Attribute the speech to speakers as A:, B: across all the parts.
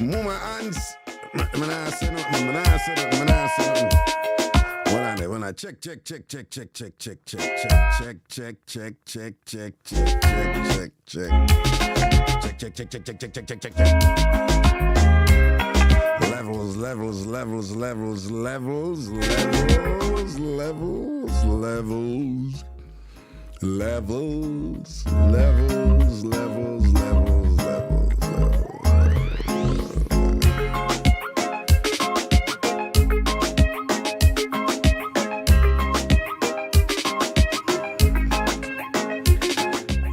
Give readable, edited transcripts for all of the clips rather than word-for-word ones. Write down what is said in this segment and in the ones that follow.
A: Mama hands. Man, I say nothing. When I check. Levels.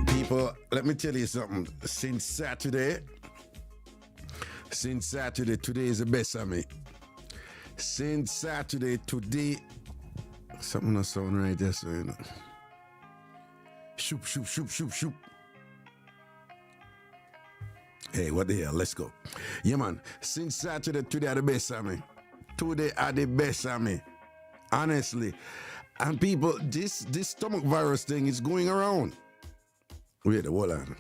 A: People, let me tell you something. Since Saturday, today is the best of me. Since Saturday, today, something not sound right there, so you know. Shoop. Hey, what the hell? Let's go. Yeah, man. Since Saturday, today are the best of me. Today are the best of me. Honestly. And people, this stomach virus thing is going around. Wait, hold on.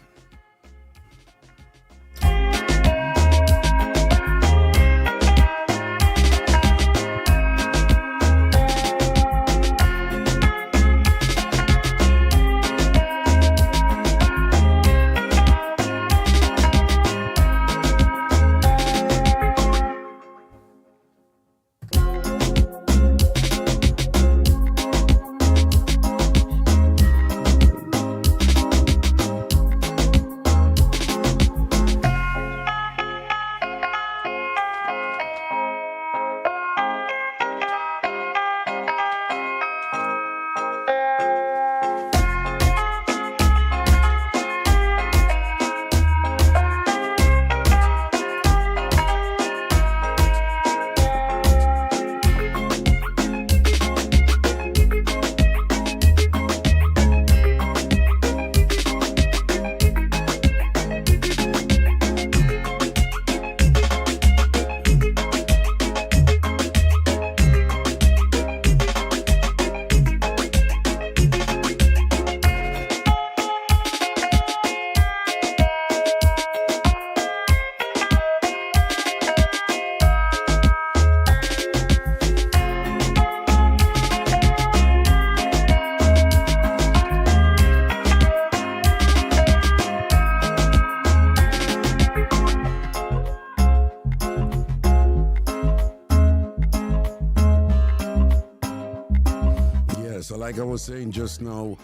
A: Like I was saying just now,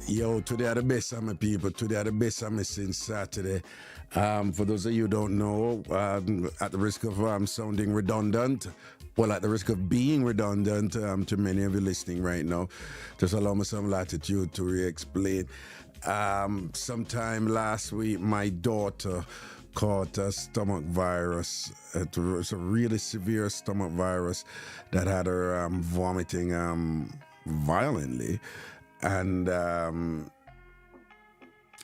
A: today are the best of my people. Today are the best of me since Saturday. For those of you who don't know, at the risk of sounding redundant, well, at the risk of being redundant to many of you listening right now, just allow me some latitude to re-explain. Sometime last week, my daughter caught a stomach virus. It was a really severe stomach virus that had her vomiting violently and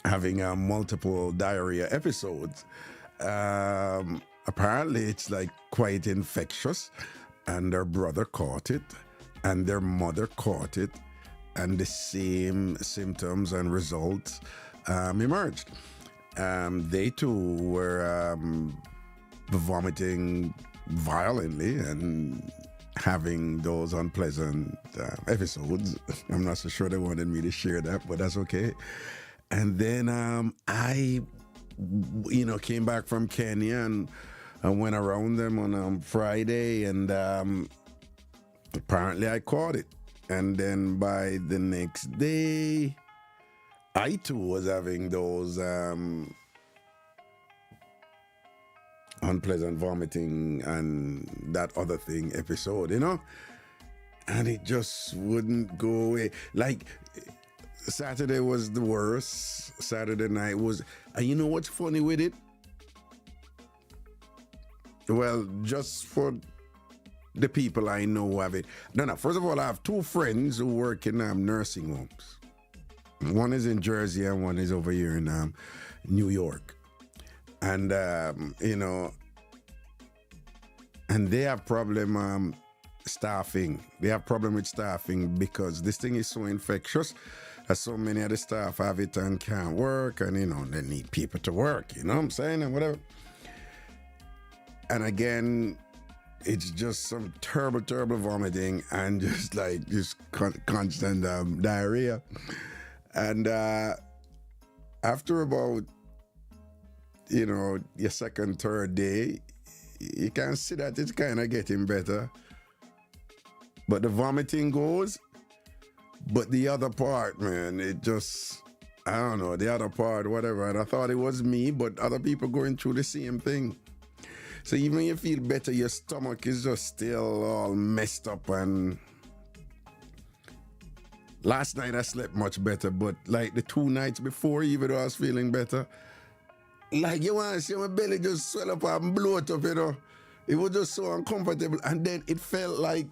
A: having multiple diarrhea episodes. Apparently it's like quite infectious, and their brother caught it and their mother caught it, and the same symptoms and results emerged. They too were vomiting violently and having those unpleasant episodes. I'm not so sure they wanted me to share that, but that's okay. And then I came back from Kenya and I went around them on Friday, and apparently I caught it. And then by the next day, I too was having those unpleasant vomiting and that other thing episode, and it just wouldn't go away. Like, Saturday was the worst. Saturday night was, and you know what's funny with it? Well, just for the people I know who have it. No, first of all, I have two friends who work in nursing homes. One is in Jersey and one is over here in New York. And, and they have problem staffing. They have problem with staffing because this thing is so infectious that so many of the staff have it and can't work, and, they need people to work, you know what I'm saying, and whatever. And again, it's just some terrible vomiting and just like constant diarrhea. And after about, your second, third day, you can see that it's kind of getting better. But the vomiting goes. But the other part, man, it just, I don't know, the other part, whatever. And I thought it was me, but other people going through the same thing. So even when you feel better, your stomach is just still all messed up. And last night I slept much better, but like the 2 nights before, even though I was feeling better, like you want to see my belly just swell up and bloat up, It was just so uncomfortable. And then it felt like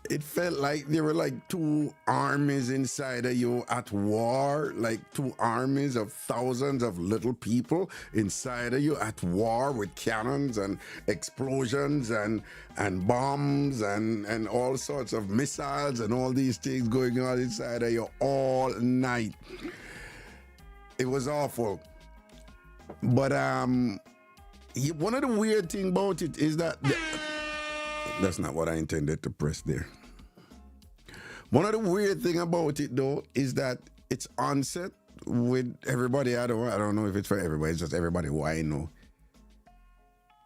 A: there were like 2 armies inside of you at war, like 2 armies of thousands of little people inside of you at war with cannons and explosions and bombs and all sorts of missiles and all these things going on inside of you all night. It was awful. But one of the weird things about it is that that's not what I intended to press there. One of the weird thing about it though is that it's onset with everybody. I don't know if it's for everybody. It's just everybody who I know.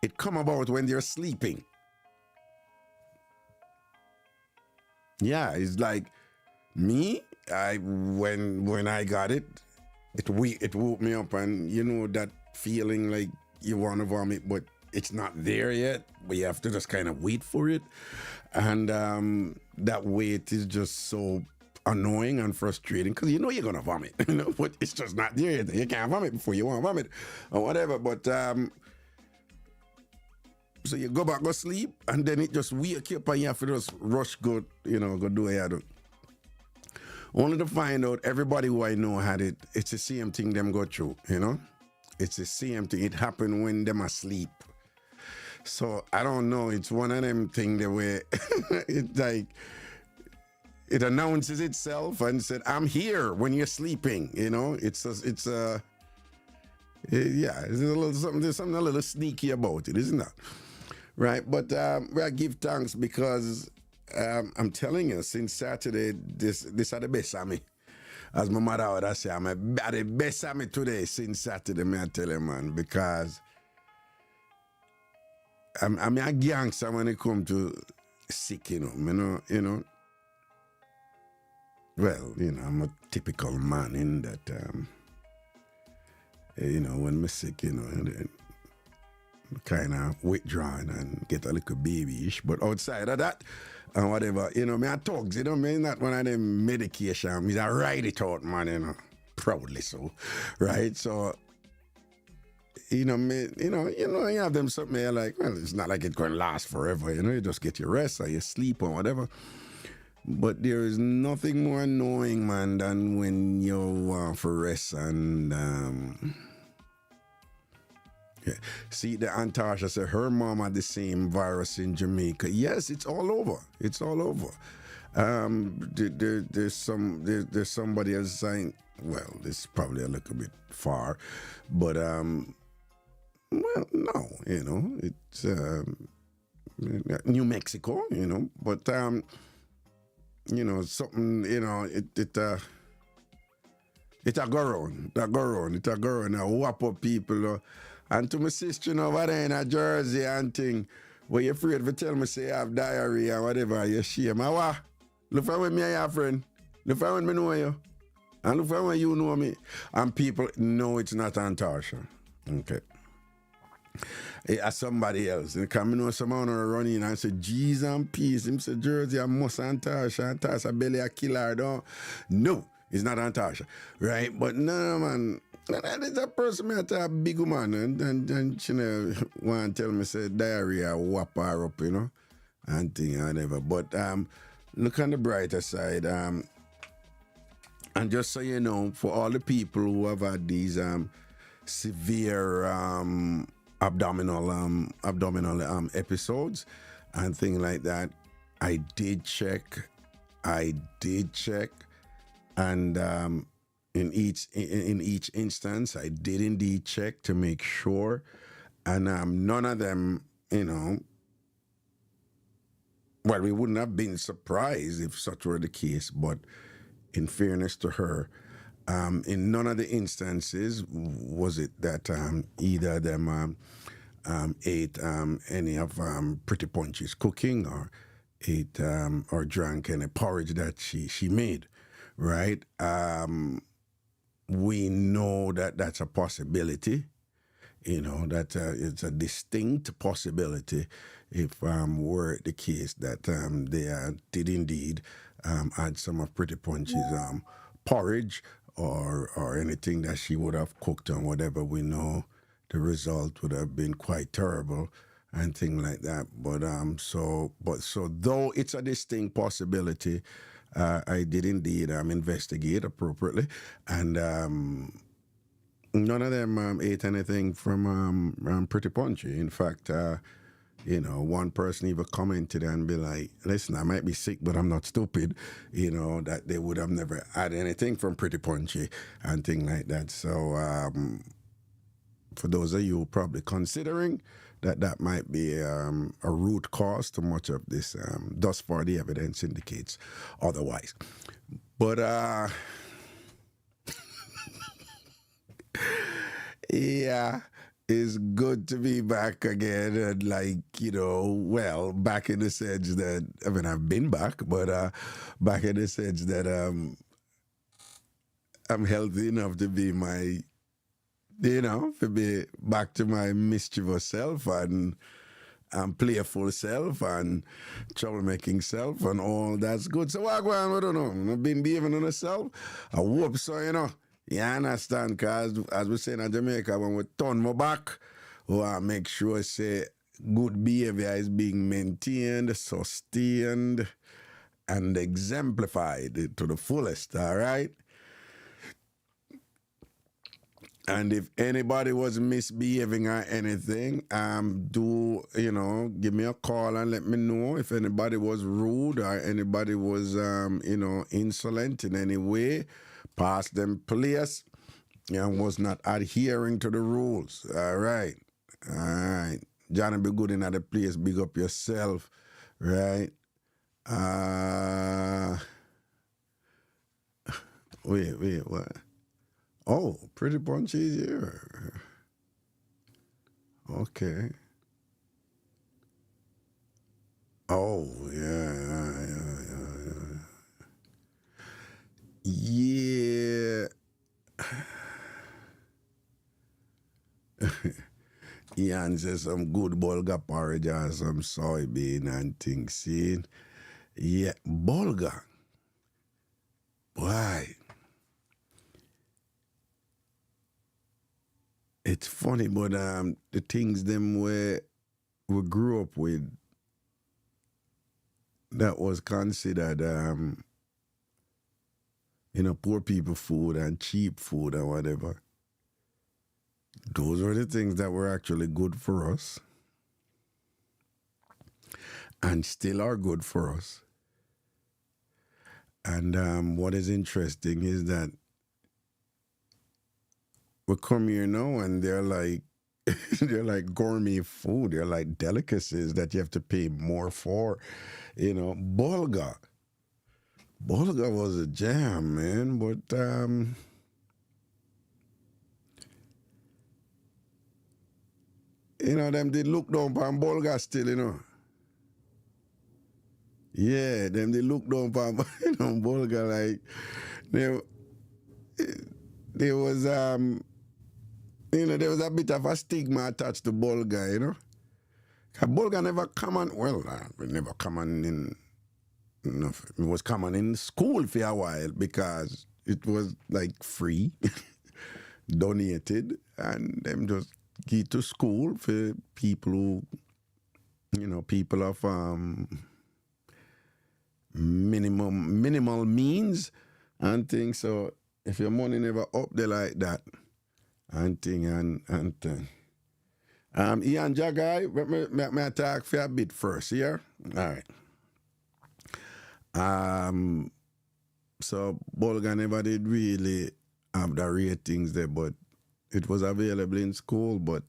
A: It come about when they're sleeping. Yeah, it's like me. When I got it, it woke me up, and that feeling like you want to vomit, but it's not there yet, but you have to just kind of wait for it. And that wait is just so annoying and frustrating because you're going to vomit, but it's just not there yet. You can't vomit before you want to vomit or whatever. But so you go back, go sleep, and then it just wake you up and you have to just rush, go do what you do. Only to find out everybody who I know had it, it's the same thing them go through, It's the same thing. It happened when them asleep. So I don't know. It's one of them things that where it's like it announces itself and said, "I'm here" when you're sleeping. It's a little something. There's something a little sneaky about it, isn't that? Right. But I give thanks because I'm telling you, since Saturday, this is the best of me. As my mother would say, I'm the best of me today since Saturday, I tell you, man, because I'm a gangster when it comes to sick, Well, I'm a typical man in that, when I'm sick, kind of withdrawing and get a little babyish. But outside of that, and whatever, me a thugs, me not one of them medication. Me a ride it out, man, proudly so, right? So, you have them something you're like, well, it's not like it's going to last forever, you just get your rest or you sleep or whatever. But there is nothing more annoying, man, than when you want for rest and, yeah. See, the Antasha said her mom had the same virus in Jamaica. Yes, it's all over. It's all over. There's somebody else saying, well, this is probably a little bit far, but well, no, it's New Mexico, but something, it a go around, a whop up people. And to my sister over there in Jersey and thing, where you're afraid to tell me say you have diarrhea or whatever, you shame. Look for when me and your friend. Look for when me know you. And look for when you know me. And people know it's not Antasha. Okay. As somebody else. And come know someone run in and say, Jesus and peace. Him say, Jersey, I must Antasha. Antasha belly a killer, don't. No, it's not Antasha. Right? But no, man. There's a person me at a big woman and she want to tell me say diarrhea whop her up, and thing and whatever. But look on the brighter side, and just so you know, for all the people who have had these severe abdominal episodes and things like that, I did check, and in each instance, I did indeed check to make sure, And none of them, well, we wouldn't have been surprised if such were the case, but in fairness to her, in none of the instances was it that either of them ate any of Pretty Punchy's cooking or ate or drank any porridge that she made, right? We know that that's a possibility. That it's a distinct possibility if were it the case that they did indeed add some of Pretty Punchy's porridge or anything that she would have cooked and whatever. We know the result would have been quite terrible and things like that. But so though it's a distinct possibility, I did indeed investigate appropriately, and none of them ate anything from Pretty Punchy. In fact, one person even commented and be like, listen, I might be sick, but I'm not stupid, that they would have never had anything from Pretty Punchy and things like that. So for those of you probably considering that might be a root cause to much of this, thus far the evidence indicates otherwise. But yeah, it's good to be back again. And well, back in the sense that, I've been back, but back in the sense that I'm healthy enough to be to be back to my mischievous self and playful self and troublemaking self and all that's good. So what going on? I don't know. I've been behaving on myself. I hope so, You understand? Because as we say in Jamaica, when we turn my back, we make sure say good behavior is being maintained, sustained, and exemplified to the fullest, all right? And if anybody was misbehaving or anything, do, give me a call and let me know if anybody was rude or anybody was, insolent in any way, past them place, and was not adhering to the rules. All right. Johnny, be good in the place. Big up yourself. Right. Wait, what? Oh, Pretty Punchy is here. Okay. Oh, yeah. Ian says some good bulgur porridge or some soybean and things. See? Yeah, bulgur. Why? It's funny, but the things them we grew up with that was considered poor people food and cheap food or whatever. Those were the things that were actually good for us and still are good for us. And what is interesting is that we come here now and they're like they're like gourmet food. They're like delicacies that you have to pay more for. Bulgur. Bulgur was a jam, man. But them they look down upon bulgur still, Yeah, them they look down upon bulgur like there was there was a bit of a stigma attached to bulgur, Bulgur never common. Well, it never common in. It was common in school for a while because it was like free, donated, and them just give to school for people who, people of minimal means and things. So if your money never up there like that, and thing and thing. Ian Jagai, may I talk for a bit first, yeah? All right. So bulgur never did really have the ratings there, but it was available in school. But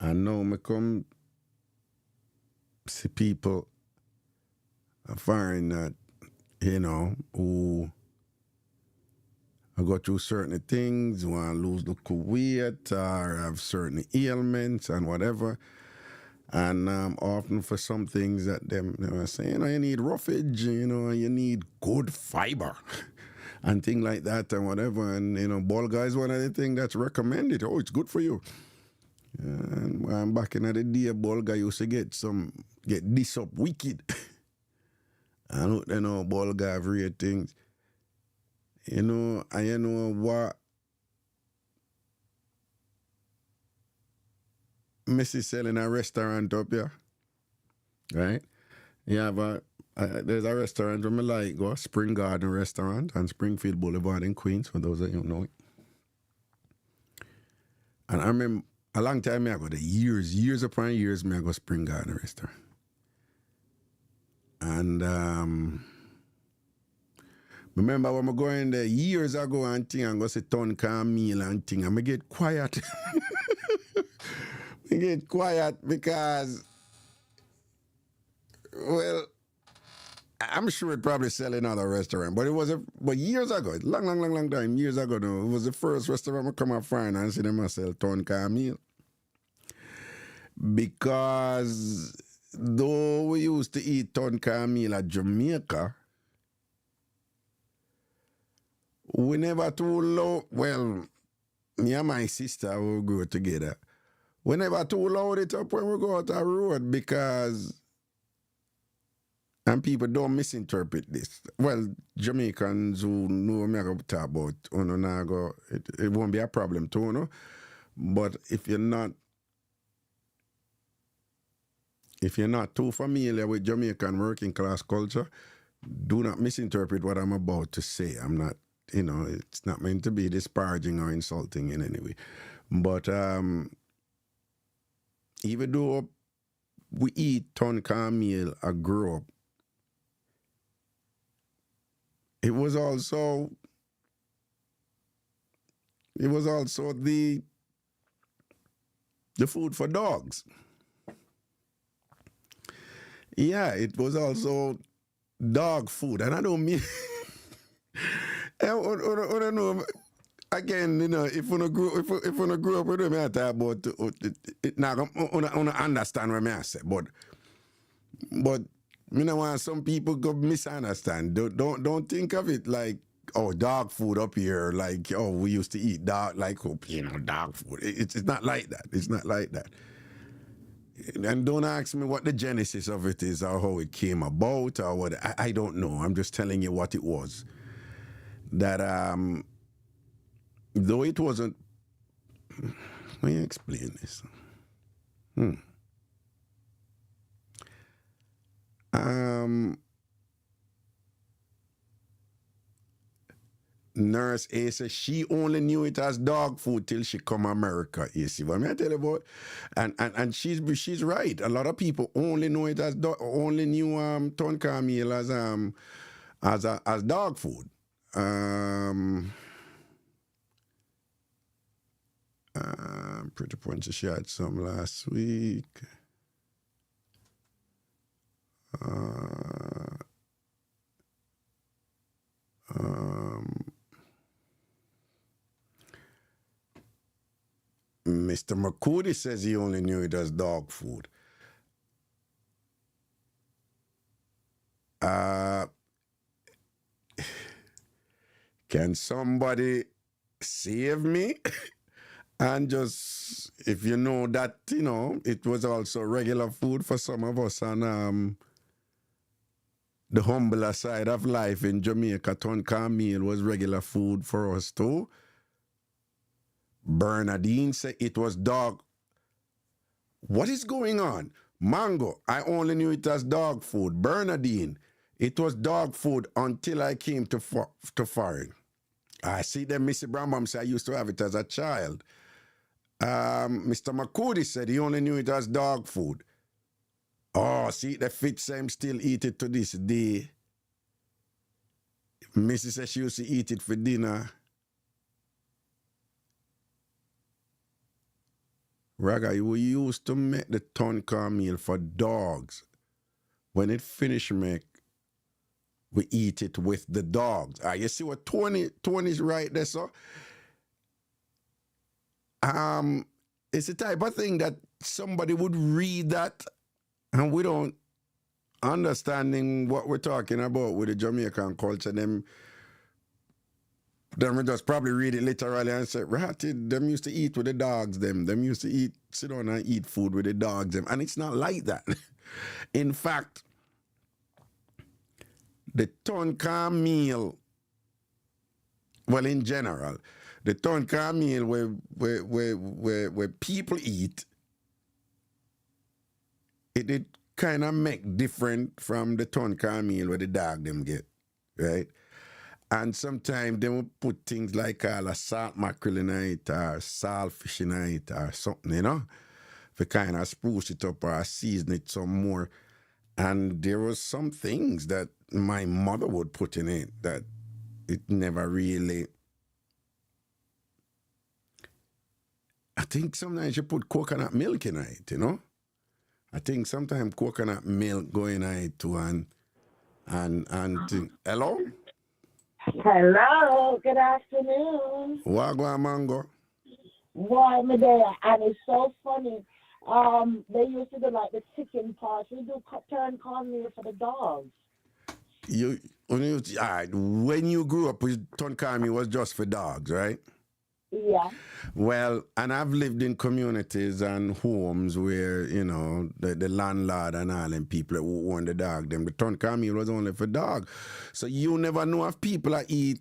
A: And now me come see people foreign that, who go through certain things, want to lose the weight or have certain ailments and whatever. And often for some things that them say, you need roughage, you need good fiber and things like that and whatever. And, Bulgur is one of the things that's recommended. Oh, it's good for you. And back in the day, Bulgur used to get this up wicked. I don't know, Bulgur have real things. And you know what? Missy selling a restaurant up here, right? You have there's a restaurant where I like go, Spring Garden Restaurant on Springfield Boulevard in Queens, for those that don't know it. And I remember a long time ago, the years upon years, I go Spring Garden Restaurant. And remember when I go in there years ago and thing and go say tonka meal and thing, and I get quiet. I get quiet because, well, I'm sure it probably sell in other restaurant, but it was but years ago, long time, years ago, no, it was the first restaurant I come and find and see them sell tonka meal. Because though we used to eat tonka meal at Jamaica, we never too low. Well, me and my sister we grew together. We never too load it up when we go out the road because, and people don't misinterpret this. Well, Jamaicans who know me going to talk about, it won't be a problem too, But if you're not too familiar with Jamaican working class culture, do not misinterpret what I'm about to say. I'm not, it's not meant to be disparaging or insulting in any way. But even though we eat tonka meal, I grew up, it was also the food for dogs. Yeah, it was also dog food, and I don't mean. I don't know. Again, if you grew up with me, I talk about it. Now, I understand what I say, but you know why some people go misunderstand. Don't think of it like, oh, dog food up here, like, oh, we used to eat dog, like, dog food. It's not like that. It's not like that. And don't ask me what the genesis of it is or how it came about or what. I don't know. I'm just telling you what it was. That though it wasn't. Let me explain this. Nurse A says she only knew it as dog food till she come America. You see what I tell you about? And she's right. A lot of people only know it as only knew tonka meal as dog food. Pretty Punchy, she had some last week. Mr. McCoody says he only knew it as dog food. Can somebody save me? And just, if you know that, it was also regular food for some of us on the humbler side of life in Jamaica, tonka meal was regular food for us too. Bernadine said it was dog. What is going on? Mango, I only knew it as dog food. Bernadine, it was dog food until I came to foreign. I see them, Missy Brambam say I used to have it as a child. Mr. McCoody said he only knew it as dog food. Oh, see, the fit same still eat it to this day. Missy said she used to eat it for dinner. Raga, we used to make the tonka meal for dogs. When it finished make, we eat it with the dogs. You see what Tony's right there, so it's the type of thing that somebody would read that and we don't understanding what we're talking about with the Jamaican culture. Then we just probably read it literally and say, Ratty, them used to eat with the dogs, them used to sit down and eat food with the dogs, them. And it's not like that. In fact, the tonka meal, well, in general, the tonka meal where people eat, it kind of make different from the tonka meal where the dog them get, right? And sometimes they will put things like a salt mackerel in it or salt fish in it or something, you know, to kind of spruce it up or season it some more. And there was some things that my mother would put in it that it never really. I think sometimes you put coconut milk in it, you know. I think sometimes coconut milk go in it too and hello?
B: Hello, good afternoon.
A: Wagwan mango.
B: Why, my there? And it's so funny. They used to do like the chicken parts. We do turn cornmeal for the dogs.
A: When you grew up, tonka was just for dogs, right?
B: Yeah.
A: Well, and I've lived in communities and homes where, you know, the landlord and all them people who own the dog, them, the tonka meal was only for dog. So you never know if people that eat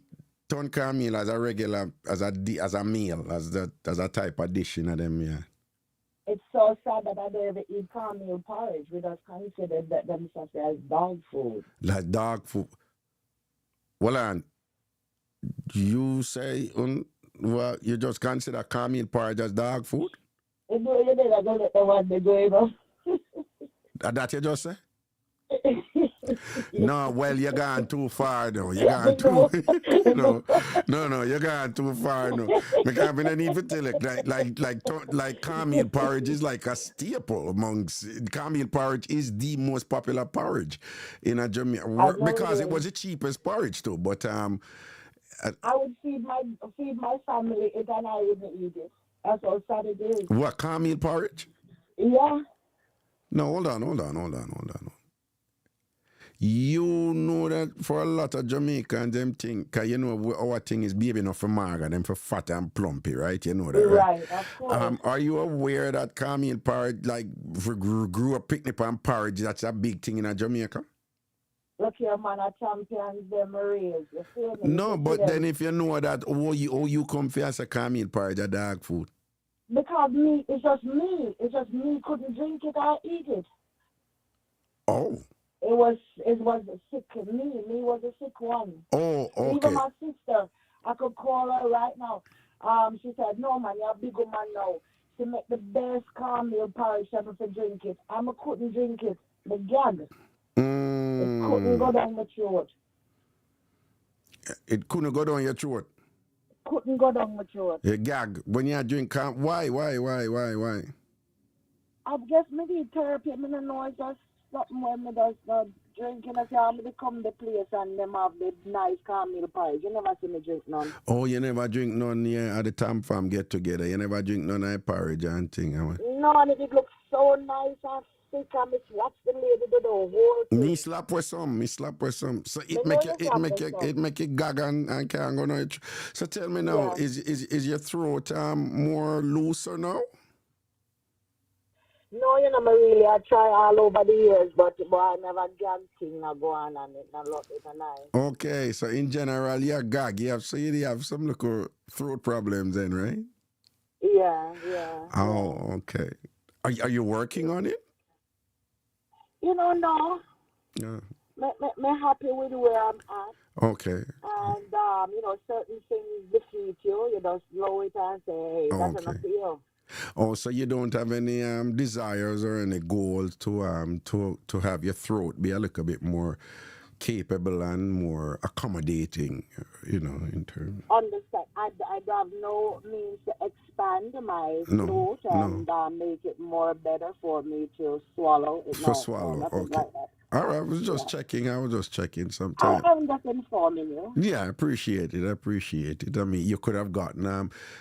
A: tonka meal as a regular, as a meal, as a type of dish in them, yeah.
B: It's so sad that I don't ever eat cornmeal porridge. We just consider themselves as dog food.
A: Like dog food. Well, and you say, well, you just consider cornmeal porridge as dog food?
B: You did, I don't let the one they go over.
A: That you just say? No, well, you're going too far, though. You're going too... No, you're going too far, no. Because I need to tell you, like cornmeal porridge is like a staple amongst... Cornmeal porridge is the most popular porridge in a Jamaica. Because it was the cheapest porridge, too, but...
B: I would feed my family it and I wouldn't eat it. That's how sad it is.
A: What, cornmeal porridge?
B: Yeah.
A: No, hold on. You know that for a lot of Jamaicans, them think, because you know our thing is baby enough for maga, them for fat and plumpy, right? You know that, right?
B: Right, of course.
A: Are you aware that cornmeal porridge, like, grew up picnic and porridge, that's a big thing in Jamaica?
B: Look here, man, a champions, them raised. You feel me?
A: No, but then if you know that, you come for as a cornmeal porridge, a dog food?
B: Because me, it's just me. It's just me couldn't drink it or eat it.
A: Oh.
B: It was sick. Me was a sick one.
A: Oh, okay.
B: Even my sister, I could call her right now. She said, no, man, you're a big man now. She make the best cornmeal porridge ever to drink it. I couldn't drink it. The gag. It couldn't go down my throat.
A: It couldn't go down your throat?
B: Couldn't go down my throat.
A: You gag. When you drink, why?
B: I guess maybe therapy. I don't know, it's just something when me does drinking. I say, I'm going to come to the place and them have the nice cornmeal porridge. You never see me drink none.
A: Oh, you never drink none here at the time fam get together? You never drink none of porridge and thing?
B: No, and it looks so nice and thick and me watch the lady do the whole thing.
A: Me slap with some. So it make it gag and can't go no. So tell me now, yeah. Is your throat more looser now?
B: No, you know, me really, I try all over the years, but I never gag thing I go on and it not lot it nice.
A: Okay, so in general, you gag. You have some little throat problems then, right?
B: Yeah.
A: Oh, okay. Are you working on it?
B: You know, no.
A: Yeah.
B: Me happy with where I'm at.
A: Okay.
B: And, you know, certain things defeat you. You just blow it and say, hey, that's enough for you.
A: Oh, so you don't have any desires or any goals to have your throat be a little bit more capable and more accommodating, you know, in terms.
B: Understand. I have no means to expand my
A: No,
B: throat
A: no.
B: and make it more better for me to swallow.
A: For
B: No, no,
A: swallow.
B: nothing
A: Okay.
B: like that.
A: All right. I was
B: Yeah.
A: just checking. I was just checking
B: I
A: sometime.
B: am just informing you.
A: Yeah, I appreciate it. I appreciate it. I mean, you could have gotten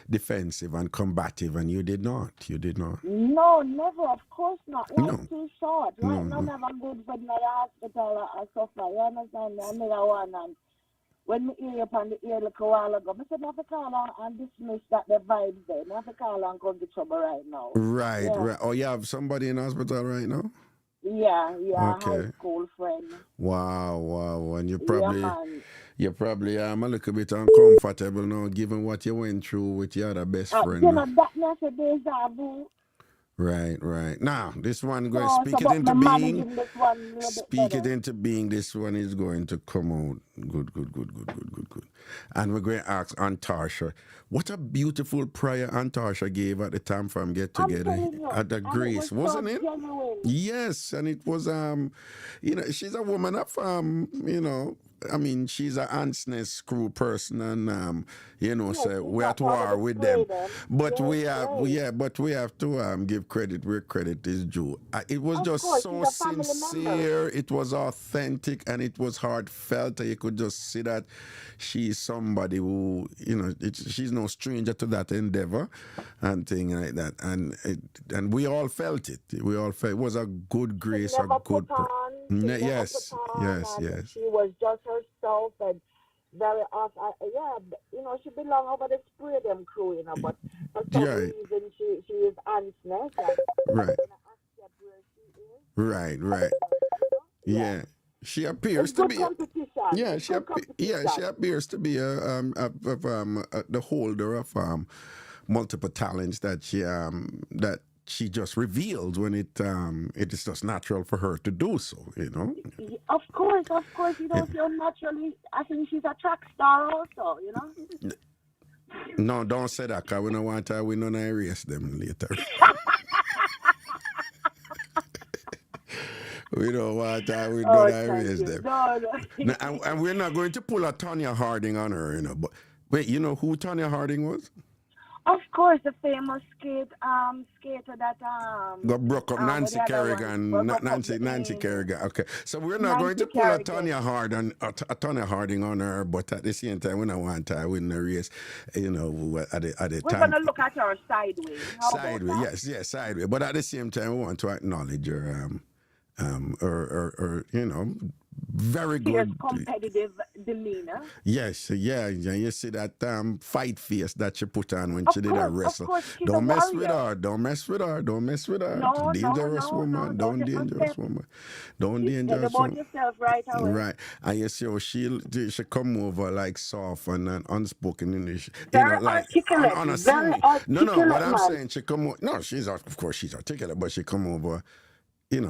A: defensive and combative, and you did not. You did not.
B: No, never. Of course not. Life's
A: No,
B: too short.
A: no,
B: Right now,
A: no.
B: never good for the hospital or suffer. You understand me? I made a one and when me hear you upon the ear like a while ago, I said, I have to call and dismiss that the vibes there. I have to call and come to trouble right now.
A: Right,
B: Yeah.
A: right. Oh, you have somebody in hospital right now?
B: Yeah, high
A: Okay.
B: school friend.
A: Wow, wow. And
B: Yeah, man.
A: you're probably a little bit uncomfortable now, given what you went through with your other best friend.
B: You
A: No?
B: know, that not a deja vu.
A: Right, right. Now, this one going
B: So
A: speak it
B: but me
A: into being.
B: managing this one a little bit
A: Speak it
B: better.
A: into being. This one is going to come out good, good, good, good, good, good, good. And we're going to ask Antarsha. What a beautiful prayer Antarsha gave at the time from Get
B: I'm
A: Together
B: telling you,
A: at the
B: and it was
A: Grace,
B: so
A: wasn't it?
B: genuine.
A: Yes, and it was she's a woman of I mean, she's an honest screw person, and
B: Yes,
A: so
B: she's
A: we're
B: not
A: at
B: trying to
A: war with them.
B: betray them.
A: But
B: Yes, right.
A: but we have to give credit where credit is due. It was
B: Of
A: just
B: course, she's
A: so
B: a family member.
A: sincere. It was authentic, and it was heartfelt. You could just see that she's somebody who, she's no stranger to that endeavor, and thing like that. And we all felt it. We all felt it was a good
B: She
A: grace, a
B: never put
A: good.
B: on. She never put
A: Yes,
B: on,
A: yes,
B: and
A: yes.
B: she was just herself and very off. She belong over the spray them crew, but for some
A: Yeah,
B: reason she is honest, and
A: right,
B: I'm gonna accept where she is.
A: right, right.
B: Yeah,
A: Yeah, she
B: it's
A: appears to
B: good
A: be.
B: competition.
A: Yeah,
B: It's good
A: she
B: competition.
A: appears to be the holder of multiple talents that she just reveals when it is just natural for her to do so.
B: Of course, she naturally. I think she's a track star also.
A: No, don't say that, cause we don't want to. We don't erase them later. We don't want to. We don't
B: Oh, thank
A: erase
B: you.
A: them.
B: No, no.
A: No, and we're not going to pull a Tonya Harding on her. But wait, you know who Tonya Harding was?
B: Of course, the famous skater that
A: Got broke up
B: with
A: Nancy
B: the other one
A: Kerrigan,
B: broke up the
A: Nancy Kerrigan. Okay, so we're not going
B: Nancy
A: to pull
B: Kerrigan.
A: A Tonya Harding on her, but at the same time, we don't want her winning the race. At the
B: We're
A: time,
B: gonna look at her sideways. How about
A: sideways,
B: that?
A: yes, sideways. But at the same time, we want to acknowledge her, or very
B: Fierce
A: good.
B: competitive demeanor.
A: Yes, yeah. You see that fight face that she put on when she did her
B: Of
A: wrestle.
B: course, she's a
A: Don't mess with
B: warrior.
A: her. Don't mess with her. Don't mess with her.
B: No, no,
A: Dangerous
B: no, no.
A: woman.
B: Don't
A: Don't
B: take no
A: dangerous
B: step.
A: woman. Don't
B: Tell
A: dangerous
B: about
A: woman.
B: yourself right away.
A: Right. And you see how she come over like soft and unspoken English.
B: Very
A: Like
B: articulate.
A: on a
B: Very
A: sing. No. What
B: articulate
A: I'm
B: man.
A: saying, she come over. No, of course she's articulate, but she come over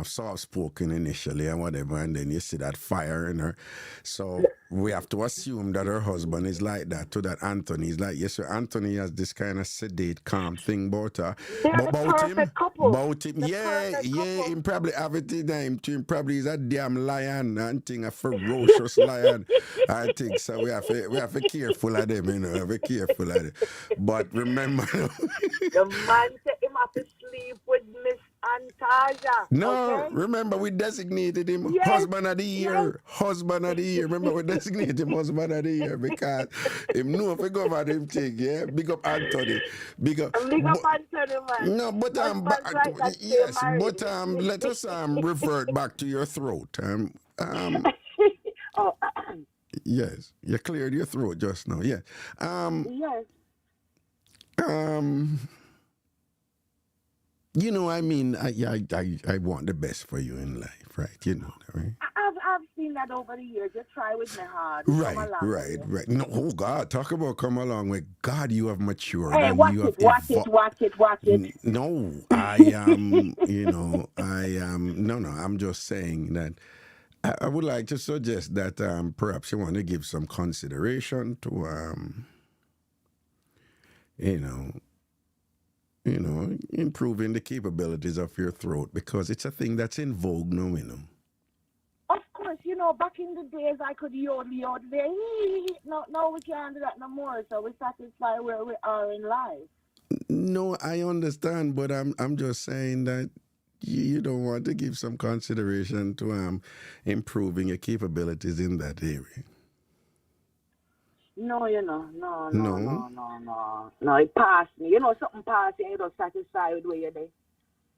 A: soft spoken initially and whatever, and then you see that fire in her. So we have to assume that her husband is like that, to that Anthony is like, yes, sir, Anthony has this kind of sedate, calm thing about her.
B: They're
A: But
B: the perfect couple. The
A: yeah,
B: perfect couple.
A: him probably have it in him too. Him probably is a damn lion and thing, a ferocious lion. I think so. We have to be careful of them, We have to be careful of them. But remember,
B: The man said him have to sleep with Miss Antaja.
A: no,
B: Okay?
A: remember we designated him
B: Yes,
A: husband of the
B: yes.
A: year. Husband of the year. Remember we designated him husband of the year because him know if we go over him thing, yeah. Big up Anthony. Big up.
B: And big up Anthony, man.
A: No, but
B: Husbands like that stay
A: yes,
B: married.
A: but let us revert back to your throat.
B: Oh,
A: Yes, you cleared your throat just now. Yeah.
B: yes.
A: I mean, I want the best for you in life, right? You know that, right?
B: I've seen that over the years. You try with me hard. Come along with it.
A: Right. No, oh God, talk about come along with God. You have matured
B: Hey,
A: and
B: watch
A: you have
B: it, watch it,
A: evolved.
B: watch it, watch it.
A: No, I am. I am. No. I'm just saying that I would like to suggest that perhaps you want to give some consideration to improving the capabilities of your throat because it's a thing that's in vogue now.
B: Of course, back in the days I could yodel there. No, we can't do that no more. So we satisfy where we are in life.
A: No, I understand, but I'm just saying that you don't want to give some consideration to improving your capabilities in that area.
B: No, no,
A: No.
B: No, it passed me. Something passed you, you don't satisfy with where you're there.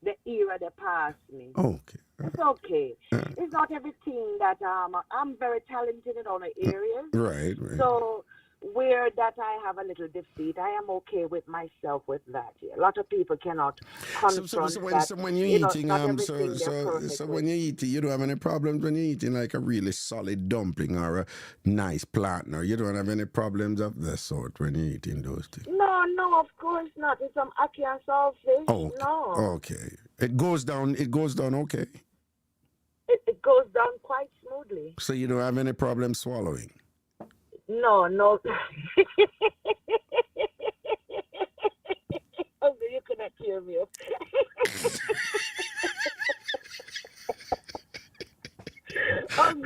B: The era that passed me.
A: Okay.
B: It's okay. It's not everything that I'm very talented in other areas.
A: Right.
B: So where that I have a little defeat, I am okay with myself with that. Yeah. A lot of people cannot confront that.
A: So when you're eating,
B: not everything they're perfect
A: so
B: with.
A: when you're eating, you don't have any problems when you're eating like a really solid dumpling or a nice plantain. You don't have any problems of that sort when you're eating those things.
B: No, of course not. It's some ackee and saltfish.
A: Oh,
B: No.
A: okay. It goes down. Okay.
B: It goes down quite smoothly.
A: So you don't have any problem swallowing.
B: No. Oh, you cannot hear me.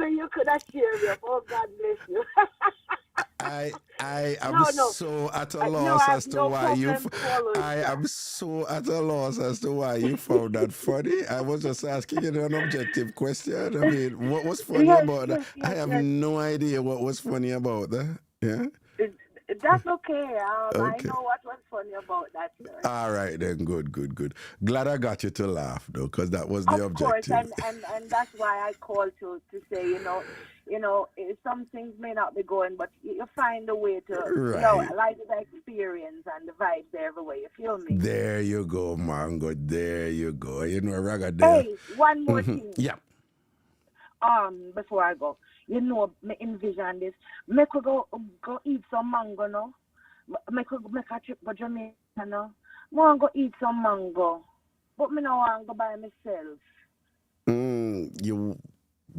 B: You cannot hear me. Oh, God bless you.
A: I am so at a loss as to why you. I am so at a loss as to why you found that funny. I was just asking you an objective question. I mean, what was funny about that? I have no idea what was funny about that. Yeah.
B: That's okay. I know what was funny about that. Sir.
A: All right, then. Good. Glad I got you to laugh, though, because that was the objective.
B: Of course, and that's why I called to say, some things may not be going, but you find a way to, like the experience and the vibes there everywhere. You feel me?
A: There you go, Mango. There you go. Ragadap.
B: Hey, one more thing.
A: Yeah.
B: Before I go, me envision this. Make we go eat some mango, no? Make a trip to Jamaica, no? I want to go eat some mango, but me no want to go by myself.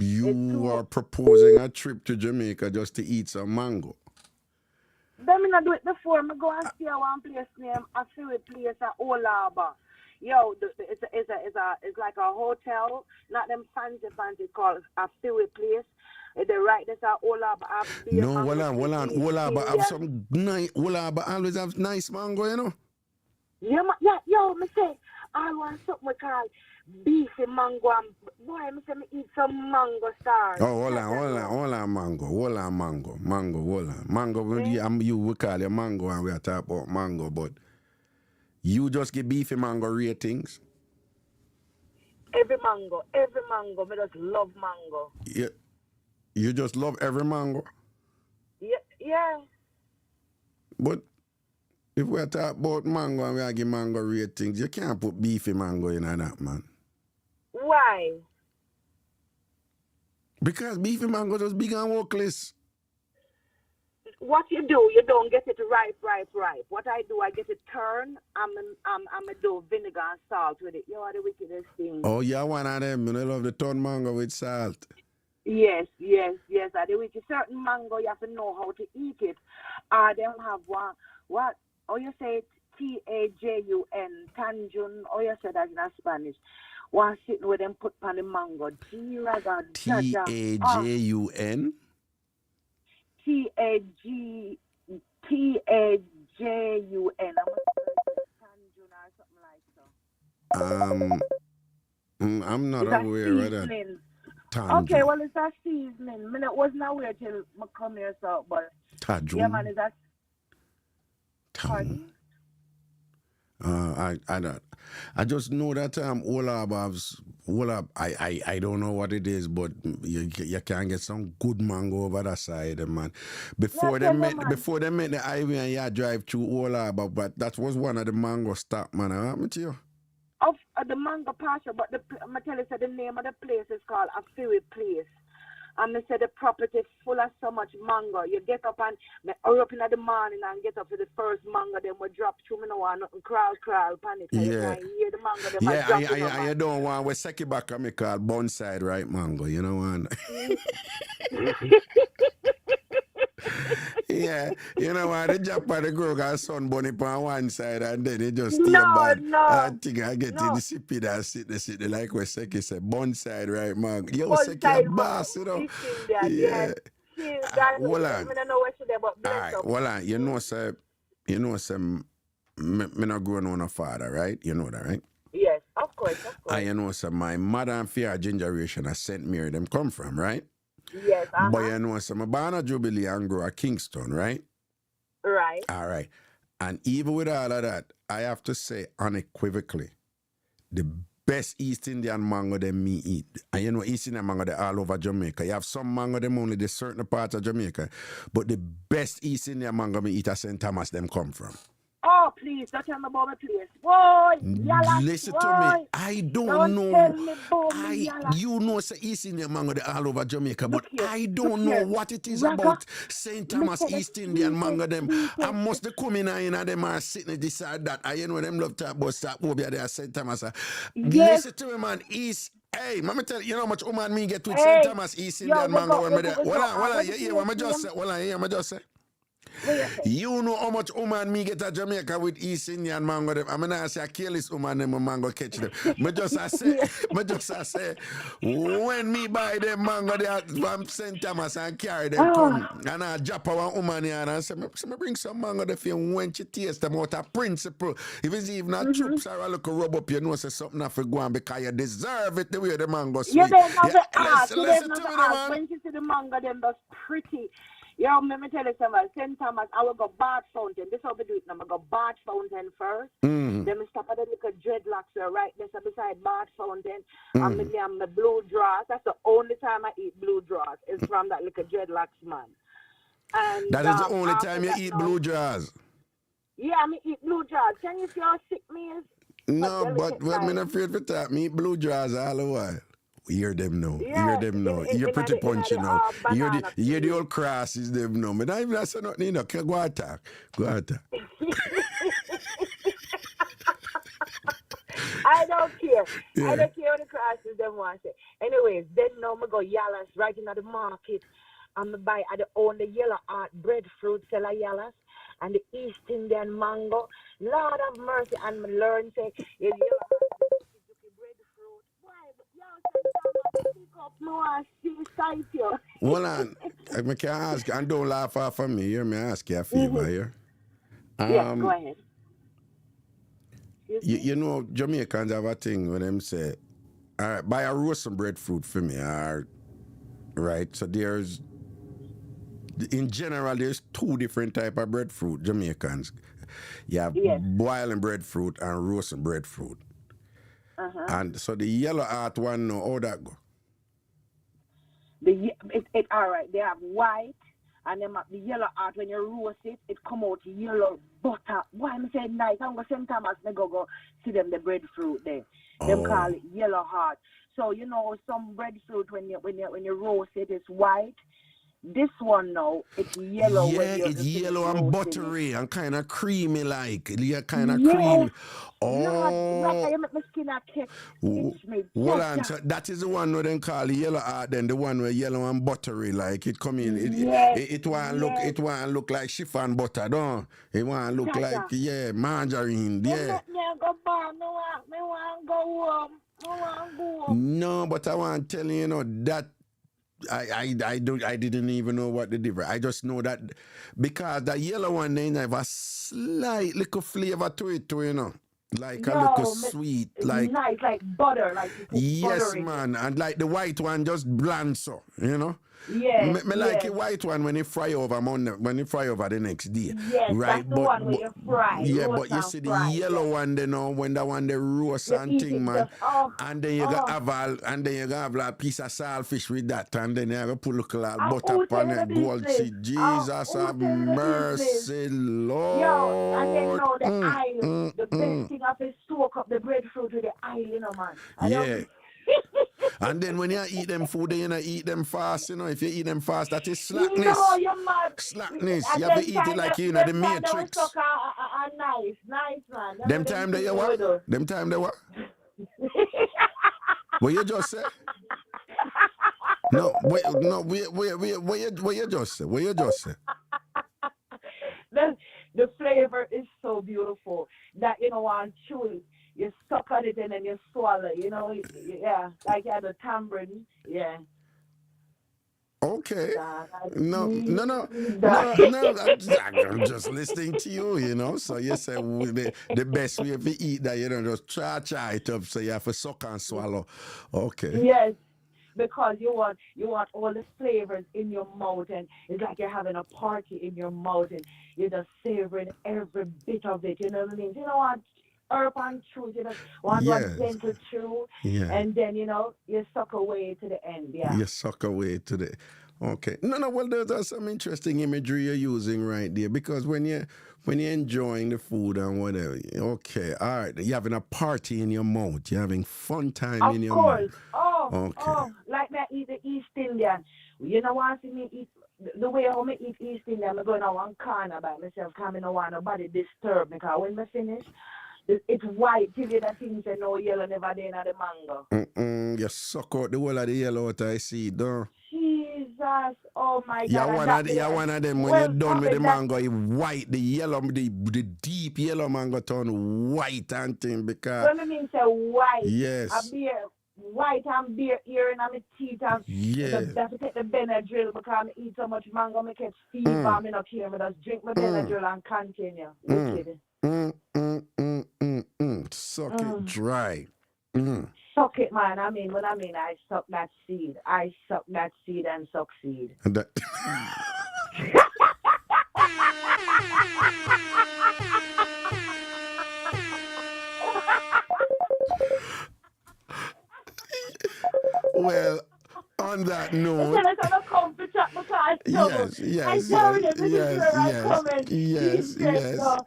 A: You are proposing a trip to Jamaica just to eat some mango.
B: Then me not do it before. Me go and see one place named a favorite place at Olaba. Yo, it's like a hotel, not them fancy called a favorite place. They right there's a Olaba.
A: No, hold on. Olaba have some nice. Olaba always have nice mango, you know.
B: Yeah, yo, me say I want something we call beefy mango. And boy, me say me eat some mango stars.
A: Oh, hold on, mango. You we call it mango, and we are talking about mango, but you just give beefy mango ratings.
B: Every mango, me just love mango.
A: Yeah, you just love every mango.
B: Yeah.
A: But if we are talking about mango and we are giving mango ratings, you can't put beefy mango in that, man.
B: Why?
A: Because beefy mango just big and workless.
B: What you do, you don't get it ripe. What I do, I get it turned. I'm do vinegar and salt with it. You are the wickedest thing.
A: Oh, yeah, one of them. I love the turned mango with salt.
B: Yes. I do with a certain mango, you have to know how to eat it. Them have one. What? Oh, you say Tajun, Tanjun. Oh, you say that in Spanish. One sitting with them put on the mango.
A: Tajun.
B: Tajun.
A: I'm not aware of that. Tanjun.
B: Okay, well, it's a seasoning. I wasn't aware till I come here, so, but
A: Tajun.
B: yeah, man, is that
A: Tajun. I just know that Olab. I don't know what it is, but you can get some good mango over that side, man. Before they met the highway and you drive through Olab, but that was one of the mango stop, man. I haven't you?
B: Of the mango pasture, but I tell you, the name of the place is called a favorite place. And I said the property full of so much mango. You get up and hurry up in the morning and get up to the first mango, then we drop through. I don't want nothing crawl, panic.
A: Yeah.
B: You hear the mango,
A: I don't want we seki back and me call bonside right mango, you know one. Yeah, you know what? They jump on the grow got sun bunny on one side and then they just stay bad. I think I get in the sippy that sit like we Seki said, bonside right mango. Yo, Seki a boss, you know. Yeah. Hold on. Alright, hold on. You know, me not growing on a father, right? You know that, right?
B: Yes, of course, of course.
A: And you know, so my mother and father generation of St. Mary them come from, right?
B: Yes,
A: But you know, so my born at Jubilee and grow at Kingston, right?
B: Right.
A: All right. And even with all of that, I have to say unequivocally, the best East Indian mango them me eat. And you know, East Indian mango, they're all over Jamaica. You have some mango them only the certain parts of Jamaica. But the best East Indian mango me eat at St. Thomas them come from.
B: Oh, please, don't tell me about my place. Boy, yalla,
A: Listen
B: boy.
A: to me. I don't know.
B: Tell me about me, yalla.
A: You know, say East Indian mango they all over Jamaica, but
B: Here,
A: I don't know what it is
B: Raga,
A: about St. Thomas
B: me say the
A: East Indian mango them.
B: sweetest.
A: I must the come in and them are sitting decide that. I know them love talk about stop over there St. Thomas.
B: Yes.
A: Listen to me, man. East. Hey, mama tell you know how much woman me get with
B: Hey,
A: St. Thomas East Indian mango when me there. Hold on, yeah, what me just say. Hold on, yeah, me just say. You know how much woman me get at Jamaica with East Indian mango them. I'm gonna say I kill this woman them mango catch them. Me just I say when me buy them mango there from St. Thomas and carry them come and I drop our woman here and I say me bring some mango there for you when you taste them out of principle. If it's even a troops or a little rub up, you know say something have to go on because you deserve it the way the mango sweet.
B: You don't have to ask.
A: Listen to me, man.
B: When you see the mango them that's pretty. Yo, let me tell you something. St. Thomas, I will go bath fountain. This is how we do it now. I go bath fountain first. Then we stop at the little dreadlocks right there beside bath fountain. And me am the blue drawers. That's the only time I eat blue drawers. It's from that little dreadlocks man. And
A: that is the only time you eat blue drawers.
B: Yeah, I mean eat blue drawers. Can you see how sick me is?
A: No, but when I'm not afraid for that, me eat blue drawers all the while. Hear them now.
B: Yeah,
A: hear them now. You're pretty punchy now. You're the old crosses them now. But I even say nothing, you know. Go attack.
B: I don't care. Yeah. I don't care what the crosses them want to say. Anyways, then now I go Yalas right in the market. I'm buy I own the yellow art breadfruit seller Yalas and the East Indian mango. Lord of mercy, and me learn say yellow
A: Well, I can ask, and don't laugh off of me. Hear me ask you a favor here.
B: Yeah, go ahead.
A: You know, Jamaicans have a thing when them say, all right, buy a roast some breadfruit for me, right? So there's, in general, there's two different type of breadfruit, Jamaicans. You have boiling breadfruit and roasting breadfruit. And so the yellow art one, how that go?
B: All right. They have white, and then the yellow art. When you roast it, it come out yellow butter. Why am I saying nice? I'm gonna St. Thomas. I go see them the breadfruit there. Them call it yellow heart. So you know some breadfruit when you roast it, it's white. This one now, it's yellow.
A: Yeah, it's yellow and buttery and kind of creamy like. Yeah, kind of creamy.
B: Oh. You make my skin catch me.
A: Well, so that is the one where they call the yellow art, then the one where yellow and buttery like. It come in. It want look like chiffon butter, don't it? Want look like margarine. Yeah. No, but I want to tell you, that. I didn't even know what the difference. I just know that because the yellow one they have a slight little flavor to it too, like a little sweet, like
B: nice, like butter, like
A: yes, man, and like the white one just bland, so
B: Yeah,
A: me like the white one when you fry over the next day.
B: Yes,
A: right?
B: That's the one where you fry.
A: Yeah, but you see the yellow one, when that one the roast and thing, man. And then you have like piece of saltfish with that, and then you have to put a little butter on it, gold seed. Jesus have mercy, Lord.
B: Yo, and then the aisle, the best thing of is soak up the breadfruit with the aisle, man.
A: Yeah. And then when you eat them food, then you eat them fast, If you eat them fast, that is slackness.
B: No, you're mad.
A: Slackness. You have to eat it like the Matrix.
B: Nice, man.
A: Them time that you what? Them time that what? What you just say? What you just say? What you just say?
B: The flavor is so beautiful that want to chew it. You suck at it and then you swallow, like you had a tambourine,
A: Okay.
B: That I
A: No, no,
B: need
A: no,
B: that.
A: no, no. I'm just listening to you, So you say the best way to eat that, just try it up. So you have to suck and swallow. Okay.
B: Yes, because you want all the flavors in your mouth, and it's like you're having a party in your mouth, and you're just savoring every bit of it. You know what I mean? You know what? Herb and chew, you just want one
A: Yes.
B: gentle chew,
A: Yeah.
B: and then you suck away to the end. Yeah.
A: You suck away to the. Okay. No, no. Well, there's some interesting imagery you're using right there because when you're enjoying the food and whatever. Okay. All right. You're having a party in your mouth. You're having fun time
B: Of
A: in your mouth.
B: course. Oh,
A: Okay.
B: oh, like that eat the East Indian. You know what? See me eat the way how me eat East Indian. I'm going to one corner by myself. Coming no want nobody disturb me. Because when me finish, it's white till you the things say no yellow never there in the mango.
A: You suck out the whole of the yellow out I see, don't.
B: Jesus, oh my
A: You're
B: God, and
A: one
B: that
A: of
B: be
A: you're one of them when you're
B: well,
A: done with
B: probably
A: the
B: that.
A: mango, you white, the yellow, the deep yellow mango turn white and thing because
B: When I mean say white, a
A: yes,
B: beer, white and beer ear in my teeth, and
A: yes.
B: that's to take the Benadryl because I eat so much mango, I catch fever,
A: Mm,
B: I'm not care, I just drink my
A: mm,
B: Benadryl and continue.
A: mm,
B: Wicked.
A: Suck it
B: Mm.
A: dry. Mm.
B: Suck it, man. When I suck that seed. I suck that seed and succeed.
A: And that well, on that
B: It's
A: note,
B: gonna come to chat because I struggle.
A: yes,
B: I
A: yes,
B: tell
A: yes,
B: you, this is
A: yes,
B: where I
A: yes,
B: come in.
A: yes,
B: Deep breath,
A: yes.
B: no.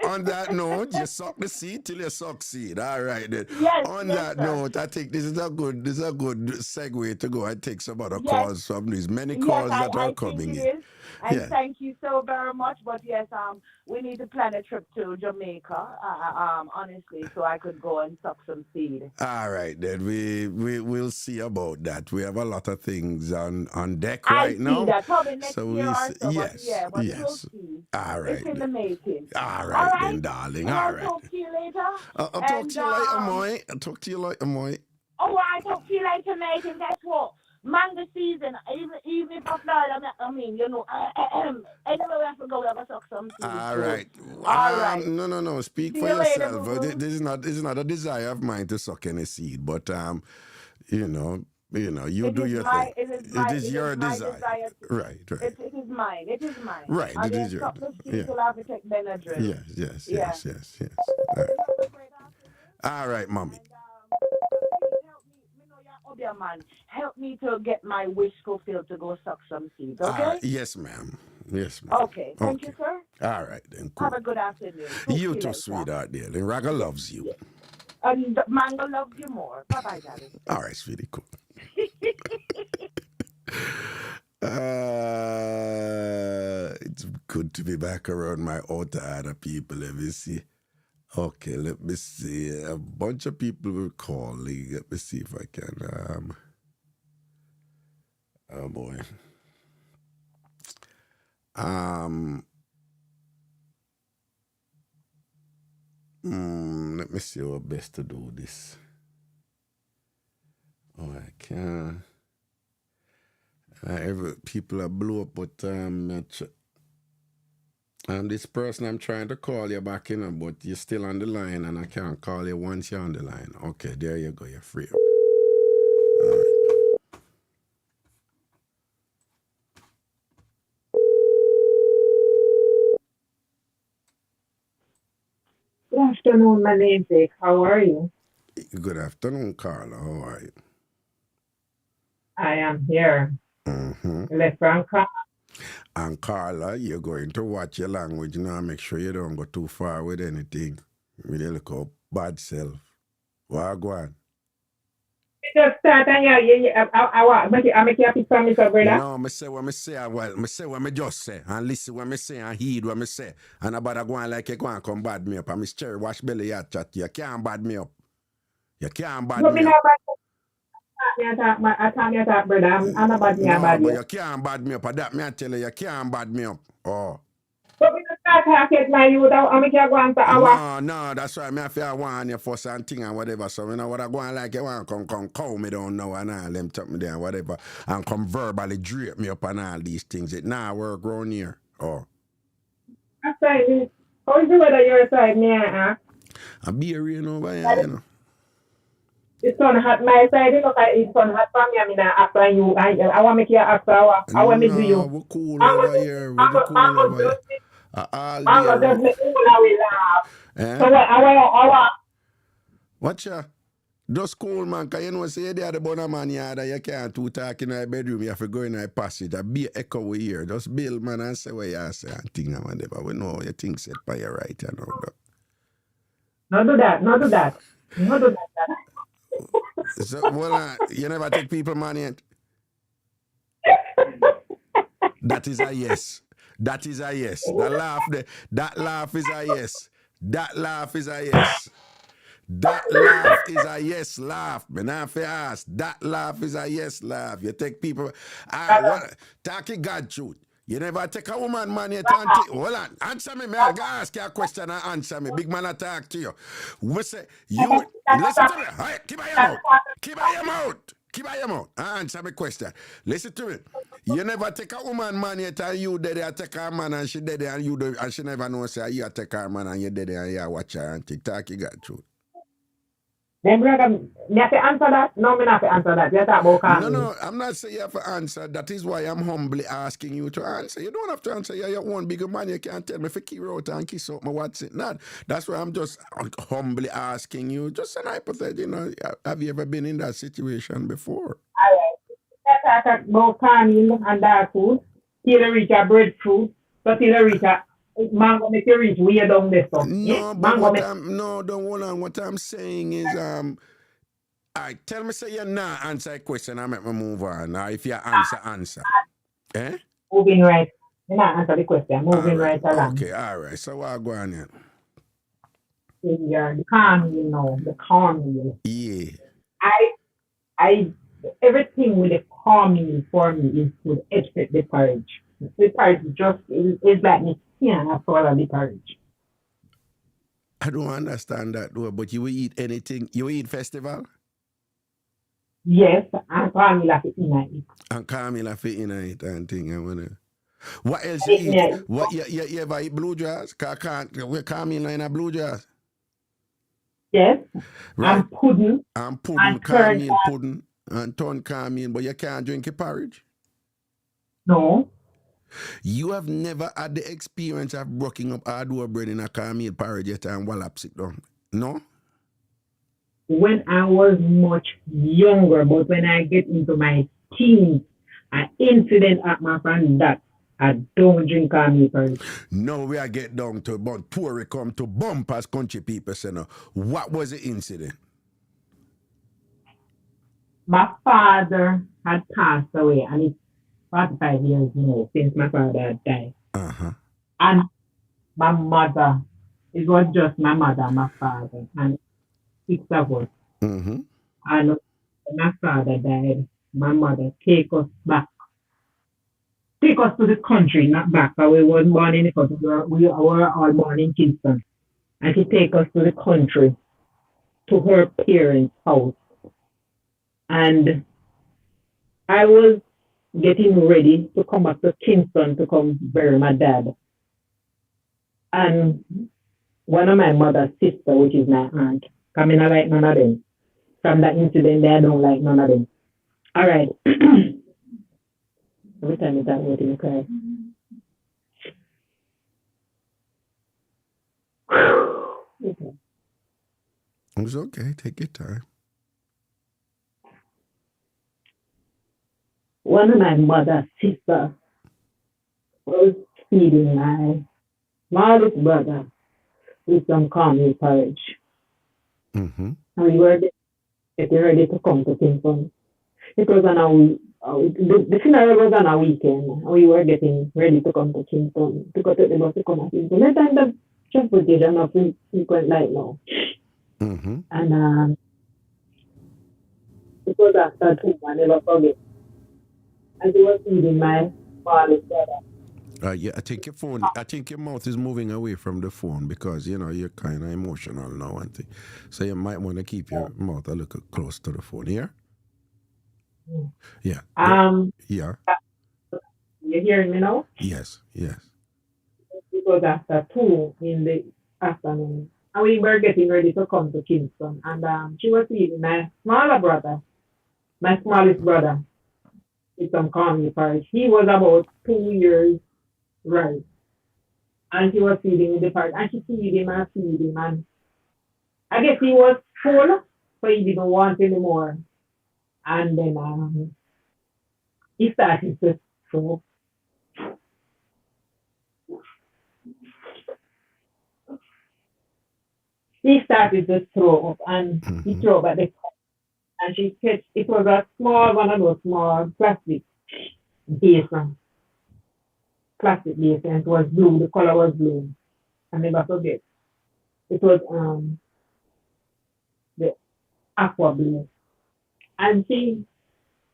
A: On that note, you suck the seed till you succeed. All right then.
B: Yes,
A: On
B: yes,
A: that
B: sir.
A: note, I think this is a good segue to go and take some other
B: Yes,
A: calls from these many
B: yes,
A: calls that are
B: I think
A: coming
B: it
A: in.
B: is. And
A: Yeah.
B: thank you so very much. But yes, we need to plan a trip to Jamaica, honestly, so I could go and suck some seed.
A: All right then. We'll see about that. We have a lot of things on deck
B: I
A: right
B: see
A: now.
B: that probably next
A: So
B: year or so, but
A: yes,
B: yeah, but we'll
A: yes.
B: see.
A: All
B: It's
A: right
B: in the
A: then.
B: making.
A: All
B: All
A: right
B: right,
A: then, darling.
B: and
A: All
B: I'll
A: right.
B: talk to you later.
A: I'll talk
B: And
A: to you later, Moy. I'll talk to you later, Moy.
B: oh, I talk to you later, mate. And guess what? Mango season. Even if I'm not, anywhere we have to go, we have to suck some seeds
A: All
B: too.
A: right.
B: All right.
A: No. Speak
B: See
A: for
B: you later,
A: yourself.
B: boo boo.
A: This is not a desire of mine to suck any seed, but you know, you
B: It
A: do
B: is
A: your
B: my,
A: thing.
B: it is
A: It
B: my,
A: is
B: it is
A: your
B: my
A: desire.
B: desire.
A: Right.
B: It is mine. It is mine.
A: Right.
B: And
A: It
B: then
A: is your.
B: suck the seeds
A: Yeah.
B: till I have to take Benadryl.
A: Yes.
B: Yeah.
A: All right.
B: You have a great afternoon.
A: All right, mommy.
B: And please help me. You know you're obia man. Help me to get my wish fulfilled to go suck some seeds.
A: All
B: Okay?
A: right. Yes, ma'am. Yes, ma'am.
B: Okay. Thank you, sir.
A: All right then.
B: Have
A: Cool.
B: a good afternoon. Talk
A: You
B: to you
A: too,
B: later.
A: sweetheart. Dear. And Raga loves you.
B: Yeah. And Mango loves you more. Bye bye, darling.
A: All right, sweetie. Cool. It's good to be back around my outer people. Let me see. Okay, let me see. A bunch of people were calling. Let me see if I can. Oh boy. Let me see how best to do this. Oh, I can't. People are blew up, but this person I'm trying to call you back in, but you're still on the line, and I can't call you once you're on the line. Okay, there you go. You're free. All right.
B: Good afternoon, my namesake. How are you?
A: Good afternoon, Carla. How are you?
B: I am here.
A: Mm-hmm.
B: Left from Carla.
A: And Carla, you're going to watch your language now. Make sure you don't go too far with anything. With your little bad self. Wagwan.
B: Just start and I make you happy from me, brother.
A: No, me say what me say. Well, me say what me just say. And listen what me say and heed what me say. And about to go on like you go and come bad me up. And Miss Cherry wash belly ya chat. You can't bad me up. You can't bad
B: But
A: me
B: me
A: up.
B: I can't talk, brother. I'm not bad me
A: No,
B: bad
A: but
B: you.
A: you can't bad me up. And that me I tell you can't bad me up. Oh.
B: But me not
C: can't get my youth out. I'm going to answer our.
A: No, that's why I feel I want you for something and whatever. So you know what I go on like you want come call me down now and all them tuck me down whatever and come verbally drape me up and all these things. It now work around here. Oh.
C: I'm saying, how is the weather your side, may I ask?
A: I be a rain over here, you know.
C: It's sun hot my side, you know, it's sun hot for me. I mean, after you, I want to make you after I want to do you.
A: We're cool over here. We're cool over here. All
C: Mango
A: day.
C: just make all we laugh.
A: Eh?
C: So I
A: Watch ya. Just cool, man, because you know, say they are the bona man yard and you can't two talk in the bedroom, you have to go in the passage. A be echo we hear. Just build, man, and say what you say and think and whatever. We know you think set by your right, you know.
C: Not do that.
A: So, well, you never take people money yet? That is a yes. That is a yes. That laugh is a yes. That laugh is a yes. That laugh is a yes laugh. Man, I have to ask. That laugh is a yes laugh. You take people. Talking God truth. You never take a woman money yet. Hold on. Answer me, man. I ask you a question and answer me. Big man, I talk to you. We say, you listen to me. Hey, keep your mouth. Keep your mouth. Keep your mouth. Answer me question. Listen to me. You never take a woman money yet and you dead there take her man and she dead there and you do, and she never knows say you take her man and you dead there and you watch her and TikTok you got truth.
C: Then, brother, you have to answer that? No, me not have to answer that. You talk about calming.
A: No, I'm not saying you have to answer. That is why I'm humbly asking you to answer. You don't have to answer. You're your own bigger man. You can't tell me if you keep out and kiss up my what's it not. That's why I'm just humbly asking you. Just an hypothetical, you know, have you ever been in that situation before?
C: All right. Talk about calming and dark food. Till you reach a breadfruit. So till you reach a mango make you reach way down there. So.
A: No,
C: Yeah?
A: but
C: mango
A: don't hold on. What I'm saying is, all right, tell me say you're not answer a question, I make me move on. Now, if you answer. Eh?
C: Moving right. You not answer the question. Moving right along.
A: Okay, all right. So what go on here?
C: The calm, you know, the calming.
A: Yeah.
C: I everything with the calming for me is to except the porridge. The porridge just is like me can't swallow the porridge.
A: I don't understand that though, but you will eat anything. You will eat festival?
C: Yes, and calming like it in it.
A: And Camila fit in it and thing. I wanna. What else you eat? What you ever eat blue jars? Cause we Camila in a blue jars.
C: Yes.
A: Right.
C: And pudding.
A: And pudding, Camille pudding. And turn Camille, but you can't drink a porridge.
C: No.
A: You have never had the experience of breaking up hardware bread in a Camille porridge yet and wallops it down. No?
C: When I was much younger, but when I get into my teens, an incident at my friend that I don't drink Camille porridge.
A: No, we are get down to but poor come to bump as country people say no. What was the incident?
C: My father had passed away, and it's 45 years now since my father had died.
A: Uh-huh.
C: And my mother, it was just my mother and my father, and 6 of us.
A: Mm-hmm.
C: And when my father died, my mother take us to the country, not back, because we weren't born in the country, we were all born in Kingston. And she take us to the country, to her parents' house. And I was getting ready to come back to Kingston to come bury my dad. And one of my mother's sister, which is my aunt, I like none of them. From that incident, I don't like none of them. All right. Every time you talk about it, you cry. Okay.
A: It's okay. Take your time.
C: One of my mother's sister was feeding my smallest brother with some cornmeal porridge.
A: Mm-hmm.
C: And we were getting ready to come to Kingston. It was on the funeral was on a weekend. And we were getting ready to come to Kingston to go to the bus to come to Kingston. That time the transportation of frequent like now.
A: Mm-hmm.
C: And it was after 2, I never forget. And he was feeding my smallest brother.
A: Yeah, I think your phone. I think your mouth is moving away from the phone because you're kind of emotional now, and thing. So you might want to keep your mouth a little close to the phone. Here. Yeah. Yeah.
C: You hearing me now?
A: Yes. Yes.
C: It was after 2 in the afternoon. And we were getting ready to come to Kingston. And she was leaving my smaller brother, my smallest brother, with some family parish. He was about 2 years right. And she was feeding in the parish. And she feed him and feed him. And I guess he was full, so he didn't want anymore. And then he started to throw. He started to throw up and he threw up at the and she catch it was a small one of those small plastic basin. Plastic basin. It was blue, the color was blue. I never forget. It was the aqua blue. And she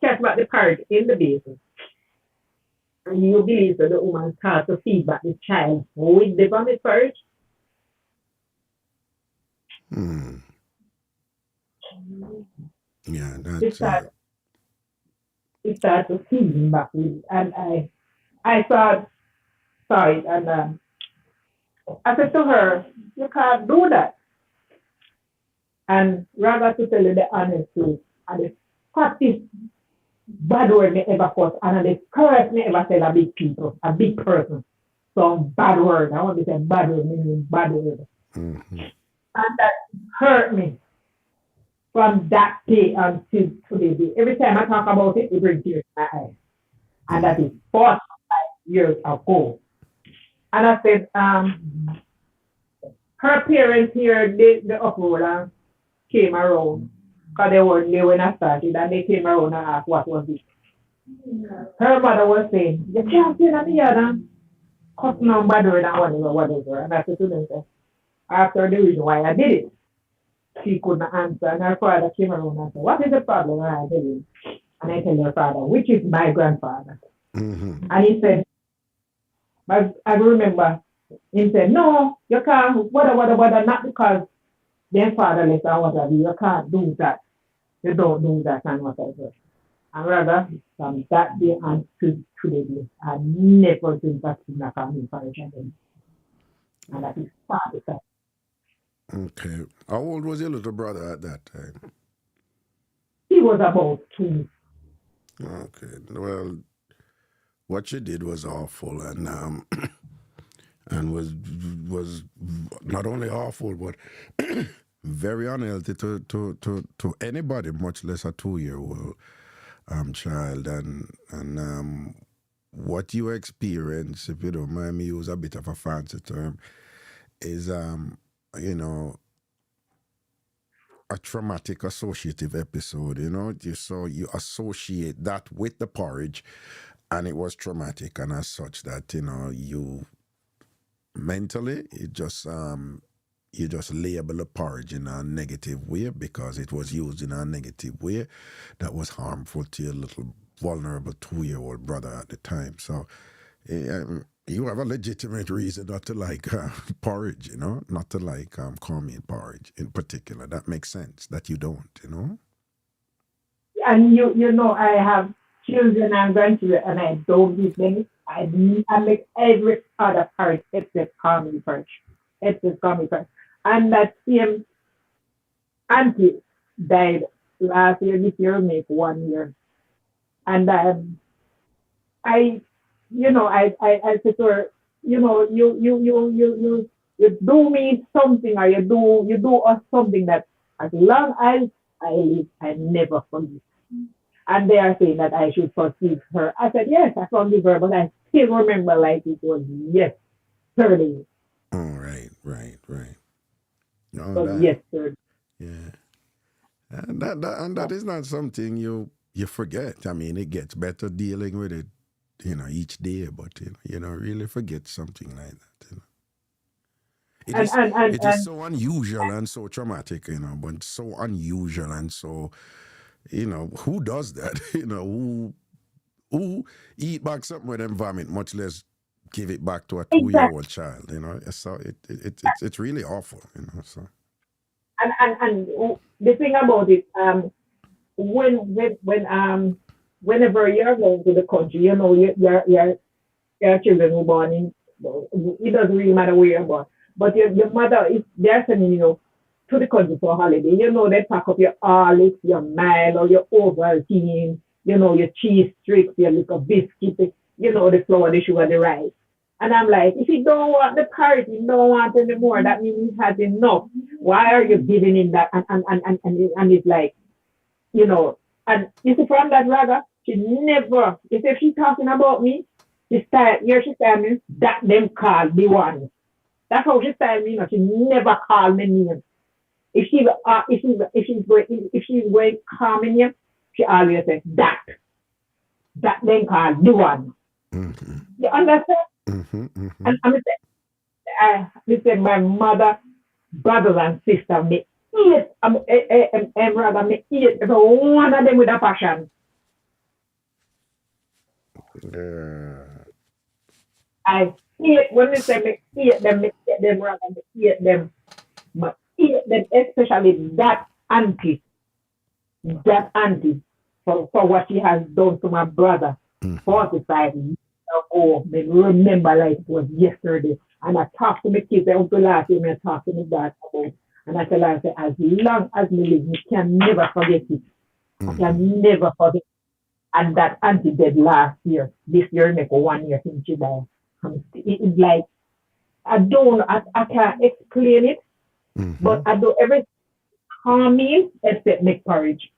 C: kept back the parrot in the basin. And you believe that the woman started to feed back the child with the vomit parrot.
A: Yeah,
C: It
A: that's
C: started to feed him back with, and I saw it, and I said to her, "You can't do that." And rather to tell you the honest truth, and the fattest bad word me ever cut, and the curse me ever tell a big people, a big person. Some bad word. I want to say bad word, meaning bad word. And that hurt me from that day until today. Every time I talk about it, it brings tears to my eyes. And that is 45 years ago. And I said, her parents here, the uproar came around because they were there when I started, and they came around and asked what was it. Her mother was saying, "You can't say that here, cutting on bad word and whatever. And I said to them, after the reason why I did it, she couldn't answer. And her father came around and said, "What is the problem?" And I tell him, and I tell her father, which is my grandfather. And he said, I remember, he said, "No, you can't, whatever, not because their fatherless or whatever, you can't do that. You don't do that and whatever." And rather, from that day on to today, I never think that in a family parish again. And that is part of that.
A: okay. How old was your little brother at that time?
C: He was about 2.
A: Okay. Well, what you did was awful, and and was not only awful but very unhealthy to anybody, much less a 2-year-old child. And what you experience, if you don't mind me use a bit of a fancy term, is a traumatic associative episode. You associate that with the porridge, and it was traumatic, and as such that you mentally it just you just label the porridge in a negative way because it was used in a negative way that was harmful to your little vulnerable 2-year-old brother at the time. So you have a legitimate reason not to like porridge, not to like cornmeal porridge in particular. That makes sense that you don't.
C: And you know, I have children and grandchildren, and I don't give them. I make every other part except comedy first, except comedy first. And that same auntie died last year. This year make 1 year, and I, I said to her, you do me something, or you do us something that as long as I live, I never forget. And they are saying that I should forgive her. I said, yes, I forgive her, but I still remember like it was yesterday.
A: Oh, right.
C: It was yesterday.
A: Yeah. And that is not something you forget. I mean, it gets better dealing with it, each day, but you don't really forget something like that. It is so unusual and so traumatic, but so unusual and so, who does that? Who eat back something with them vomit, much less give it back to a
C: Exactly.
A: 2-year-old child, you know. So it's really awful, you know. So
C: And the thing about it, whenever you're going to the country, you know, your children were born in, it doesn't really matter where you're born. But your mother, if they're sending you to the country for a holiday, you know, they pack up your Horlicks, your Milo, your Ovaltine, you know, your cheese strips, your little biscuit, you know, the flour, the sugar, the rice. And I'm like, if you don't want the party, you don't want any more, that means he has enough. Why are you giving him that? And it's like, you know, and you see from that Raga, she never, if she's talking about me, she style, here she tell me that them call the one. That's how she style me, you know, she never call me name. If she's going to call me name, she always says that them call the one.
A: mm-hmm,
C: You understand?
A: mm-hmm, mm-hmm.
C: And I say my mother, brothers and sisters, me eat, rather me eat every one of them with a passion.
A: Yeah.
C: I eat, when they say me eat them rather, me eat them. But eat them, especially that auntie, for what she has done to my brother
A: Mm-hmm.
C: 45 years ago. Me remember like it was yesterday. And I talked to my kids, I uncle last year, I talked to my dad about, and I tell her, I say, as long as me live, me can never forget it. I
A: Mm-hmm.
C: can never forget. And that auntie dead last year. This year, make 1 year since she died. It's like, I can't explain it, but
A: Mm-hmm.
C: I do everything calming except make porridge.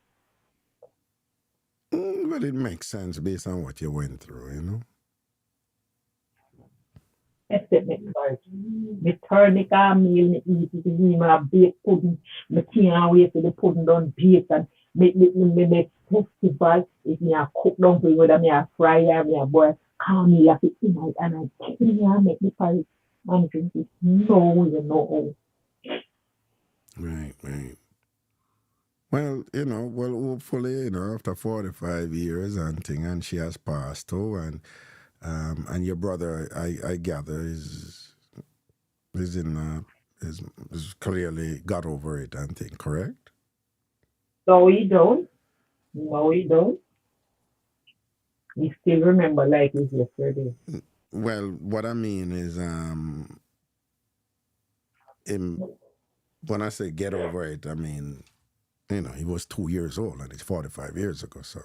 A: Well, it makes sense based on what you went through, you know.
C: Except make porridge. Me turn the calm meal, me eat it, me bake pudding. Me can't wait till the pudding done bake and me make festival. If me a cook dumpling, whether me a fry or me a boil, calm meal at the night and I take me and make the porridge and drink it. No, you know.
A: Right, right. Well, you know, well, hopefully, you know, after 45 years and thing, and she has passed too, and your brother, I gather, is in, is clearly got over it and thing, correct?
C: No, you don't. No, you don't. You still remember like it was yesterday.
A: Well, what I mean is, in, when I say get over it, I mean, you know, he was 2 years old and it's 45 years ago, so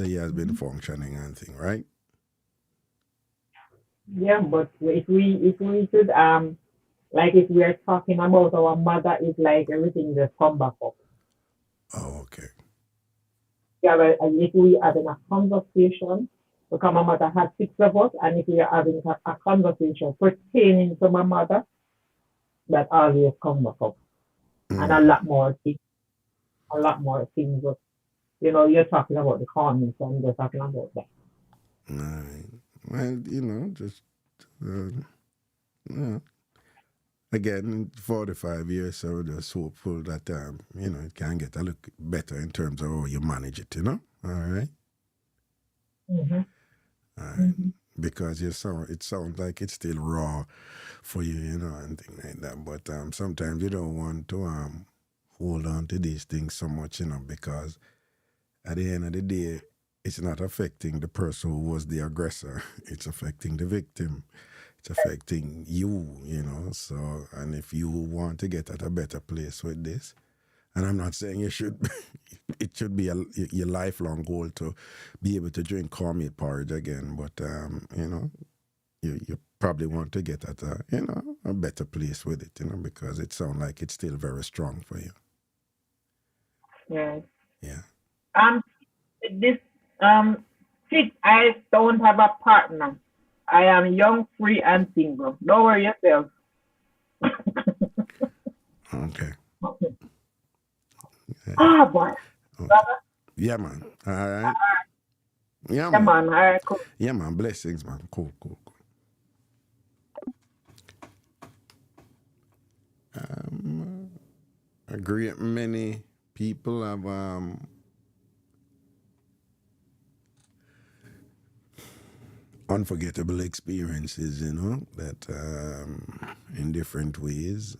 A: he has been functioning and thing, right?
C: Yeah, but if we should like if we are talking about our mother, it's like everything just come back up.
A: Oh, okay.
C: Yeah, but if we having a conversation, because my mother had six of us, and if we are having a conversation pertaining to my mother, that always come back up, and
A: Mm-hmm.
C: a lot more things. But you know, you're talking about the comments, and you're talking about that.
A: Right. Well, you know, just uh, yeah. Again, in 45 years, so just hopeful that you know, it can get a look better in terms of how you manage it. You know, all right,
C: Mm-hmm.
A: all right.
C: Mm-hmm.
A: Because it sounds like it's still raw for you, you know, and things like that. But sometimes you don't want to hold on to these things so much, you know, because at the end of the day, it's not affecting the person who was the aggressor. It's affecting the victim. It's affecting you, you know. So, and if you want to get at a better place with this, and I'm not saying you should, it should be your lifelong goal to be able to drink cornmeal porridge again, but, you know, you probably want to get at a, you know, a better place with it, you know, because it sounds like it's still very strong for you.
C: Yeah.
A: Yeah.
C: Um, this fit. I don't have a partner. I am young, free, and single. Don't worry yourself.
A: Okay.
C: Ah, boy.
A: Okay. Yeah, man. All right. Yeah,
C: Come
A: man.
C: on, all right, cool.
A: Yeah, man. Blessings, man. Cool, cool, cool. A great many people have unforgettable experiences, you know, that in different ways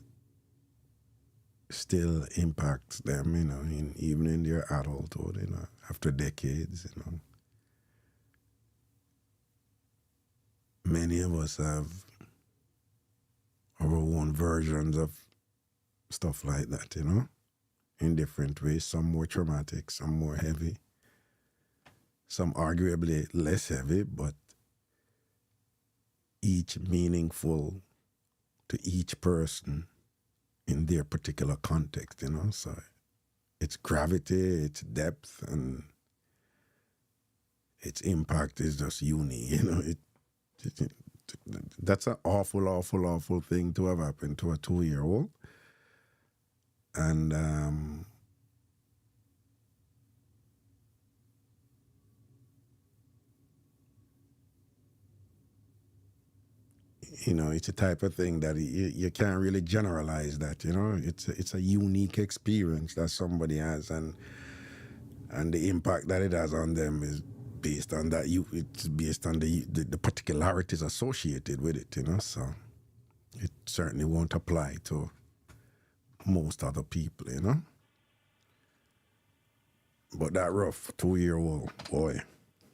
A: still impacts them, you know, even in their adulthood, you know, after decades, you know. Many of us have our own versions of stuff like that, you know, in different ways. Some more traumatic, some more heavy, some arguably less heavy, but each meaningful to each person in their particular context, you know. So its gravity, its depth, and its impact is just unique, you know. That's an awful, awful, awful thing to have happened to a 2-year-old. And you know, it's a type of thing that you can't really generalize that, you know. It's a unique experience that somebody has, and the impact that it has on them is based on that. It's based on the particularities associated with it, you know. So it certainly won't apply to most other people, you know. But that rough 2-year-old boy,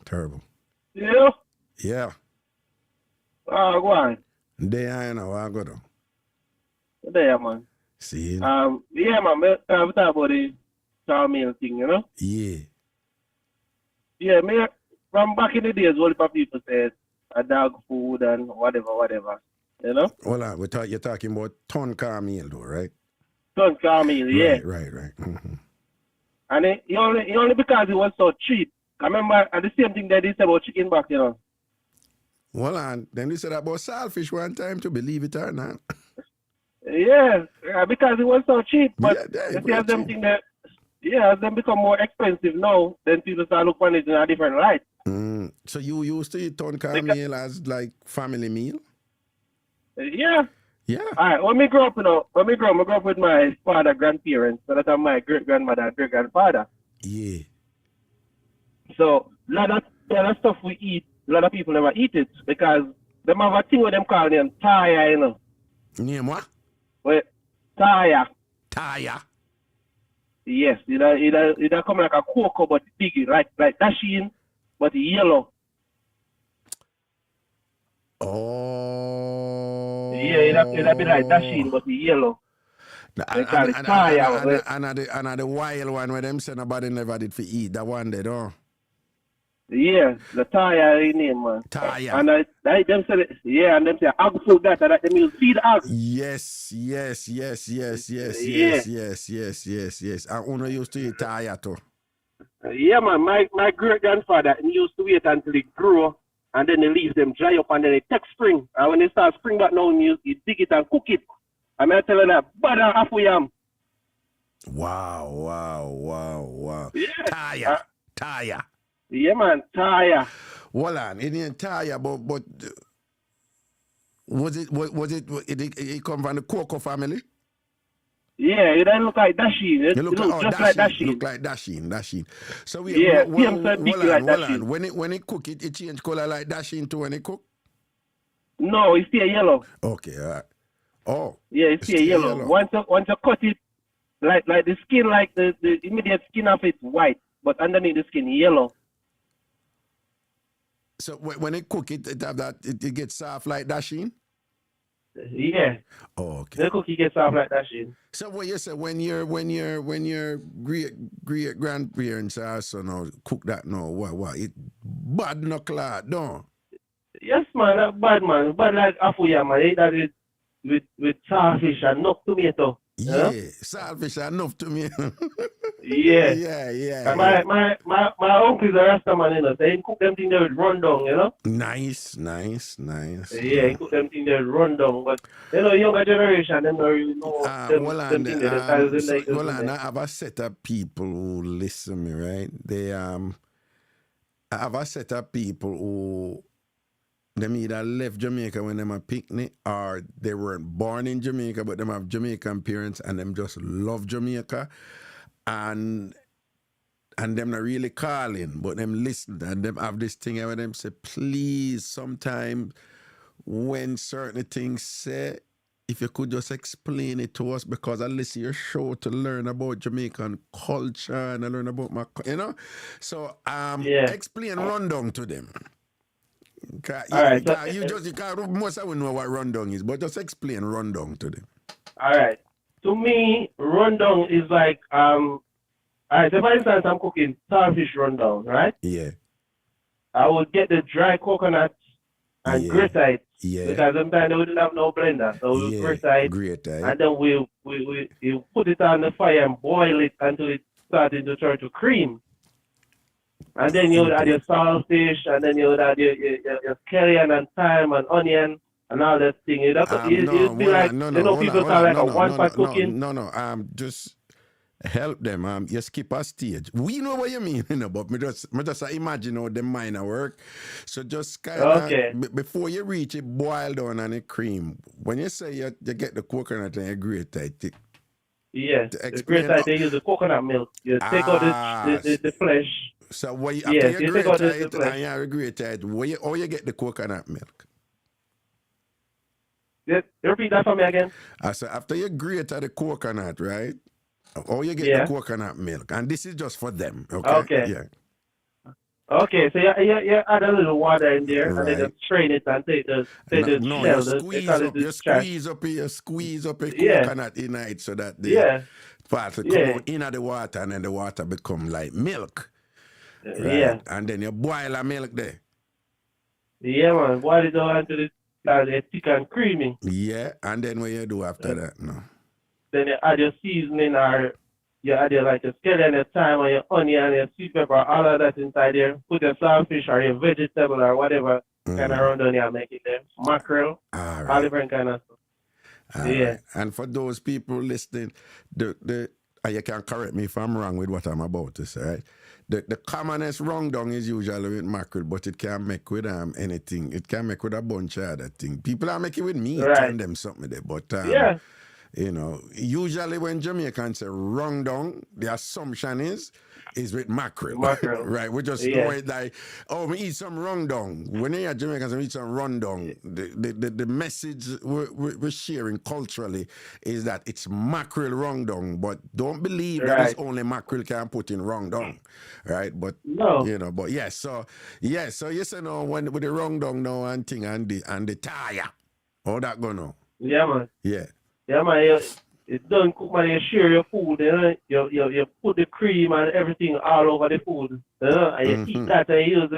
A: terrible.
D: Yeah.
A: Yeah.
D: Go on.
A: There, you know, I go to.
D: There, man.
A: See?
D: Yeah, man. We talk about the carile thing, you know.
A: Yeah.
D: Yeah, me from back in the days, all the people said a dog food and whatever, you know.
A: Well, you're talking about ton carile, though, right?
D: Ton carile, yeah.
A: Right. Mm-hmm.
D: And it only because it was so cheap. I remember the same thing that they said about chicken back, you know.
A: Well, and then they said about saltfish one time, to believe it or not.
D: Yeah, because it was so cheap. But
A: yeah,
D: you see, as them thing that, as them become more expensive now, then people start looking at it in a different light.
A: So you used to eat ton carile as like family meal?
D: Yeah.
A: Yeah.
D: All right. When me grow up, I grew up with my father, grandparents, so that are my great grandmother and great grandfather.
A: Yeah.
D: So a lot of stuff we eat, a lot of people never eat it because them have a thing with them call them taya, you know.
A: Name what?
D: Well, taya.
A: Taya.
D: Yes, it come like a cocoa but big, like dashing, but yellow.
A: Oh.
D: Yeah, it'll be like dashing but yellow. They call it taya.
A: And the wild one where them say nobody never did for eat, that one they don't.
D: Yeah, the taya name, man.
A: Taya.
D: And them say, and them say, ag food that them will feed ag.
A: Yes. And Uno used to eat taya too.
D: Yeah, man. My great grandfather used to wait until it grew, and then they leave them dry up, and then they take spring. And when they start spring back now, you dig it and cook it. And I tell you that, butter half we am.
A: Wow.
D: Yeah.
A: Taya.
D: Yeah, man, taya.
A: Well, it ain't taya, but it come from the cocoa family?
D: Yeah, it don't look like dasheen. It looks just
A: dasheen,
D: like dasheen.
A: Look like dasheen. So when it cook it change color like dasheen too when it cook?
D: No, it's still yellow.
A: Okay, all right. Oh.
D: Yeah, it's still yellow. Once you cut it, like the skin, like the immediate skin of it white, but underneath the skin yellow.
A: So when it cook it have that it gets soft like dasheen?
D: Yeah.
A: Oh, okay.
D: The cookie gets soft like dasheen.
A: So what you say when your great grandparents also now cook that now, what it bad no clot, no?
D: Yes, man, that bad man. Bad like afuya, man. Eat that with saltfish and enough tomato.
A: Yeah, saltfish and enough tomato.
D: Yeah.
A: Yeah.
D: My uncle is a Rasta man, you know, so he cook them things there with rundown, you know?
A: Nice.
D: Yeah, he cook them things there with rundown, but, you know, younger generation, they don't really know
A: I have a set of people who listen to me, right? I have a set of people who them either left Jamaica when they were picnic or they weren't born in Jamaica, but them have Jamaican parents and them just love Jamaica. And and them not really calling, but them listen and them have this thing where them say, please, sometimes when certain things say, if you could just explain it to us, because I listen to your show to learn about Jamaican culture and I learn about my, So explain rundown to them.
D: All right.
A: You can't, most of them know what rundown is, but just explain rundown to them.
D: All right. To me, rundown is like all right. So for instance, I'm cooking starfish rundown, right?
A: Yeah.
D: I would get the dry coconut and grate it.
A: Yeah.
D: Because sometimes we didn't have no blender, so we grate it, and then we put it on the fire and boil it until it started to turn to cream. And then you would add your saltfish, and then you would add your scallion and thyme and onion and all that thing. It'd be like, people call like a one-pot cooking.
A: No, just help them. You skip a stage. We know what you mean, but me just imagine how the mind work. So just kind of, before you reach it, boil down and it cream. When you say you get the coconut and you grate it.
D: The grate it, they use the coconut milk. You take out the flesh.
A: So after you grate it and you grate it, how you get the coconut milk?
D: Repeat that for me again.
A: So after you grate the coconut, right? Or you get the coconut milk, and this is just for them. Okay. Yeah.
D: Okay, so you add a little water in there, and then you strain it and take the shell.
A: You squeeze up a coconut in it so that the part will come out in the water, and then the water become like milk. Right? And then you boil the milk there.
D: Yeah, man. Boil it down until it's thick and creamy.
A: Yeah, and then what you do after that? No.
D: Then you add your seasoning, or you add your scallion, your thyme, or your onion, your sweet pepper, all of that inside there. Put your saltfish or your vegetable or whatever kind of rundown you make it there. Mackerel, all different kind of stuff.
A: Right. And for those people listening, you can correct me if I'm wrong with what I'm about to say, right? The commonest rundown is usually with mackerel, but it can make with anything. It can make with a bunch of other things. People are making with meat and them something there, but usually when Jamaicans say rundown, the assumption is with mackerel. Right? We just know it like, we eat some rundown. When you hear Jamaicans eat some rundown, the message we're sharing culturally is that it's mackerel rundown, but don't believe that it's only mackerel can put in rundown. Right? But so you say no when with the rundown now and thing and the tire. How that go now?
D: Yeah, man.
A: Yeah.
D: Yeah, man, it's done cook, man. You share your food, you put the cream and everything all over the food, and you eat that and use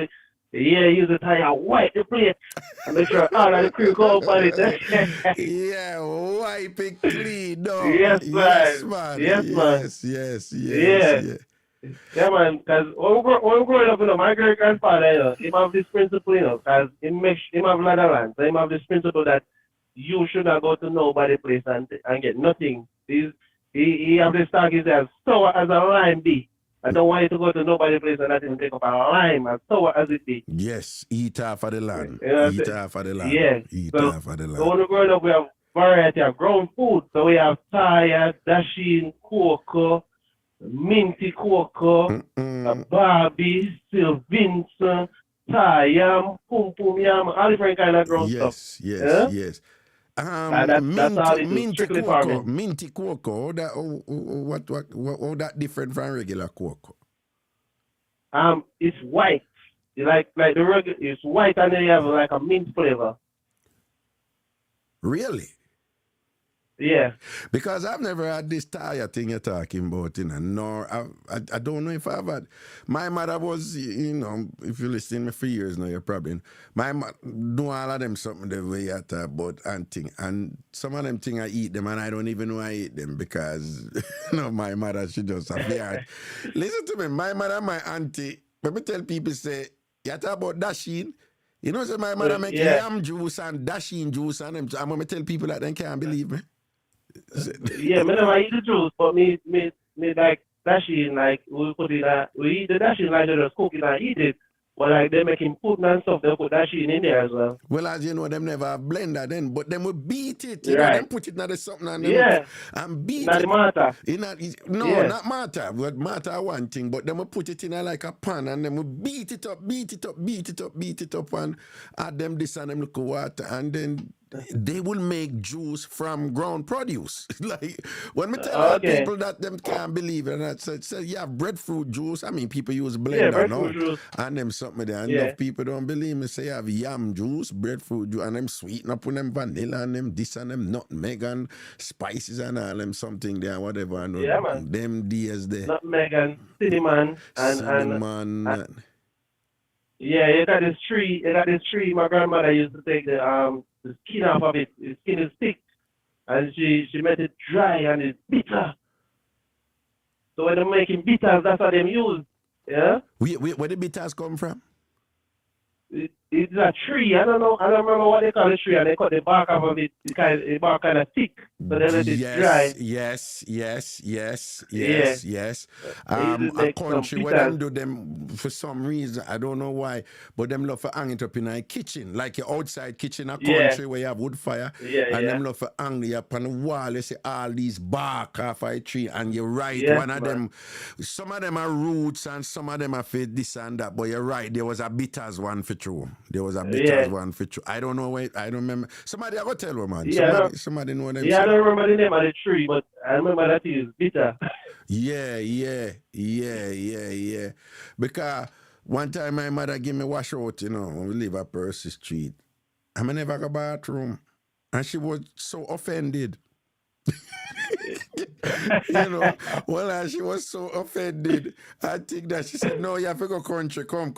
D: the tire, wipe the plate, and make sure all of the cream go up on it.
A: Wipe it clean, no.
D: Yes, man. Yeah, man, because when we growing up, my great-grandfather, he have this principle, because he have a lot of land, so he have this principle that you should not go to nobody's place and get nothing. He have this talk, he says, sour as a lime be. I don't want you to go to nobody's place and not even take up a lime, as sour as it be.
A: Yes, eat half of the land.
D: Eat
A: half of the land.
D: Yeah.
A: Half of the land.
D: So when we're growing up, we have variety of grown food. So we have tire, dasheen, cocoa, minty cocoa, Barbie, Sylvinson, yam, pum pum yam, all different kind of ground stuff.
A: Yes. Minty cocoa. What that different from regular cocoa?
D: It's white. Like the regular, it's white and then you have like a mint flavor.
A: Really?
D: Yeah.
A: Because I've never had this tire thing you're talking about, nor I don't know if I've had. My mother was, if you listen to me for years now, you're probably, my mother do all of them something the way you talk about and thing. And some of them things I eat them and I don't even know I eat them because, my mother, she just have the heart. Listen to me, my mother, my auntie, let me tell people, say, you talk about dasheen. So my mother make yam juice and dasheen juice and them. I'm going to tell people that they can't believe me.
D: Yeah, me never eat the juice, but me like dasheen, like we eat the dasheen like just cook it and eat it. But like they making pudding and stuff, they put that shit in there as well.
A: Well, as you know, them never have blender then, but them will beat it. You know,
D: Right.
A: them put it in the something and them
D: Yeah.
A: and beat
D: Not
A: it.
D: the matter.
A: No,
D: Yeah.
A: not matter. But matter one thing, but them will put it in like a pan and them will beat it up, and add them this and them look water, and then they will make juice from ground produce. Like when me tell people that them can't believe it, and I said yeah, breadfruit juice. I mean, people use blender now,
D: juice.
A: and them something there. And enough people don't believe me. Say you have yam juice, breadfruit juice, and them sweeten up with them vanilla and them this and them nutmeg and spices and all them something there, whatever. And
D: man.
A: Them days there.
D: Nutmeg and cinnamon and yeah, you got this tree. My grandmother used to take the skin off of it. The skin is thick, and she made it dry and it's bitter. So when they're making bitters, that's what they use. Yeah.
A: Where the bitters come from?
D: It's a tree. I don't remember what they call the tree, and they cut the bark off of it. The bark kind of thick, so they let it dry.
A: Yes.
D: A
A: country where them do them for some reason, I don't know why, but them love to hang it up in a kitchen, like your outside kitchen, a country where you have wood fire, and them love to hang it up on the wall. You see all these bark off a tree, and you're right. One of them, some of them are roots, and some of them are for this and that. But you're right. There was a bitters one for true. There was a bitters one for true. I don't know why. I don't remember. Somebody I go tell you, man. Somebody know them.
D: Yeah, I don't remember the name of the tree, but I remember that it is bitter.
A: Yeah. Because one time my mother gave me wash out, when we live at Percy Street. I never go bathroom. And she was so offended. She was so offended. I think that she said, no, you have to go country. Come.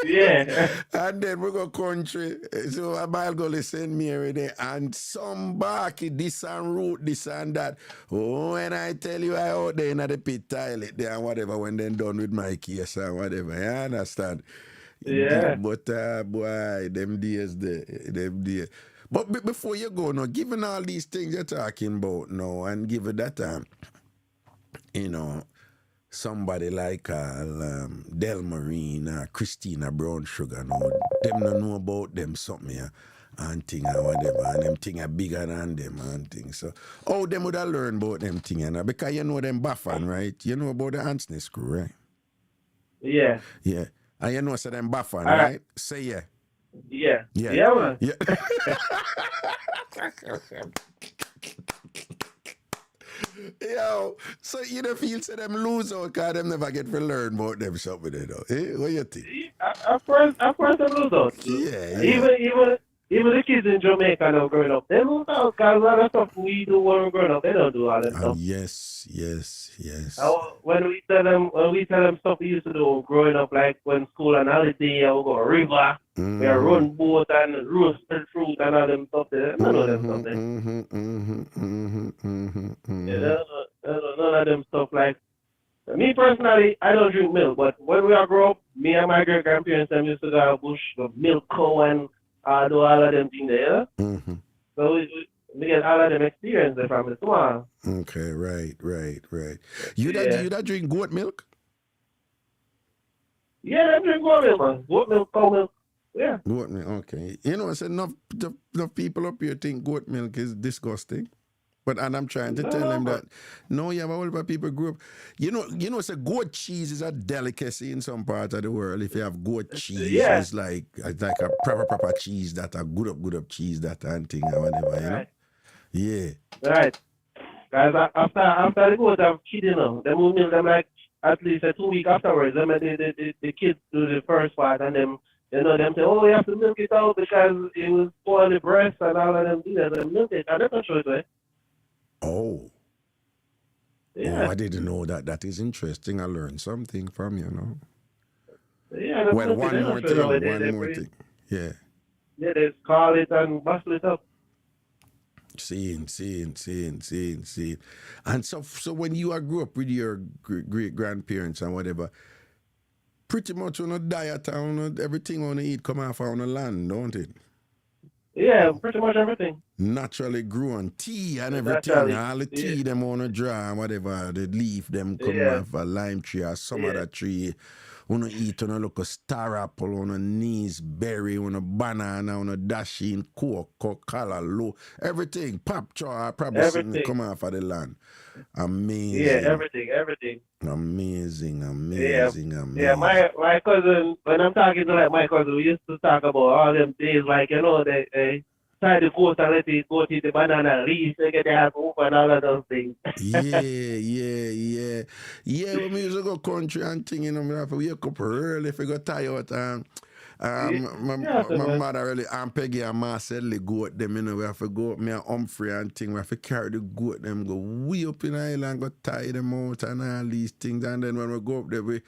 D: Yeah.
A: And then we go country. So I'll go listen Mary there and some barky this and root, this and that. Oh, when I tell you I out there in the pit toilet there and whatever when they're done with my case and whatever. You understand?
D: Yeah.
A: But boy, them days. But before you go now, given all these things you're talking about now and given that somebody like Del Marine, Christina Brown Sugar, now, them don't know about them something here and thing and whatever, and them thing are bigger than them and things. So, them would have learned about them thing, because you know them Baffin, right? You know about the Hansness crew, right?
D: Yeah.
A: Yeah. And you know so them Baffin, right? Say yeah.
D: Yeah.
A: Yeah.
D: Yeah, man.
A: Yeah. Yo, so you don't feel so them lose out because them never get to learn about them something, What you think?
D: Of course they lose out.
A: Yeah.
D: Even the kids in Jamaica now growing up, they lose out because a lot of stuff we do when we're growing up, they don't do all that stuff.
A: Yes.
D: When we tell them stuff we used to do growing up, like when school and holiday, we go river, we run boat and roast fruit and all them stuff there. None of them stuff there. None of them stuff like. Me personally, I don't drink milk, but when we grew up, me and my great grandparents used to go bush, milk cow and do all of them things there. So we get all of them experience from it.
A: Okay, right. You that drink goat milk?
D: Yeah, I drink goat milk, man. Goat milk, cow milk. Yeah.
A: Goat milk, okay. I said enough people up here think goat milk is disgusting. And I'm trying to tell them that no, you have a whole lot of people grew up. So goat cheese is a delicacy in some parts of the world. If you have goat cheese, it's like a proper cheese that a good up cheese that and thing or whatever, you know? Yeah.
D: Right. Guys, after the goat have kids, they will milk them like at least 2 weeks afterwards. Them the kids do the first part and them them say, you have to milk it out because it was spoil the breast and all of them do that. They milk it and they don't show it away.
A: Oh.
D: Yeah.
A: Oh, I didn't know that. That is interesting. I learned something from you,
D: Yeah.
A: Well, one more thing. Yeah.
D: Yeah, they call it and bustle it up.
A: Seeing. And so when you grew up with your great grandparents and whatever, pretty much on a diet and everything on the eat come off on the land, don't it?
D: Yeah, pretty much everything.
A: naturally grown tea and everything.
D: Naturally.
A: All the tea them on a dry and whatever, the leaf them come
D: Yeah.
A: off a lime tree or some
D: Yeah.
A: other tree. Wanna eat on a look a star apple, on a knees berry, on a banana, on a dashing cocoa, color low, everything. Pop chaw probably sitting
D: Everything.
A: come off of the land.
D: Yeah,
A: Amazing.
D: everything.
A: Amazing,
D: Yeah.
A: amazing,
D: Yeah,
A: amazing.
D: my cousin, when I'm talking to like my cousin, we used to talk about all them days, like, you know, they try to coast and let it go to the banana leaves, they get their hoop and all of those things.
A: Yeah, when we used to go country and thing, you know, we have to wake up early if we go tired. My
D: man.
A: mother really, Aunt Peggy and Marcel, the goat them, you know, we have to go up, me and Humphrey and thing, we have to carry the goat them, go way up in the island, go tie them out and all these things. And then when we go up there, we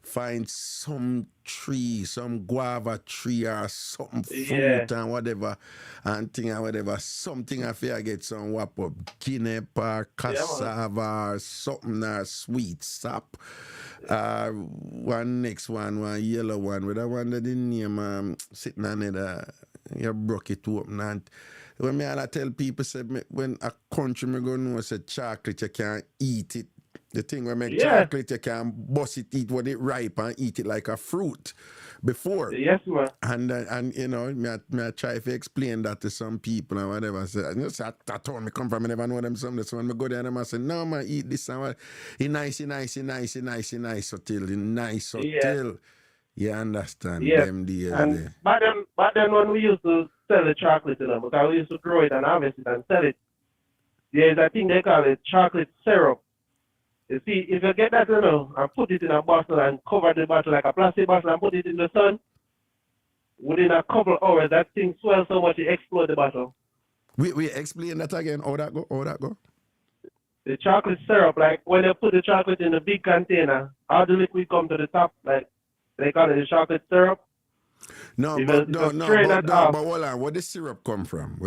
A: find some tree, some guava tree or something fruit and whatever, and thing and whatever. Something I feel I get some whap up guinea or cassava or something or sweet sap. One next one yellow one with that one that the name sitting on it, you broke it open. And when I tell people, say, when a country me go know say chocolate, you can't eat it. The thing when make chocolate, you can bust it, eat when it ripe and eat it like a fruit before.
D: Yes, man.
A: And you know, me I try to explain that to some people and whatever. So, you know, that town me come from, I never know them something. So when I go there and I say, no man, eat this and what. It nice till. You understand them days
D: And
A: there.
D: back then when we used to sell the chocolate, you know, because we used to grow it and harvest it and sell it, there's a thing they call it chocolate syrup. You see, if you get that, you know, and put it in a bottle and cover the bottle like a plastic bottle and put it in the sun, within a couple hours, that thing swells so much it explodes the bottle.
A: We explain that again. How that go?
D: The chocolate syrup, like when they put the chocolate in a big container, how the liquid come to the top, like they call it the chocolate syrup.
A: But hold on. Where the syrup come from?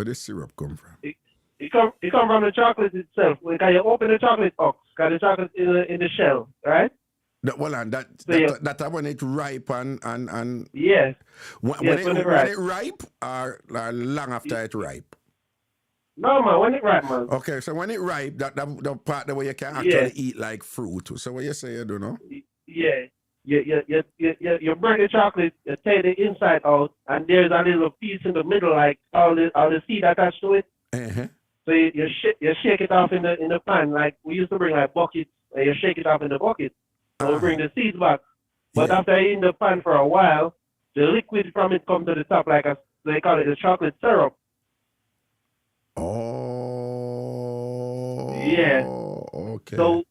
D: It come from the chocolate itself. When you open the chocolate box, got the chocolate in the shell, right?
A: Hold on, that when it ripe and
D: yes.
A: When it ripe or long after it ripe?
D: No man, when it ripe, man.
A: Okay, so when it ripe, that the part the way you can actually eat like fruit. So what you say you do now?
D: Yeah. You burn the chocolate, you take the inside out, and there's a little piece in the middle, like all the seed attached to it.
A: Uh-huh.
D: So you shake it off in the pan, like we used to bring like buckets, and you shake it off in the bucket. So we bring the seeds back. But after in the pan for a while, the liquid from it comes to the top, they call it the chocolate syrup.
A: Oh.
D: Yeah.
A: Okay.
D: So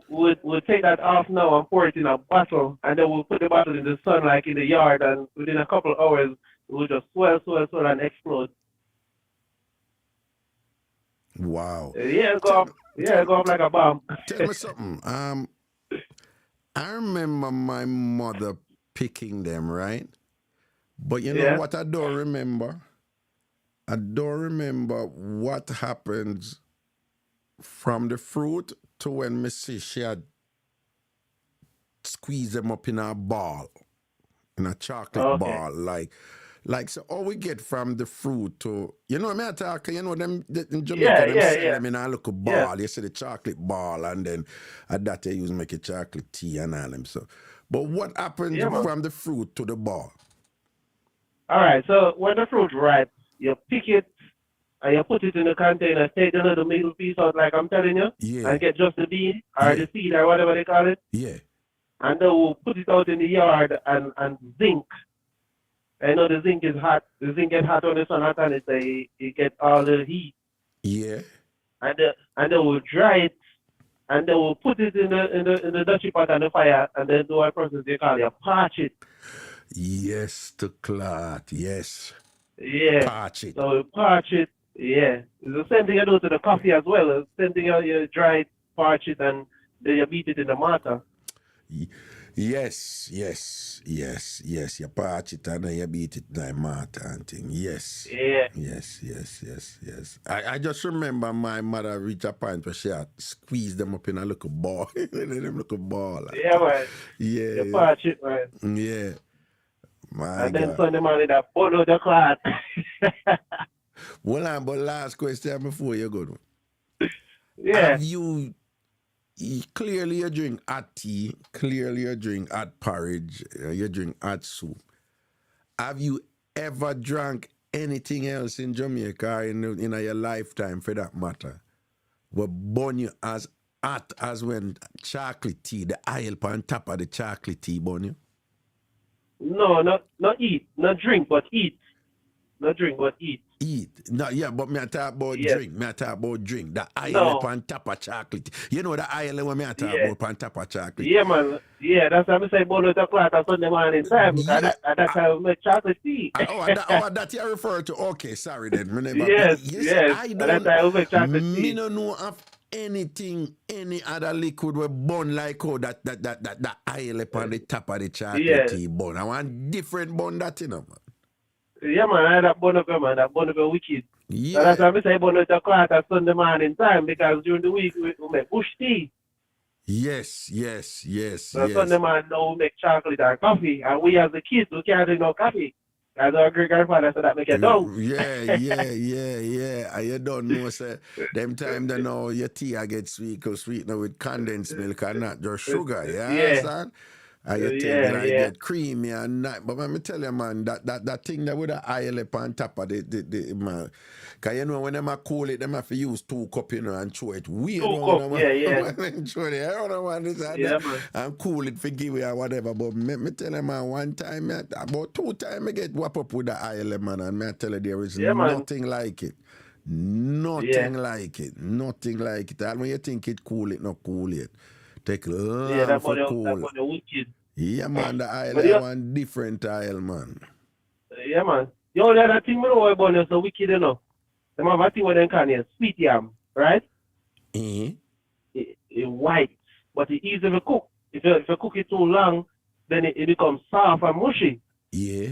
D: we'll take that off now and pour it in a bottle, and then we'll put the bottle in the sun, like in the yard, and within a couple of hours, it will just swell and explode.
A: Wow.
D: Go up like a bomb.
A: Tell me something. I remember my mother picking them, right? But you know what I don't remember? I don't remember what happens from the fruit to when Missy she had squeezed them up in a ball, in a chocolate ball, like so. All we get from the fruit to, you know, I talk, you know, them in Jamaica, them sell them in a little ball. You see the chocolate ball, and then at that they use make a chocolate tea and all them. So, but what happens from the fruit to the ball?
D: All right. So when the fruit ripe, you pick it and you put it in the container. Take the little middle piece out, like I'm telling you, and get just the bean or the seed or whatever they call it.
A: Yeah.
D: And then we'll put it out in the yard and zinc. I know the zinc is hot. The zinc gets hot on the sun, and it gets all the heat.
A: Yeah.
D: And then we'll dry it, and then we'll put it in the dutchy pot on the fire, and then do a process they call it parch it.
A: Yes, to clot. Yes.
D: Yeah.
A: Parch it.
D: So we parch it. Yeah. It's the same thing you do to the coffee as well. It's the same thing you dry it, parch it, and then you beat it in the mortar.
A: Yes. You parch it and then you beat it in the mortar and thing. Yes.
D: Yeah.
A: Yes. I just remember my mother reached a point where she had squeezed them up in a little ball. Them little ball.
D: Yeah, man.
A: Yeah.
D: You parch it, man.
A: Yeah. My
D: and then
A: God.
D: Sunday morning that bottle of the clot.
A: Well, but last question before you go.
D: Yeah.
A: Have you clearly you drink hot tea, clearly you drink hot porridge, you drink hot soup. Have you ever drank anything else in Jamaica in your lifetime for that matter? What burn you as hot as when chocolate tea, the oil on top of the chocolate tea burn you?
D: No, not eat, not drink, but eat. Not drink, but eat.
A: Eat. No, yeah, but me I talk about
D: Yes.
A: drink. Me I talk about drink. The oil
D: No.
A: on top of chocolate. You know the oil when me I talk
D: Yeah.
A: about on top of chocolate.
D: Yeah, man. Yeah, that's why I say bonus o'clock on Sunday morning time. Because
A: Yeah.
D: at that time we make chocolate tea.
A: That you refer to. Okay, sorry then. Me never,
D: Yes,
A: you
D: yes.
A: see, I
D: At
A: don't,
D: that time we make chocolate
A: me
D: tea.
A: no know of anything, any other liquid we burn like how that oil upon the top of the chocolate
D: Yeah.
A: tea burn. I want different burn that, you know, man.
D: Yeah, man. I had that bonus, man. That bonus wicked. So
A: Yeah.
D: that's why I say bonus o'clock on Sunday morning time. Because during the week we make bush tea.
A: Yes.
D: So Sunday morning now we make chocolate or coffee. And we as the kids, we can't drink no coffee. As our great grandfather said that make it down.
A: Yeah. And you don't know, say, them time they know your tea I get sweetener with condensed milk and not just sugar. You understand? And you think that I get creamy and not. But let me tell you, man, that thing that with the oil up on top of the man. Because you know, when them a cool it, them have to use 2 cups, you know, and throw it weird.
D: 2 cups, yeah.
A: Throw it. I don't want this and cool it for give you or whatever. But me tell you, man, one time, about 2 times, I get whop up with the oil, man, and I tell you, there is nothing like it. Nothing like it. And when you think it cool, it not cool yet. Take long for cool.
D: That's wicked.
A: Yeah, man, the aisle one different aisle, man.
D: Yeah, man. The only other thing we know about is so wicked, you know. Them have a thing with them can is sweet yam, right?
A: Eh?
D: It white, but it's easy to cook. If you cook it too long, then it becomes soft and mushy.
A: Yeah.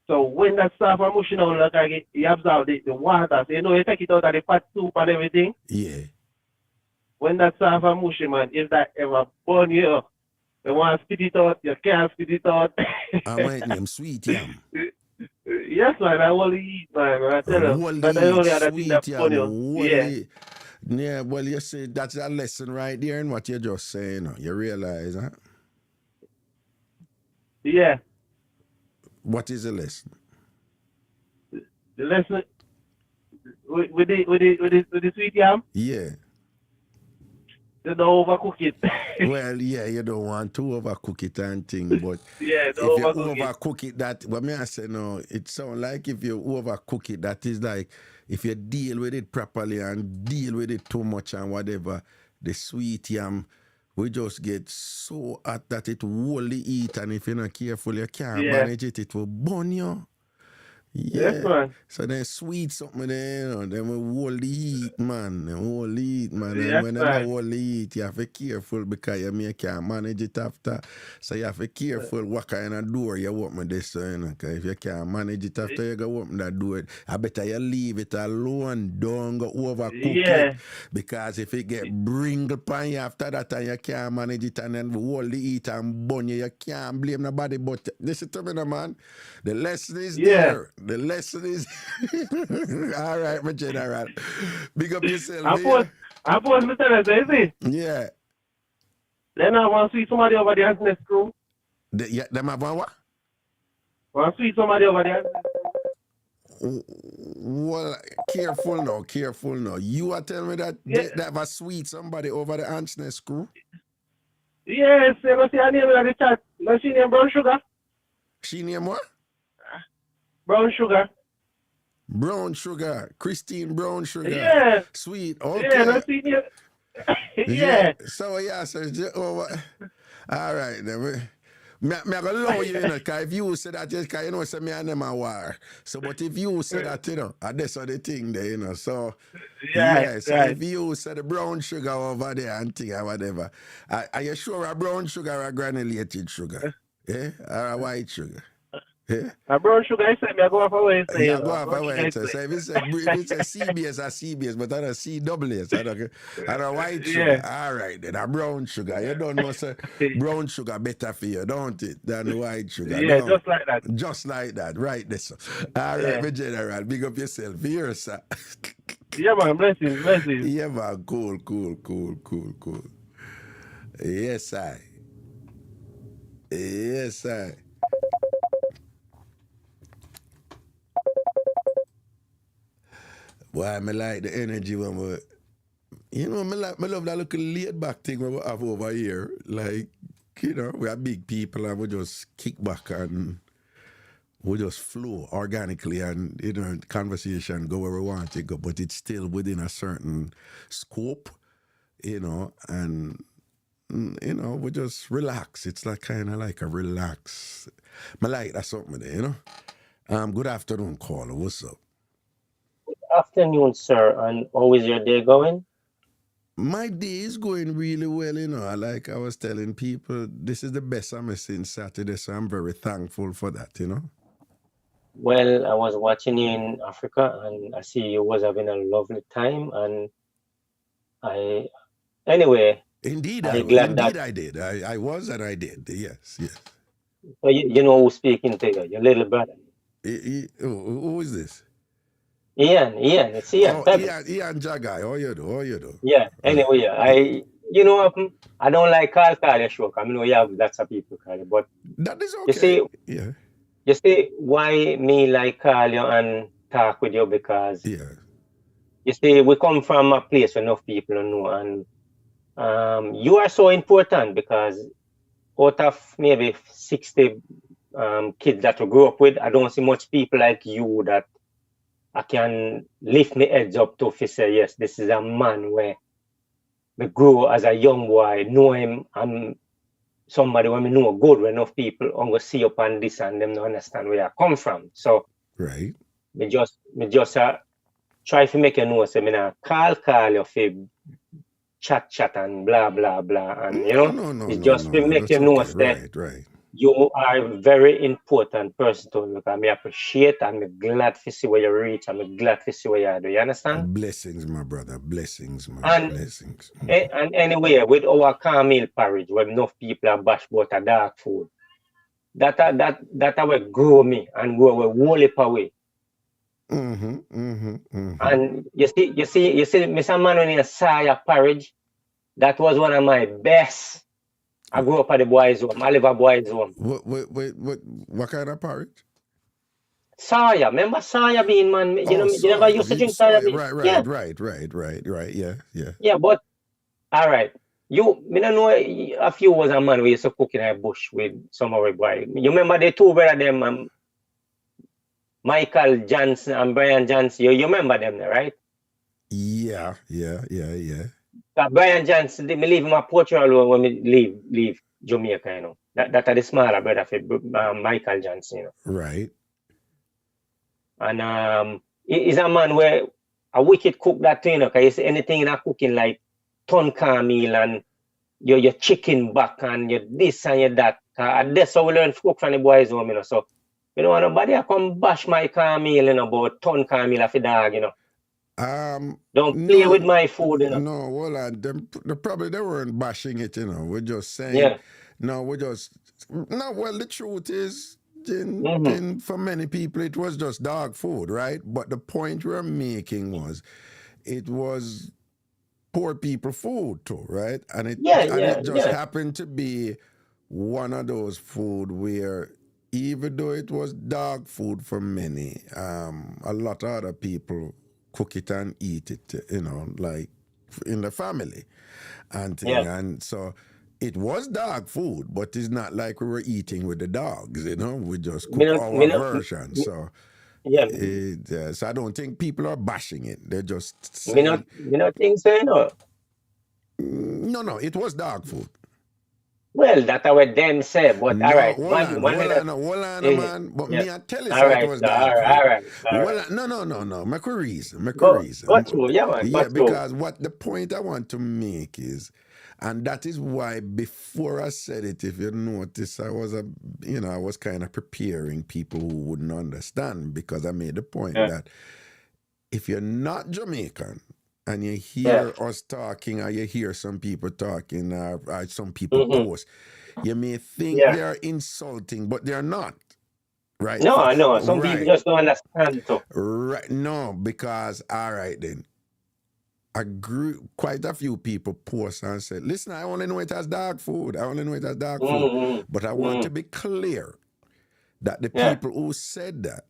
D: So when that soft and mushy now, like you absorb the water, so you know you take it out of the pot soup and everything.
A: Yeah.
D: When that soft and mushy, man, if that ever burn you up, you want to spit it out, you can't spit it out.
A: I want them sweet yam.
D: Yes, man, I only eat, man. I tell you. But I only other thing that burn you. Yeah.
A: Yeah, well, you see, that's a lesson right there in what you're just saying. You realize, huh?
D: Yeah.
A: What is the lesson?
D: The lesson with the sweet yam?
A: Yeah.
D: You don't overcook it.
A: Well, yeah, you don't want to overcook it and thing, but
D: yeah,
A: if you overcook it, that what me I say no, it sounds like if you overcook it, that is like if you deal with it properly and deal with it too much and whatever, the sweet yam we just get so hot that it wholly eat, and if you're not careful, you can't manage it. It will burn you. Yeah.
D: Yes, man.
A: So then sweet something there, you know, then we wholly eat, man. Yes, and when they wholly eat, you have to be careful because you can't manage it after. So you have to be careful what kind of door you open this, you know, because if you can't manage it after you go open that door, I better you leave it alone. Don't go overcook it. Because if it get bringle upon you after that and you can't manage it and then wholly eat and burn you, you can't blame nobody. But listen to me, no, man. The lesson is there. The lesson is all right, my general. Big up yourself.
D: I pause Mr. Easy.
A: Yeah.
D: Then I want to see somebody over there next crew.
A: Them have what?
D: Want to see somebody over there.
A: Well, careful now. You are telling me that they have a sweet somebody over the ants nest crew?
D: Yes, you know, see her name in the chat. No, she named Brown Sugar.
A: She named what?
D: Brown Sugar.
A: Brown Sugar. Christine Brown Sugar.
D: Yeah.
A: Sweet. Okay.
D: Yeah, no, see you. Yeah.
A: So, all right, then. I'm going to allow you, you know, because if you say that, because you know, say me and them are war. So, but if you say that, you know, that's the thing there, you know. So, if you say the brown sugar over there and thing or whatever, are you sure a brown sugar or a granulated sugar? Yeah? Or a white sugar? Yeah.
D: A brown sugar, I say, I go off away, say,
A: Yeah, go off
D: brown
A: away.
D: sugar,
A: So if it's a CBS, a CBS, but I don't CWS, I don't white sugar.
D: yeah.
A: All right, then a brown sugar. You don't know, sir. Brown sugar better for you, don't it, than the white sugar?
D: Yeah,
A: No,
D: just like that.
A: just like that, right? This. All right,
D: Yeah.
A: my general. Big up yourself here, sir.
D: Yeah, man, blessings, blessings.
A: Yeah, man. Cool. Yes, I. Yes, I. Why me like the energy when we, you know, me love that little laid back thing we have over here. Like, you know, we are big people and we just kick back and we just flow organically and, you know, conversation go where we want to go, but it's still within a certain scope, you know, and, you know, we just relax. It's like kind of like a relax. I like that something there, you know. Good afternoon, caller. What's up?
E: Afternoon, sir, and how is your day going?
A: My day is going really well, you know. Like I was telling people, this is the best summer since Saturday, so I'm very thankful for that, you know.
E: Well, I was watching you in Africa, and I see you was having a lovely time, and anyway,
A: Indeed,
E: I'm glad that
A: I did. I was and I did. Yes.
E: so you know who's speaking to you, your little brother.
A: Who is this?
E: Ian, it's Ian.
A: Oh, Ian Jagai. How you do?
E: Yeah, anyway, you know, I don't like call you show, I know you have lots of people call you, but
A: That is okay.
E: you see,
A: Yeah.
E: you see why me like call you and talk with you, because
A: Yeah.
E: you see, we come from a place where enough people don't know, and you are so important, because out of maybe 60 kids that we grew up with, I don't see much people like you that I can lift my heads up to say, yes, this is a man where I grew as a young boy, know him, I'm somebody when I know good, when enough people I'm gonna see up on this and them don't understand where I come from. So
A: Right.
E: me just try to make you know, say me nah call you for chat and blah blah blah, and you know,
A: No.
E: it's just to make you know, say
A: Right.
E: you are a very important person to me, because I appreciate and I'm glad to see where you reach, and I'm glad to see where you are. Do you understand?
A: Blessings, my brother. Blessings, man.
E: And
A: Blessings.
E: and anyway, with our caramel porridge, when enough people are bash about a dark food, that will grow me and grow a whole heap away. And you see, Mr. Man, when you saw your porridge, that was one of my best. I grew up at the boys' home. I live at boys' home.
A: What kind of porridge?
E: Soya, remember soya bean, man? You never used to drink soya bean.
A: Right. Yeah.
E: Yeah, but all right. Me don't know if you was a man who used to cook in a bush with some of our boy. You remember the two brother them, Michael Johnson and Brian Johnson? You remember them, right?
A: Yeah.
E: Brian Johnson, me leave him at Portugal when we leave Jamaica, you know. That are the smaller brother for Michael Johnson, you know.
A: Right.
E: And he's a man where a wicked cook that thing, you know, because you see anything in a cooking like ton caramel and your chicken back and your this and your that. And that's how we learn to cook from the boys' home, you know. So, you know, nobody come bash my caramel, you know, about ton caramel off the dog, you know. Don't play with my food, you know.
A: No, well, they weren't bashing it, you know. We're just saying,
E: Yeah.
A: well, the truth is, for many people, it was just dog food, right? But the point we're making was, it was poor people food too, right? And it just happened to be one of those food where, even though it was dog food for many, a lot of other people cook it and eat it, you know, like in the family and thing.
E: Yeah.
A: And so it was dog food, but it's not like we were eating with the dogs, you know. We just cook our version. So so I don't think people are bashing it. They're just saying,
E: me not think so, you know.
A: No, it was dog food.
E: Well, that's what them say, but all right.
A: Hold on, man. But me, I tell you,
E: all right,
A: it was dog food.
E: All right.
A: No. Make a reason.
E: Go through, yeah, man.
A: Yeah, because what the point I want to make is, And that is why before I said it, if you notice, I was kind of preparing people who wouldn't understand, because I made the point
E: Yeah.
A: that if you're not Jamaican and you
E: Yeah.
A: hear us talking, or you hear some people talking, or some people
E: Mm-hmm.
A: post, you may think
E: Yeah.
A: they are insulting, but they're not. Right?
E: No, I know. Some people
A: Right.
E: just don't understand. So.
A: Right. No, because, all right then. Quite a few people post and said, listen, I only know it as dog food. I only know it as dog food.
E: Mm-hmm.
A: But I want to be clear that the
E: Yeah.
A: people who said that,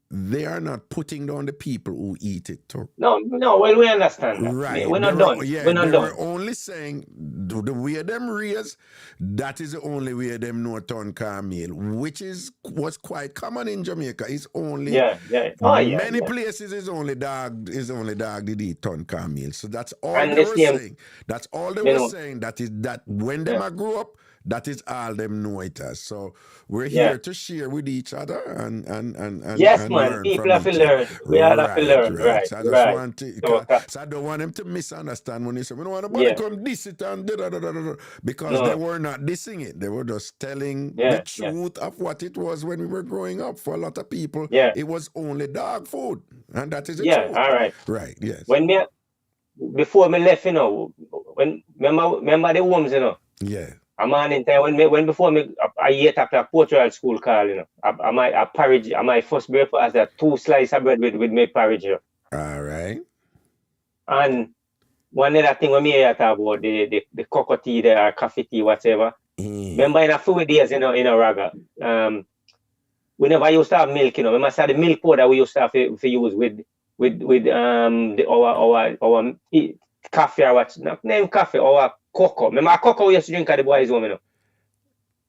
A: they are not putting down the people who eat it too.
E: No, well, we understand that.
A: Right.
E: We're not done.
A: Yeah,
E: We're not
A: they
E: done.
A: were only saying the way them raise, that is the only way them know ton Carmel, which was quite common in Jamaica. It's only many places is only dog did eat ton Carmel. So that's all
E: And
A: they were saying. That's all they were saying. That is that when them a grow up, that is all them know it as. So we're here to share with each other and
E: yes,
A: and
E: man.
A: learn
E: People
A: from
E: have to
A: each other.
E: learn. We all have to learn. Right.
A: So I just want to,
E: So,
A: so I don't want them to misunderstand when they say, we don't want nobody come diss it and da. Because they were not dissing it. They were just telling the truth of what it was when we were growing up. For a lot of people, it was only dog food. And that is the truth.
E: All right.
A: Right, yes.
E: Before me left, remember the worms,
A: Yeah.
E: A man in time before I ate after a Portugal school call, I porridge, my first breakfast as 2 slices of bread with my porridge.
A: All right.
E: And one other thing when me talk about the cocoa tea or coffee tea, whatever. Remember in a few days, in Raga, we never used to have milk, Remember the milk powder we used to have to use with our coffee or what's not name coffee or cocoa. Remember cocoa we used to drink at the boys' home,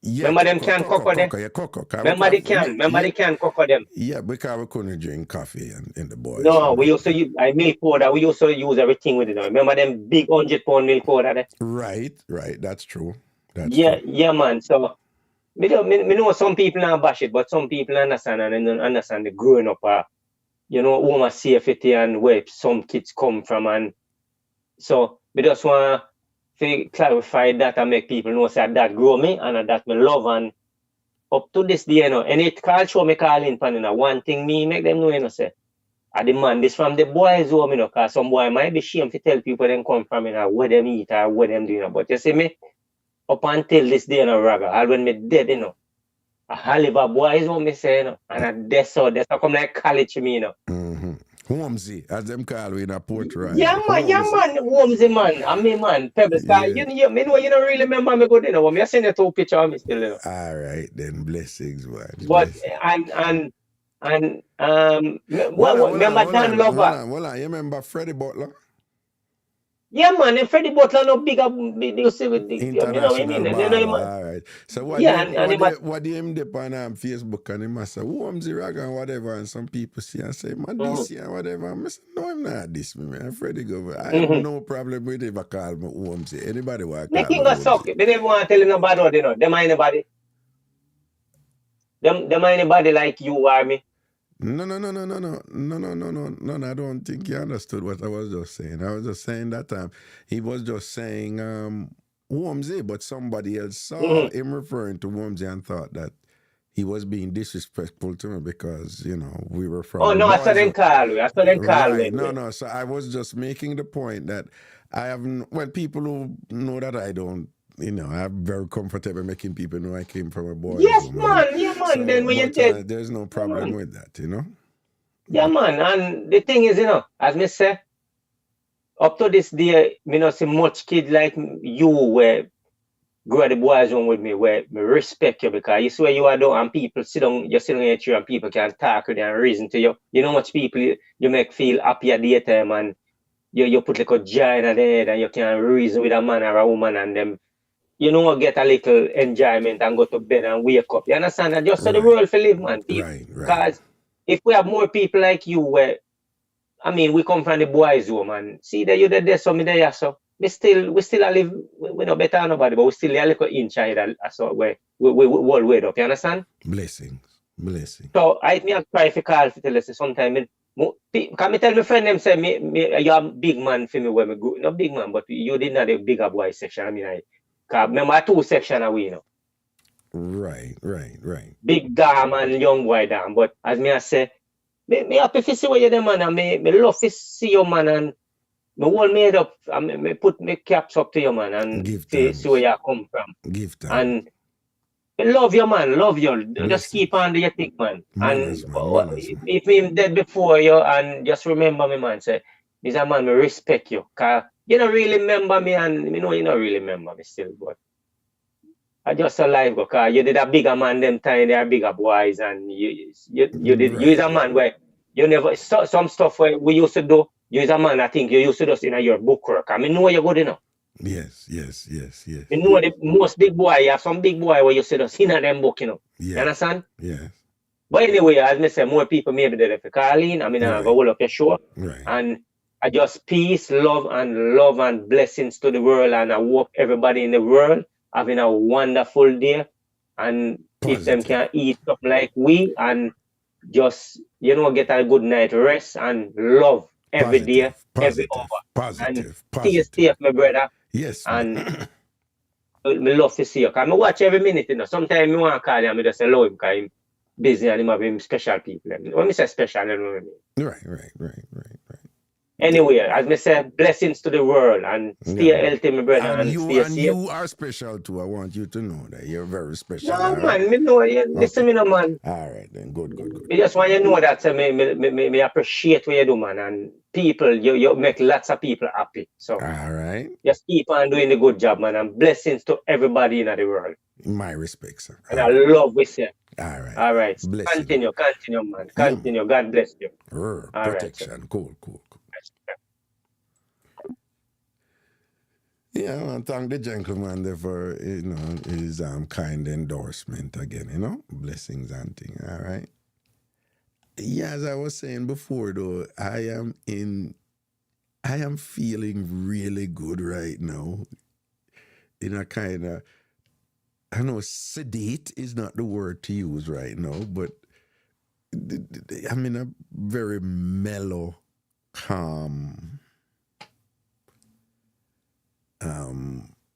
A: Yeah,
E: remember them can cocoa them? Remember the can cocoa them?
A: Yeah, because we couldn't drink coffee in the boys.
E: No, we used to use milk powder. We used to use everything with it. Remember them big 100-pound milk powder there?
A: Right. That's true.
E: Yeah, man. So me know some people not bash it, but some people understand and don't understand the growing up, home safety and where some kids come from, and so we just want to clarify that and make people know that grow me and that me love, and up to this day, and it can't show me calling pan, one thing me make them know, say, I demand this from the boys home, because some boy might be ashamed to tell people them come from, where them eat or what them do, but you see me, up until this day, Raga, all when me dead, I live a boys home, me say, and that's how come like college to me,
A: Mm-hmm. Homesy, as them call we in a Port Royal.
E: Yeah, man, Homesy, man. I mean, man, Pebbles, you know, you don't really remember me good, when I send you 2 pictures of me still,
A: All right, then, blessings, man.
E: But, remember Dan Lover?
A: Hold on, you remember Freddie Butler?
E: Yeah, man, and Freddie Butler no bigger, you see, with the,
A: International all right. So what do you dip on Facebook and him say, who am the Raga and whatever, and some people see and say, man, this and whatever. I say, no, I'm not this, man. Freddie go, I have no problem with it if I call me who am the. Anybody want to call me.
E: Making us suck. They never want to tell you nobody what, Them ain't anybody. Them ain't anybody like you or me.
A: No, I don't think you understood what I was just saying. I was just saying that he was just saying Wormsy, but somebody else saw him referring to Wormsy and thought that he was being disrespectful to me because, we were from...
E: Oh, no, I saw them call you.
A: No, so I was just making the point that I haven't... Well, people who know that I don't, I'm very comfortable making people know I came from a boys' home.
E: Yeah, man. So, then when you said...
A: there's no problem with that,
E: Yeah, man. And the thing is, as me say, up to this day, me not see much kid like you where go at the boys' home with me, where me respect you, because you swear you are down and people sit down in your chair and people can talk with you and reason to you. You know much people you make feel happy at daytime, and you put like a joy in the head and you can reason with a man or a woman and them. Get a little enjoyment and go to bed and wake up. You understand? And just so the world for live, man.
A: Right.
E: Because if we have more people like you, we come from the boys' home, and see that you're there, so me there, so we still live, we no better than nobody, but we still a little inside, so we all wait up. You understand?
A: Blessings.
E: So I try to call to tell us sometimes Can me tell my friend them say you're a big man for me when me go. Not big man, but you did not a bigger boy section. I mean, cause remember 2 section away, you know.
A: Right.
E: Big dam and young boy dam. But as me I say, me happy to see what you do, man, and me love to see you, man, and me all made up, and me put me caps up to you, man, and
A: Give
E: see
A: thanks.
E: where you come from.
A: Give thanks.
E: And I love you, man. Love you. Just
A: Blessings.
E: keep on do your thing, man.
A: Manners,
E: And
A: man. Manners, man.
E: if him dead before you, and just remember me, man. Say, this a man, me respect you. Cause you don't really remember me, and me know you don't really remember me still, but I just alive, because you did a bigger man them time. They are bigger boys, and you did. You is a man where you never some stuff where we used to do. You is a man. I think you used to do in your book work. I mean, know you're good enough.
A: Yes.
E: You know the most big boy, you have some big boy where you see us in them book, you know.
A: Yeah.
E: You understand?
A: Yes.
E: But anyway, as I say, more people maybe there for calling. I mean, I go all up your show.
A: Right.
E: And I just peace, love and blessings to the world. And I hope everybody in the world having a wonderful day. And if them can eat up like we, and just, get a good night rest and love every day, every hour.
A: Positive.
E: Stay safe, my brother.
A: Yes.
E: And me love to see you. Because I watch every minute, Sometimes I want to call him, I just allow him because I'm busy and him have him special people. When I say special, I don't know what I mean.
A: Right.
E: Anyway, as I said, blessings to the world and stay healthy, my brother, and stay safe.
A: You are special too. I want you to know that you're very special.
E: No, man, me know you. Listen, me no, man.
A: All right, then. Good.
E: I just want you to know that me appreciate what you do, man. And people, you make lots of people happy. So,
A: all right.
E: Just keep on doing the good job, man. And blessings to everybody in the world.
A: My respect, sir.
E: And I love with you.
A: All right.
E: Bless continue, man. Continue. God bless you.
A: Protection. Right, cool. Yeah, I want to thank the gentleman there for his kind endorsement again. Blessings and things. All right. Yeah, as I was saying before, though, I am feeling really good right now. In a kind of, I know sedate is not the word to use right now, but I'm in a very mellow, calm,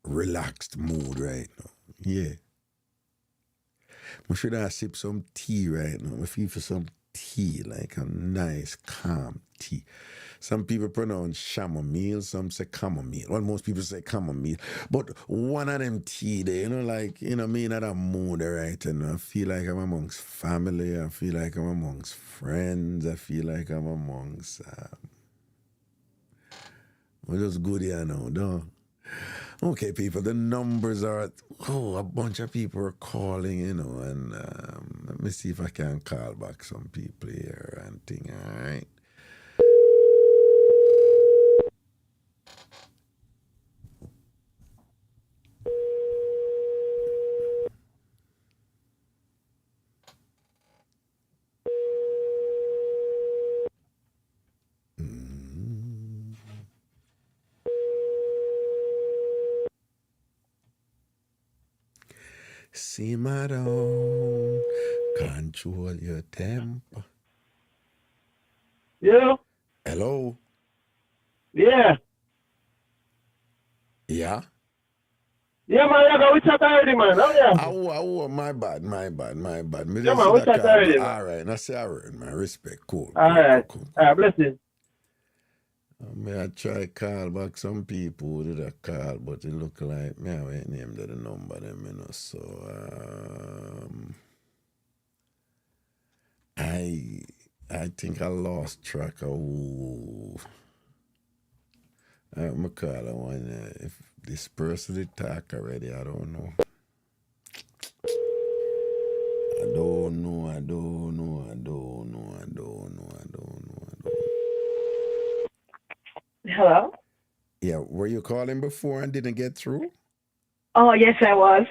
A: relaxed mood right now. Yeah. I should have sip some tea right now. I feel for some tea, like a nice, calm tea. Some people pronounce chamomile, some say chamomile. Well, most people say chamomile. But one of them tea there, me in that mood right now. I feel like I'm amongst family. I feel like I'm amongst friends. I feel like I'm amongst... we're just good here now, though. Okay, people, the numbers are... a bunch of people are calling, and let me see if I can call back some people here and thing, all right? Simmer down, control your temper.
D: Yeah.
A: Hello?
D: Yeah.
A: Yeah?
D: Yeah, man, we chat already, man. Oh, yeah.
A: Oh, my bad.
D: Yeah, man, we chat already, man.
A: All right, I say I heard, man. Respect, cool.
D: All right.
A: Cool.
D: All right, blessings.
A: I try call back some people who did a call, but it look like me I ain't named the number them, so I think I lost track of who I'm call one if this person did talk already, I don't know. I don't know.
B: Hello?
A: Yeah, were you calling before and didn't get through?
B: Oh, yes, I was.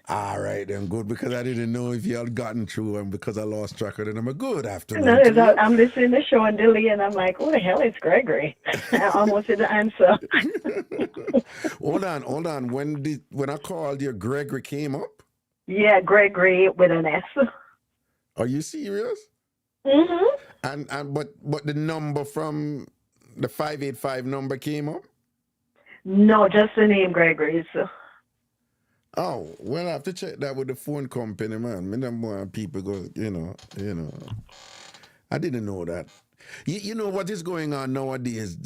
A: All right, then good, because I didn't know if you had gotten through, and because I lost track of it, I'm a good afternoon.
B: No, I'm listening to the show and Dilly, and I'm like, who the hell is Gregory? I almost did the answer.
A: Hold on. When I called you, Gregory came up?
B: Yeah, Gregory with an S.
A: Are you serious?
B: Mm-hmm.
A: And but the number from the 585 number came up?
B: No, just the name Gregory. So.
A: Oh, well, I have to check that with the phone company, man. Me don't want people go, I didn't know that. You know what is going on nowadays?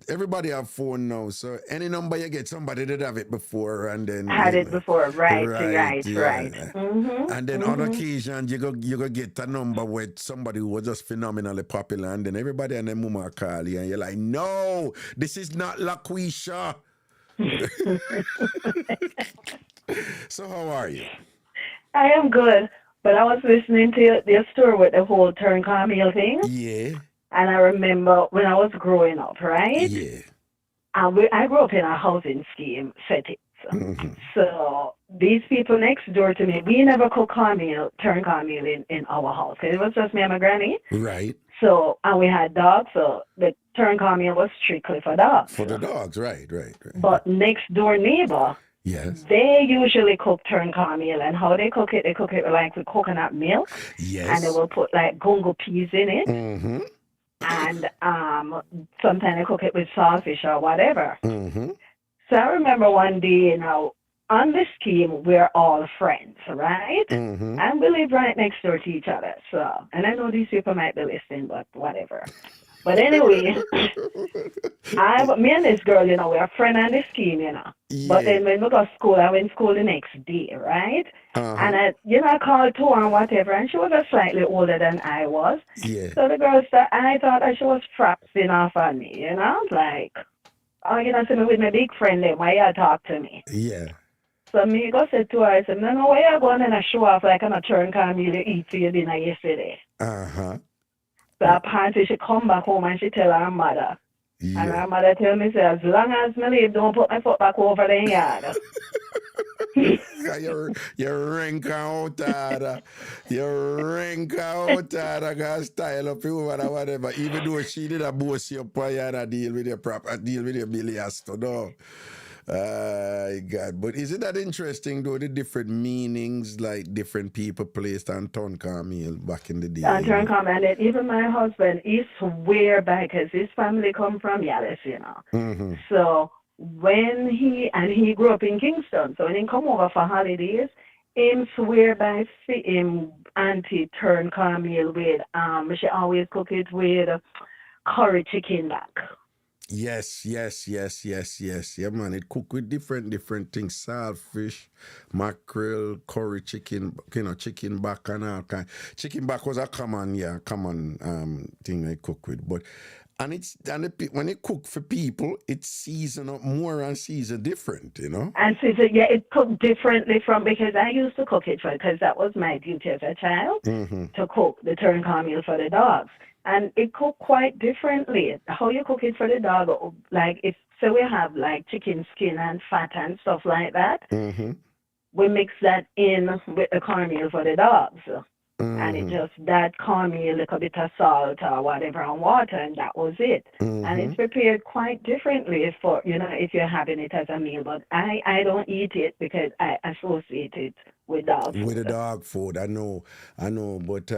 A: Everybody have phone now, so any number you get, somebody did have it before, and then
B: Had it before, right,
A: right.
B: Mm-hmm.
A: And then on occasion you go get a number with somebody who was just phenomenally popular, and then everybody and their mama call you, and you're like, no, this is not LaQuisha. So how are you?
B: I am good, but I was listening to your story with the whole turn Camille thing.
A: Yeah.
B: And I remember when I was growing up, right?
A: Yeah.
B: I grew up in a housing scheme setting. So these people next door to me, we never cooked turn Camille in our house. It was just me and my granny.
A: Right.
B: So, and we had dogs, so the turn Camille was strictly for dogs.
A: For the dogs, right.
B: But next door neighbor,
A: yes,
B: they usually cook turn Camille, and how they cook it like with coconut milk.
A: Yes.
B: And they will put like gungo peas in it.
A: Mm-hmm.
B: And sometimes they cook it with saltfish or whatever.
A: Mm-hmm.
B: So I remember one day, on the scheme, we're all friends, right?
A: Mm-hmm.
B: And we live right next door to each other. So, and I know these people might be listening, but whatever. But anyway, me and this girl, we're friends on the scheme,
A: Yeah.
B: But then when we got to school, I went to school the next day, right?
A: Uh-huh.
B: And I called to her and whatever, and she was just slightly older than I was.
A: Yeah.
B: So the girl said, I thought that she was frapsing off on me, like, oh, see me with my big friend there, why you talk to me?
A: Yeah.
B: So me go said to her, I said, no, why you going and show off like I'm a turn Camille eat for your dinner yesterday?
A: Uh-huh.
B: So apparently she come back home and she tell her mother.
A: Yeah.
B: And her mother tell me, say, as long as me live, don't put my foot back over the yard.
A: You're rank out got style up you or whatever. Even though she did a boss your player and deal with your Billy Astor, no. God. But isn't that interesting though, the different meanings like different people placed on Turn Camille back in the day?
B: On Turn Camille, and even my husband, he swear by because his family come from Yalis,
A: Mm-hmm.
B: So when he grew up in Kingston, so when he come over for holidays, him swear by him auntie Turn Camille with she always cook it with curry chicken back.
A: Yes. Yeah, man. It cooked with different things. Saltfish, mackerel, curry chicken, chicken back and all kind. Chicken back was a common thing I cook with. But when it cook for people, it's seasoned up more and seasoned different,
B: And so it cooked differently from, because I used to cook it because that was my duty as a child, to cook the turn Camille for the dogs. And it cooked quite differently. How you cook it for the dog, like we have like chicken skin and fat and stuff like that.
A: Mm-hmm.
B: We mix that in with the cornmeal for the dogs. And it just that cornmeal, a little bit of salt or whatever and water, and that was it. And it's prepared quite differently for, if you're having it as a meal. But I don't eat it because I associate it with dog food.
A: With the dog food, I know. But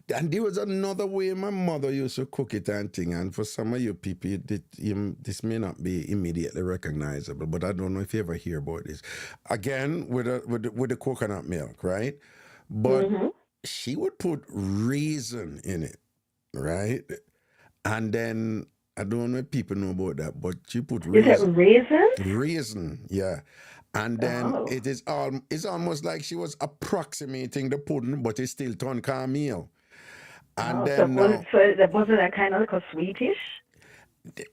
A: and there was another way my mother used to cook it and thing. And for some of you people, this may not be immediately recognizable, but I don't know if you ever hear about this. Again, with the coconut milk, right? But she would put raisin in it, right? And then, I don't know if people know about that, but she put raisin.
B: Is it raisin?
A: Raisin, yeah. And then it's almost like she was approximating the pudding, but it's still Turn Camille. And then
B: so wasn't that kind of like a sweetish?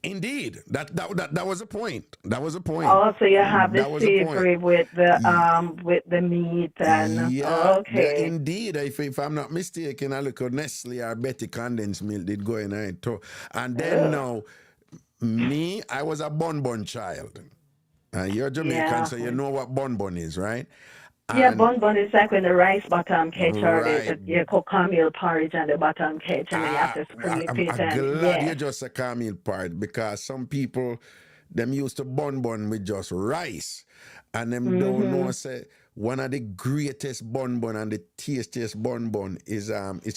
A: Indeed, that was a point. That was a point.
B: Oh, so you have the savory with the meat and okay.
A: Indeed, if I'm not mistaken, a little Nestle or Betty condensed milk did go in it too. And then now, I was a bonbon child. You're Jamaican, so you know what bonbon is, right?
B: Yeah, bonbon is like when the rice bottom catch or you cook cornmeal porridge and the bottom catch and then you have to scrape it.
A: I'm glad you just said cornmeal porridge because some people, them used to bonbon with just rice and them don't know, say, one of the greatest bun and the tastiest bun is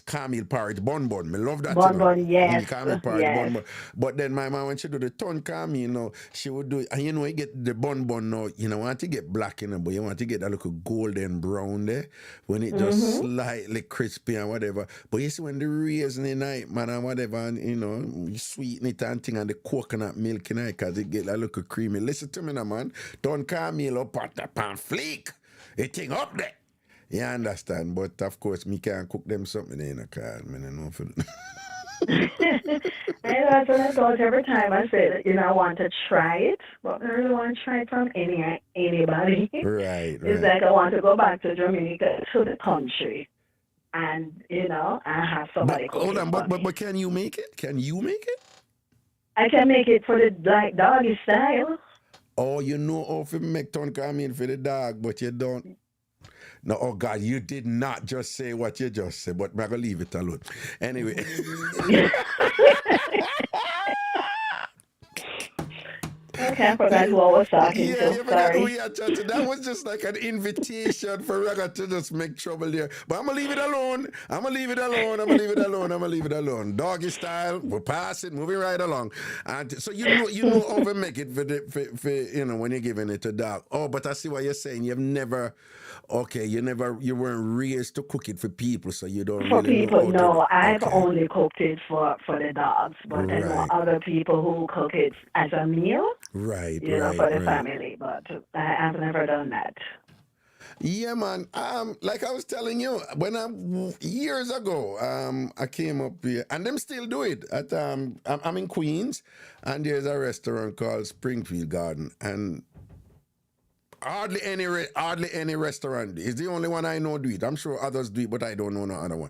A: caramel porridge bun. Me love that, you know.
B: Bon, yes,
A: Caramel porridge
B: yes.
A: bun. But then my mom, when she do the ton caramel, you know, she would do it. And you know, you get the bun now, you know, want to get black, you know, but you want to get that little golden brown there when it just slightly crispy and whatever. But you see when the raisin in it, man, and whatever, and you know, you sweeten it and thing and the coconut milk in it, because it get a little creamy. Listen to me now, man. Ton caramel up at the pan flake. It thing up there. You understand? But of course, me can't cook them something in a car. I mean, I know for
B: And that's what I thought every time I said, you know, I want to try it, but I really want to try it from anybody.
A: Right.
B: It's like I want to go back to Jamaica, to the country, and, you know, I have somebody cook
A: Hold
B: it
A: on,
B: for me.
A: but can you make it? Can you make it?
B: I can make it for the like doggy style.
A: Oh, you know how to make ton caramel for the dog, but you don't. No, oh God, you did not just say what you just said, but I'm going to leave it alone. Anyway.
B: Okay, I forgot who I was talking
A: Yeah,
B: to.
A: you forgot who
B: Sorry.
A: you are chatting. That was just like an invitation for Raga to just make trouble there. But I'm going to leave it alone. I'm going to leave it alone. Doggy style, we're passing, moving right along. And so you know how to make it for you know, when you're giving it to dog. Oh, but I see what you're saying. You weren't raised to cook it for people, so you don't
B: For
A: really know
B: people,
A: how to.
B: no, I've
A: Okay.
B: only cooked it for the dogs, but I know
A: Right.
B: other people who cook it as a meal,
A: Right,
B: you know, for the
A: right.
B: family, but I've never done that.
A: Yeah, man. Like I was telling you, years ago, I came up here, and them still do it. I'm in Queens, and there's a restaurant called Springfield Garden, and hardly any restaurant. It's the only one I know do it. I'm sure others do it, but I don't know no other one.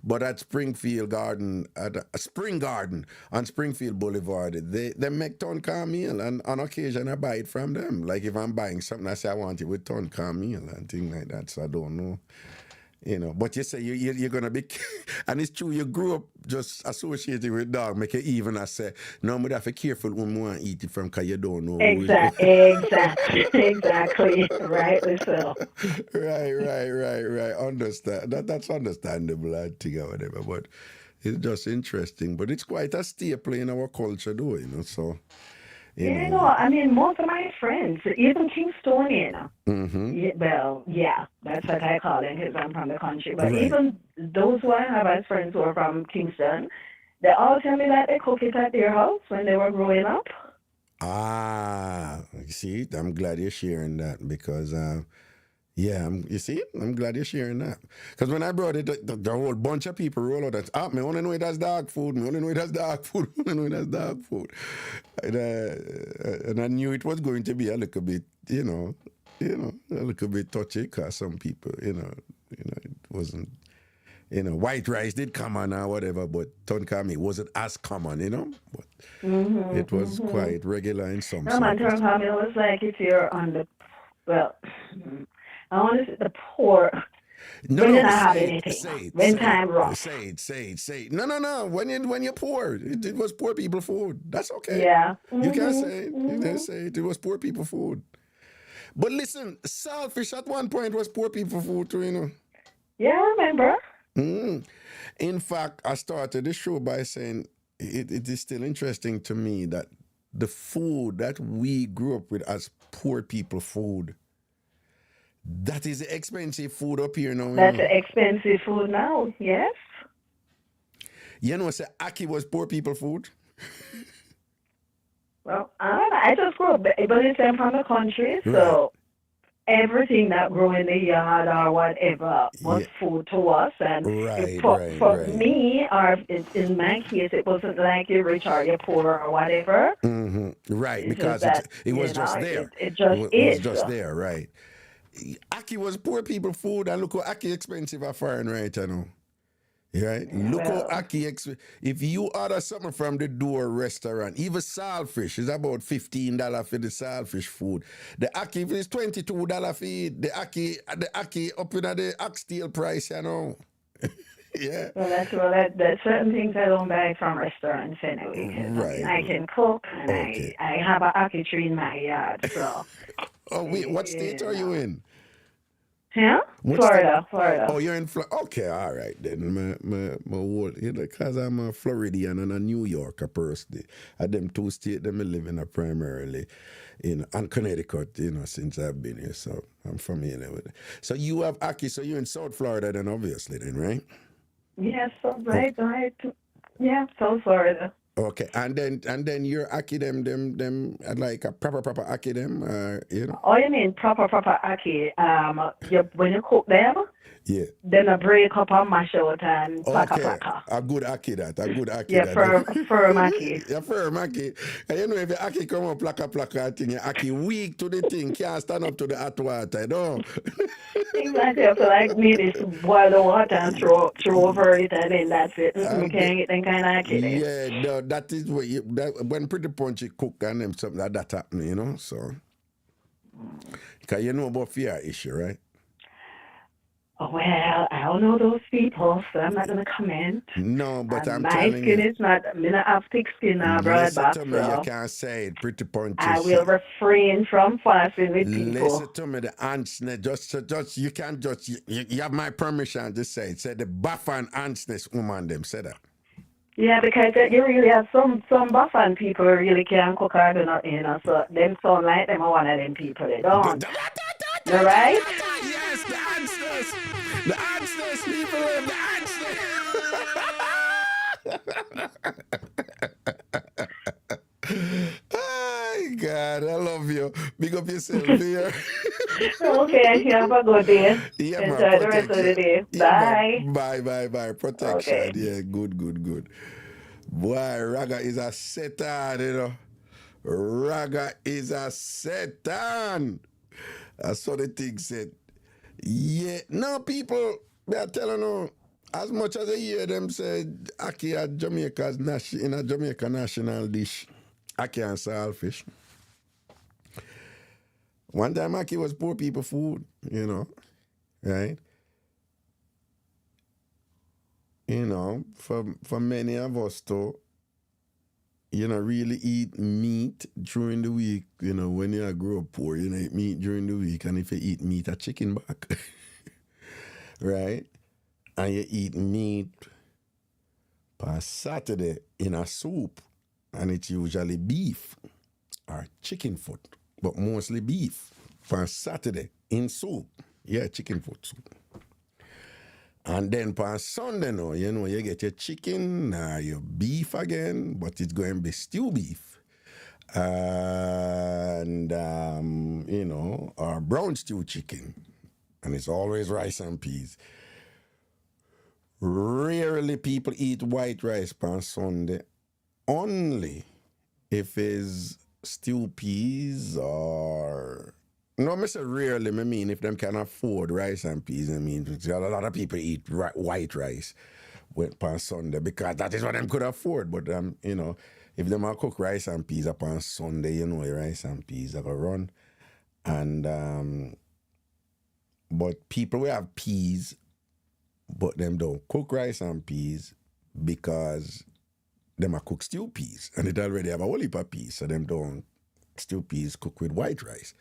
A: But at Springfield Garden, at Spring Garden on Springfield Boulevard, they make ton caramel, and on occasion I buy it from them. Like if I'm buying something, I say I want it with ton caramel and things like that. So I don't know. You know, but you say you're going to be, and it's true, you grew up just associated with dog, make it even. I say, no, but I have to be careful when you want to eat it from, because you don't know who is going.
B: Exactly, rightly so.
A: Right. Understand. That's understandable, I think, or whatever, but it's just interesting. But it's quite a staple in our culture, though, you know, so.
B: You know, I mean, most of my friends, even Kingstonian, well, yeah, that's what I call it because I'm from the country. But
A: Right.
B: even those who I have as friends who are from Kingston, they all tell me that they cook it at their house when they were growing up.
A: See, I'm glad you're sharing that because, yeah, I'm glad you're sharing that. Because when I brought it, the whole bunch of people roll out that, me only know it as dog food, And I knew it was going to be a little bit, a little bit touchy, because some people, it wasn't, white rice did come on or whatever, but tonkami wasn't as common, but it was quite regular in some
B: No, man,
A: circles.
B: tonkami was like if you're on the, well, I want to say the poor.
A: No,
B: when
A: no,
B: you not have
A: say
B: anything.
A: it,
B: When
A: say
B: time
A: it,
B: rough.
A: say it. No. When you're poor, it was poor people food. That's okay.
B: Yeah.
A: You can say it. You can say it. It was poor people food. But listen, saltfish at one point was poor people food too,
B: Yeah, I remember.
A: In fact, I started the show by saying it is still interesting to me that the food that we grew up with as poor people food, that is expensive food up here now.
B: That's expensive food now, yes.
A: Say Aki was poor people food?
B: Well, I don't know. I just grew up, but it's from the country, so everything that grew in the yard or whatever was food to us. And for me, or in my case, it wasn't like you're rich or you're poor or whatever.
A: Right,
B: it's
A: because
B: that,
A: it was just there.
B: It just
A: it
B: is.
A: was just there, right. Aki was poor people food, and look how Aki expensive a foreign right now. Right? Look how Aki if you order something from the door restaurant, even saltfish is about $15 for the saltfish food. The Aki is $22 for it. The Aki up in the oxtail price, Yeah.
B: Well, that's certain things I don't buy from restaurants anyway.
A: Right.
B: I can cook, and I have an aki tree in my yard, so.
A: Oh, wait, what state are you in?
C: Yeah?
A: What
C: Florida.
A: Oh, you're in Florida. Okay, all right then. My whole, because I'm a Floridian and a New Yorker personally. At them two states that I live in primarily, and Connecticut, since I've been here. So I'm familiar with it. So you have Aki, so you're in South Florida then, obviously, then, right?
C: Yes, so right. Yeah, South Florida.
A: Okay, and then you're Aki them like a proper Aki them,
C: Oh, you mean proper Aki? When you cook them,
A: Yeah.
C: then I break up and mash out and plaka.
A: A good Aki that, a good Aki
C: Yeah,
A: that.
C: firm Aki.
A: Yeah, firm Aki. And if the Aki come up plaka thing, your Aki weak to the thing, can't stand up to the hot water,
C: Exactly. I feel like me to boil the water and throw over it, and then that's it. We can't get them kind of Aki there.
A: Yeah, no, that is what when Pretty Punchy cook and them something like that happen, so. Because you know about fear issue, right?
C: Well, I don't know those people, so I'm not going to comment.
A: No, but I'm
C: my
A: telling
C: skin
A: you.
C: is not, I'm not have thick skin now, broad back,
A: Listen to me,
C: so
A: you can't say it, Pretty Punchy.
C: I will refrain from fussing with people.
A: Listen to me, the antsness, just you can't just, you have my permission to say it. Say the buffer and antsness woman, them, say that.
C: Yeah, because you really have some buffing people who really can't cook or do nothing, so them sound like them are one of them people, they don't. You right?
A: Yes, the answers. The answers, people, the answers. Oh, God, I love you. Big up yourself here.
C: Okay, you have a good day.
A: Yeah,
C: enjoy the rest of the day. Bye.
A: Bye. Protection.
C: Okay.
A: Yeah, good. Boy, Raga is a Satan, Raga is a Satan. That's what the thing said. Yeah, now people, they are telling you, as much as I hear them say, Aki at Jamaica's in a Jamaica national dish, Aki and saltfish. One time Aki was poor people food, right? For many of us too, really eat meat during the week. When you grow up poor, eat meat during the week. And if you eat meat, a chicken back. Right? And you eat meat on Saturday in a soup. And it's usually beef or chicken foot. But mostly beef. On Saturday in soup. Yeah, chicken foot soup. And then on Sunday now, you get your chicken, your beef again, but it's going to be stew beef. And, or brown stew chicken. And it's always rice and peas. Rarely people eat white rice on Sunday. Only if it's stew peas or... No, I say rarely, I mean if them can afford rice and peas, a lot of people eat white rice on Sunday because that is what them could afford. But, if them are cook rice and peas upon Sunday, rice and peas are going to run. And, but people will have peas, but them don't cook rice and peas because them are cook stew peas. And it already have a whole heap of peas, so them don't stew peas cook with white rice.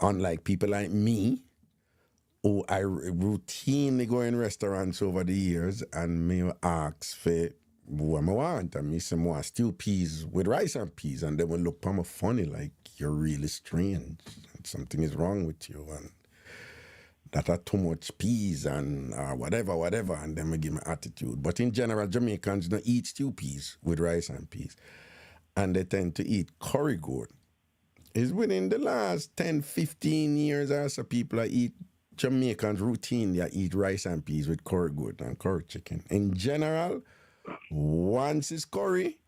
A: Unlike people like me, who I routinely go in restaurants over the years and me ask for what I want. And me say, I want stew peas with rice and peas. And they will look at me funny, like, you're really strange. Something is wrong with you. And that are too much peas and whatever. And then we give me attitude. But in general, Jamaicans don't eat stew peas with rice and peas. And they tend to eat curry goat. It's within the last 10, 15 years or so people eat, Jamaicans routinely eat rice and peas with curry goat and curry chicken. In general, once it's curry,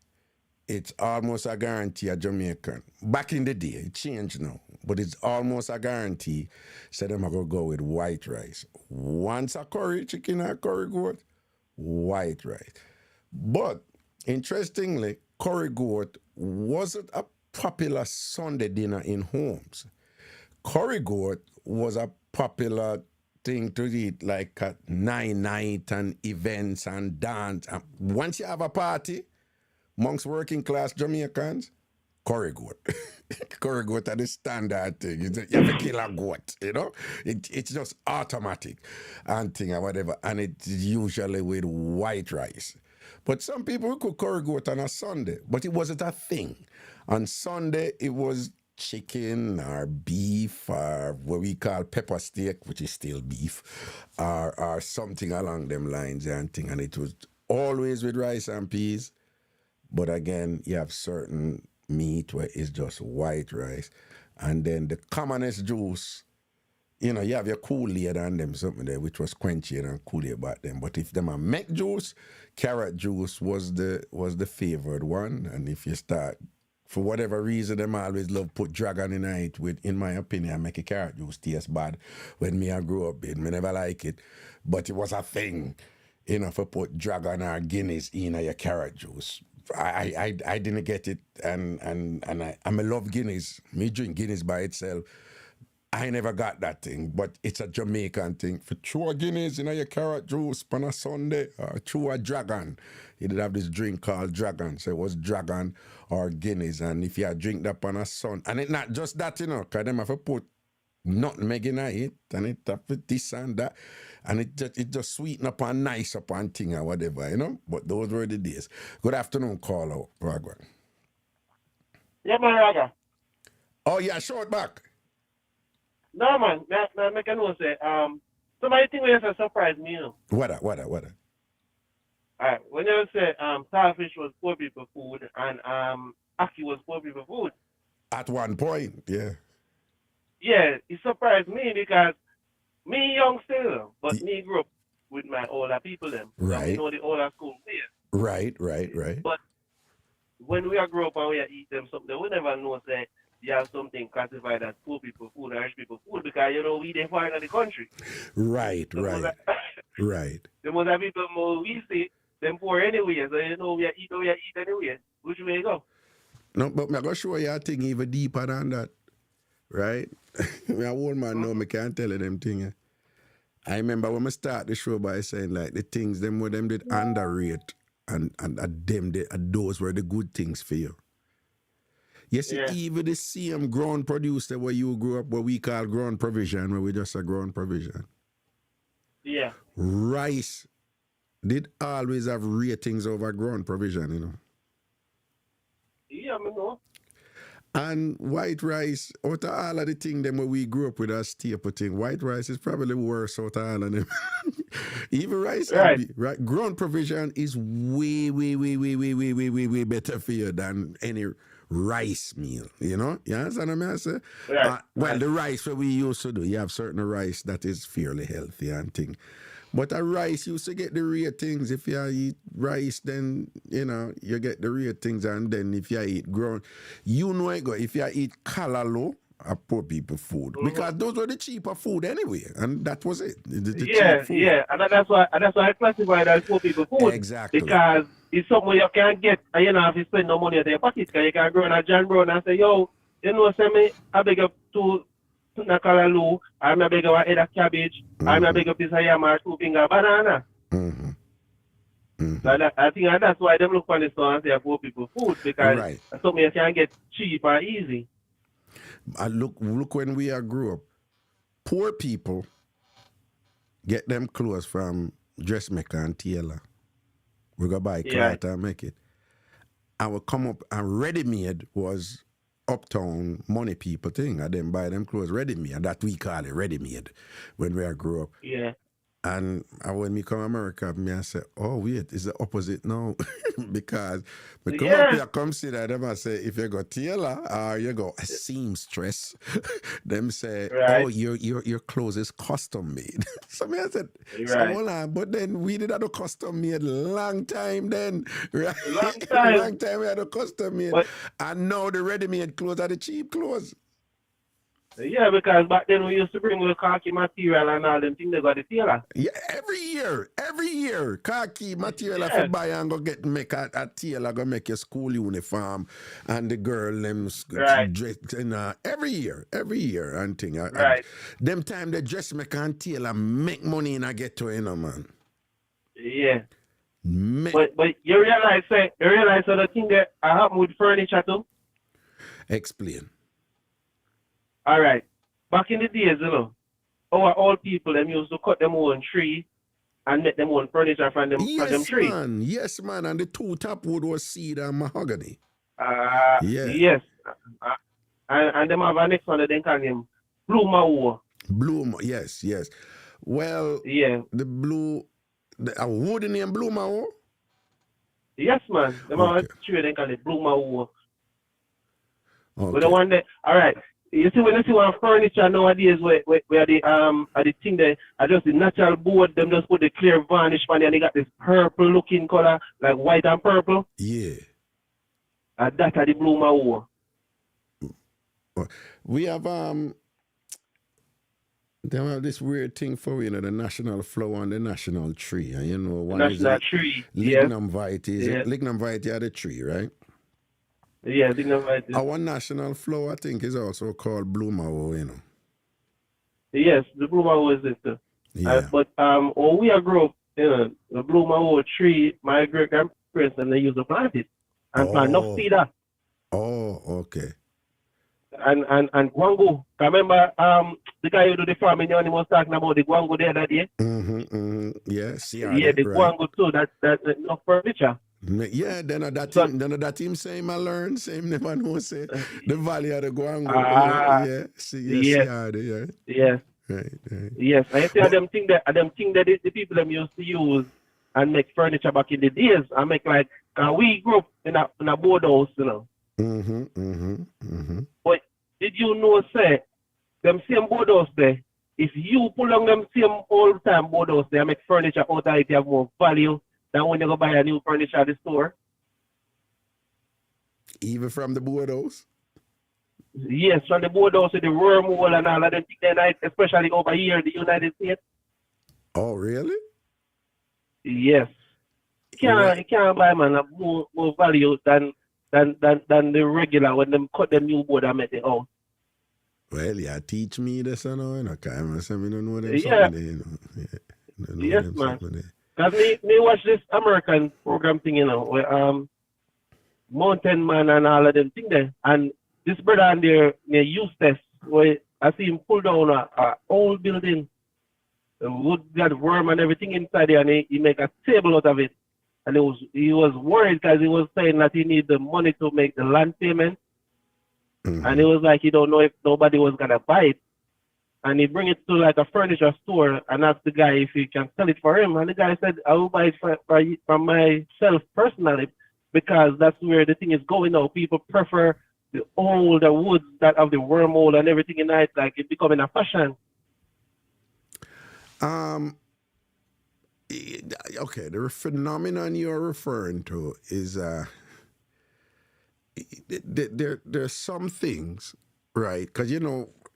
A: it's almost a guarantee a Jamaican. Back in the day, it changed now, but it's almost a guarantee. So them are going to go with white rice. Once a curry chicken or curry goat, white rice. But interestingly, curry goat wasn't a popular Sunday dinner in homes. Curry goat was a popular thing to eat like at night and events and dance. And once you have a party amongst working class Jamaicans, curry goat. Curry goat are the standard thing. You have to kill a goat, you know? It's just automatic and thing or whatever. And it's usually with white rice. But some people could curry goat on a Sunday, but it wasn't a thing. On Sunday, it was chicken or beef or what we call pepper steak, which is still beef, or something along them lines and thing. And it was always with rice and peas. But again, you have certain meat where it's just white rice. And then the commonest juice, you know, you have your Kool-Aid and them something there, which was quenchy and Kool-Aid back then. But if them a make juice, carrot juice was the favored one. And if you start, for whatever reason, them always love put dragon in it with, in my opinion, make a carrot juice taste bad. When me I grew up, me never like it. But it was a thing, you know, for put dragon or Guinness in your carrot juice. I didn't get it, and I love Guinness. Me drink Guinness by itself. I never got that thing, but it's a Jamaican thing. For chew a Guinness in your carrot juice on a Sunday, or chew a dragon. You did have this drink called dragon, so it was dragon or Guinness. And if you drink that on a Sunday, and it's not just that, you know, because them have to put nutmeg in it, and it have to this and that, and it just sweeten up and nice up and thing or whatever, you know. But those were the days. Good afternoon, caller. Program.
D: Yeah, man, Raga.
A: Oh yeah, short back.
D: No, man. I can know say, somebody think we surprised me, you know.
A: What?
D: Alright, when you say starfish was poor people food and ackee was poor people food.
A: At one point, yeah.
D: Yeah, it surprised me because me young still, but me grew up with my older people them.
A: Right.
D: You know the older school ways.
A: Right.
D: But when we grew up and we eat them something, we never know say you have something classified as poor people food or rich people food because you know we they find in the country.
A: Right.
D: Right. The most of people more we see them poor anyway, so you know we eat anyway. Which way you go?
A: No, but I'm gonna show you a thing even deeper than that. Right? Me a old man know me can't tell you them things. I remember when I start the show by saying like the things them where them did underrate and those were the good things for you. You see, even the same ground producer where you grew up, what we call ground provision, where we just a ground provision.
D: Yeah.
A: Rice did always have ratings over ground provision, you know.
D: Yeah, I know.
A: And white rice, out of all of the things them where we grew up with as staple thing, white rice is probably worse out of all of them. Even rice, right? Ground provision is way better for you than any rice meal, you know? You understand what I say? Well, the rice that we used to do, you have certain rice that is fairly healthy and thing. But a rice used to get the ratings. If you eat rice, then, you know, you get the ratings. And then if you eat ground, you know it go. If you eat calalo, a poor people food. Because those were the cheaper food anyway. And that was it. The cheap food.
D: Yeah. And that's why I classify it as poor people food.
A: Exactly.
D: Because it's something you can't get, and you don't have to spend no money at your pocket. Because you can go on a John Brown and say, yo, you know, send me a big up to Nakalalu, I'm a big head of cabbage, I'm a big piece of yam or 2 finger banana. So I think that's why they look on the store and say poor people food, because something you can get cheap or easy.
A: Look when we grew up, poor people get them clothes from dressmaker and tailor. We go buy cloth and make it. I would come up and ready-made was uptown money people thing. I then buy them clothes ready-made, and that we call it ready-made when we grew up.
D: Yeah.
A: And when me come to America, I say, oh wait, it's the opposite now. Because me come up here, come see that them I say, if you go tailor or you go a seamstress, them say, oh, your clothes is custom made. So me I said, so hold on, but then we did have a custom made long time then. Right? Long time we had a custom made. And now the ready-made clothes are the cheap clothes.
D: Yeah, because back then we used to bring the khaki material and all them things they got the tailor.
A: Yeah, every year, khaki material if you buy and go make a tailor, go make your school uniform and the girl them dress every year and thing. Them time the dressmaker and tailor make money in a ghetto, you know, man.
D: Yeah. But you realize the thing that happen with furniture too?
A: Explain.
D: All right. Back in the days, our old people them used to cut them own tree and make them own furniture from them
A: Yes,
D: tree.
A: man. Yes, man. And the two top wood was cedar and mahogany. Yeah.
D: Yes. And them have a next one that they call him Blue Mawo.
A: Blue, yes, yes. Well,
D: Yeah.
A: the blue, a wood name Blue Mao?
D: Yes, man. Them have
A: Okay.
D: a tree they call it Blue Mawo. But the
A: Okay.
D: one that, all right. You see when you see one furniture nowadays where the thing that are just the natural board, them just put the clear varnish on it and they got this purple looking color, like white and purple.
A: Yeah.
D: And that are the Blue Mawo.
A: We have they have this weird thing for the national flower and the national tree. And one
D: National
A: is
D: tree. Yes.
A: lignum vitae.
D: Yes.
A: Lignum vitae are the tree, right?
D: Yeah, they know right.
A: Our national flower, I think, is also called Blue Mao,
D: Yes, the Blue Mawo is it too.
A: Yeah.
D: But when we grew up, the Blue Mawo tree, my great grandparents and they used to plant it and plant enough cedar
A: Oh, okay.
D: and guango. I remember the guy who do the farming, he was talking about the guango the other day.
A: Yeah,
D: Yeah, the guango too. That's enough furniture.
A: Yeah, then that him same I learned, same never know say the valley of the guango. Yeah, yeah.
D: Yes.
A: Right.
D: Yes, I see them think that the people them used to use and make furniture back in the days. I make like we grew up in a board house, But did you know, say them same board house there? If you pull on them same old time board house there, make furniture out of it, you have more value than when you go buy a new furniture at the store.
A: Even from the board house?
D: Yes, from the board house with the wormhole and all of them things, especially over here in the United States.
A: Oh, really?
D: Yes. You can't buy man a more value than the regular when them cut the new board and make it out.
A: Well, yeah, teach me this, I don't know them
D: Yeah.
A: something,
D: Yes, man. Because me watch this American program thing, where Mountain Man and all of them thing there. And this brother on there near Eustace, where I see him pull down a old building, the wood got worm and everything inside there, and he make a table out of it. And he was worried because he was saying that he need the money to make the land payment. And he was like, he don't know if nobody was gonna buy it. And he bring it to like a furniture store and ask the guy if he can sell it for him. And the guy said, I will buy it for myself personally, because that's where the thing is going now. People prefer the older woods that have the wormhole and everything in it, like it's becoming a fashion.
A: Okay, the phenomenon you're referring to is there's some things, right? Because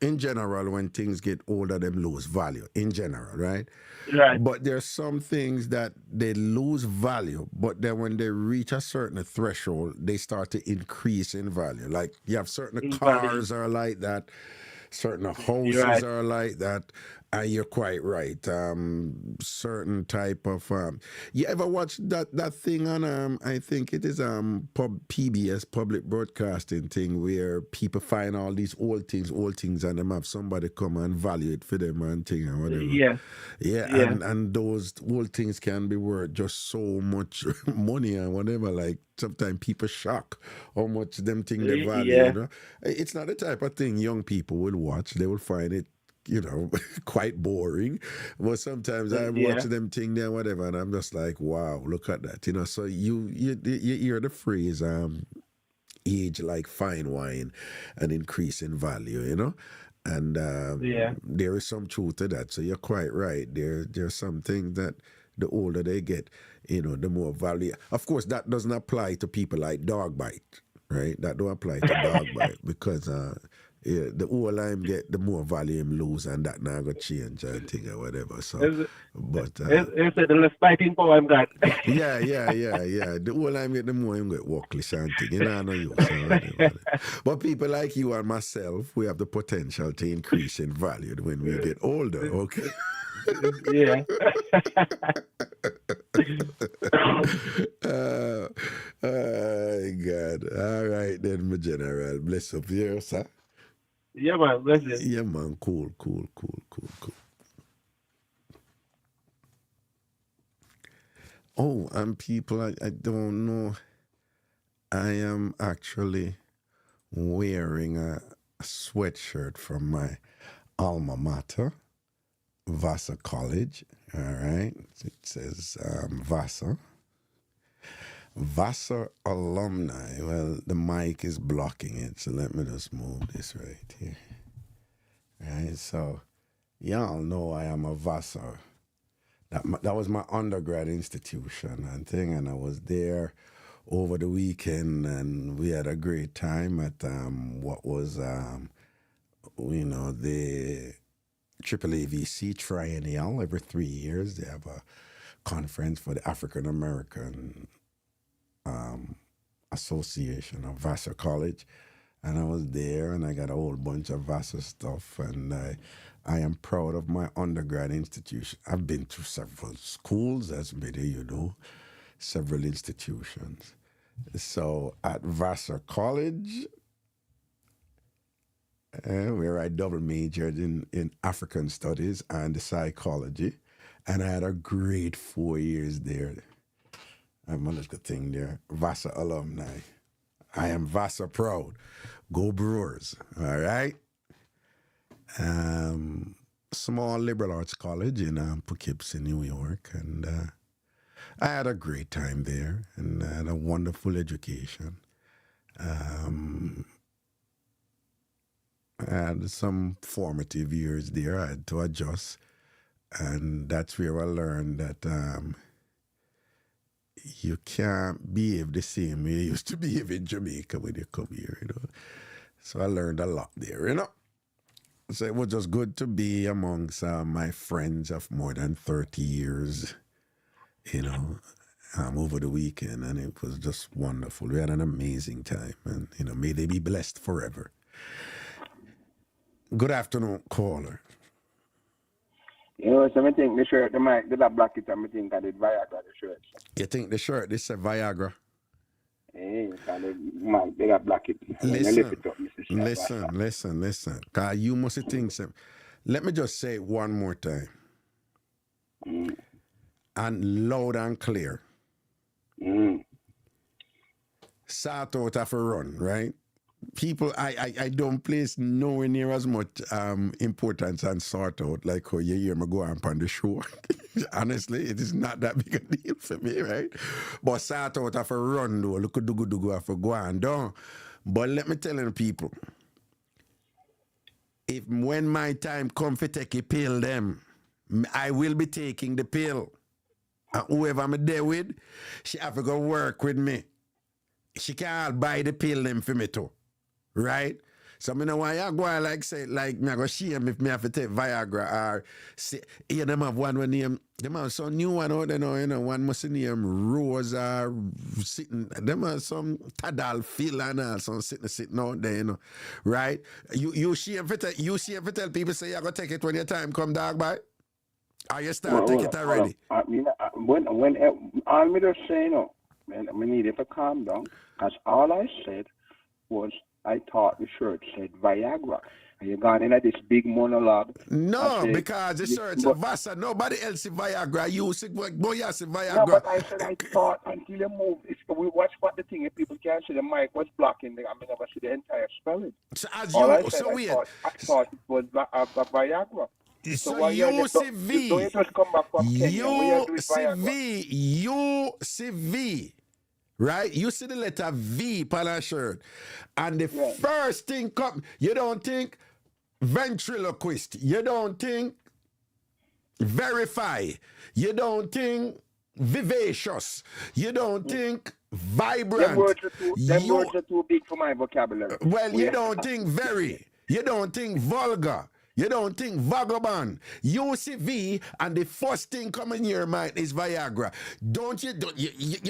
A: in general, when things get older, they lose value. In general, right?
D: Right.
A: But there's some things that they lose value, but then when they reach a certain threshold, they start to increase in value. Like you have certain cars are like that, certain houses are like that. And you're quite right. Certain type of you ever watch that thing on I think it is PBS public broadcasting thing where people find all these old things and them have somebody come and value it for them and thing and whatever.
D: Yeah.
A: And those old things can be worth just so much money and whatever. Like sometimes people shock how much them thing they value. It's not the type of thing young people will watch. They will find it quite boring. But sometimes I watch them thing there, whatever, and I'm just like, wow, look at that. So you hear the phrase age like fine wine and increase in value, and there is some truth to that. So you're quite right. There's something that the older they get, the more value. Of course, that doesn't apply to people like dog bite, right? That don't apply to dog bite because the older I get, the more value him lose, and that now go change and thing or whatever. So,
D: it's the less fighting power I'm got.
A: Yeah. The older I get, the more him get workless and thing. I know you. So, but people like you and myself, we have the potential to increase in value when we get older. Okay.
D: Yeah.
A: God. All right then, my general. Bless up here, sir.
D: Yeah, man. Bless it.
A: Yeah, man. Cool. Oh, and people, I don't know. I am actually wearing a sweatshirt from my alma mater, Vassar College. All right. It says Vassar. Vassar alumni. Well, the mic is blocking it, so let me just move this right here. Right, so y'all know I am a Vassar. That was my undergrad institution and thing, and I was there over the weekend, and we had a great time at what was the AAVC triennial. Every 3 years they have a conference for the African American Association of Vassar College, and I was there, and I got a whole bunch of Vassar stuff, and I am proud of my undergrad institution. I've been to several schools, as many you know, several institutions. So at Vassar College, where I double majored in African studies and psychology, and I had a great 4 years there. I'm a little thing there. Vassar alumni. I am Vassar proud. Go Brewers. All right. Small liberal arts college in Poughkeepsie, New York, and I had a great time there, and I had a wonderful education. I had some formative years there. I had to adjust, and that's where I learned that you can't behave the same way you used to behave in Jamaica when you come here, So I learned a lot there, So it was just good to be amongst my friends of more than 30 years, over the weekend, and it was just wonderful. We had an amazing time, and, may they be blessed forever. Good afternoon, caller.
F: So I think the shirt, the mic, did I block it, and I think I did Viagra, the shirt.
A: You think the shirt, this is Viagra?
F: Hey, and the mic, did I block it?
A: Listen. Because you must think something. Let me just say it one more time. And loud and clear. Sort out of a run, right? People, I don't place nowhere near as much importance on sort out like how you hear me go on the show. Honestly, it is not that big a deal for me, right? But sort out of a run though, look at do have to go on down. But let me tell you people, when my time comes to take a pill, I will be taking the pill. And whoever I'm there with, she have to go work with me. She can't buy the pill them for me too. Right? So I know why I go me I go shame if me have to take Viagra or say, them have one when them have some new one out there one must name Rose or sitting, them have some Tadalfil and all some sitting out there, right? You shame for tell people say you're gonna take it when your time come, dog, boy? Or you start take it already?
F: When all me just say I needed to calm down, because all I said was I thought the shirt said Viagra. And you gone into this big monologue.
A: No, because the shirt said Vassar. Nobody else see Viagra. You see Viagra.
F: No, but I said I thought until you move. We watch what the thing, if people can't see the mic was blocking, I never see the entire spelling.
A: So
F: I thought it was a Viagra.
A: So you see V.
F: Don't you just come back from Kenya?
A: You see V. Right? You see the letter V on a shirt. And the first thing come, you don't think ventriloquist. You don't think verify. You don't think vivacious. You don't think vibrant.
F: Them words are too big for my vocabulary.
A: Well, you don't think very. You don't think vulgar. You don't think vagabond. You see V, and the first thing coming in your mind is Viagra. You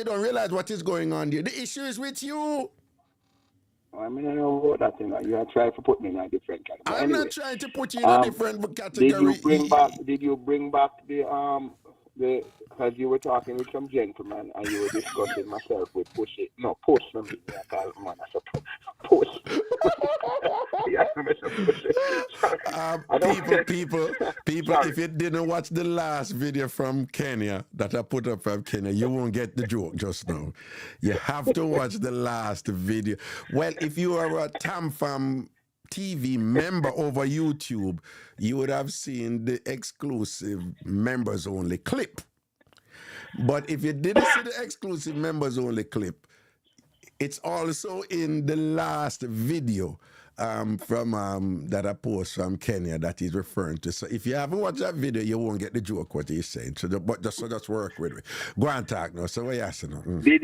A: don't realize what is going on there. The issue is with you.
F: I mean, I know about that thing. You are trying to put me in a different category.
A: I'm not trying to put you in a different category.
F: Did you bring back the because you were talking with some gentleman and you were discussing myself with pussy. No, post for me. I call man as a post. Yeah,
A: people,
F: Sorry.
A: if you didn't watch the last video from Kenya that I put up from Kenya, you won't get the joke just now. You have to watch the last video. Well, if you are a TamFam TV member over YouTube, you would have seen the exclusive members only clip. But if you didn't see the exclusive members only clip, it's also in the last video from that I post from Kenya that he's referring to. So if you haven't watched that video, you won't get the joke what he's saying. So just work with it. Go and talk now. So what you asking now?
F: Did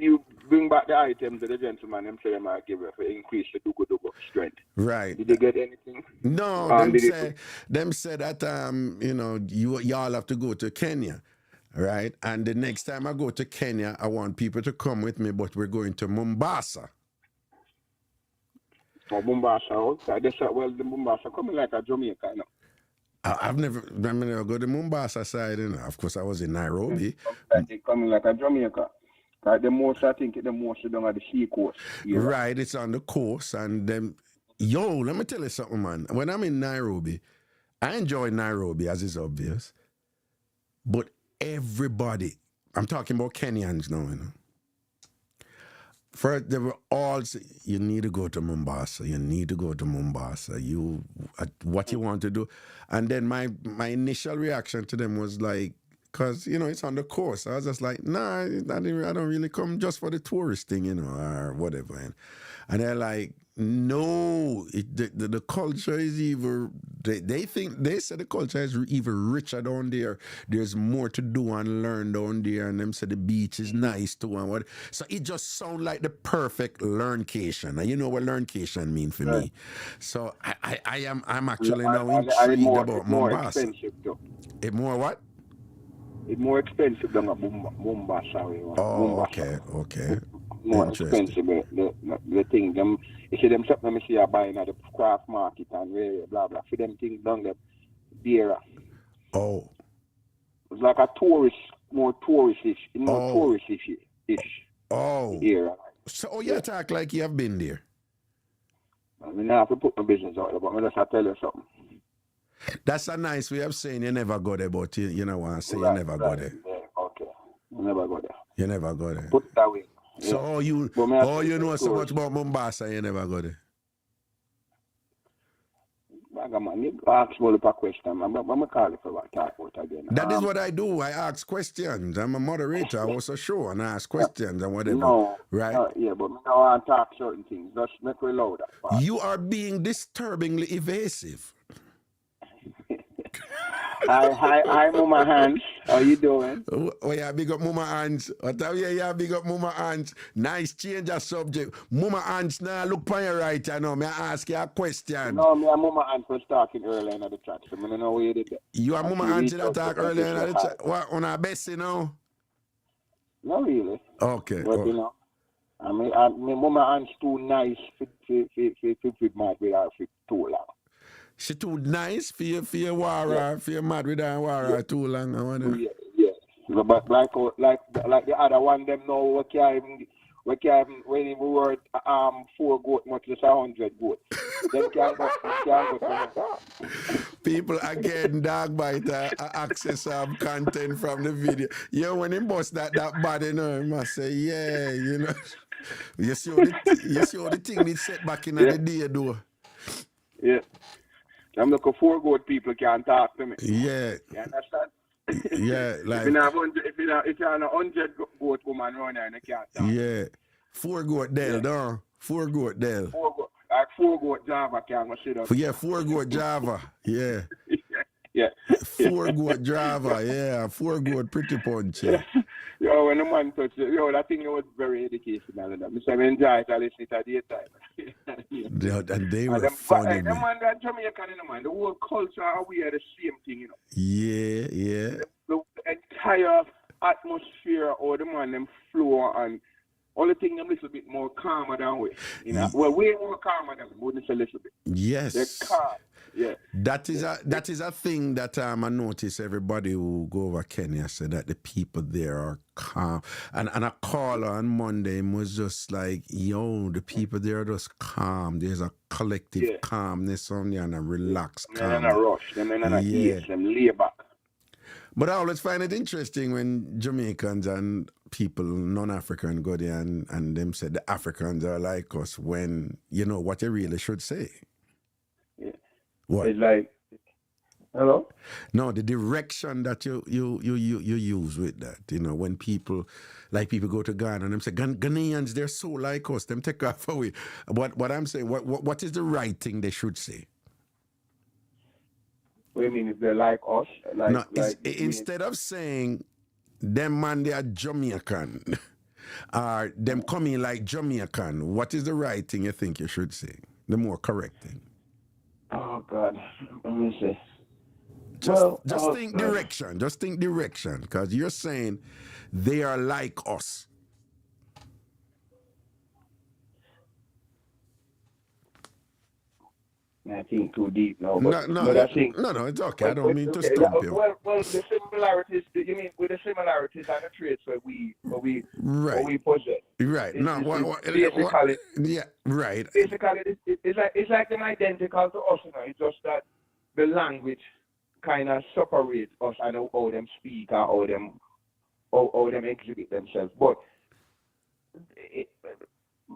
F: you bring back the items to the gentleman and say them I give it for increase the dugu strength?
A: Right.
F: Did they get anything?
A: No, them say that you know, y'all have to go to Kenya. Right, and the next time I go to Kenya, I want people to come with me, but we're going to Mombasa.
F: Oh, Mombasa, okay. Well, the Mombasa coming like a Jamaica, you know.
A: I've never go to Mombasa side, you know. Of course, I was in Nairobi.
F: It's coming like a Jamaica. I think the most down at the sea coast.
A: Right, it's on the coast, and then, let me tell you something, man. When I'm in Nairobi, I enjoy Nairobi, as is obvious, but everybody, I'm talking about Kenyans now, you know. First, they were all saying, you need to go to Mombasa. You need to go to Mombasa. What you want to do? And then my initial reaction to them was like, because, you know, it's on the coast. I was just like, nah, I don't really come just for the tourist thing, you know, or whatever. And they're like, no, the culture is even, they say the culture is even richer down there. There's more to do and learn down there. And them say the beach is nice too. And what. So it just sounds like the perfect learncation. And you know what learncation mean for me. So I'm actually now intrigued about Mombasa.
F: More expensive though.
A: It more what?
F: It's more expensive than a Mombasa.
A: Oh,
F: Mombasa.
A: okay.
F: More expensive. The thing, them, you see them something I see are buying at the craft market and blah blah. For them things down there, dearer.
A: Oh.
F: It's like a more tourist-ish.
A: Oh.
F: Era.
A: So you talk like you have been there.
F: I mean, I have to put my business out there, but I just tell you something.
A: That's a nice way of saying you never go there, but you know what I say, you never go there.
F: Yeah, okay. You never go there.
A: You never go there.
F: Put it that way.
A: So
F: yeah.
A: you know so much about Mombasa, you never go there.
F: Man, you ask multiple questions. I'm call you for what talk about again.
A: That is what I do. I ask questions. I'm a moderator. I was a show and I ask questions and whatever.
F: No,
A: right?
F: Yeah, but I don't want to talk certain things. Just make me loud.
A: You are being disturbingly evasive.
F: Hi, Mama Hans. How you doing?
A: Oh, yeah, big up Mama Hans. I tell you, yeah, big up Mama Hans. Nice change of subject. Mama Hans, now look on your right, you know. May I ask you a question?
F: No, me and Mama Hans was talking earlier in the chat, so I don't know what you did there.
A: You and Mama Hans did talk earlier in the chat? What, on our best, you know?
F: Not really.
A: Okay.
F: But, you know, I mean, Mama Hans too nice for mad with her for too long.
A: She too nice for your war, for your mad with her war too long. I wonder.
F: Yeah. But like the other one, them know what can't even when we were 4 goat, much less 100 goat. Them can't go.
A: People again, dog biter, access content from the video. Yeah, when he bust that body, you know, he must say, yeah, you know. You see all the thing they set back in the day, though.
F: Yeah. I'm looking 4 goat people can talk to me.
A: Yeah.
F: You understand?
A: Yeah, like.
F: If you're a 100 goat woman around there, you can't talk.
A: Yeah. 4 goat Dell, no? 4 goat Dell.
F: 4 goat. Like 4 goat Java can't go sit up.
A: Yeah, 4 goat Java. Yeah.
F: Yeah.
A: 4 goat Java. Yeah. 4 goat pretty punch. Yeah.
F: Yo, when the man touched it, that thing was very educational. I enjoy it. I listen to the daytime.
A: And they were funny.
F: The man that Jamaican, man, the whole culture, we are the same thing, you know.
A: Yeah.
F: The entire atmosphere or the man, them flow and only thing them a little bit more calmer than we. You know, well, way more calmer than we, wouldn't say a little bit.
A: Yes.
F: They're calm. Yeah.
A: That is a thing that I notice everybody who go over Kenya say that the people there are calm. And a caller on Monday was just like, yo, the people there are just calm. There's a collective calmness on there and a relaxed
F: Them in a
A: calmness.
F: rush. Them in a
A: Yeah.
F: haste. Them lay back.
A: But I always find it interesting when Jamaicans and people, non-African, go there and them say the Africans are like us when, you know, what you really should say.
F: Yeah.
A: What?
F: It's like, hello?
A: No, the direction that you use with that, you know, when people go to Ghana and them say, Ghanaians, they're so like us, them take off away. What I'm saying, what is the right thing they should say?
F: What do you mean if they're like us?
A: No, instead of saying, them man, they are Jamaican, or them coming like Jamaican, what is the right thing you think you should say? The more correct thing?
F: Oh, God. Let me see.
A: Just think direction. Just think direction. Because you're saying they are like us.
F: I think too deep now.
A: No, it's okay. I don't mean to stump you.
F: Well, the similarities. You mean with the similarities and the traits where we possess.
A: Right.
F: Basically,
A: yeah. Right.
F: Basically, it's like them identical to us. You know, it's just that the language kind of separates us and how them speak or how them exhibit themselves. But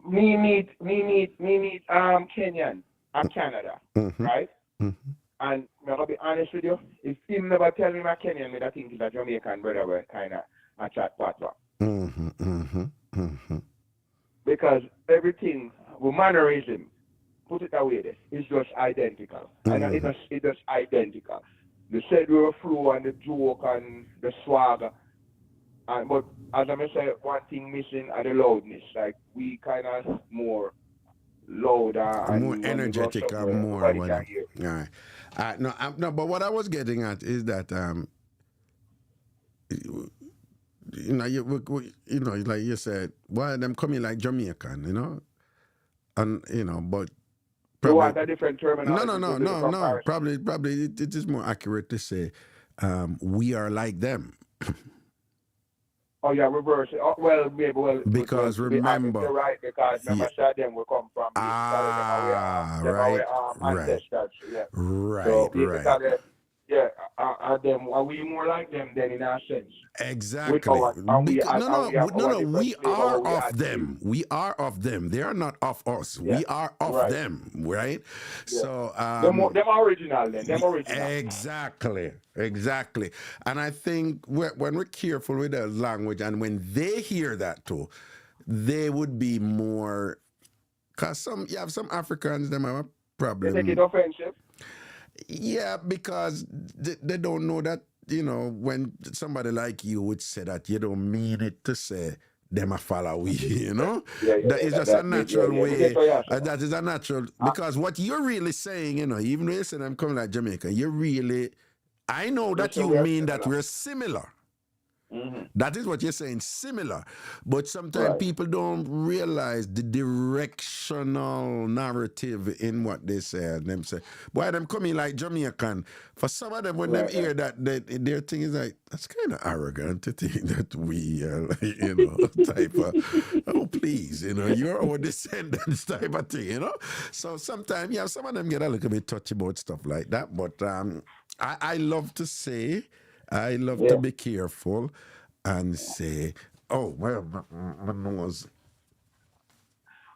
F: me meet Kenyan and Canada, right? Mm-hmm. And I'm gonna be honest with you, if him never tell me my Kenyan, I think he's a Jamaican brother where kind of a chat patois. Because everything, with mannerism, put it away there, it's just identical. And it's just identical. The sedular flow and the joke and the swagger. But as I say, one thing missing are the loudness. Like we kind of more louder and
A: more energetic and more. All right. No, but what I was getting at is that you know, like you said, why them coming like Jamaican, you know, and you know, but.
F: Probably, you want a different terminology?
A: No. Probably it is more accurate to say we are like them.
F: Oh yeah, reverse it. Oh, well,
A: because remember,
F: you're right, because remember, them will come from
A: right.
F: ancestors. Yeah.
A: Right.
F: So basically, and we more like them than in our sense.
A: Exactly. We are of them. We are of them. They are not of us. Yeah. We are of them, right? Yeah. So
F: them original then. Them original.
A: Exactly. And I think when we're careful with the language and when they hear that too, they would be more, because you have some Africans, them have a problem.
F: They take it offensive.
A: Yeah, because they don't know that, you know, when somebody like you would say that, you don't mean it to say them a follow we, you know? That is just a natural way. That is a natural, because what you're really saying, you know, even when you say I'm coming like Jamaica, I know that you mean that we're similar. Mm-hmm. That is what you're saying, similar. But sometimes people don't realize the directional narrative in what they say. And them say, boy, them coming like Jamaican. For some of them, when them hear that, their thing is like, that's kind of arrogant to think that we are, like, you know, type of, oh, please, you know, you're our descendants type of thing, you know? So sometimes, some of them get a little bit touchy about stuff like that. But I love to say, I love to be careful and say, oh, well, my nose.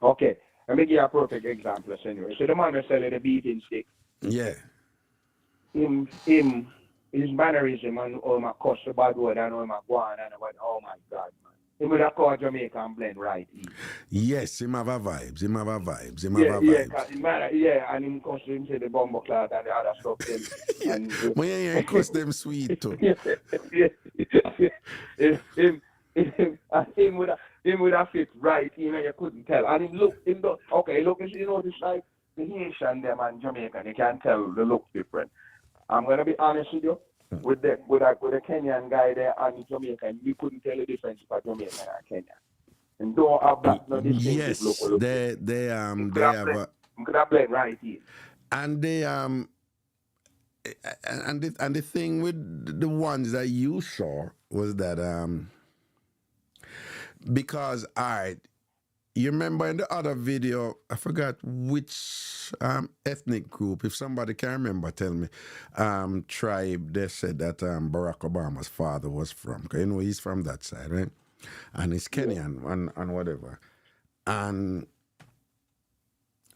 F: Okay, let me give you a perfect example anyway. So the man was selling the beating stick.
A: Yeah.
F: His mannerism and all my cuss the bad word and all my guan and what, oh my God, man. He would have called Jamaica and blend right in.
A: Yes, him have a vibes.
F: And him cuss him say the bumbo cloud and the other stuff.
A: He cuss them sweet too.
F: Him would have fit right in and you couldn't tell. And look, you know, this like the Haitian them and Jamaican, you can tell the look different. I'm gonna be honest with you. With the Kenyan guy there and the Jamaican, you couldn't tell the difference between Jamaican and Kenyan. And don't have that no distinctive look.
A: They have
F: could have blend right in.
A: And they and the thing with the ones that you saw was that because all right, you remember in the other video, I forgot which ethnic group. If somebody can remember, tell me. Tribe. They said that Barack Obama's father was from. 'Cause you know he's from that side, right? And he's Kenyan and whatever. And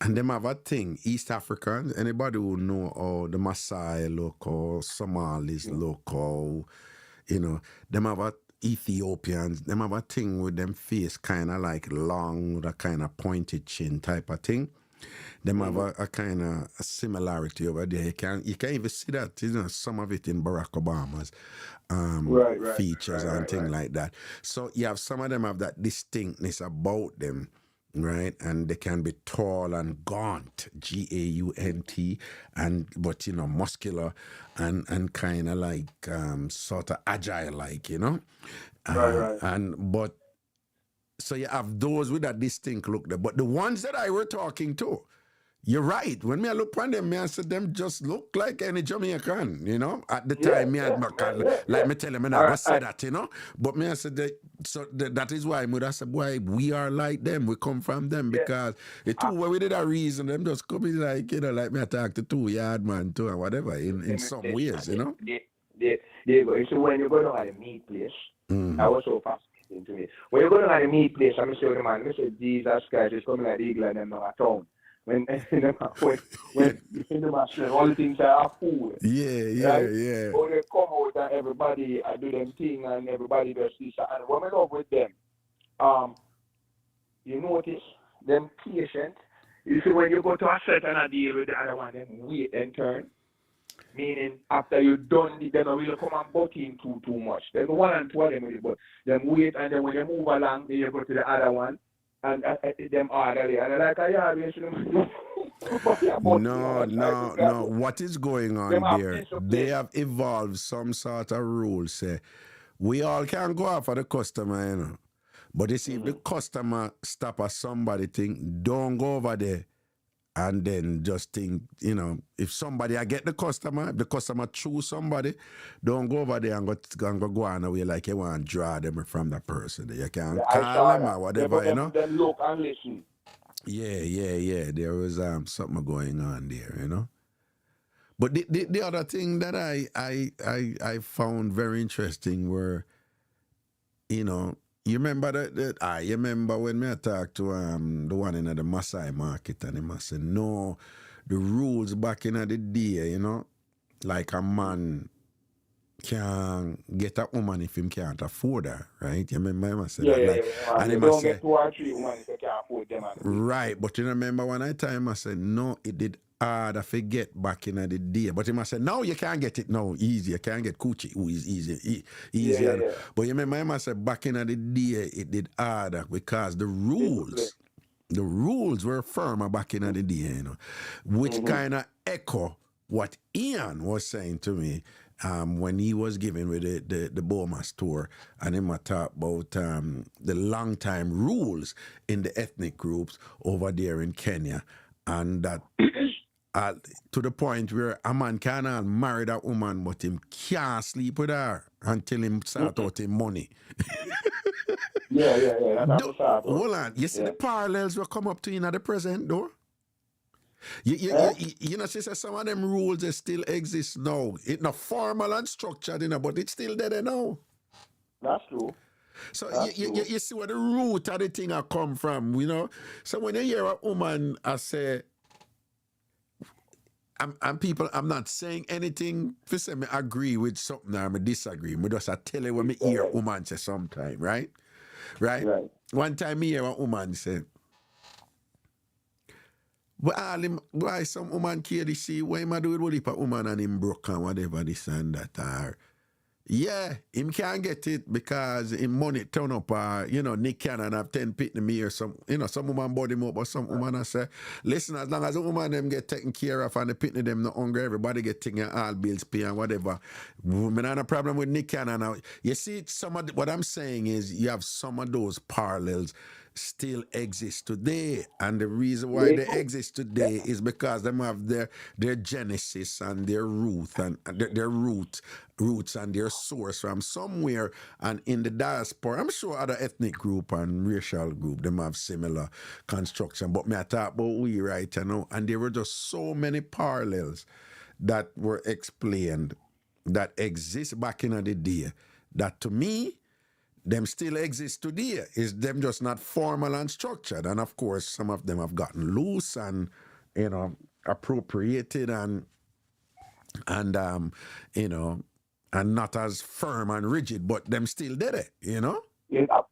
A: them have a thing. East Africans. Anybody who know how the Maasai look or Somalis look or them have a Ethiopians, them have a thing with them face kind of like long with a kind of pointed chin type of thing. Them have a kind of a similarity over there. You can even see that, some of it in Barack Obama's features and things like that. So you have some of them have that distinctness about them, right? And they can be tall and gaunt, Gaunt, but muscular and kind of like sort of agile, like but so you have those with that distinct look there. But the ones that I were talking to, you're right. When me I look on them, me I said them just look like any Jamaican, At the time, like me tell them, I never say that, But me I said that is why I said, why we are like them. We come from them because the two where we did a reason, them just come in like, like me I talk to 2 yard man too and whatever in some ways,
F: There you go. So when you go down at the meat place, that was so fascinating to me. When you go down at the meat place, I'm going to show the man, I said, Jesus Christ, it's coming like the eagle and them now at town. When in the machine, all the things are food.
A: Yeah.
F: Or they come out and everybody do them thing and everybody does this. And when we love with them, you notice them patient. You see when you go to a set and a deal with the other one, then wait and turn. Meaning after you done it, they don't really come and butt in too much. Then one and two of them with it, but then wait and then when they move along, then you go to the other one. And them orderly, and like
A: No. What is going on there? They have evolved some sort of rule. Say we all can go after the customer, But you see, if the customer stop at somebody, think don't go over there, and then just think, if somebody I get the customer choose somebody, don't go over there and go on away like you want to draw them from the person. You can call them or whatever,
F: Then look and listen.
A: Yeah. There was something going on there, But the other thing that I found very interesting were, you remember that you remember when I talked to the one in the Maasai market and him said, no, the rules back in the day, like a man can get a woman if him can't afford her, right? You remember him said that?
F: Yeah. And you don't get 2 or 3 women if you can't afford them.
A: Right, but you remember when I told him, I said, no, it did hard to forget back in the day. But he must say, no, you can't get it now easy. You can't get coochie. Is easier.
F: Yeah.
A: But you remember, I must say, back in the day, it did harder because the rules were firmer back in the day, which kind of echo what Ian was saying to me when he was giving with the Bomas tour, and he talked about the long time rules in the ethnic groups over there in Kenya, and that to the point where a man cannot marry that woman, but him can't sleep with her until him start out him money.
F: Yeah.
A: Hold on. You see the parallels will come up to you at the present, though? You know, she says some of them rules they still exist now. It's not formal and structured, but it's still there now.
F: That's true.
A: So you see where the root of the thing I come from, So when you hear a woman I say, I'm not saying anything for say me agree with something or me disagree. Me just I tell you when me hear a woman say sometime, right? One time me hear a woman say, why some woman care to see why him a do it with a woman and him broke and whatever this and that or yeah, him can't get it because him money turn up Nick Cannon have 10 pitney me or some some woman body him up or some woman I say, listen, as long as the woman them get taken care of and the pitney them no hungry, everybody get taken all bills pay and whatever. Women have a problem with Nick Cannon now. You see, what I'm saying is you have some of those parallels still exist today, and the reason why they exist today is because them have their genesis and their root and their roots and their source from somewhere. And in the diaspora, I'm sure other ethnic group and racial group them have similar construction, but me I talk about we right now, and there were just so many parallels that were explained that exist back in the day that to me them still exist today. Is them just not formal and structured. And of course, some of them have gotten loose and, appropriated and and not as firm and rigid, but them still did it,
F: Yeah,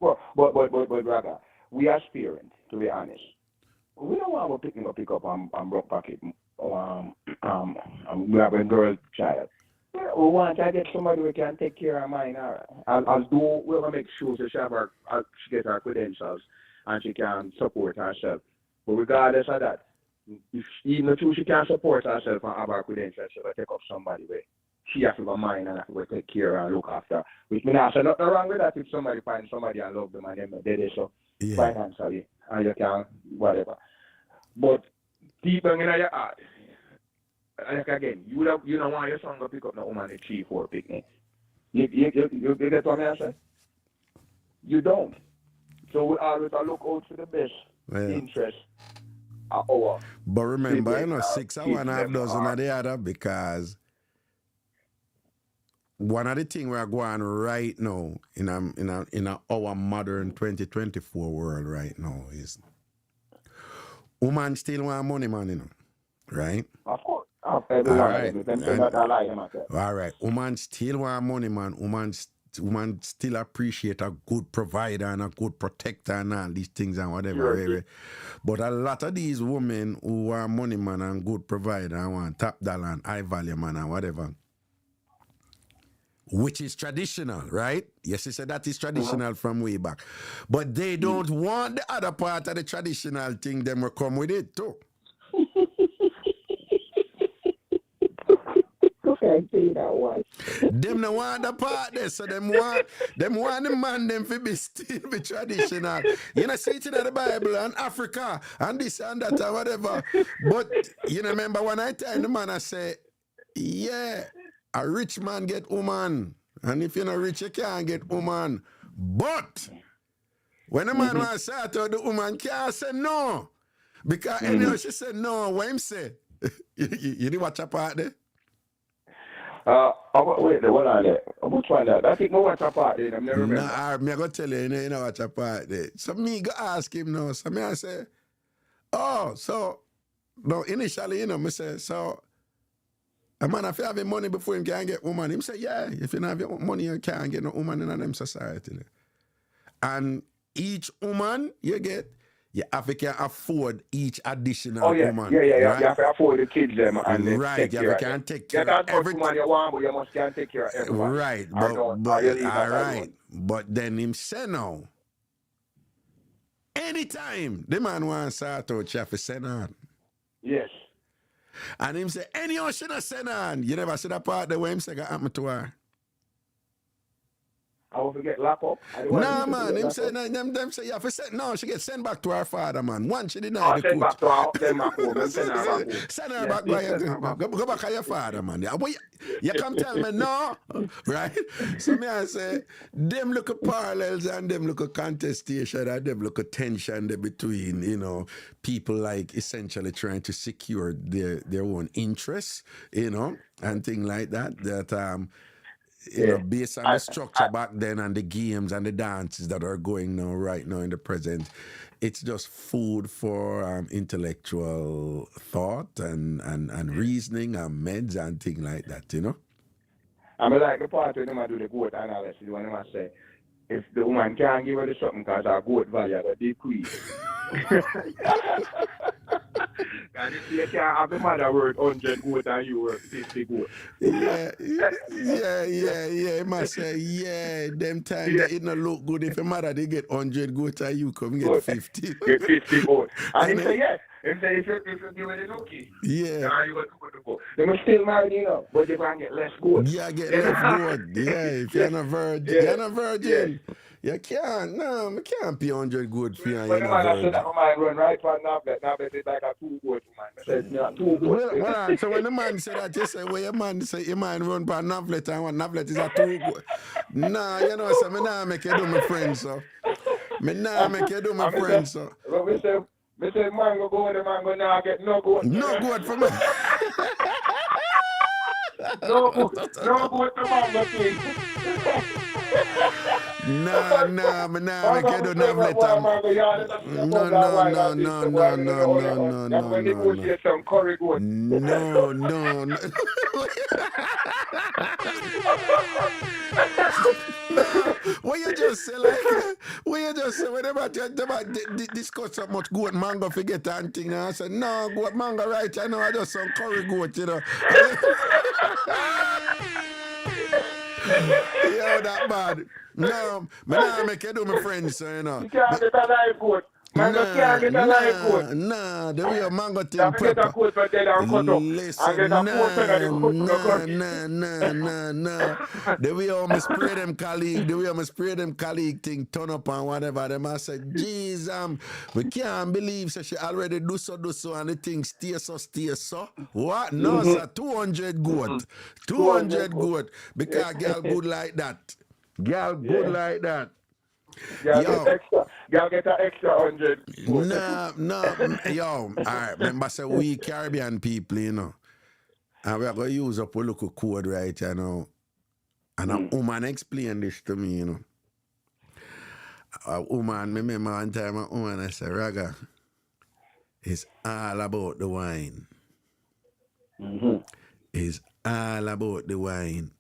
F: but rather, we as parents, to be honest, we don't want to pick up on broke pocket. We have a girl child. We want to get somebody who can take care of mine. I'll do, we're going to make sure she gets her credentials and she can support herself. But regardless of that, even if she can support herself and have her credentials, she'll take up somebody where she has to have a mind and have to take care and look after. Which means there's nothing wrong with that if somebody finds somebody and love them and them they do so financially and you can whatever. But deep down in your heart, like again, you don't want your son to pick up no woman at 3-4 picnic. You get what I'm saying? You don't. So we always look out for the best interest of our.
A: But remember, 6 of one, half dozen of the other, because one of the things we're going right now in our modern 2024 world right now is woman still want money, man, right?
F: Of course.
A: All right. All right. Woman still want money, man. Woman still appreciate a good provider and a good protector and all these things and whatever.
F: Sure.
A: But a lot of these women who want money, man, and good provider and want top dollar and high value, man, and whatever, which is traditional, right? Yes, he said that is traditional from way back. But they don't want the other part of the traditional thing, them will come with it too. Them no want the part there, so them want the man them to be still be traditional. You know, see it in the Bible and Africa and this and that or whatever. But you know, remember when I tell the man, I say, yeah, a rich man get woman, and if you're not rich, you can't get woman. But when a man wants to start out, the woman can't say no, because anyhow she said no. What him say? you didn't watch a part there?
F: Wait, what are they? Which one that? I think I watch a part there. I never remember.
A: Nah, I'm going to tell you, you know watch a part there. So me go ask him now. So me I say, oh, so, no, initially, me say, so, a man if you have money before him can get woman. Him say, yeah, if you don't have your money, you can't get no woman in them society. And each woman you get, you have to afford each additional woman.
F: Yeah. Right? You have to afford the kids them and
A: right. You can take care of everything.
F: Woman you want, but you must can take care of everyone.
A: Right, but all right. But then him say now, anytime the man wants to start out, you have to send on.
F: Yes.
A: And him say, any ocean a send on. You never see that part there where him say got happen to her.
F: I will forget lock up.
A: Nah, man. Him say, them say, you have to send. No, she get sent back to her father, man. Once she denied the
F: send back to her, send back home. Send her back home.
A: Send her back by go back to your father, man. You come tell me no, right? So me I say, them look at parallels and them look at contestation and them look at tension between, people like essentially trying to secure their own interests, and things like that. That based on the structure back then and the games and the dances that are going now, right now in the present, it's just food for intellectual thought and reasoning and meds and things like that,
F: I mean, like the part when I do the goat analysis, when I say, if the woman can't give her the something because her goat value will decrease. And if you can't have the mother worth 100 goat and you worth 50 goat.
A: Yeah. You must say, them times it don't look good if your mother they get 100 goat and you come get 50.
F: Get 50 goat. And he say, yes. If you give it a nookie,
A: yeah.
F: You got to go. They must still marry, but you can get less goat.
A: Yeah, get less goat. Yeah, if you're not a virgin, You can't, no, I can't pay 100 good for you.
F: When the man I said that my mind run right for Navlet is like a 2 goat man. I said, yeah, 2 goats.
A: Well, so when the man said that, you say, well, your man say your mind run by Navlet and one Navlet is a 2 goat. Nah, you know, so me nah make you do my friend, so. Me nah make you do my friend, so.
F: But we say mango go and the mango now get no goat.
A: No good for me.
F: No goat to mango thing.
A: Nah, me nah make you do Navlet. No. What you just say, like, what you just say, whenever they discuss so much goat mango forget and thing, and I said, no, goat mango, right? I know I just some curry goat, you know. Yo, that bad. No, me nah make you do my friends, so, you know.
F: You can't get a live goat. Mango can't get a live goat.
A: Nah, the way a mango thing
F: You get a coat for dead and cut up.
A: Listen,
F: And get a portion of the
A: nah. The way I spray them colleague thing turn up and whatever, them I said, geez, we can't believe so she already do so, and the thing stay so. What? No, sir, 200 goat. 200 goat. Because girl good like that. Girl good like that.
F: Girl get an extra 100.
A: No, yo, all right, remember, say we Caribbean people, you know, and we're going to use up a local code, right, you know, and a woman explained this to me, you know. A woman, me remember one time a woman, I said, Raga, it's all about the wine. It's all about the wine.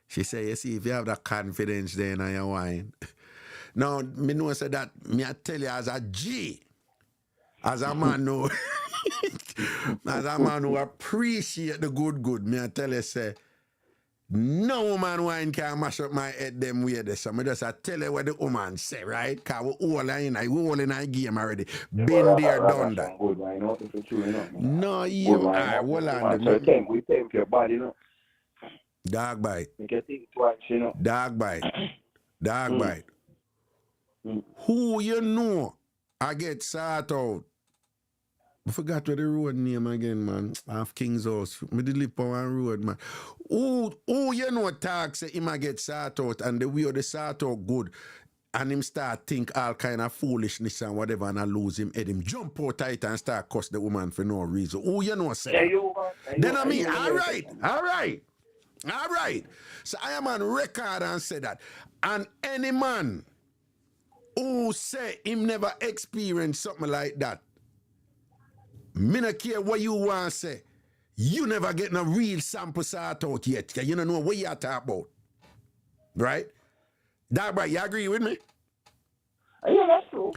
A: She said, you see, if you have that confidence there in your wine. Now, me know say that, me I tell you as a G, as a man know, as a man who appreciate the good, me I tell you say, no woman wine can mash up my head them way there. So me just I tell you what the woman say, right? Because we all in a game already. Been there, done that.
F: Good wine, not if it's true, you know.
A: No, you, hold on.
F: We tempt your body, you know.
A: Dog bite.
F: You can think twice, you know.
A: Dog bite. Who you know I get sought out? I forgot what the road name again, man. Half King's House. Me did live on one road, man. Who you know talk say him a get sought out and the way the sought out good and him start think all kind of foolishness and whatever and I lose him head. Him jump out tight and start cuss the woman for no reason. Who you know say that? Then I mean, all right. So I am on record and say that. And any man who say him never experienced something like that, me not care what you want to say. You never get no real sample sort out yet. Because you don't know what you talking about. Right? That right, you agree with me?
F: Yeah, that's true.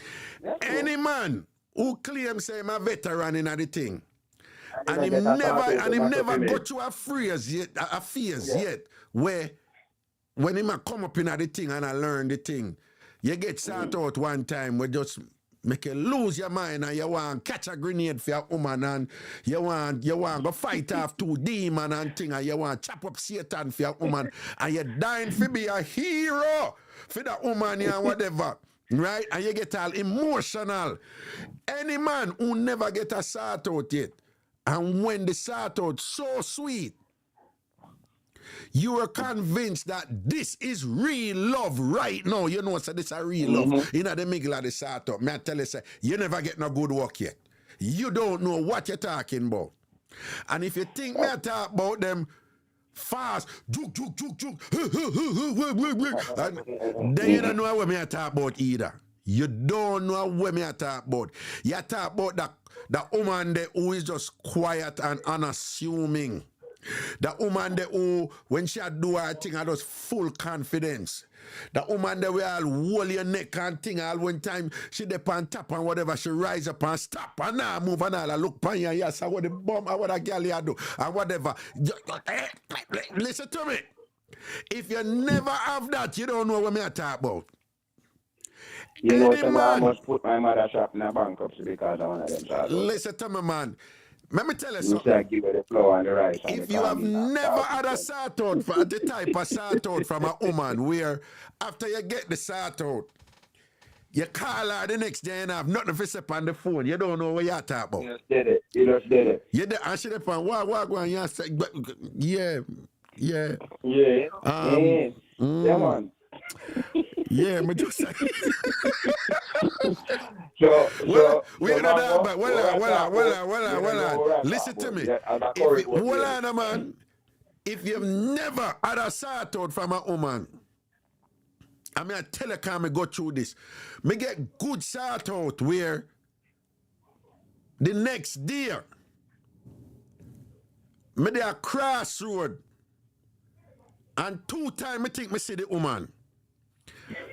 A: Any man who claims say I'm a veteran in the thing, and him never got to a phase yet, where when him a come up in the thing and I learn the thing, you get sort out one time where just make you lose your mind and you want to catch a grenade for a woman and you want go fight off 2 demons and thing and you want to chop up Satan for a woman and you're dying to be a hero for that woman and whatever. Right? And you get all emotional. Any man who never get a sort out yet, and when the sort out so sweet, you are convinced that this is real love right now. You know, so this is a real love. You know, the middle of the sort out. Me I tell you, say, you never get no good work yet. You don't know what you're talking about. And if you think me I talk about them fast, juke, and then you don't know what me I talk about either. You don't know what me I talk about. You talk about that woman there who is just quiet and unassuming. The woman there who, when she do her thing, I just full confidence. The woman there will all hold your neck and thing all one time. She dip on top and whatever, she rise up and stop and now move and all. I look pan you, yes, I what the bomb, I what a girl you do, and whatever. Listen to me. If you never have that, you don't know what me I talk about.
F: You know, I must put my mother shop in a bankruptcy because of one of them.
A: Listen to me, man. let me tell you
F: You
A: something.
F: say give her the flour and the rice. And
A: If
F: the
A: you have
F: corn meal,
A: never
F: that's
A: had a
F: it.
A: sort out, the type of sort out from a woman where after you get the sort out, you call her the next day and have nothing to say on the phone. You don't know what you're talking about.
F: You just did it. You just did it.
A: You did, and she depend what going you say, yeah.
F: Yeah.
A: Um,
F: Yeah, man.
A: Yeah, me just say.
F: So,
A: we know that, but
F: well on.
A: Listen to me.
F: Yeah, and I
A: If
F: correct
A: you,
F: what
A: hold
F: you
A: on, man. If you've never had a sort out from a woman, I mean, I tell you, can me go through this. Me get good sort out where the next day, me there crossroad, and 2 times me think me see the woman.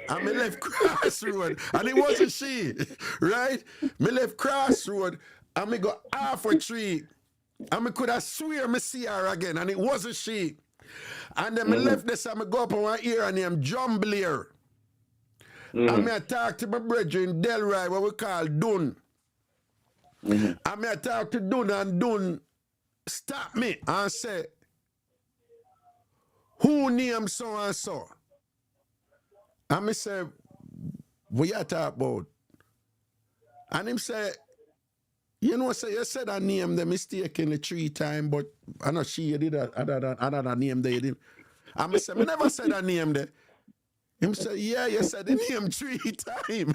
A: And me left crossroad, and it wasn't she, right? Me left crossroad, and me go half a tree, and me could have swear me see her again, and it wasn't she. And then me left this, and me go up on my ear, and named John Blair. And me I talk to my brother in Delray, what we call Dun. And me I talk to Dun, and Dun stop me and say, who named so and so? And me say, what you talk about? And him say, you know, say you said I named them mistakenly 3 times, but I know she did that other name they did. And me say, me never said I named them. Him say, yeah, you said the name 3 times.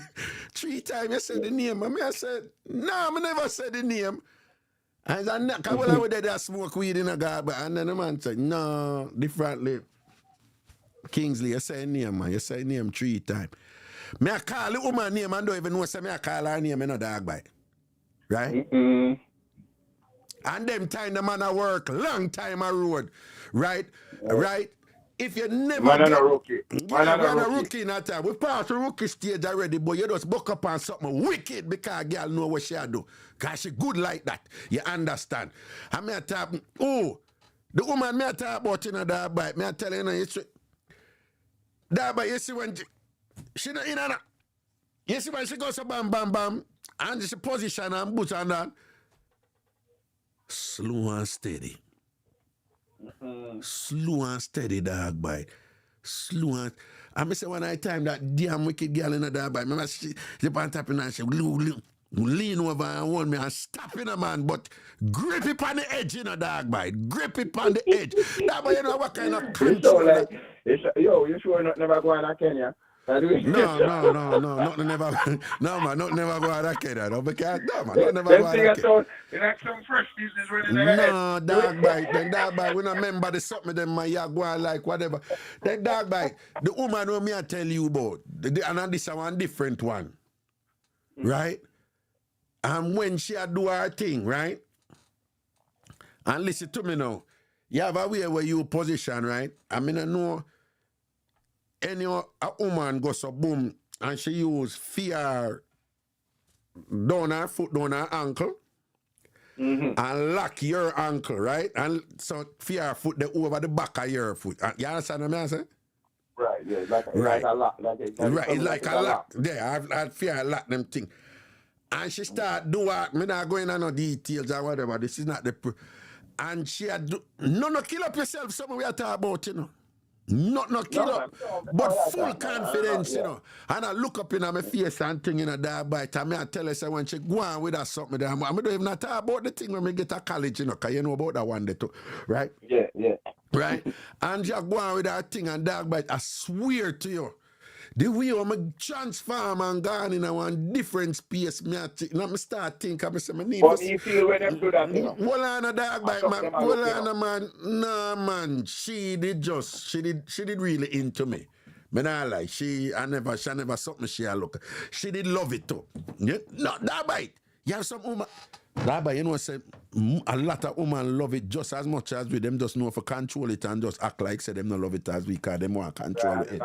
A: 3 times you said the name. And me I said, no, I never said the name. And I knock, I will there smoke weed in a garden. And then the man said, no, differently. Kingsley, you say name, man. You say name 3 times. Me I call the woman name and don't even know say me I call her name in a dog bite. Right? And them time the man I work, long time a road. Right? Right? If you never
F: Man
A: get...
F: a rookie.
A: Man a rookie in that time. We passed the rookie stage already, but you just buck up on something wicked because girl know what she do. Because she good like that. You understand? And me I talk, oh, the woman me I talk about in a dog bite, me I tell you, it's... That, but you see when she not in her, you see when she goes so bam, bam, bam, and she position and boots and that, slow and steady. Slow and steady, dog bite. Slow and... I say when I time that damn wicked girl in the dog bite, remember she on top and she lean over and want me and stop in a man, but grip it on the edge in a dog bite. Grip it on the edge. That way you know what kind of control.
F: Yo, you sure not never go to Kenya?
A: No, nothing never, no man, nothing never go out of Kenya, no, because, no man, nothing never go out of Kenya.
F: You like some fresh business running
A: No, dog bite, we don't remember the something them my ya go on like whatever. Then dog bite, the woman who me I tell you about, and this is one different one, right? And when she a do her thing, right? And listen to me now, you have a way where you position, right? I mean, I know any a woman goes so boom and she use fear down her foot, down her ankle, and lock your ankle, right? And so fear foot the over the back of your foot. You understand what I'm saying?
F: Right, yeah, like a lock.
A: It's like a lock. There, I fear lock them thing. And she start do what, me not going on no details or whatever. This is not the... And she had do... No, kill up yourself, something we are talking about, you know. No, kill up, but full confidence, you know. And I look up in my face and thing in a dog bite, and I tell her, say, when she go on with that something there, I don't even talk about the thing when we get to college, you know, because you know about that one day too, right?
F: Yeah.
A: Right? And she go on with that thing and dog bite, I swear to you, the way I'm transform and gone in a one different space, me start thinking, I say, me need...
F: But you feel when them do that, you know?
A: Hold on a dog bite, man. Hold on a man. No, man. She did really into me. Me not like, she never something she a look. She did love it too. Yeah? No, dog bite. You have some woman... Dog bite, you know, say, a lot of women love it just as much as we. Them just know for control it and just act like say them not love it as we, because them want to control it.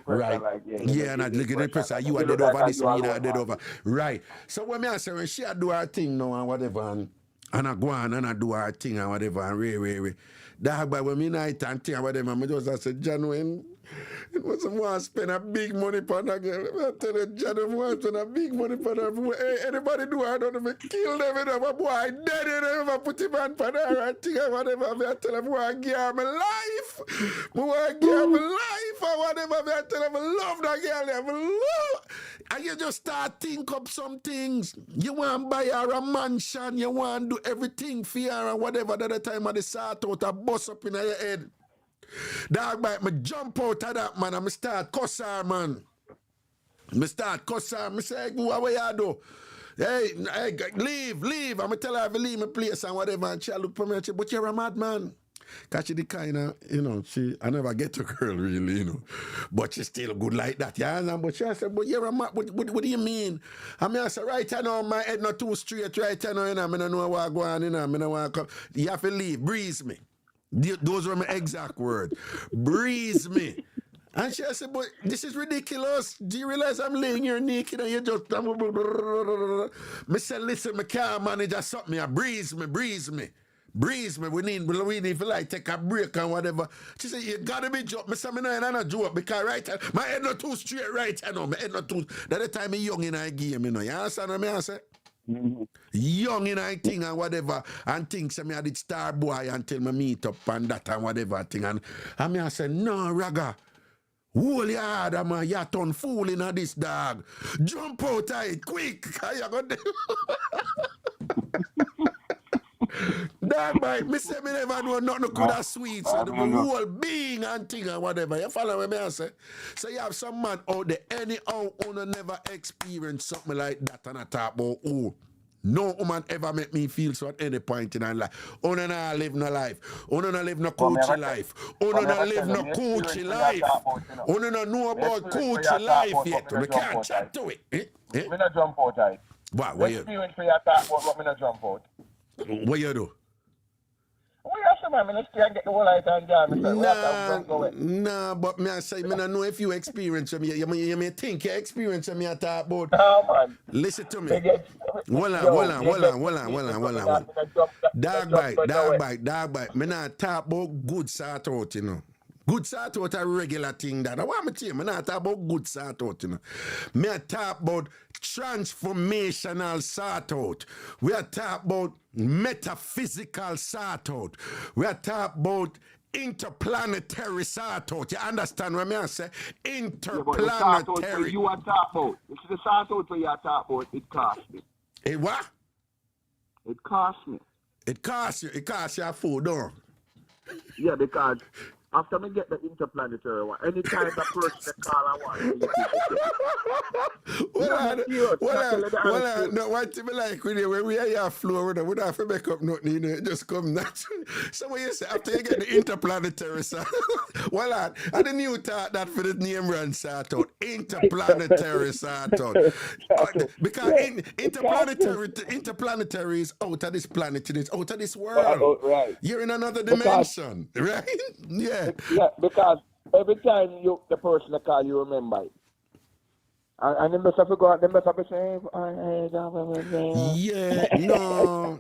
A: Right.
F: Like,
A: and I look at the pressure. You are dead over this, me not dead over. Right. So when I say, when she do her thing now and whatever, and I go on and I do her thing and whatever, and dog bite, when me night and thing and whatever, I just say, John, when It was want to spend a big money on that girl. I tell you, John, want to spend a big money on her. Hey, anybody do I don't know, kill them, you know, my boy dead, you know, if I put him on her and thing or whatever. I tell him, I give her my life. I give her my life or whatever. I tell him, I love that girl. I love. And you just start think up some things. You want to buy her a mansion. You want to do everything for her and whatever. At the time of the sort out, a bust up in your head. Dog bite me jump out of that, man, and me start cuss her, man. Me start cuss her. Me say, what you do? Hey, leave. I'm tell her to leave my place and whatever. And she look for me and she, but you're a madman. Because she the kind of, you know, I never get to girl really, you know. But she's still good like that, yeah. But she said, but you're a mad, what do you mean? I mean, I said, right now, my head not too straight, right now, you know, I don't know what go on, you know, I don't want to come. You have to leave, breeze me. Those were my exact words. Breeze me. And she said, but this is ridiculous. Do you realize I'm laying here naked and you just... I said, listen, I can't manage or something. Breeze me. We need to like take a break and whatever. She said, you gotta be joke. I said, I'm not joke because right now, my head not too straight right now. My head not too... That the time I'm young in a game, you know. You understand what I say? Young in I thing and whatever, and things I did star boy until me meet up and that and whatever thing. And I say, no, Raga, hold your hard, man, you turn fool in this dog. Jump out of it quick. Dog bite, me say me never know nothing could have sweet. So the whole being and thing and whatever. You follow what I say? So you have some man out there, anyhow, who never experienced something like that and I talk about, oh, no woman ever make me feel so at any point in her life. Oh, no, no, live no life. Oh, no, no, live no coochie life. Oh, no, no, live no coochie life. Oh, no, no, know about coochie life yet. We can't chat to it.
F: Me not jump out, right?
A: What you?
F: Experience for your talk about what me not jump out.
A: What you do?
F: Well, you have some man, let's get the whole light and jam.
A: Nah, but me I say, me don't know if you experience me. You may think you experience me I talk about.
F: No, man.
A: Listen to me. Hold on. Dog bite. Me not talk about good sort out, you know. Good sort out a regular thing that. I want me to tell you, me not talk about good sort out, you know. Me I talk about transformational sort out. We are talking about metaphysical sort out. We are talking about interplanetary sort out. You understand what I say? Interplanetary.
F: You are talking about. It's the sort out where you are talking about. It costs me.
A: It what?
F: It costs me.
A: It costs you. It costs you food, don't?
F: Yeah, because after me get the interplanetary one, anytime the person they call I want.
A: No, one thing I like with you, when we are your floor, we don't have to make up nothing, you know, it just come naturally. So when you say, after you get the interplanetary sort, I didn't you thought that for the name run sort out, interplanetary sort out. Because interplanetary is out of this planet, it is out of this world.
F: Right.
A: You're in another dimension, right? Yeah.
F: Yeah, because every time the person that call you remember it. And they must have to go out, they must have to say,
A: yeah, no.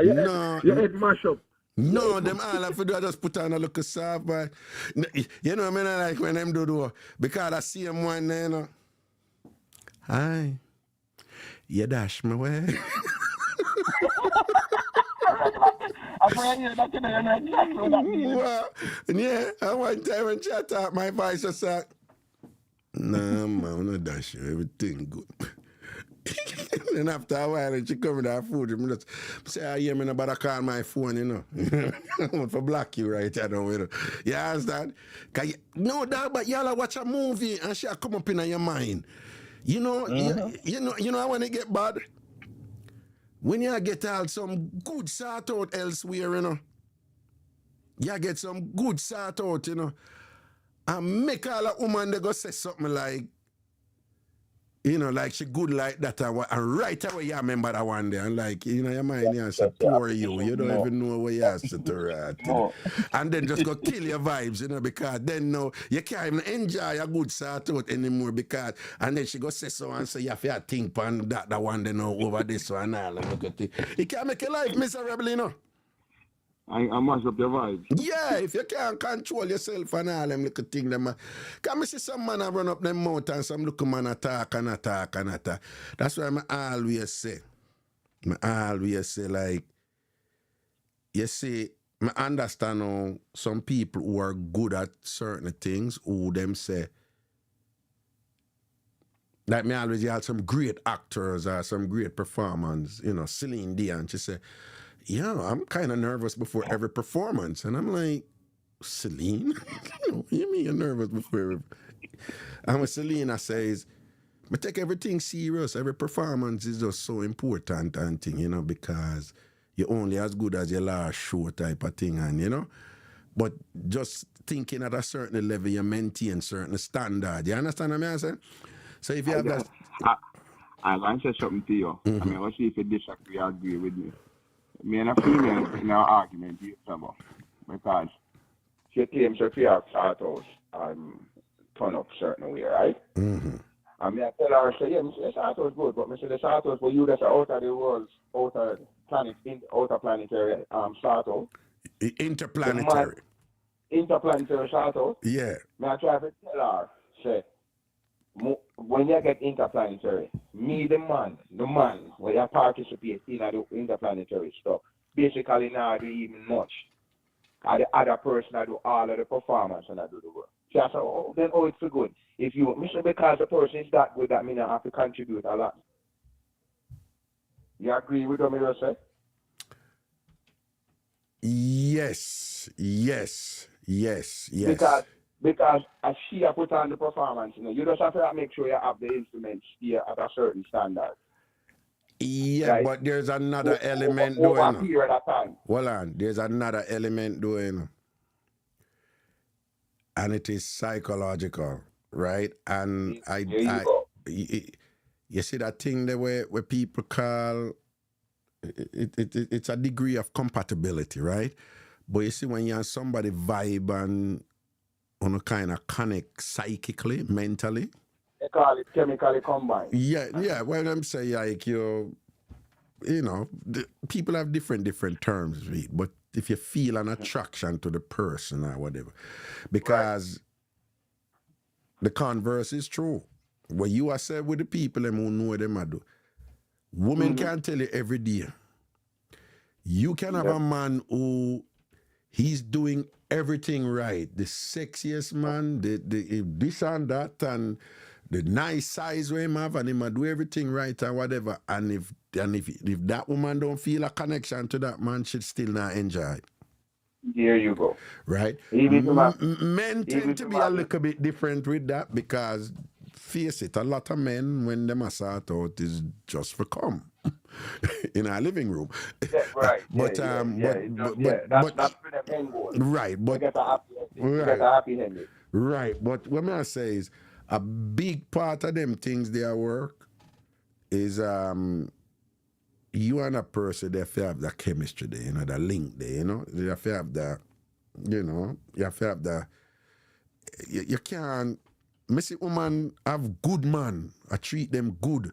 F: Your head mash up.
A: No, them all have to do, I just put on a look of soft, but you know, I mean, I like when them do, because I see them one day, you know. Hi, you dash my way. Well, yeah, and one time when she talked, my voice was like, nah, man, I'm not dash you, everything good. And after a while, she come with her food, I just say, I hear me about to call my phone, you know. I want to block you right now, you know. You understand? No, dog, but y'all watch a movie and she'll come up in your mind. You know, you know when it get bad? When you get all some good sort out elsewhere, you know. You get some good sort out, you know. And make all a woman they go say something like, you know, like she good like that, and right away you remember that one day, and like, you know, your mind you say, poor you don't even know where you have to write. You know? And then just go kill your vibes, you know, because then no, you can't even enjoy a good sort out anymore, because, and then she go say so and say, you have to think on that one, they know over this one, and all, and look at it. It can make your life miserable, you know.
F: I mash up your vibes.
A: Yeah, if you can't control yourself and all them little things, them. Can me see some man a run up them mouth and some little man attack and attack and attack. That's why I always say, like, you see, I understand how some people who are good at certain things, who them say, like me always had some great actors or some great performers, you know, Celine Dion, she said, yeah, I'm kind of nervous before every performance. And I'm like, Celine? What do you mean you're nervous before? And when Selena says, I take everything serious, every performance is just so important and thing, you know, because you're only as good as your last show type of thing, and you know. But just thinking at a certain level, you maintain certain standard. You understand what I'm saying? So if you have that...
F: I'm going to say something to you. I mean, let's see if you disagree or agree with me. Me and a female in our argument here, because she claims her fear of status turn up certain way, right?
A: Mm-hmm.
F: I mean, I tell her, say, yeah, the status good, but I say the status for you that's out of the world, out of planetary status.
A: Interplanetary.
F: Interplanetary status.
A: Yeah.
F: I try to tell her, say, when you get interplanetary, me, the man, when you participate in the interplanetary stuff, basically now I do even much. And the other person I do all of the performance and I do the work. So I said, oh, then it's so good. If you, because the person is that good, that means I have to contribute a lot. You agree with what I just said?
A: Yes.
F: Because as she put on the performance, you know, you just have to make sure you have the instruments here at a certain standard.
A: Yeah, right? But there's another element
F: over a period of time.
A: Hold on, there's another element doing, and it is psychological, right? And you see that thing there where people call it's a degree of compatibility, right? But you see when you have somebody vibe and on a kind of connect psychically, mentally.
F: They call it chemically combined.
A: Yeah. When I'm saying like you know, people have different terms, but if you feel an attraction to the person or whatever, because the converse is true. What you are said with the people them who know them I do. Women can tell you every day. You can have a man who he's doing everything right. The sexiest man, the this and that, and the nice size we him have, and him do everything right and whatever. And if that woman don't feel a connection to that man, she'd still not enjoy it.
F: There you go.
A: Right? Men tend to be a little bit different with that because, face it, a lot of men, when they sort out, is just for come in our living room.
F: Yeah, right.
A: But
F: that's for the end goal.
A: Right, but
F: get a happy ending.
A: Right, but what I say is a big part of them things their work is you and a person they have to have that chemistry there, you know, the link there, you know. You have to have that, you know, you have to have that. You can't see woman have good man, I treat them good.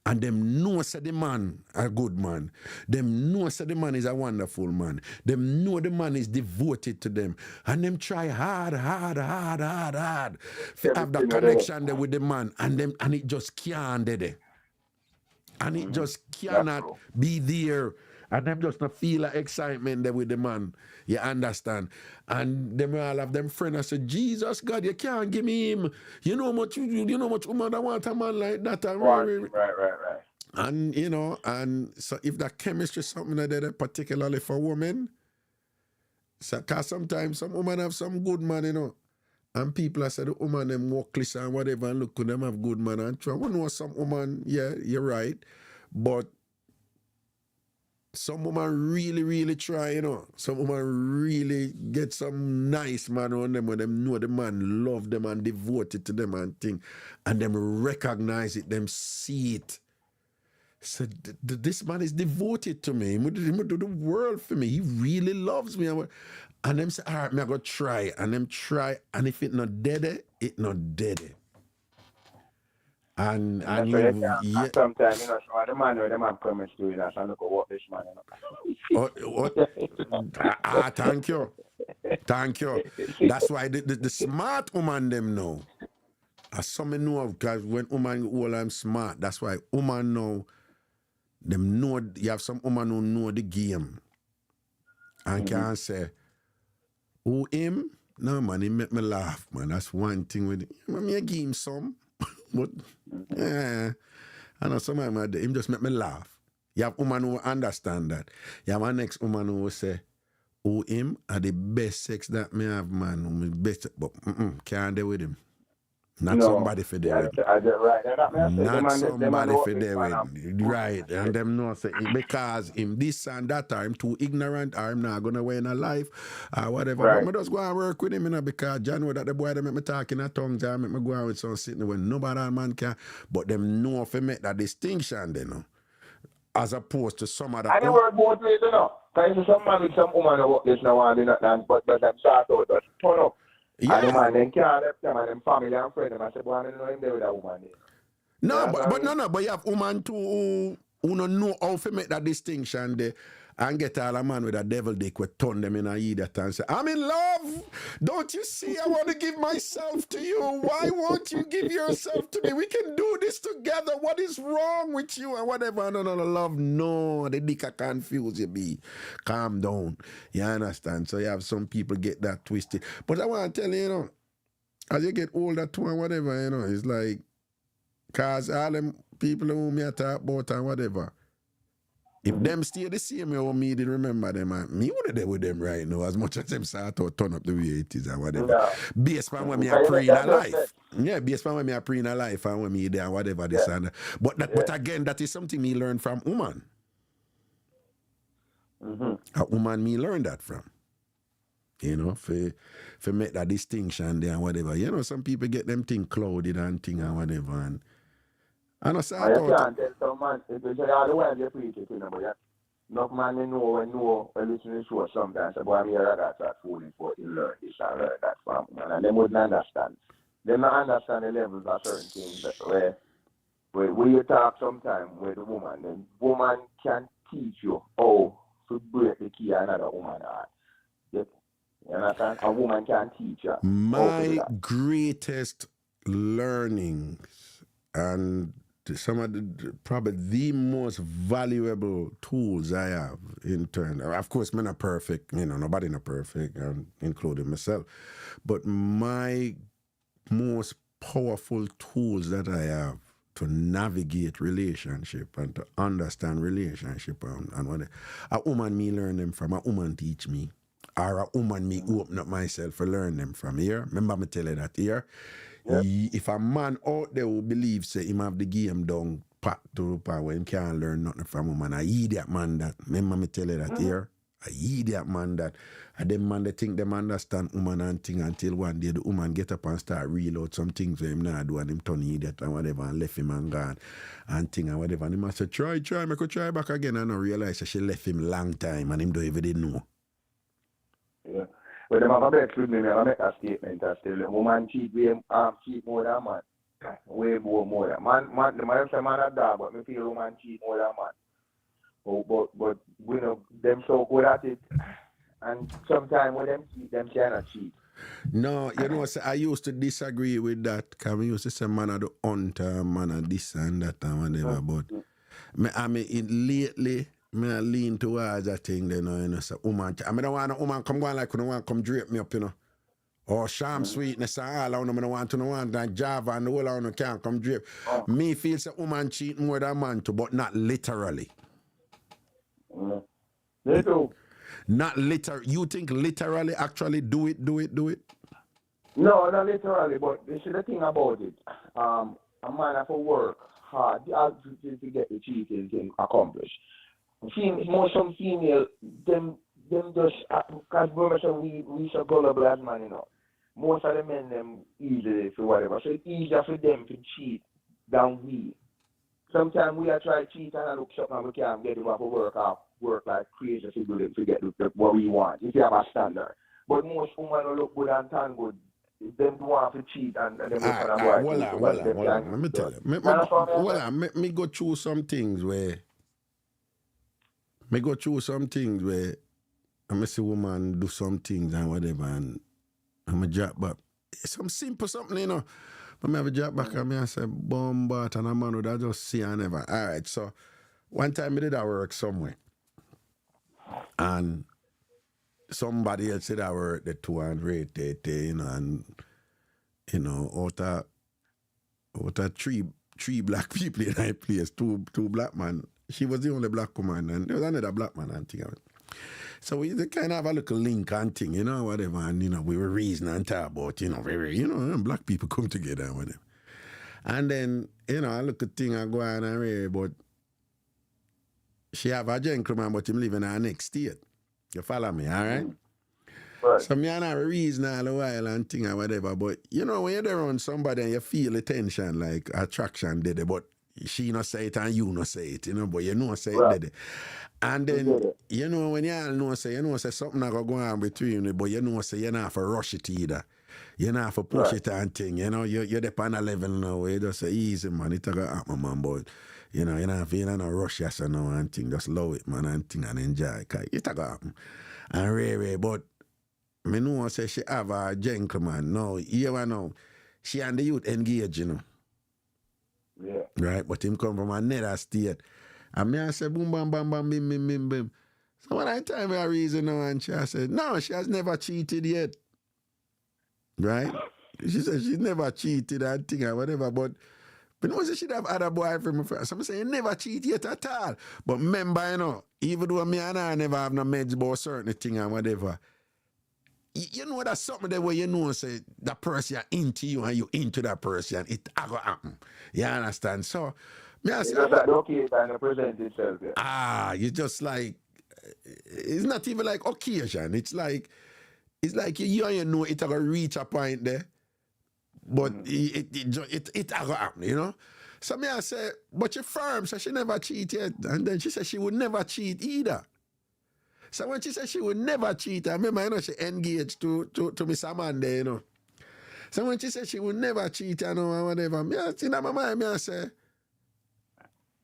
A: And them know say the man a good man. Them know say the man is a wonderful man. Them know the man is devoted to them. And them try hard to have that connection there with the man. And it just can't there. And it just cannot be there. And them just not feel that excitement there with the man. You understand? And them all have them friends that say, Jesus God, you can't give me him. You know much woman that want a man like that.
F: Right.
A: And you know, and so if that chemistry is something like that, particularly for women, so cause sometimes some women have some good man, you know. And people have said the woman them workless and whatever, and look to them have good man and try. We know some woman, yeah, you're right. But some woman really, really try, you know. Some woman really get some nice man on them when them know the man love them and devoted to them and thing. And them recognize it, them see it. So this man is devoted to me. He would do the world for me. He really loves me. And them say, all right, I'm going to try. And them try. And if it not dead, it not dead. And
F: that's
A: you
F: why you can't.
A: yeah.
F: And sometimes, some of the man where the man promise to you, that's look at what this man,
A: Thank you. Thank you. That's why the smart woman them know. As some know of, because when woman all I'm smart, that's why woman know them know you have some woman who know the game and can say, who him? No man, he make me laugh, man. That's one thing with it. Me give him some. But yeah. I know some of him just make me laugh. You have woman who understand that. You have a next woman who will say, who him are the best sex that me have, man. Who me best, but can't deal with him. Not somebody for there with.
F: Right.
A: Not somebody for there with. Right. And them know say because him this and that or him too ignorant or him not gonna win a life or whatever.
F: Right.
A: But me just go and work with him, because John know that the boy they make me talk in a tongues and make me go out with some sitting when nobody man can. But them know if they make that distinction, they know. As opposed to some other.
F: I never work both ways, Because some man with some woman who work this now and do not dance, but them start out just turn up.
A: Yeah.
F: And the man then can't left them and them family and friends, and I said, boy, I don't know him there with that woman.
A: No, but you have woman too who don't know how to make that distinction there and get all a man with a devil dick with turn them in a idiot and say, I'm in love. Don't you see I want to give myself to you? Why won't you give yourself to me? We can do this together. What is wrong with you? And whatever. No, love. No, the dick can confuse you, be. Calm down. You understand? So you have some people get that twisted. But I want to tell you, as you get older too and whatever, it's like, because all them people who me talk about and whatever, if them stay the same way how me did remember them, me would have there with them right now, as much as them start to turn up the way it is and whatever.
F: Yeah.
A: Based on when me are pre in a life. Yeah, based on when me are pre in a life and when me there and whatever this and that. But again, that is something me learned from woman. A woman me learned that from. For make that distinction there and whatever. Some people get them thing clouded and thing and whatever. And I
F: can't tell some man, if you say all the way you preach it, but enough man you know when listen to the show sometimes, boy, I'm here at that fooling for you learn this and learn that from man. And them wouldn't understand. They don't understand the levels of certain things that where you talk sometimes with a woman, then woman can teach you how to break the key of another woman's heart. You understand? A woman can teach you.
A: My greatest learnings and some of probably the most valuable tools I have in turn. Of course, I'm not perfect. Nobody not perfect, including myself. But my most powerful tools that I have to navigate relationship and to understand relationship and what a woman me learn them from, a woman teach me. Or a woman me open up myself to learn them from here. Remember me tell you that here. Yep. If a man out there who believes say him have the game down pat to power, him can't learn nothing from a woman. I idiot man that. Remember me tell you that here. I idiot man that. And them man they think them understand woman and thing until one day the woman get up and start reel out some things where him not do and him turn idiot and whatever and left him and gone and thing and whatever. And him say try, I could try back again and I realize that she left him long time and him don't even didn't know.
F: Yeah. But them have a bet with me, I make a statement that still woman cheat more than man. Way more than man. The man say man a dog, but me feel woman cheat more than man. But them so good at it, and sometimes when them cheat, them cannot cheat.
A: No, I used to disagree with that. Because we used to say man a the hunter, man a this and that and whatever. But lately. Me I lean towards that thing, so woman. I don't want a woman come going like, come drape me up, Or sham sweetness and all, I don't want that Java and the whole I can't come drape. Me feels a woman cheat more than man too, but not literally.
F: They do.
A: Not literally. You think literally actually do it?
F: No, not literally, but this is the thing about it. A man have to work hard to get the cheating thing accomplished. Some female, them just, because we so gullible as man, Most of the men, them easily for whatever. So it's easier for them to cheat than we. Sometimes we are trying to cheat and I look something and we can't get it off of work like crazy to get what we want, if you have a standard. But most women will look good and turn good them do want to cheat and them look
A: Alright,
F: on a
A: alright,
F: boy
A: hold
F: too,
A: on,
F: so
A: hold
F: what
A: on,
F: them
A: hold on.
F: can
A: Let me
F: do.
A: tell you.
F: You understand what I'm
A: Hold
F: saying?
A: on, me go through some things where I me see woman do some things and whatever, and I'm a drop back. Some simple something, you know. But me have a drop back and me I say, bombat, and a man would I just see and never. All right, so one time I did I work somewhere, and somebody else said I work the two and rate it, you know, and you know, out of three black people in that place, two black men. She was the only black woman, and there was another black man and thing. So we kind of have a little link and thing, you know, whatever, and you know, we were reasoning and talk about, you know, very, you know, black people come together and whatever. And then, you know, I look at thing I go on and read, but she have a gentleman, but him live in our next state. You follow me, all right?
F: Right.
A: So me and I reason all the while and thing or whatever, but you know, when you're there around somebody and you feel the tension, like attraction did, but she not say it and you not say it, you know, but you know say it did. And then, you know, when you all know say something not gonna go on between you, but you know say you're not for rush it either. You're not for push it and thing, you know, you're there on a level now where you just say easy man, it gonna happen man, but you know, you're not rush yes or no and thing, just love it man and thing and enjoy, cause it gonna happen. And really, but me know say she have a gentleman. No, you know, she and the youth engage, you know.
F: Yeah.
A: Right? But him come from another state. And me I say boom bam bam bam bim bim bim bim. So when I tell me a reason now and she said, no, she has never cheated yet. Right? She said she's never cheated and thing or whatever, but know say she'd have other boyfriend first. So I'm saying never cheat yet at all. But remember, you know, even though me and I never have no meds about certain thing and whatever. You know that's something that where you know say that person into you and you into that person, it go happen. You understand? So me I say,
F: It's just like okay time to present itself. Yeah.
A: you just like it's not even like occasion. It's like you know it gonna reach a point there, but it go happen, you know. So me I say, but she firm, so she never cheat yet, and then she said she would never cheat either. So when she said she would never cheat, I remember, you know, she engaged to Mr. Amanda, you know. So when she said she would never cheat, you know, or whatever, me I think in my mind, me I say,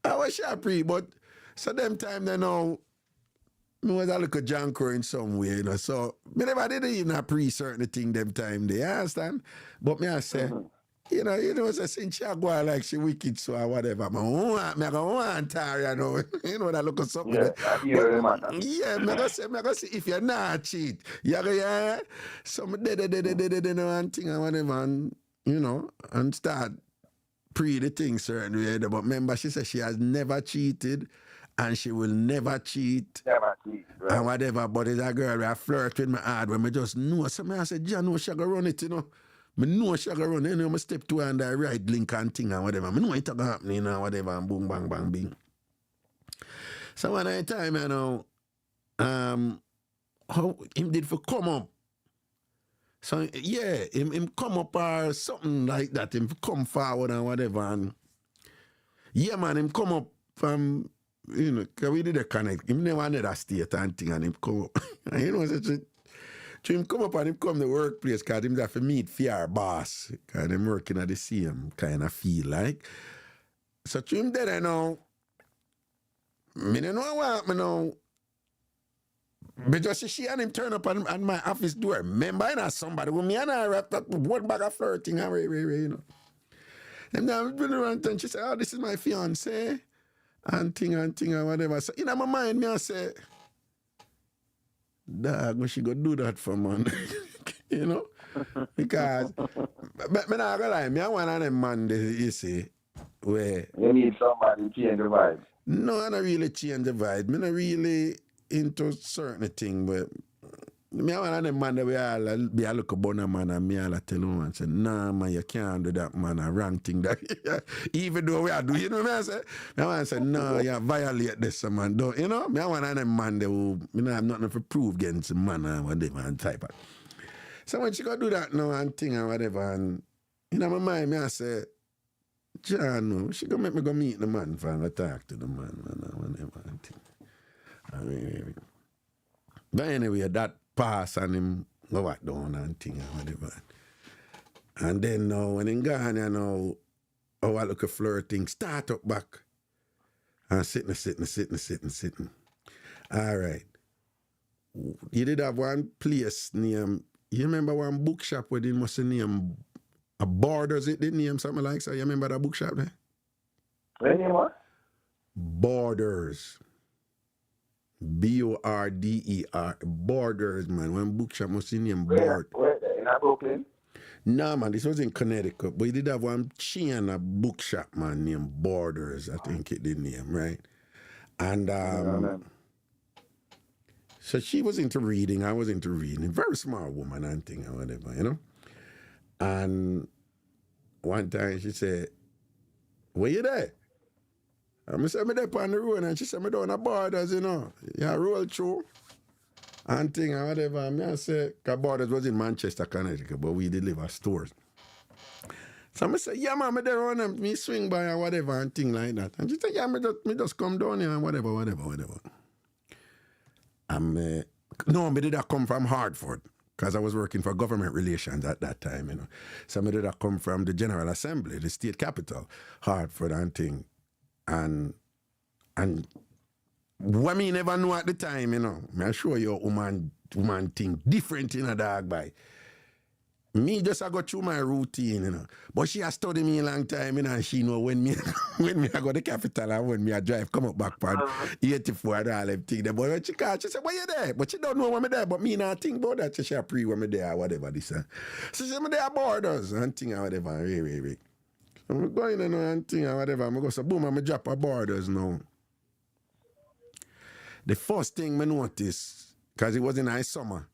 A: I was happy, but so them time they know, me was a little junker in some way, you know. So me never did even appreciate certain thing them time they, you understand? But me I say, you know, so since she go on like she wicked so or whatever, me go want her, you know. You know that look of something.
F: Yeah,
A: There.
F: I hear the matter.
A: Yeah, me go say if you're not cheat, you go yeah, some dead and thing and whatever, and you know, and start pre the thing certain way. But remember, she said she has never cheated. And she will never cheat.
F: Never cheat, right.
A: And whatever, but it's a girl where I flirt with my heart when I just know. So I said, John, no, she gonna run it, you know. I know she gonna run it, you know, I step to her and I right link and thing and whatever. I know it gonna happen, you know, whatever, and boom, bang, bang, bing. So one night time, you know, how him did for come up. So yeah, him come up or something like that, him come forward and whatever. And yeah, man, him come up from, you know, because we did a connect. Him never had a state and thing and him come up. And you know, so him come up and him come to the workplace because him have to meet fear boss. Because him working at the same kind of feel like. So to him there now, me don't know what me now. But just she and him turn up on my office door. Remember, you know, somebody with me and I wrapped up one bag of flirting and you know. And now and she said, oh, this is my fiance. And thing and whatever. So in my mind, me I say, dog, when she go do that for man. You know? Because me not gonna lie, me I one of them man you see where
F: You need somebody to change the vibe.
A: no, I don't really change the vibe. Me not really into certain thing, but me I one of them man that we all be a look about a man and me all tell him and say, nah man, you can't do that man, a wrong thing that even though we are doing, you know what I say? Me I want to say, no, you violate this man. Don't you know? Me I one of them man that who me not have nothing to prove against the man or whatever and type of. So when she go do that now and thing and whatever, and in my mind, me I say, John, no, she go make me go meet the man for and go talk to the man and whatever and thing. But anyway, that pass and him go back down and thing and whatever. And then now, when in Ghana now, I look at flirting, start up back. And sitting. All right. You did have one place named, you remember one bookshop where they must name a Borders, it did name something like so. You remember that bookshop there?
F: What name what?
A: Borders. B-O-R-D-E-R. Borders, man. One bookshop must name Bord.
F: Where? In Brooklyn?
A: No, man, this was in Connecticut. But he did have one chain, a bookshop, man, named Borders, I think it did name, right? And so she was into reading, I was into reading. Very smart woman and thing or whatever, you know? And one time she said, where you there? And I said, I'm there on the road. And she said, I'm down at Borders, you know. Yeah, roll through. And thing or whatever. And I said, because Borders was in Manchester, Connecticut, but we deliver stores. So I said, yeah, man, I'm there on them. Me swing by or whatever and thing like that. And she said, yeah, me just come down here and whatever. No, me did that come from Hartford because I was working for government relations at that time, you know. So me did that come from the General Assembly, the state capital, Hartford and thing. And what me never know at the time, you know, me show you woman thing different in a dog by. Me just I go through my routine, you know. But she has studied me a long time, you know, and she know when me I go to the capital and when me I drive come up back on 84 and all them thing. But when she call, she say, why you there? But she don't know when me there. But me not think about that. She say, pre when me there or whatever this. So she say, me there Borders and thing or whatever. Wait. So I'm going in and thing or whatever. I'm go so boom, I'm drop a Borders now. The first thing me notice, because it was in high summer.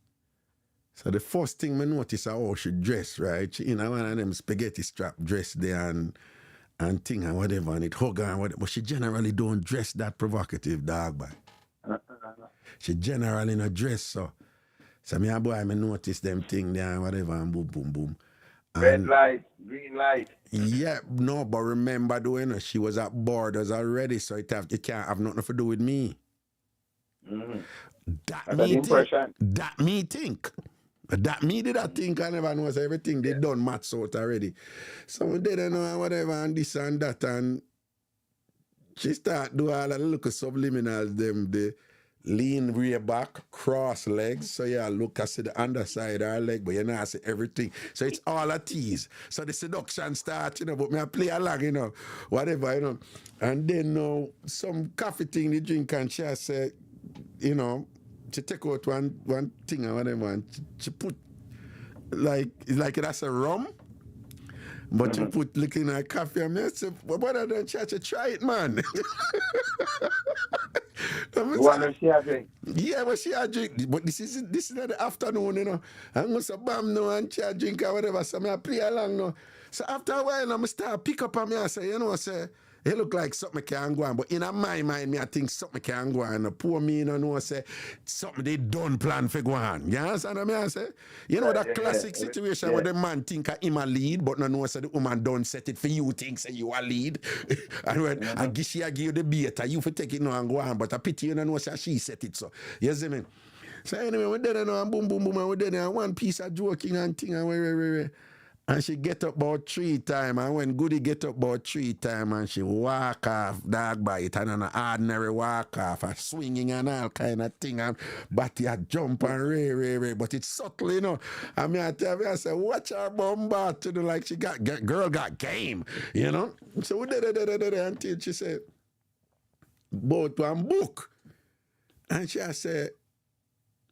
A: So the first thing I noticed how she dressed, right? She in one of them spaghetti strap dress there and thing and whatever, and it hug her and whatever. But she generally don't dress that provocative, dog, boy. She generally not dress so. So me and boy, I notice them thing there and whatever, and boom.
F: Red light, green light.
A: Yeah, no, but remember though, you know, she was at Borders already, so it can't have nothing to do with me.
F: Mm-hmm.
A: That me think. That me did that think I never know so everything they done match out already. So we didn't know whatever and this and that and she start do all the little subliminals them the lean rear back, cross legs. So yeah, look I see the underside of her leg, but you know I see everything. So it's all a tease. So the seduction starts, you know, but me I play along, you know, whatever, you know. And then some coffee thing they drink and she say, you know, she take out one thing or whatever and she put like that's a rum, but she put looking at coffee and I said, well, what I done try it, man.
F: What does she have drink?
A: Yeah, but she had drink. But this is in the afternoon, you know. I'm going to bam now and she had drink or whatever. So I play along now. So after a while, I start pick up on me and say, you know, I say, it look like something can go on, but in my mind, me I think something can go on. Poor me, you know, say something they don't plan for go on. You understand what I say? You know that classic situation where the man think him a lead, but no know say the woman don't set it for you, think say you a lead. And when I guess she give you the beta, you for take it now and go on, but a pity you know say she set it so. You see me? So anyway, we did it now and boom, and we did it and one piece of joking and thing and wait. And she get up about 3 times, and when Goody get up about 3 times, and she walk off, dog bite, and an ordinary walk off, a swinging and all kind of thing, and Batty a jump and ray, but it's subtle, you know. I mean, I tell you, I say, watch her bomba to do like she girl got game, you know. So we did until she said, bought one book. And she said,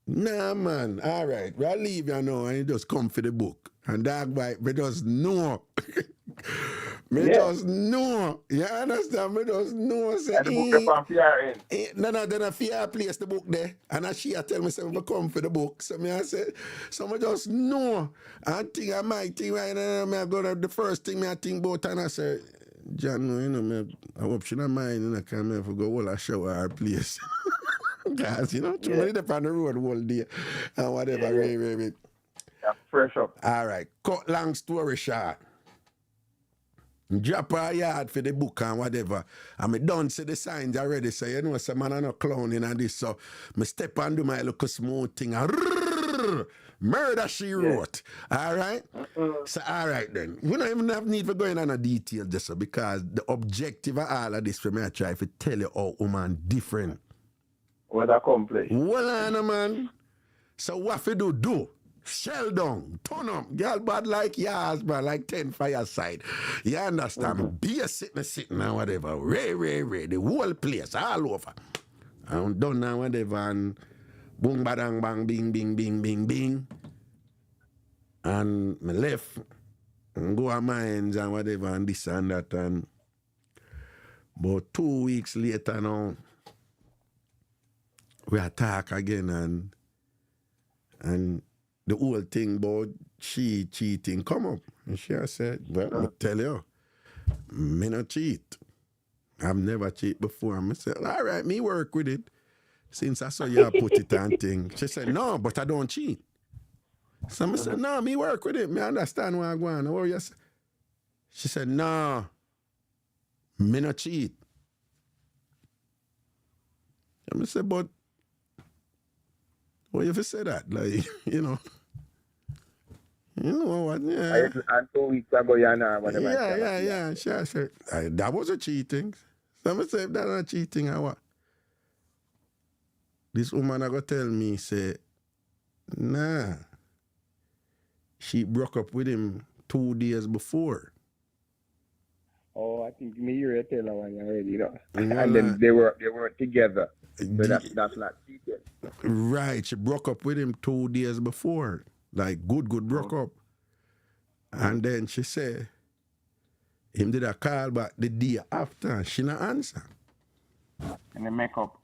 A: nah, man, all right, we'll leave you now, and you just come for the book. And dog bite, me just know. Just know. You understand? Me just know. Say,
F: and the book from PRN.
A: No, then I fear place the book there. And she tell me, say, we come for the book. So I say, so I just know. I think I might think right now, I go to the first thing I think about, and I say, John, you know, I hope she not mind, and I can't ever go all a shower our place. Guys, you know, too many up on the road all day. And whatever, wait.
F: Yeah, fresh up.
A: All right. Cut long story short. Drop her yard for the book and whatever. And me done see the signs already. So you know, some man are not clowning and this. So me step and do my little smooth thing. And Murder she wrote. All right? So, all right then. We don't even have need for going on a detail just so, because the objective of all of this for me I try to tell you how woman different.
F: What accomplished?
A: Well, Anna, man. So what you do? Shell down, turn up, girl bad like yours, man, like 10 fireside. You understand? Be a sitting and whatever. Ray, the whole place, all over. I'm done now, whatever, and boom, badang, bang, bing. And me left and go on my hands and whatever, and this and that. And about 2 weeks later now, we attack again, and the whole thing about she cheating come up. And she said, well, I tell you, me not cheat. I've never cheated before. I said, all right, me work with it. Since I saw you put it on thing. She said, no, but I don't cheat. So I said, no, me work with it. Me understand where I'm going. What you say? She said, no, me not cheat. I said, but why you say that? Like, you know what? Yeah.
F: And 2 weeks ago, whatever.
A: Yeah. Sure. That was a cheating. So I say, if that's not cheating, I what? This woman I go tell me, say, nah. She broke up with him 2 days before.
F: Oh, I think me hear you tell her one already, and then they were together. So that's not cheating.
A: Right. She broke up with him 2 days before. Like, good broke up. And then she said, him did a call back the day after. She not answer.
F: And they make up.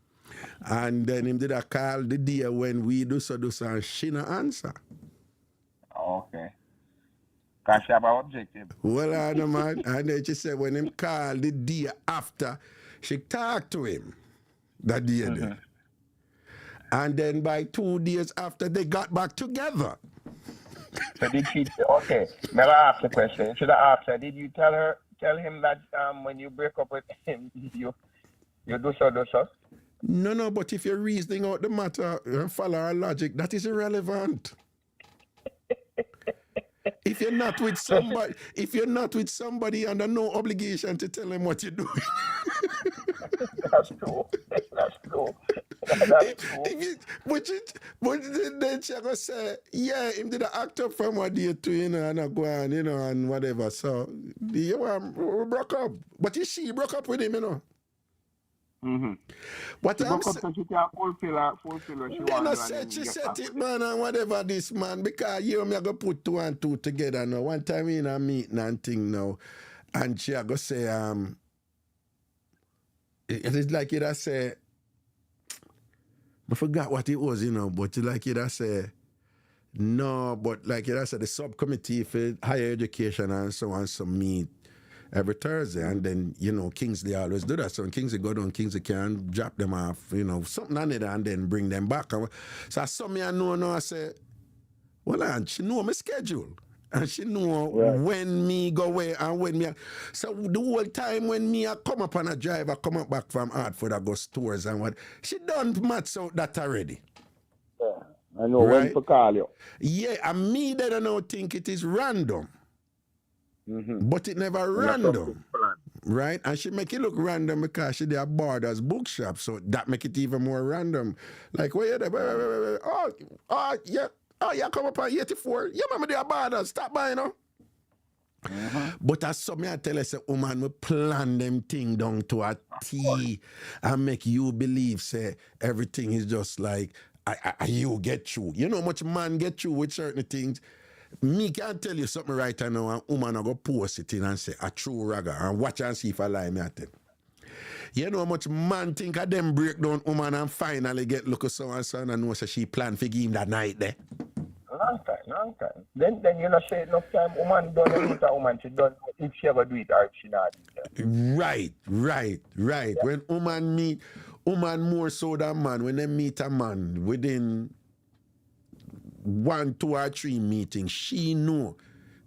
A: And then him did a call the day when we do so, and she not answer.
F: Okay. Because she have an objective.
A: Well, I know, man. And then she said when him called the day after, she talked to him that day. Then. And then by 2 days after, they got back together.
F: So did she? Okay, never ask the question. Should I ask her? Did you tell him that when you break up with him, you do so?
A: No. But if you're reasoning out the matter and follow our logic, that is irrelevant. If you're not with somebody under no obligation to tell them what you're doing.
F: That's true.
A: But then she gonna say, yeah, him did act up from what day to, and I go on, and whatever. So we broke up. But she broke up with him, What I'm saying,
F: she can fulfill what she wants.
A: She said it, man, and whatever this, man, because me I go put 2 and 2 together now. One time in a meeting and thing now, and she go say, it is like it I say, I forgot what it was, but like it I say, no, but like it I said, the subcommittee for higher education and so on, some meet every Thursday, and then, Kingsley always do that. So when Kingsley go down, Kingsley can drop them off, something on it, and then bring them back. So I saw me, I know now, I say, well, and she know my schedule. And she know when me go away and when me. So the whole time when me I come up on a drive, I come up back from Hartford, I go stores and what. She done match out that already.
F: Yeah, I know when to call you.
A: Yeah, and me that I don't think it is random. But it never random. Right? And she make it look random because she there Borders bookshop. So that make it even more random. Like, where you there? Oh, yeah, come up on 84. Yeah, remember there Borders. Stop by, But as some I tell us, woman, we plan them thing down to a T and make you believe, say, everything is just like, you get through. You know how much man get through with certain things? Me can tell you something right now, and woman will go post it in and say, a true ragga, and watch and see if I lie me at them. You know how much man think of them break down woman and finally get look at so and so and know so she planned for give him that night there.
F: Long time. Then say enough time woman done with a woman, she done if she ever do it or if she not do it.
A: Right. Yeah. When woman meet, woman more so than man, when they meet a man within 1, 2, or 3 meetings, she know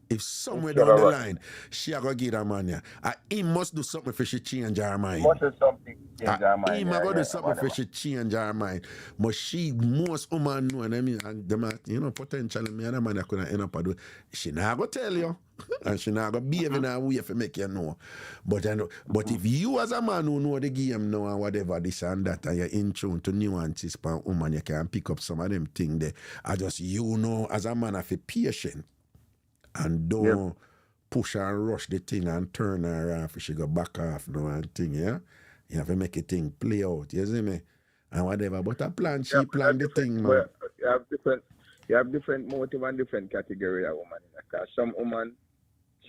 A: if somewhere down the line, she a go get a man here. He must do something for she change her mind.
F: Must do something. change her mind.
A: Him
F: Yeah,
A: go do
F: yeah,
A: something for
F: whatever.
A: she change her mind. But most woman know, and I mean, and them, potentially me and a man that could end up a do. She not go tell you, and she not go behave in a way for make you know. But if you as a man who know the game now and whatever this and that, and you're in tune to nuances per woman, you can pick up some of them things there. I just as a man, have to be patient and don't push her and rush the thing and turn her off if she go back off now and thing, yeah? You have to make a thing play out, you see me? And whatever. But she planned the thing, man.
F: But you have different motive and different category of woman. Because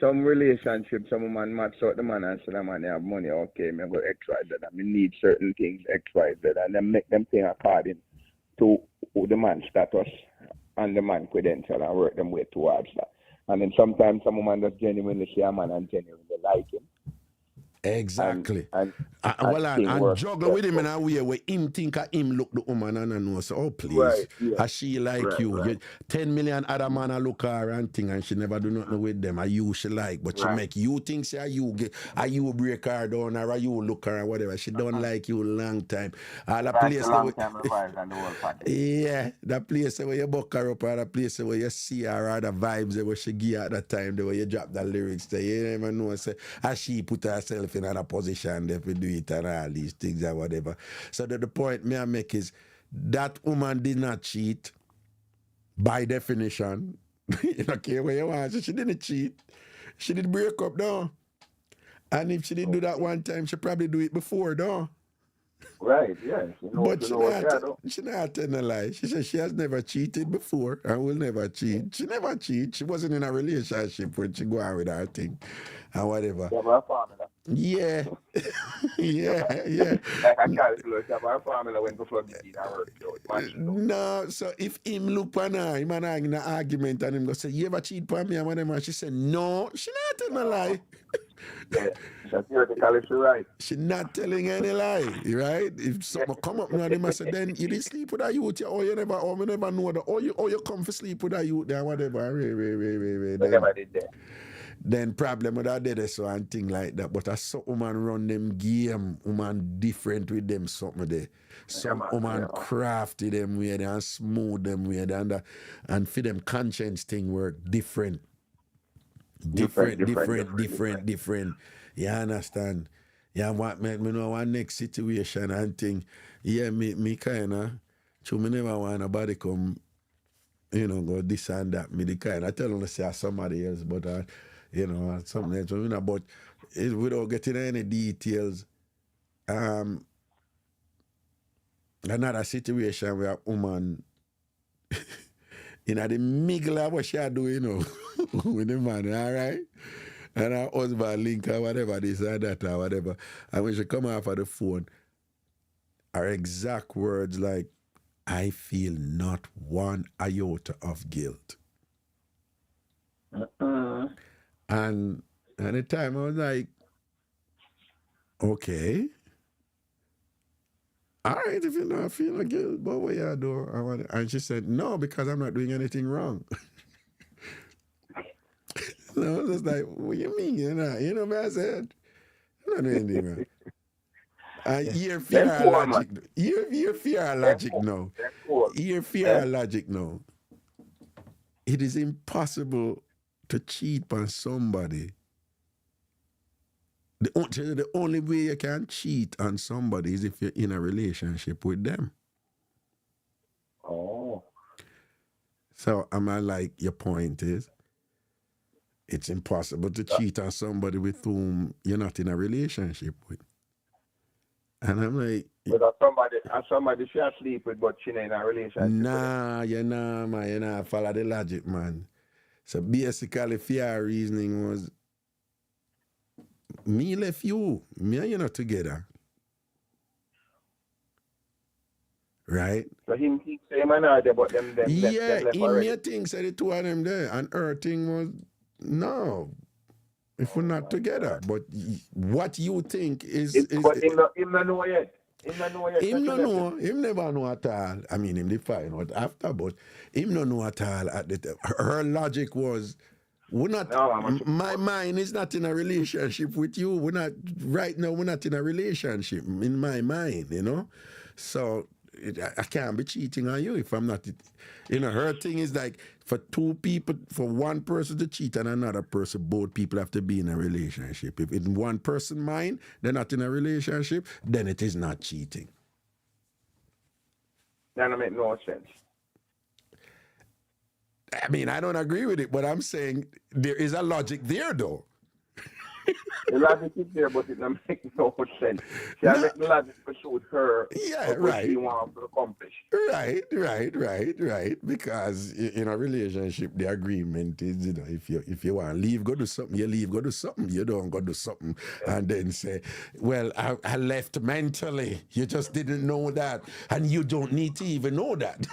F: some relationship, some woman match out the man and say the man have money, okay, me go X, Y, Z, and me need certain things, X, Y, Z, and then make them thing according to the man's status and the man credential and work them way towards that. And then sometimes some woman just genuinely see a man and genuinely like him.
A: Exactly. And juggle with him in a way where him think of him look the woman and I know, so, oh, please.
F: Right, yeah.
A: As she like you.
F: Right.
A: You. 10 million other man a look her and thing and she never do nothing with them. Are you she like, but she make you think say you break her down or you look her or whatever. She don't like you long time. All the place the place where you buck her up or the place where you see her or the vibes where she give at that time, the way you drop the lyrics there. You never know say as she put herself in a position they do it and all these things or whatever. So the point me I make is that woman did not cheat by definition. You don't care where you want. She didn't cheat. She did break up though. And if she didn't do that one time, she probably do it before though.
F: Right, yeah.
A: But she not telling a lie. She said she has never cheated before and will never cheat. She never cheat. She wasn't in a relationship when she go out with her thing and whatever. Yeah. yeah. No, so if him look on her, him and her in an argument and him go say, you ever cheat on me and whatever, she said, no, she not telling a lie.
F: Right.
A: She not telling any lie, right? If someone come up now, they must say, then you did sleep with a youth, or you never, or we never know that, or you come for sleep with a youth, then whatever, then problem with that there so and thing like that. But as some woman run them game, woman different with them something there. Some woman crafty them way and smooth them way and for them conscience thing work different. Different. You understand? Yeah, what me know one next situation and thing. Yeah, me kinda me never want nobody come, go this and that. Me the kind I tell them to say somebody else, but something else. But without getting any details, another situation where a woman in the middle of what she do, with the man, all right? And her husband link or whatever, this or that or whatever. And when she come off of the phone, her exact words like, I feel not one iota of guilt. And at the time I was like, okay. All right, if you not feel like guilt, but what you do? And she said, no, because I'm not doing anything wrong. So I was just like, what you mean? You know what I said? I'm not doing anything wrong. Your fear logic. Your fear logic now. Your fear logic now. It is impossible to cheat on somebody. The only way you can cheat on somebody is if you're in a relationship with them.
F: Oh.
A: So am I like, your point is, it's impossible to cheat on somebody with whom you're not in a relationship with. And I'm like,
F: but somebody she sleep with, but she ain't in a relationship.
A: Nah, man, you not follow the logic, man. So basically, fear reasoning was, me left you, me and you not together. Right?
F: So him think same and other, but them
A: yeah,
F: left
A: him
F: already.
A: me think said the two of them there, and her thing was, no, if we're not together. But what you think is
F: but him not know yet. Him
A: never know at all. I mean, him define out after, but him not know at all at the time. Her logic was, We're not. My mind is not in a relationship with you. We're not right now. We're not in a relationship in my mind. You know, so I can't be cheating on you if I'm not. You know, her thing is like for two people, for one person to cheat on another person, both people have to be in a relationship. If in one person's mind they're not in a relationship, then it is not cheating.
F: That don't make no sense.
A: I mean, I don't agree with it, but I'm saying there is a logic there, though.
F: The logic is there, but it doesn't make no sense. See, I make the logic to suit her.
A: Yeah,
F: what
A: right.
F: she wants to accomplish.
A: Right. Because in a relationship, the agreement is, you know, if you want to leave, go do something. You leave, go do something. You don't go do something, and then say, "Well, I left mentally. You just didn't know that, and you don't need to even know that."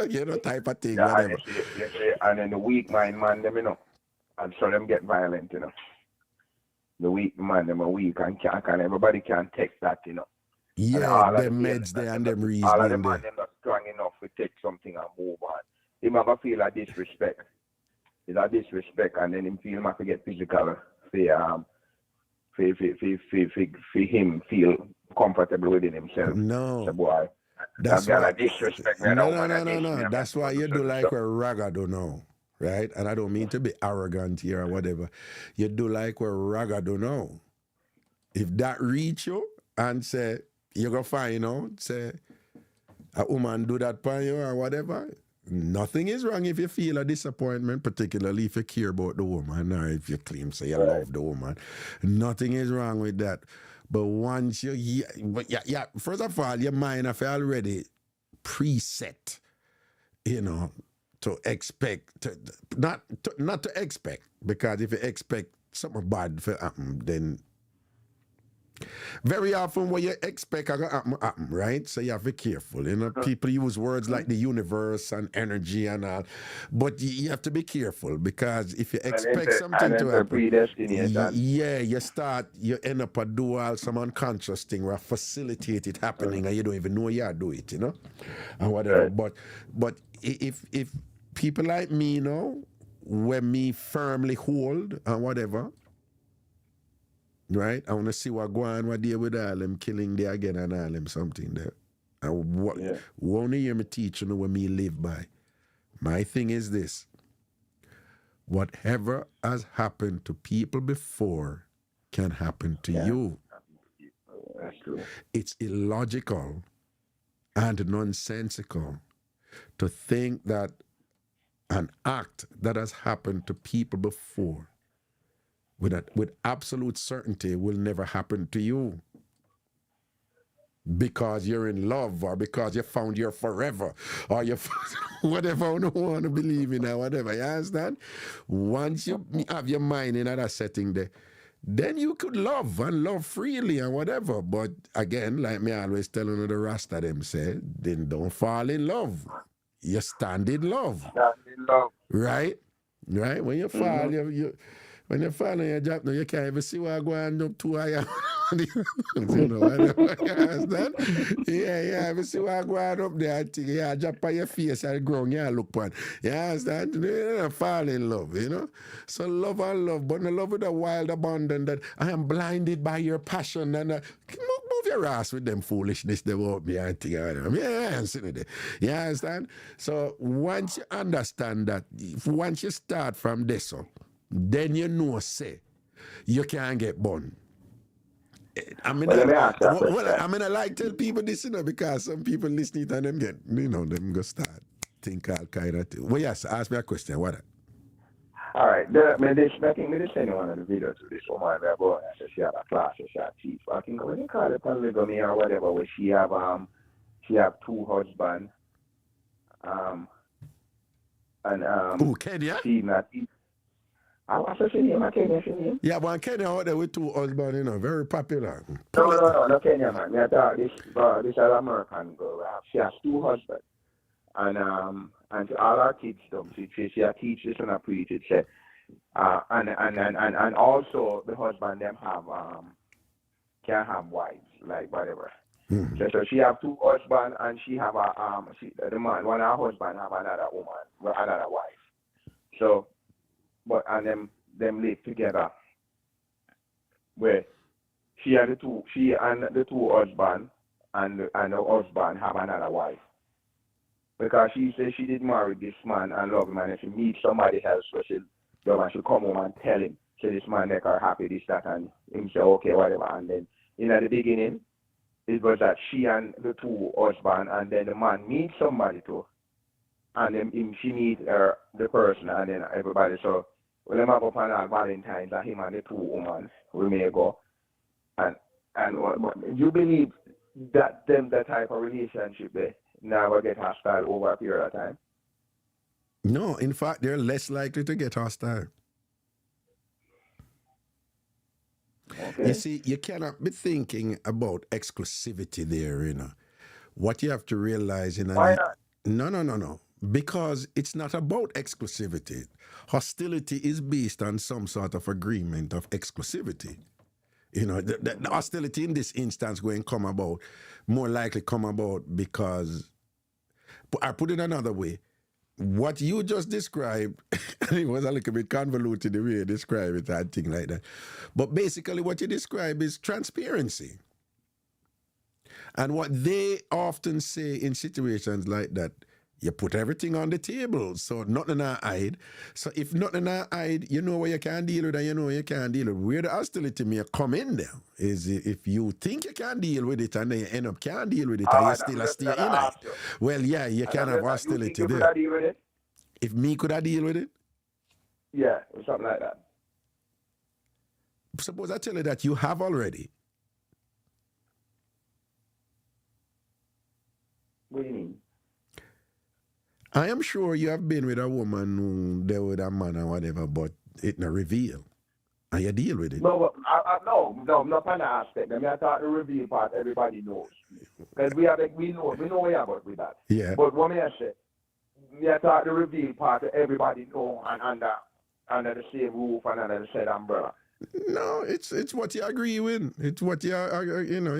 A: You know, type of thing,
F: Yeah,
A: whatever.
F: and then the weak mind man, them, you know, and so them get violent, you know. The weak man, them are weak, and everybody can take that, you know.
A: Yeah, them meds there and them reasoning
F: all of them
A: there.
F: man, them not strong enough to take something and move on. He might feel a disrespect. It's a disrespect, and then him feel might get physical for him feel comfortable within himself.
A: No.
F: So boy,
A: That's
F: why.
A: why.
F: Disrespect.
A: No. That's why you do like what Raga do now, right? And I don't mean to be arrogant here or whatever. You do like what Raga do now. If that reach you and say, you're going to find, you know, say, a woman do that for you or whatever, nothing is wrong if you feel a disappointment, particularly if you care about the woman or if you claim, say, you love the woman. Nothing is wrong with that. But once first of all, your mind have already preset, you know, to expect, not to expect, because if you expect something bad to happen, then very often what you expect are going to happen, right? So you have to be careful. You know, people use words like the universe and energy and all, but you have to be careful because if you expect something to happen, you end up a do some unconscious thing where facilitate it happening and you don't even know you do it, you know, and whatever. But if people like me, you know, when me firmly hold and whatever, right? I want to see what go on, what deal with all them killing there again and all them something there. And what won't you hear me teach you know what me live by? My thing is this. Whatever has happened to people before can happen to you.
F: That's true.
A: It's illogical and nonsensical to think that an act that has happened to people before with absolute certainty will never happen to you because you're in love or because you found your forever or you whatever you want to believe in or whatever, you understand? Once you have your mind in that setting there, then you could love and love freely and whatever. But again, like me always telling you the Rasta them say, then don't fall in love. You stand in love.
F: Stand in love.
A: Right? When you fall, when you fall on your job, now you can't even see what going up to high. You know, you understand? Yeah, even see what going up there. I think, drop on your face and the ground, look upon. You understand? You don't fall in love, you know? So love and love, but not love with a wild abandon that I am blinded by your passion and move your ass with them foolishness they won't be and thing. Yeah, I'm sitting there. You understand? So once you understand that, once you start from this, then you know, say, you can't get born. I mean, I like tell people this, you know, because some people listening to them get, you know, them go start think all kind of thing. Well, yes, ask me a question. What?
F: All right. I think we just send one of the videos to this woman about she have a class, she have chief. I think what you call it, polygamy or whatever, where she have two husbands.
A: Kenya?
F: She not. I was to see him, Kenya.
A: Yeah, but Kenya out there with two husbands, you know, very popular.
F: No, Kenya, man. I thought this is an American girl. She has two husbands. And to all our kids, she teaches and I preach it. Said, and also the husband them have can have wives, like whatever.
A: Mm-hmm.
F: So she have two husbands and she have the man, one of her husband have another woman, another wife. So and them live together. Where she and the two husband and the husband have another wife. Because she said she did marry this man and love him, and if she meets somebody else, so she'll come home and tell him, say this man make her happy, this, that, and him say, okay, whatever. And then, in the beginning, it was that she and the two husband, and then the man meets somebody too. And then she meets the person, and then everybody. So, when them have up on Valentine's, and him and the two women, we may go. And you believe that that type of relationship there never get hostile over a period of time?
A: No, in fact, they're less likely to get hostile.
F: Okay.
A: You see, you cannot be thinking about exclusivity there, you know. What you have to realize, you know.
F: Why not?
A: No. Because it's not about exclusivity. Hostility is based on some sort of agreement of exclusivity. You know, the hostility in this instance going to come about, more likely come about because, I put it another way, what you just described, it was a little bit convoluted the way you describe it and things like that. But basically what you describe is transparency. And what they often say in situations like that, you put everything on the table, so nothing to hide. So if nothing to hide, you know what you can deal with and you know what you can't deal with. Where the hostility may come in there is if you think you can deal with it and then you end up can't deal with it and you still stay in it. Well, yeah, you can have hostility
F: you
A: there.
F: could deal with it?
A: If me could I deal with it?
F: Yeah, or something like that.
A: Suppose I tell you that you have already.
F: What do you mean?
A: I am sure you have been with a woman who there with a man or whatever, but it not reveal. And you deal with it.
F: No, no, I'm not on the aspect. I mean, I thought the reveal part everybody knows. Because we know we have about with that.
A: Yeah.
F: But what may I say? I thought the reveal part everybody know and under the same roof and under the same umbrella.
A: No, it's what you agree with. It's what you know.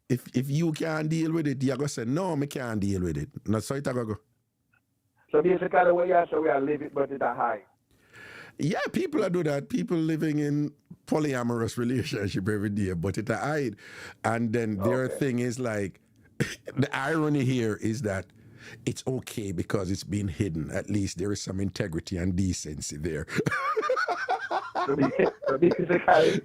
A: If you can't deal with it, you're gonna say no, me can't deal with it. That's how it go.
F: So basically, the way you say we are living, but it's a high.
A: Yeah, people are do that. People living in polyamorous relationship every day, but it a hide. And then their thing is like, the irony here is that it's okay because it's been hidden. At least there is some integrity and decency there.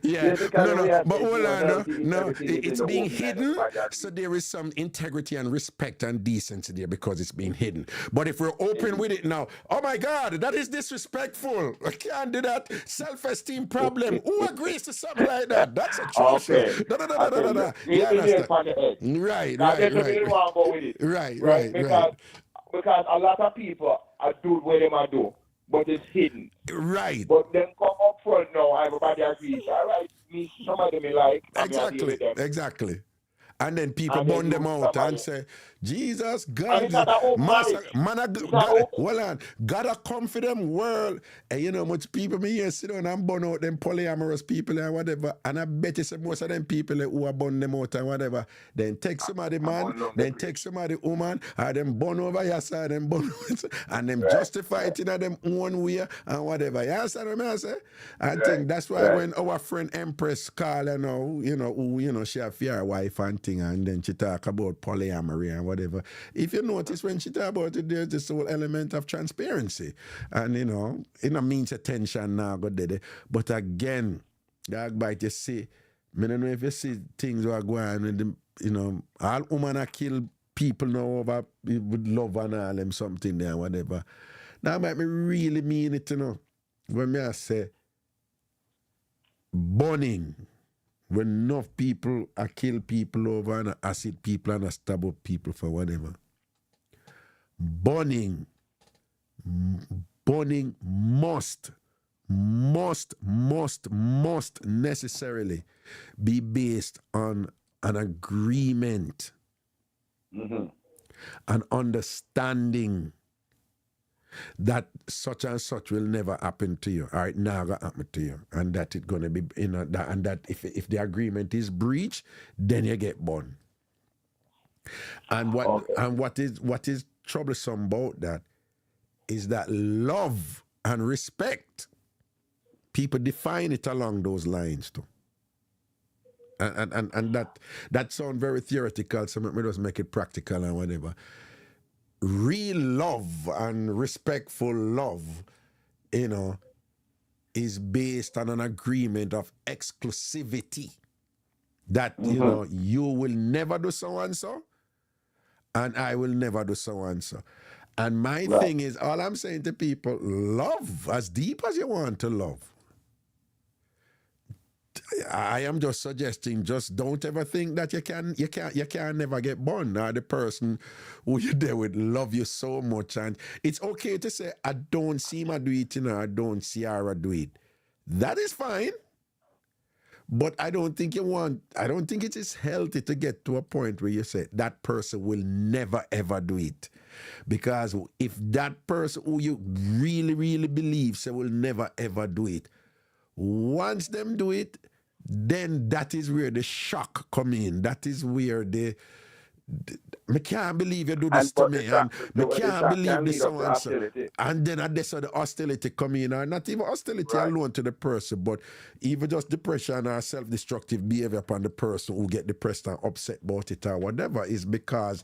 A: Yeah, no, but hold on, no, it's being hidden, so there is some integrity and respect and decency there because it's being hidden. But if we're open with it now, oh my God, that is disrespectful. I can't do that. Self-esteem problem. Who agrees to something like that? That's atrocious. No. Yeah, right.
F: Because a lot of people are doing what they might do, but it's hidden.
A: Right.
F: But then come up front now, everybody agrees. All right, me, some of them like.
A: Exactly. And then people burn them out and say, Jesus, God, gotta come for them world. And you know much people me here sit down and burn out them polyamorous people and whatever. And I bet you say most of them people who are burn them out and whatever, then take somebody man, then take somebody woman, and then burn over your side, then burn and them justify it in them own way and whatever. You understand what I say? I think that's why when our friend Empress call who she have fear wife and thing, and then she talk about polyamory and whatever. If you notice when she talk about it, there's this whole element of transparency. And it don't mean attention now, but again, dog bite, you see, I don't know if you see things that are going on with all women are kill people now over with love and all them something there, whatever. Now might me really mean it, when I say burning. When enough people are kill people over and acid people and stab up people for whatever. Burning must necessarily be based on an agreement, an understanding that such and such will never happen to you, or it never happen to you, and that it's gonna be and that if the agreement is breached, then you get burned. And what is troublesome about that is that love and respect. People define it along those lines too. And that sounds very theoretical, so let me just make it practical and whatever. Real love and respectful love, is based on an agreement of exclusivity. That, you will never do so and so, and I will never do so and so. And my thing is, all I'm saying to people, love as deep as you want to love. I am just suggesting, just don't ever think that you can never get born. Or the person who you're there with love you so much, and it's okay to say, I don't see him do it, I don't see her do it. That is fine. But I don't think it is healthy to get to a point where you say that person will never ever do it. Because if that person who you really, really believe say will never ever do it, once them do it, then that is where the shock come in. That is where me can't believe you do this to me, and me can't believe this so and so. And then at this the hostility come in, or not even hostility alone to the person, but even just depression or self-destructive behavior upon the person who get depressed and upset about it or whatever, is because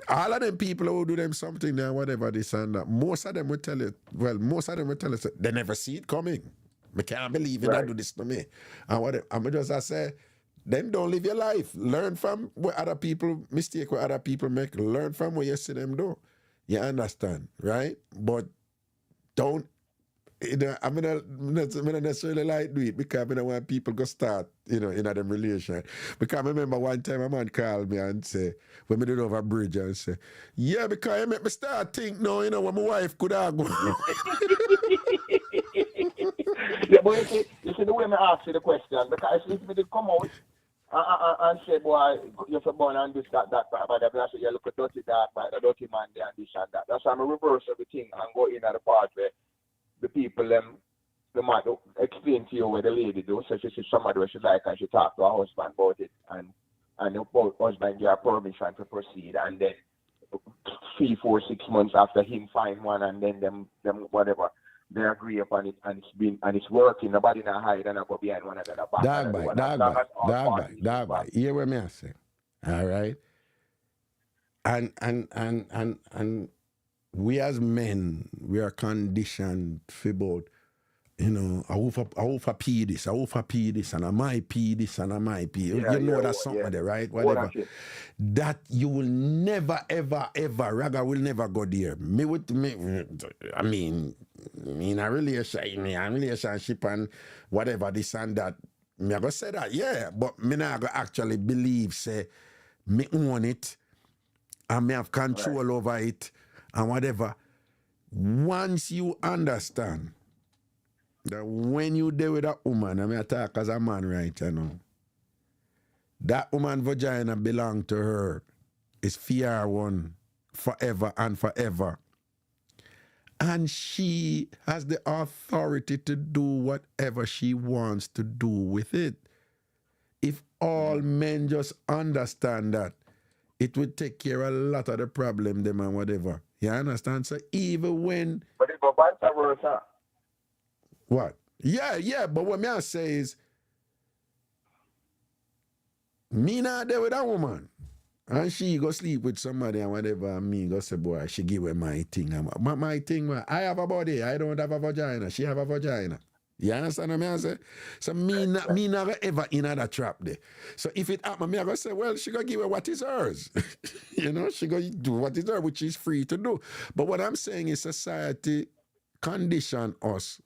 A: all of them people who do them something and whatever this and that, most of them will tell you they never see it coming. I can't believe you don't do this to me. And whatever. I say, then don't live your life. Learn from what other people, mistake what other people make. Learn from what you see them do. You understand, right? But don't, I'm not necessarily like do it because I don't want people to start, in them relation. Because I remember one time a man called me and say, when we did over a bridge, and say, yeah, because you make me start think now, when my wife could have gone.
F: Yeah, but you see the way I ask you the question, because if me did come out and say, boy, you're born and this, that, but I say, you look at dirty that, a dirty man there and this and that. That's why I'm reverse everything and go in at the part where the people, they might explain to you what the lady do. So she sees somebody where she like and she talk to her husband about it, and the husband give her permission to proceed, and then 3, 4, 6 months after him find one, and then them whatever. They agree upon it, and it's working. Nobody not hide and I go behind one another.
A: Dog bite. Hear what me I say. All right. And we as men, we are conditioned for both, I over pee this, and I might pee this, and I might pee. That's something there, right? Whatever. That you will never, ever, Raga will never go there. In a relationship and whatever, this and that, me I go say that, yeah, but me not go actually believe, say, me own it, and me have control over it, and whatever. Once you understand that when you deal with a woman, I talk as a man right that woman vagina belong to her. It's fear one forever and forever. And she has the authority to do whatever she wants to do with it. If all men just understand that, it would take care of a lot of the problem, them and whatever. You understand? So even when...
F: But it go vice versa.
A: What? Yeah, but what I say is, me not there with a woman, and she go sleep with somebody and whatever, and me go say, boy, she give away my thing. My thing, I have a body, I don't have a vagina, she have a vagina. You understand what I say? So me never ever in that trap there. So if it happen, me I go say, well, she go give her what is hers. She go do what is hers, which is free to do. But what I'm saying is society condition us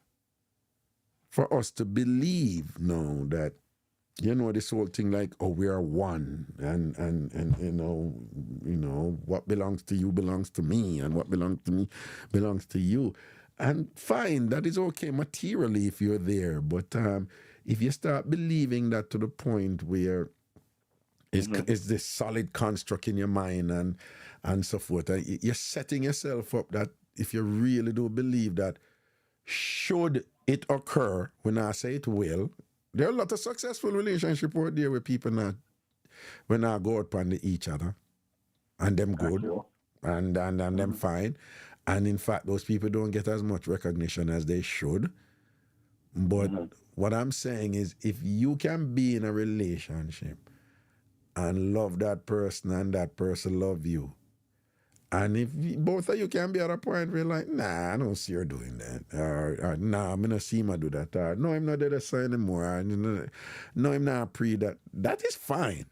A: for us to believe now that, this whole thing like, oh, we are one, and what belongs to you belongs to me, and what belongs to me belongs to you. And fine, that is okay materially if you're there, but if you start believing that to the point where it's this solid construct in your mind and so forth, you're setting yourself up that if you really do believe that, should it occur, when I say it will, there are a lot of successful relationships out there where people not go out upon each other, and them good, and them fine. And in fact, those people don't get as much recognition as they should. But what I'm saying is, if you can be in a relationship and love that person and that person love you, and if both of you can be at a point where like, nah, I don't see her doing that, or nah, I'm not see him do that, or no, I'm not there to say anymore, or no, I'm not pre that. That is fine.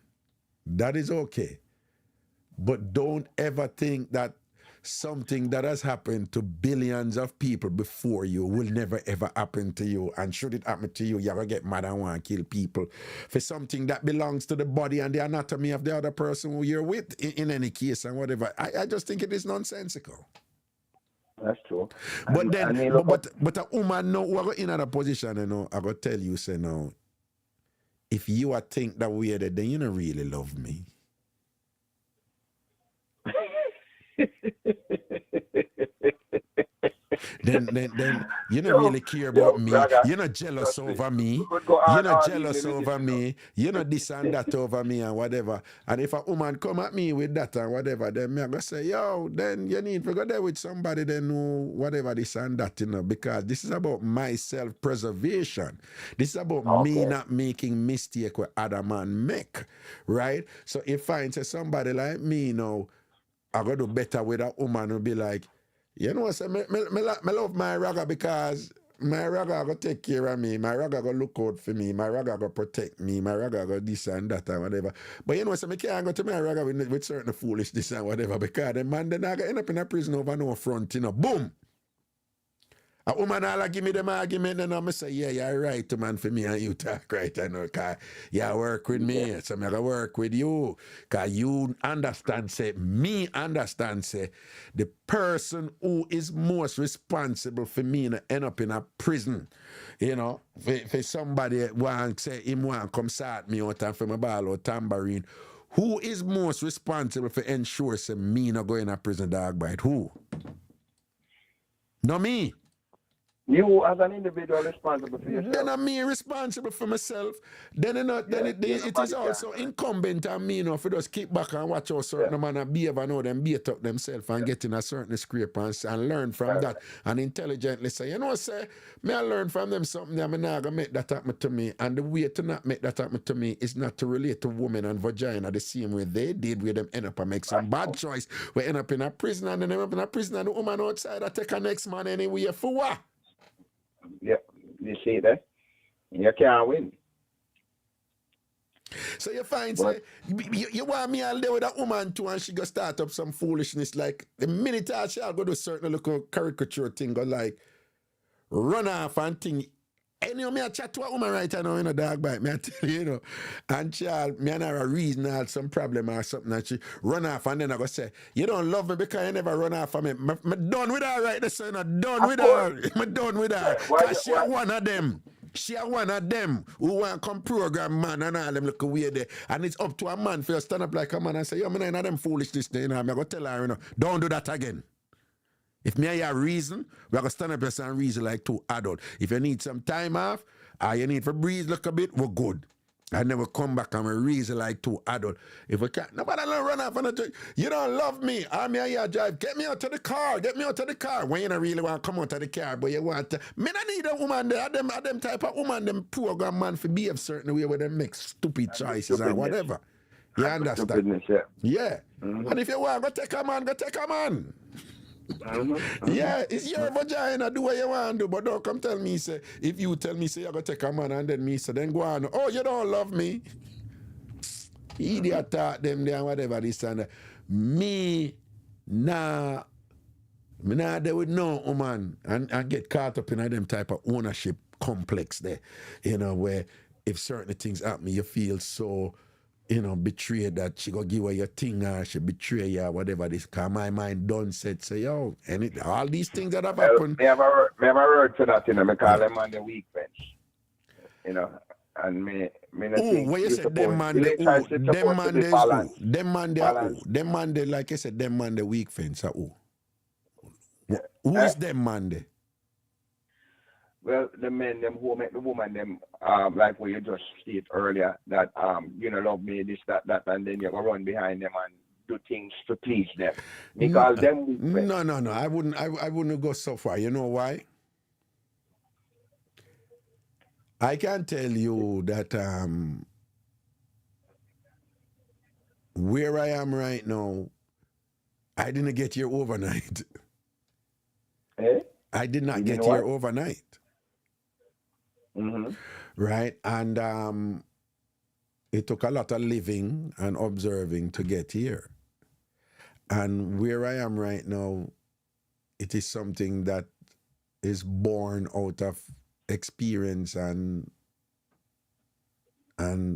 A: That is okay. But don't ever think that something that has happened to billions of people before you will never ever happen to you. And should it happen to you, you're going to get mad and want to kill people for something that belongs to the body and the anatomy of the other person who you're with, in any case and whatever. I just think it is nonsensical.
F: That's true.
A: But then, but a woman now who are in a position, you know, I go tell you, say now, if you are think that way, then you don't really love me. then you don't really care about me. You're not jealous over me. You're not jealous over me. You're not this and that over me and whatever. And if a woman come at me with that and whatever, then me I go say, yo, then you need to go there with somebody then know whatever this and that, you know, because this is about my self-preservation. This is about me not making mistake where other man make, right? So if I say somebody like me, you know, I go do better with a woman who be like, you know, say, me love my raga because my raga go take care of me, my raga go look out for me, my raga go protect me, my raga go this and that and whatever. But you know, so me can't go to my raga with certain foolishness and whatever because the man then I go end up in a prison over no front, you know, boom. A woman all give me them argument and I say, yeah, you're right, man, for me and you talk right, I know, because you work with me, so I'm going to work with you, because you understand, say, me understand, say, the person who is most responsible for me to end up in a prison, you know, for somebody want say, him want come sort me out and for my ball or tambourine, who is most responsible for ensure, say, me not go in a prison dog bite? Who? Not me.
F: You as an individual responsible for yourself.
A: Then I'm me responsible for myself. Then it is also incumbent on me, you know, for just keep back and watch how certain man behave and how them beat up themselves and get in a certain scrape and learn from that and intelligently say, you know, say, may I learn from them something that I'm not going to make that happen to me. And the way to not make that happen to me is not to relate to women and vagina the same way they did, where them end up and make some bad choice. We end up in a prison and then end up in a prison and the woman outside I take a next man anyway for what?
F: Yeah, you see that? You can't win.
A: So you find, say, you want me all there with a woman too and she go start up some foolishness like the minute she'll go do certain little caricature thing go like run off and thing. Anyway, me I chat to a woman right now in a dog bite, me I tell you, you know, and me and her a reason I had some problem or something and she run off and then I go say, you don't love me because you never run off of me. I'm done with her right there, son. I'm done with her. I'm done with her. Because she one of them. She one of them who want to come program man and all them look weird there. And it's up to a man for you to stand up like a man and say, yo, man, I them foolishness, you know. I'm going to tell her, you know, don't do that again. If me and you reason, we're going to stand up and reason like two adults. If you need some time off, or you need to breathe look a bit, we're good. And then we come back and we reason like two adults. If we can't, nobody don't run off and you don't love me. I'm here drive. Get me out of the car. Get me out of the car. When you don't really want to come out of the car, but you want to. Me not need a woman there. Them type of woman, them program man for behave certain way where they make stupid choices or whatever. You understand? Yeah. Mm-hmm. And if you want to go take a man, go take a man. Yeah, it's your vagina, do what you want to do, but don't come tell me, say, if you tell me, say, you're going to take a man and then me, say, then go on, oh, you don't love me. Idiot talk them there and whatever this and that. Me nah there with no woman and get caught up in them type of ownership complex there, you know, where if certain things happen, you feel so, you know, betrayed that she go give her your thing or she betray you or whatever this. Because my mind done said, say, yo, and all these things that have happened.
F: Me have a word for that, you know, me call them on the weak bench. You know, and me
A: what you said, them man, they, like I said, them man, the weak fence, who? Who is them man, they?
F: Well, the men, them who make the woman, them, like what you just stated earlier, that, you know, love me, this, that, and then you go run behind them and do things to please them. Because them weak friends.
A: No. I wouldn't go so far. You know why? I can tell you that where I am right now, I didn't get here overnight.
F: Eh?
A: I did not
F: You
A: get
F: know
A: here
F: what?
A: overnight.
F: Mm-hmm.
A: Right? And it took a lot of living and observing to get here. And where I am right now, it is something that is born out of experience and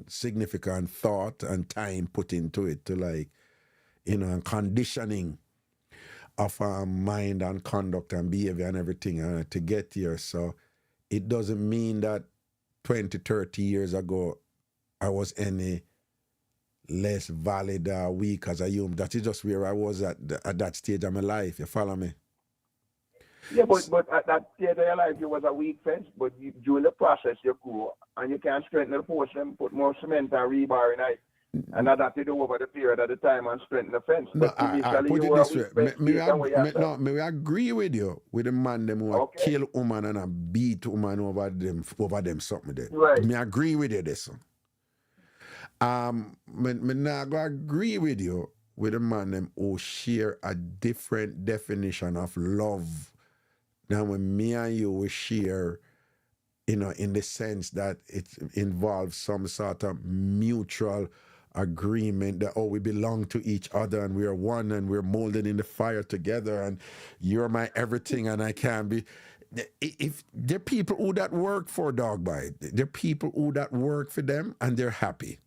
A: significant thought and time put into it to, like, you know, and conditioning of mind and conduct and behavior and everything to get here. So it doesn't mean that 20, 30 years ago I was any less valid or weak as a human. That is just where I was at that stage of my life. You follow me?
F: Yeah, but at that stage of your life, you was a weak fence, but during the process, you grew, and you can strengthen the force and put more cement and rebar in it, and adapt it over the period of the time and strengthen the fence.
A: No,
F: But
A: I
F: initially,
A: put
F: you
A: it
F: were
A: this
F: a
A: way.
F: weak fence.
A: May I agree with you with the man them who
F: Okay.
A: kill woman and a beat woman over them something there.
F: Right.
A: Me agree with you this one. Me not go agree with you with the man them who share a different definition of love than when me and you we share, you know, in the sense that it involves some sort of mutual agreement that, oh, we belong to each other and we're one and we're molded in the fire together and you're my everything and I can be. If there are people who that work for dog bite, there are people who that work for them and they're happy.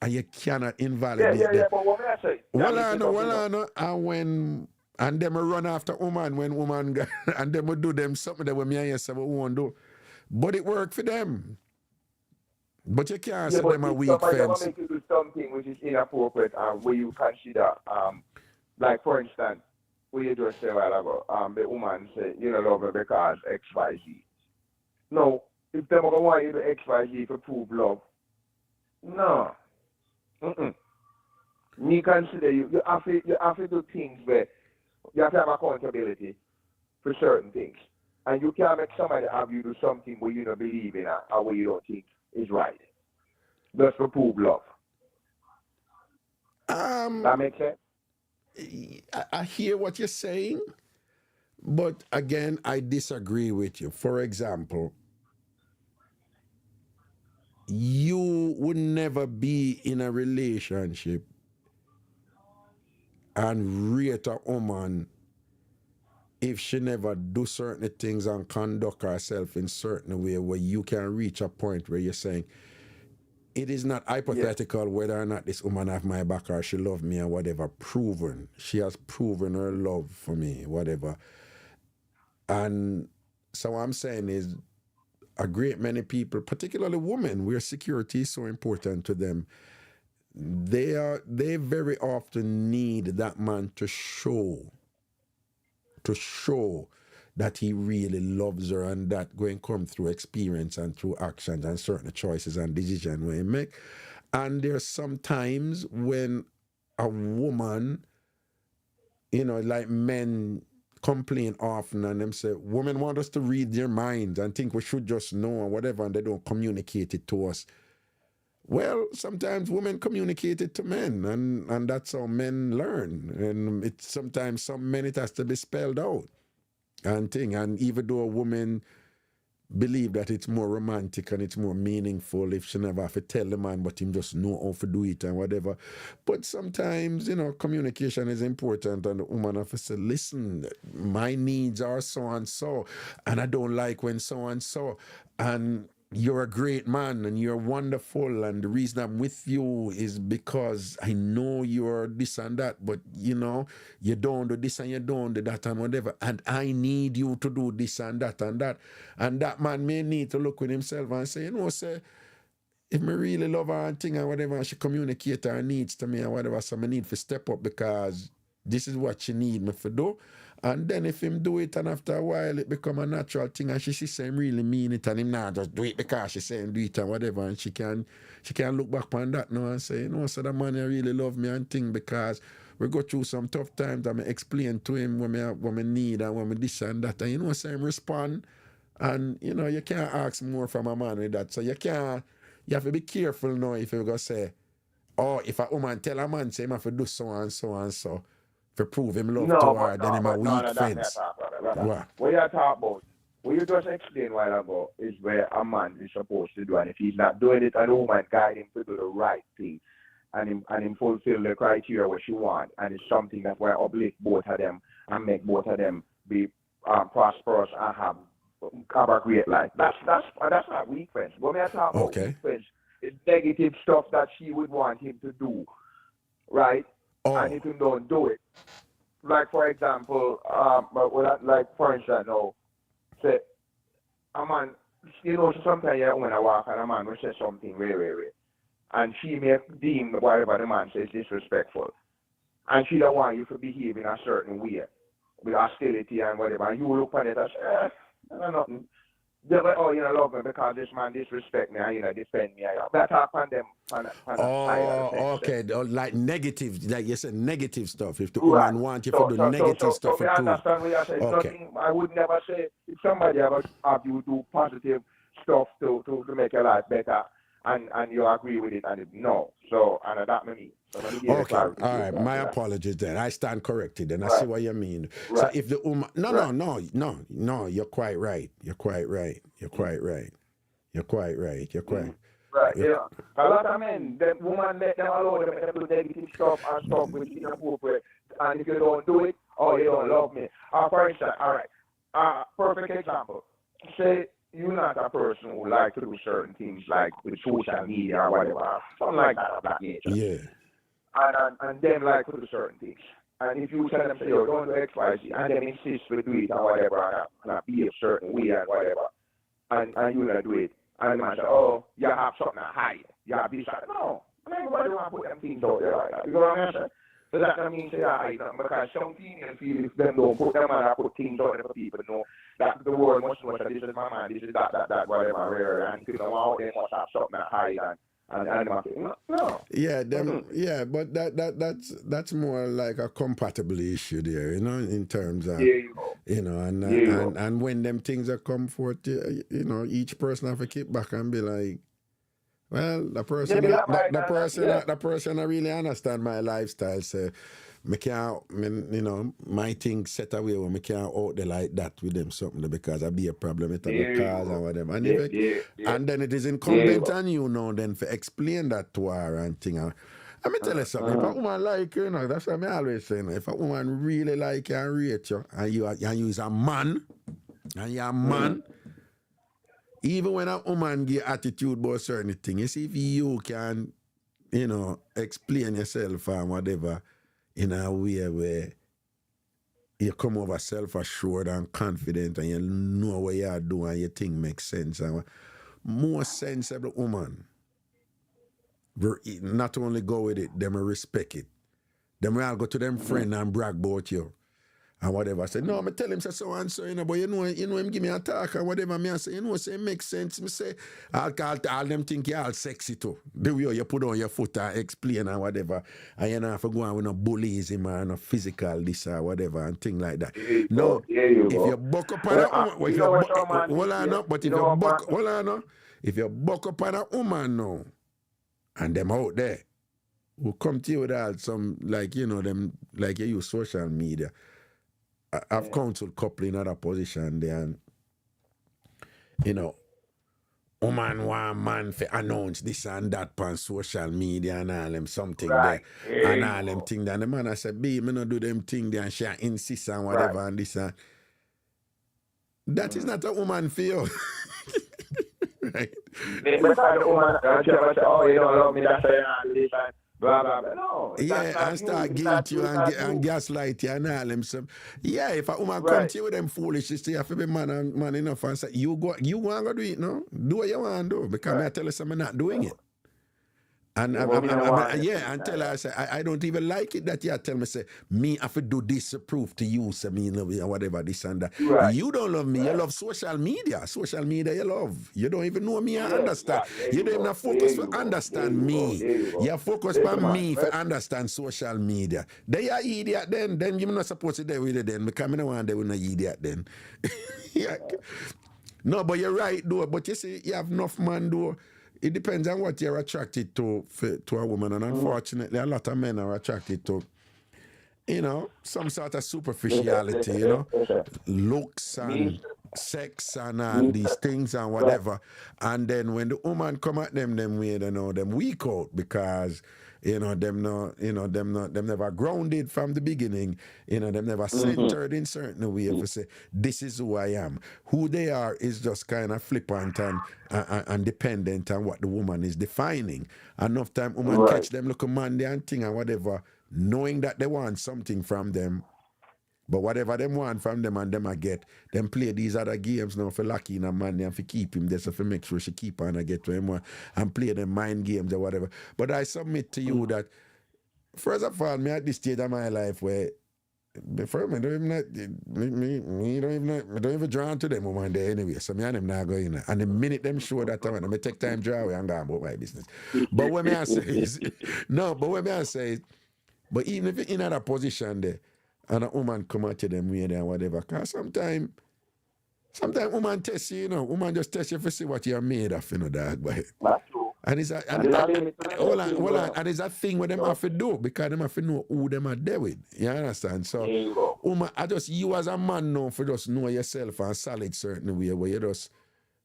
A: And you cannot invalidate them.
F: Yeah, but what I say?
A: Well, I know. And them a run after woman when woman and them will do them something that me and you say we won't do. But it worked for them. But you can't say them a weak
F: somebody
A: fence.
F: make you do something which is inappropriate and where you consider, like for instance, we you just say a while ago, the woman say, you know, love her because X, Y, Z. No, if them are want you to X, Y, Z to prove love, no. Me consider you have to do things where you have to have accountability for certain things. And you can't make somebody have you do something where you don't believe in or where you don't think is right. Just to prove love. That makes sense?
A: I hear what you're saying, but again, I disagree with you. For example, you would never be in a relationship and rate a woman if she never do certain things and conduct herself in certain way where you can reach a point where you're saying, it is not hypothetical whether or not this woman have my back or she love me or whatever. Proven. She has proven her love for me, whatever. And so what I'm saying is a great many people, particularly women, where security is so important to them, they very often need that man to show that he really loves her and that going come through experience and through actions and certain choices and decisions we make. And there's some times when a woman, you know, like men complain often and them say, women want us to read their minds and think we should just know or whatever, and they don't communicate it to us. Well, sometimes women communicate it to men, and that's how men learn. And it's sometimes some men it has to be spelled out and thing. And even though a woman believe that it's more romantic and it's more meaningful if she never have to tell the man, but him just know how to do it and whatever. But sometimes, you know, communication is important, and the woman have to say, listen, my needs are so and so, and I don't like when so and so, and you're a great man and you're wonderful, and the reason I'm with you is because I know you're this and that, but you know, you don't do this and you don't do that and whatever, and I need you to do this and that and that. And that man may need to look with himself and say, you know, say, if me really love her and thing and whatever, and she communicate her needs to me and whatever, so I need to step up because this is what she need me to do. And then if him do it and after a while it become a natural thing and she say him really mean it and him not just do it because she say him do it and whatever, and she can look back on that now and say, you know, so the man you really love me and thing because we go through some tough times and I explain to him what me need and what me this and that. And you know, say him respond. And you know, you can't ask more from a man with that. So you have to be careful now if you're gonna say, oh, if a woman tell a man say him have to do so and so and so to prove him love to her, then him a weak fence. What?
F: What you talk about, what you just explained a while ago, is where a man is supposed to do, and if he's not doing it, and a woman guide him to do the right thing, and him fulfill the criteria what she want, and it's something that will uplift both of them and make both of them be prosperous and have a great life. That's not weak friends. When I talk about weak friends, it's negative stuff that she would want him to do, right? And if he don't do it, like for example, like for instance, now, say a man, you know, sometimes when I walk and a man will say something very, and she may deem whatever the man says disrespectful, and she don't want you to behave in a certain way with hostility and whatever, and you look on it and say, nothing. They're like, oh, you know, love me because this man disrespect me and, you know, defend me. That's how them.
A: Okay. Like negative, like you said, negative stuff. If the woman wants you to do negative stuff,
F: so I understand what you say. Nothing, I would never say, if somebody ever have you do positive stuff to make your life better, and you agree with it, and no. So, and that means.
A: Okay, all right. My apologies then. I stand corrected. Then I see what you mean. Right. So if the woman, no, you're quite right. Right.
F: Yeah. A lot of men, the woman let them alone. Them do negative stuff and stuff which is inappropriate. And if you don't do it, oh, you don't love me. For instance, all right. Perfect example. Say you're not a person who like to do certain things like with social media or whatever, something like that of that nature.
A: Yeah.
F: And them like to do certain things. And if you tell them, say, yo, don't do X, Y, Z, and them insist to do it or whatever, and be a certain way and whatever, and you don't do it, and the man say, oh, you have something to hide, you have this, no, everybody want to put them things out there like that, you know what I'm saying? So that doesn't mean say, hide them, because some females feel if them don't put them out, put things out there for people to know that the world must know that this is my man, this is that, whatever, and you know, out there must have something to hide, no.
A: Yeah, but that's more like a compatibility issue there, you know, in terms of you know, and when them things are come forth, you know, each person have to keep back and be like, well, the person I really understand my lifestyle, so me can't, you know, my thing set away when me can't out there like that with them something because I be a problem with the cars and whatever. And, and then it is incumbent on you now then to explain that to her and thing. Let me tell you something. If a woman like you, know, that's what I always say. If a woman really like you and rate you, and you is a man, and you're a man, even when a woman give attitude about certain things, you see if you can, you know, explain yourself and whatever, in a way where you come over self-assured and confident and you know what you're doing and you think makes sense. And more sensible woman, not only go with it, them respect it. Them will go to them friend and brag about you and whatever. I say, no, I tell him say so and so, you know, but you know him give me a talk and whatever. Me I say, you know, say it makes sense. Me say, all them think you're all sexy too. The way you put on your foot and explain and whatever. And you don't have to go on with no bullies him or no physical this or whatever and thing like that. No, if you buck up on a woman, if you buck up on a woman now, and them out there, will come to you with all some, like, you know, them, like you use social media. I've counseled couple in other position there, and you know, woman want man to announce this and that on social media and all them something there and all them thing there. And the man I said, me not do them thing there, and she insist on whatever and this and that is not a woman for you. Right?
F: Oh, you don't love me, that's blah, blah, blah. No,
A: and start guilt you and gaslight you and all them some. Yeah, if a woman come to you with them foolishness, you have to be man enough and say, you want to do it now? Do what you want to do. Because I tell you something, I'm not doing it. And
F: Yeah, but me no want it.
A: and tell her, I say, I don't even like it that you tell me, say, me have to do this to prove to you, say, me love you, whatever, this and that.
F: Right.
A: You don't love me, you
F: Right.
A: love social media. Social media you love. You don't even know me and
F: Yeah,
A: understand.
F: right. There
A: You
F: you
A: don't even
F: go. There
A: focus
F: you
A: for
F: go. There
A: understand
F: you go.
A: me.
F: There you go.
A: You focus
F: Listen,
A: on
F: man.
A: me for
F: Right?
A: understand social media. They are idiot then you're not supposed to deal with it then, because I don't want to deal with no idiot then. Yeah. No, but you're right, though. But you see, you have enough man, though. It depends on what you're attracted to a woman. And unfortunately, a lot of men are attracted to, some sort of superficiality,
F: Listen.
A: looks
F: Me,
A: and sex and all
F: me,
A: these things and
F: right.
A: whatever. And then when the woman come at them way, them weak out because, them never grounded from the beginning, them never centered in certain way to say, this is who I am. Who they are is just kind of flippant and dependent on what the woman is defining. Enough time woman
F: Right.
A: catch them look a man and thing and whatever, knowing that they want something from them. But whatever them want from them and them I get, them play these other games now for lucky in a man and for keep him there, so for make sure she keep on and get to him and play them mind games or whatever. But I submit to you that, first of all, me at this stage of my life where before me don't even draw to them woman there anyway. So me and them not going. And the minute them show that I me take time draw away and go about my business. But what me I say is but even if you're in that position there, and a woman come at you them way there and whatever, because sometimes woman test you, woman just test you to see what you're made of, dog. But
F: That's true.
A: and it's hold on, and it's a thing where them have to do because them have to know who them are there with. You understand? So,
F: There you go.
A: woman, you as a man know for just know yourself and solid certain way where you just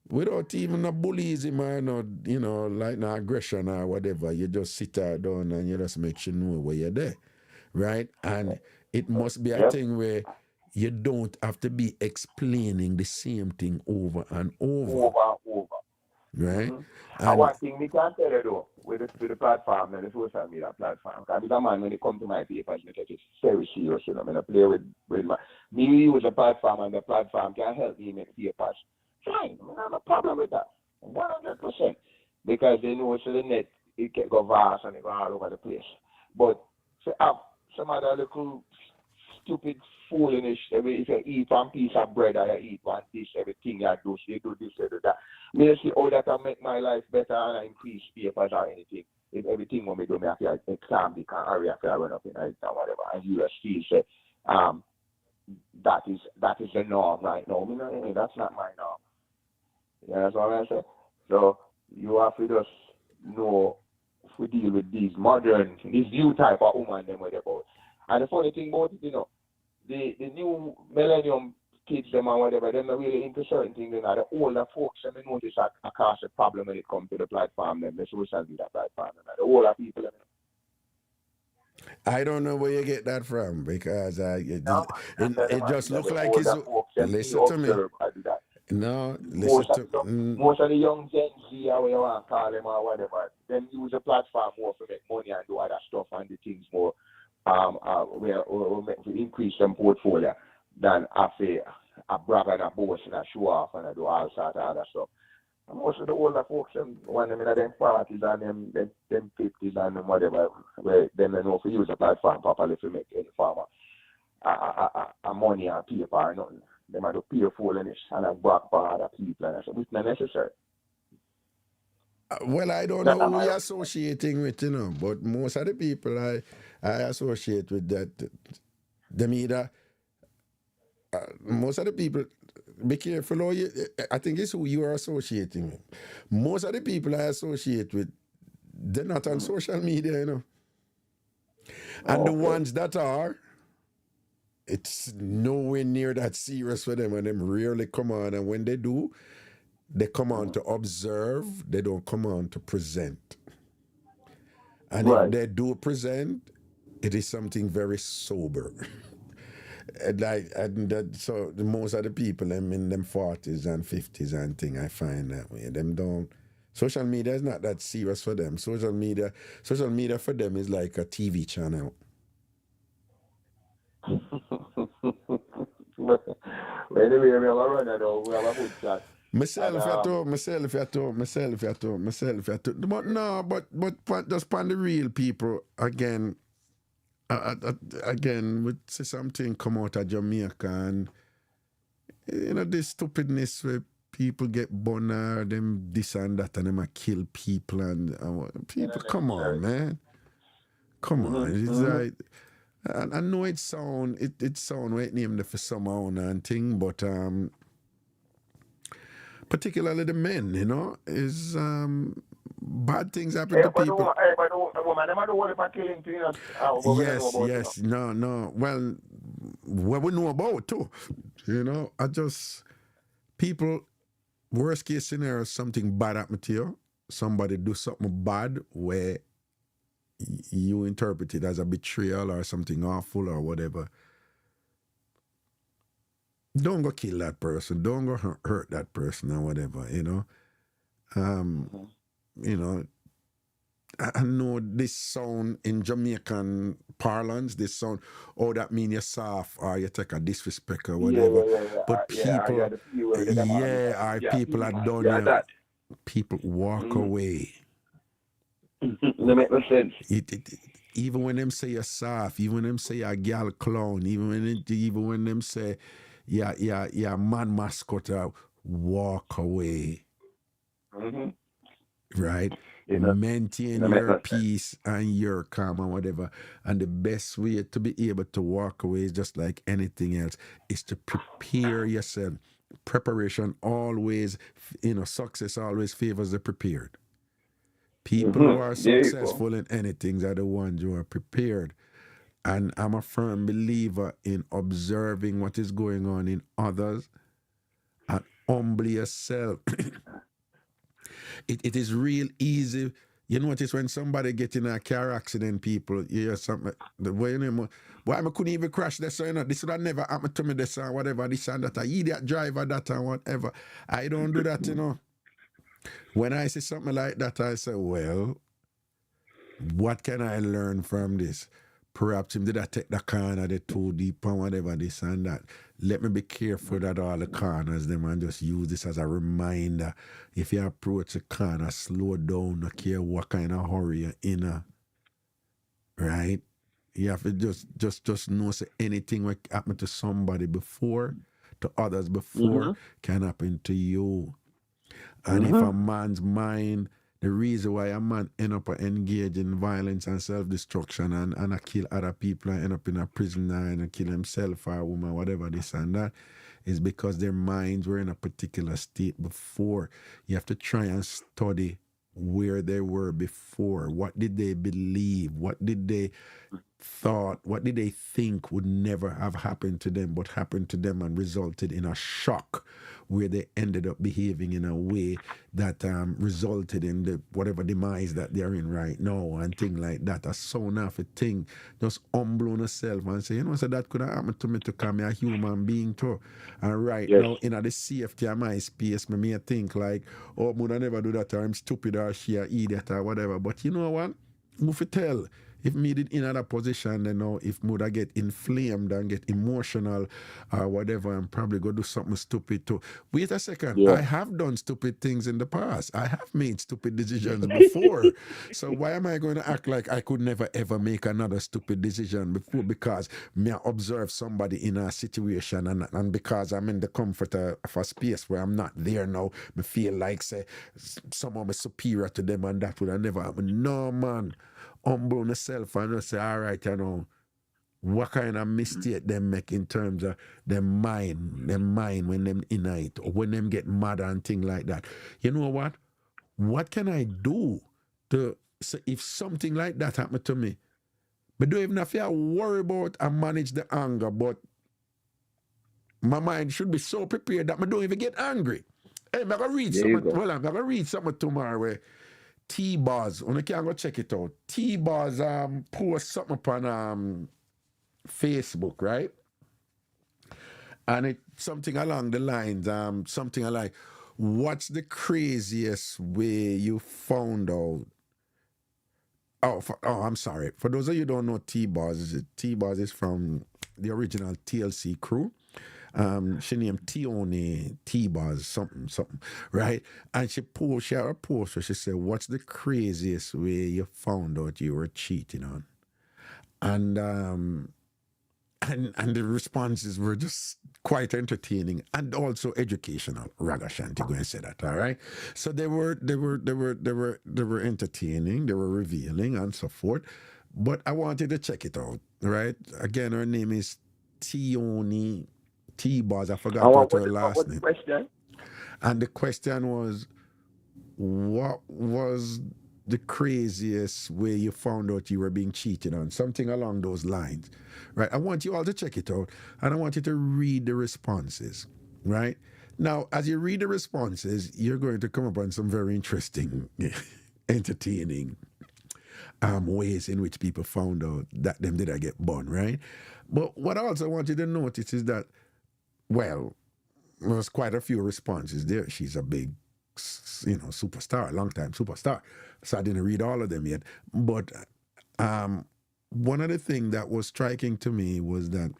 A: without even a bullyism or like no aggression or whatever, you just sit her down and you just make sure you know where you're there. Right? And it must be a thing where you don't have to be explaining the same thing over and over. Right?
F: And one thing we can tell you though, with the platform and the social media platform, because as a man, when it comes to my papers, I take it very serious, I play with my, me use the platform and the platform can help me make papers. Fine, I have a problem with that, 100%, because they know so the net, it can go vast and it go all over the place. But some other little stupid foolishness, if you eat one piece of bread or you eat one dish, everything you do this, you do that. Me see how that can make my life better and I increase papers or anything. If everything when we do, me have to exam the area after I run up in it or whatever. And you still say, that is the norm right now. That's not my norm. You know what I'm saying? So you have to just know if we deal with these this new type of woman them with about. And the funny thing about it, the new millennium kids them and whatever, they're not really into certain things. The older folks, I notice that cause a problem when it comes to the platform, the social media platform, the older people.
A: I don't know where you get that from because it just looks like it's. Listen to me. No,
F: most of the young Gen Z, or you want to call them or whatever, them use the platform more to make money and do other stuff and the things more where to increase them portfolio than a brag and a boast and a show off and do all sorts of other stuff. And most of the older folks, when them in them parties and them 50s and them whatever, where them they know to use the platform properly to make any form of money and paper or nothing. They might do peer foolishness and a brag for other people and so it's not necessary.
A: Well, I don't know who you're associating with, but most of the people I associate with that, them either, most of the people, be careful, I think it's who you are associating with. Most of the people I associate with, they're not on social media, And the ones that are, it's nowhere near that serious for them, and them rarely come on, and when they do, they come on to observe, they don't come on to present. And if they do present, it is something very sober. So most of the people in them 40s and 50s and thing, I find that way. Social media is not that serious for them. Social media for them is like a TV channel.
F: Anyway, we have a runner though. We have a good chat.
A: Myself at home, myself at home, myself at home, myself at home. But no, but just pan the real people again. Again, we see something come out of Jamaica, and you know this stupidness where people get boner, them this and that, and them a kill people, and people. Come on, man, come on. It's like I know it sound where it named for some owner and thing, but particularly the men, you know, is bad things happen to people.
F: But the woman, them are the one for killing thing.
A: Yes. No. Well, what we know about too, you know, people, worst case scenario, something bad happen to you, somebody do something bad where you interpret it as a betrayal or something awful or whatever. Don't go kill that person. Don't go hurt that person or whatever, you know. You know, I know this sound in Jamaican parlance, this sound, oh, that mean you're soft or you take a disrespect or whatever. But people, people are done here. People walk away.
F: That make no sense.
A: Even when them say you're soft, even when them say you're a gal clown, even when them say you're man mascot, walk away. Right? Maintain your peace and your calm and whatever. And the best way to be able to walk away is just like anything else, is to prepare yourself. Preparation always, success always favors the prepared. People who are successful in anything are the ones who are prepared. And I'm a firm believer in observing what is going on in others and humble yourself. It is real easy. You notice when somebody get in a car accident, people, you hear something, the way you know, why I couldn't even crash this, so, this would have never happened to me, this or whatever, this and that, idiot driver, that and whatever. I don't do that, When I see something like that, I say, well, what can I learn from this? Perhaps him did I take the corner, the too deep and whatever, this and that. Let me be careful that all the corners, them, and just use this as a reminder. If you approach a corner, slow down, no care what kind of hurry you're in, right? You have to just know say anything what happened to somebody before, to others before, can happen to you. And if a man's mind, the reason why a man end up engaged in violence and self-destruction and kill other people and end up in a prison and kill himself or a woman, whatever, this and that, is because their minds were in a particular state before. You have to try and study where they were before. What did they believe? What did they thought? What did they think would never have happened to them, but happened to them and resulted in a shock where they ended up behaving in a way that resulted in the whatever demise that they're in right now and things like that. A sound of a thing, just humble yourself and say, so that could have happened to me to come a human being too. And right now, in the safety of my space, me may think like, oh, would I never do that, or I'm stupid, or she an idiot, or whatever. But you know what? Move to tell. If me did in another position, then now if Muda get inflamed and get emotional or whatever, and probably go do something stupid too. Wait a second. I have done stupid things in the past. I have made stupid decisions before. So why am I going to act like I could never ever make another stupid decision before? Because me observe somebody in a situation and because I'm in the comfort of a space where I'm not there now, me feel like say someone is superior to them and that would have never happen. No, man. Humble yourself and just say, all right, what kind of mistake them make in terms of them mind when them in it, or when them get mad and things like that. You know what? What can I do to say if something like that happened to me? But don't even have to worry about and manage the anger, but my mind should be so prepared that I don't even get angry. Hey, I'm gonna read something. Well, I'm gonna read something tomorrow where T-Bars, when you can go check it out. T-Bars post something upon Facebook, right? And it's something along the lines, something like, what's the craziest way you found out? I'm sorry. For those of you who don't know T-Bars is from the original TLC crew. She named Tione T-Bars, something, right? And she had a post where she said, what's the craziest way you found out you were cheating on? And the responses were just quite entertaining and also educational. Ragashanti, go and say that, all right? So they were entertaining, they were revealing and so forth. But I wanted to check it out, right? Again, her name is Tione T-Bars. I forgot what her last name.
F: Question?
A: And the question was, what was the craziest way you found out you were being cheated on? Something along those lines, right? I want you all to check it out, and I want you to read the responses, right? Now, as you read the responses, you're going to come upon some very interesting, entertaining ways in which people found out that them did I get born, right? But what I also want you to notice is that, well, there's quite a few responses there. She's a big, superstar, long-time superstar. So I didn't read all of them yet. But one of the things that was striking to me was that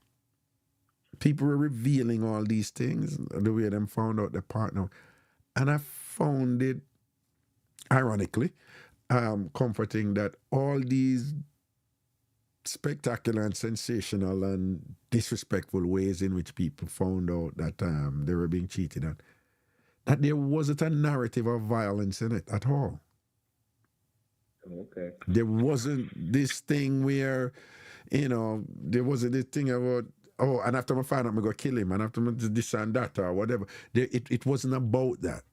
A: people were revealing all these things, the way them found out their partner. And I found it, ironically, comforting that all these spectacular and sensational and disrespectful ways in which people found out that they were being cheated on, that there wasn't a narrative of violence in it at all.
F: Okay.
A: There wasn't this thing where, there wasn't this thing about, oh, and after I find out, I'm going to kill him, and after this and that or whatever. It wasn't about that,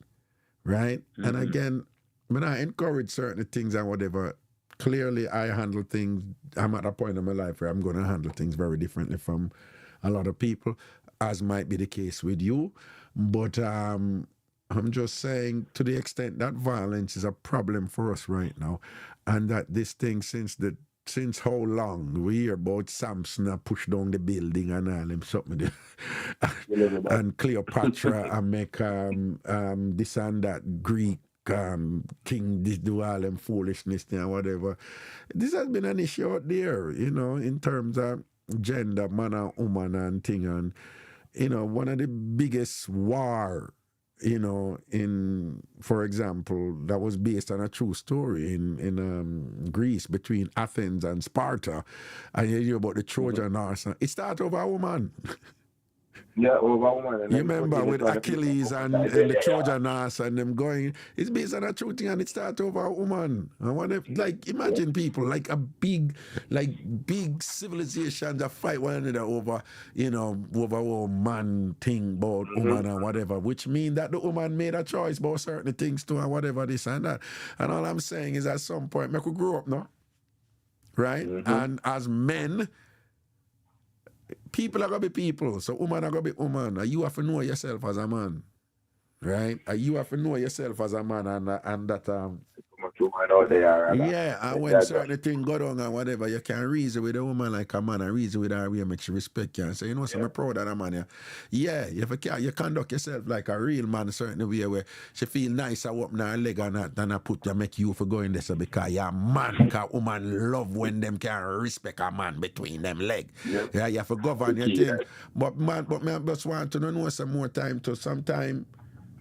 A: right? Mm-hmm. And again, when I encourage certain things and whatever, clearly I handle things, I'm at a point in my life where I'm going to handle things very differently from a lot of people, as might be the case with you. But I'm just saying, to the extent that violence is a problem for us right now, and that this thing, since how long we hear about Samson push down the building and all them something, and Cleopatra and make this and that Greek king this do all them foolishness and whatever. This has been an issue out there, in terms of gender, man and woman and thing. And one of the biggest war, for example, that was based on a true story in Greece between Athens and Sparta. And you hear about the Trojan horse. It started over a woman.
F: Yeah, over a woman.
A: You remember with Achilles and the Trojan horse and them going, it's based on a true thing, and it started over a woman. I wonder, imagine people like big civilizations that fight one another over, over a man thing about woman and whatever, which means that the woman made a choice about certain things too and whatever, this and that. And all I'm saying is at some point, we could grow up, no? Right? And as men, people are going to be people, so women are going to be women. And you have to know yourself as a man, right? And you have to know yourself as a man, and that and when certain things go down and whatever, you can reason with a woman like a man and reason with her way, make she respect you and say, so I'm proud of that man. Yeah, you conduct yourself like a real man a certain way where she feel nice and open her leg and that, and I make you for going there because you're a man, because woman love when them can respect a man between them leg. Yeah, you have to govern your thing. But man, I just want to know some more time to sometime.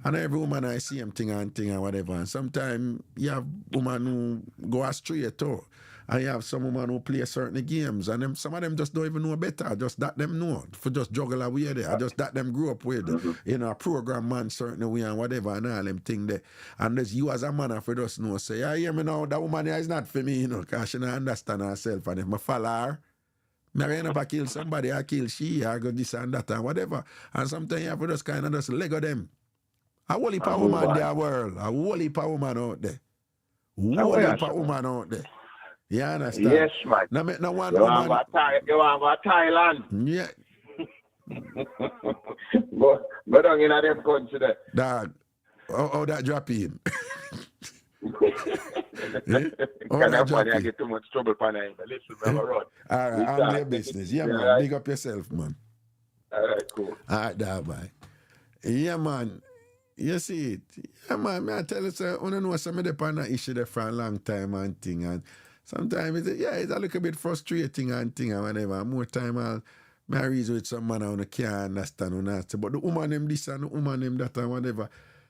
A: And every woman I see them thing and whatever. And sometimes you have women who go astray too. And you have some women who play certain games. And them, some of them just don't even know better. Just that them know. For just juggle away there. Just that them grew up with. A program man certain way and whatever and all them thing there. And there's you as a man if you just know, say, yeah, hear me now, that woman here is not for me, because she don't understand herself. And if I follow her, I end up kill somebody, I kill she, I go this and that and whatever. And sometimes you have to just kind of just Lego them. A whole heap of woman in the world. A whole heap of woman out there. Whole heap of woman out there. You understand?
F: Yes, man.
A: No one
F: you
A: woman.
F: Want to go Thailand.
A: Yeah.
F: Go down in them country there.
A: Dad, how that drop in?
F: Can I get too much trouble for him? Listen, never run.
A: All right, I'm your business. Yeah, man. Right. Big up yourself, man.
F: All right, cool.
A: All right, bye. Yeah, man. You see it. Yeah, man. I tell you, I don't know some of the partner issue there for a long time and thing. And sometimes it's a little bit frustrating and thing and whatever. More time I'll My reason with some man I can't understand or not. But the woman them this and the woman them that and whatever.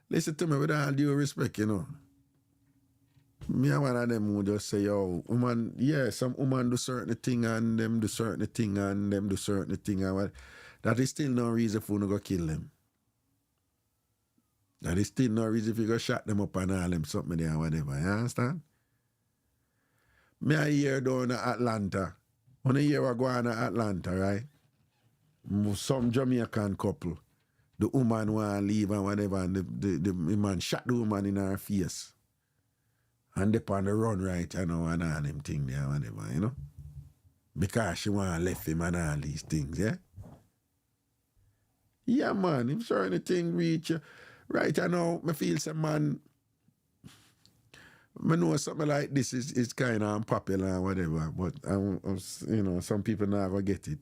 A: Listen to me with all due respect, you know. Me and one of them who just say, yo, woman, yeah, some woman do certain thing and them do certain thing and them do certain thing and what. That is still no reason for you to go kill them. That is still no reason for you go shot them up and all them something there and whatever. You understand? Me a hear down in Atlanta. When I hear what go on in Atlanta, right? Some Jamaican couple, the woman want to leave and whatever, and the man shot the woman in her face. And they on the run right, you know, and all them things there, whatever, you know? Because she want to left him and all these things, yeah? Yeah, man, if certain thing reach you, right, I know, I feel some man, I know something like this is kind of unpopular and whatever, but, you know, some people never get it.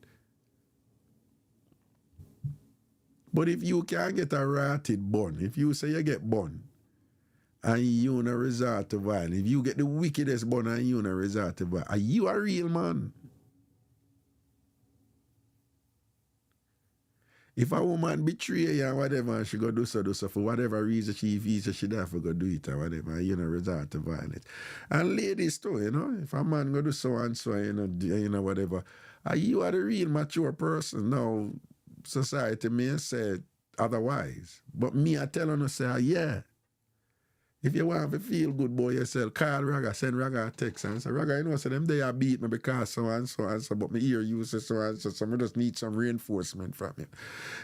A: But if you can get a rotted bun, if you say you get bun, and you no resort to violence, if you get the wickedest bun and you no resort to violence, are you a real man? If a woman betray you and whatever, and she go do so for whatever reason she feels she have to go do it or whatever, and you no resort to violence. And ladies too, you know, if a man go do so and so, you know, whatever, are you a real mature person? Now, society may say otherwise. But me, I tell her, say, yeah. If you want to feel good about yourself, call Raga, send Raga a text and say, Raga, you know, so them they are beat me because so and so and so, but me hear you say so and so, so I just need some reinforcement from you.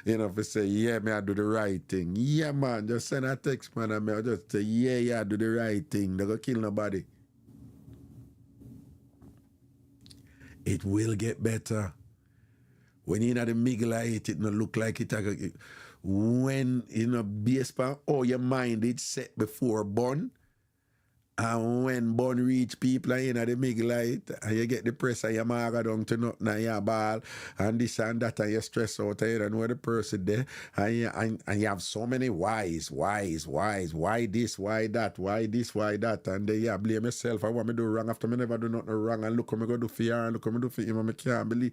A: You know, if you say, yeah, me I do the right thing. Yeah, man, just send a text, man, and me just say, yeah, I do the right thing. They go kill nobody. It will get better. When you're in the middle of it, it not look like it. When, you know, based on how your mind is set before born, and when born reach people and you're in the middle of it, and you get depressed and you maga down to nothing and you ball, and this and that, and you stress out and you don't know the person there, and you have so many whys, why this, why that, why this, why that, and then you blame yourself, I want me do wrong after me never do nothing wrong, and look how me go do for you, and look how me do for him, and I can't believe.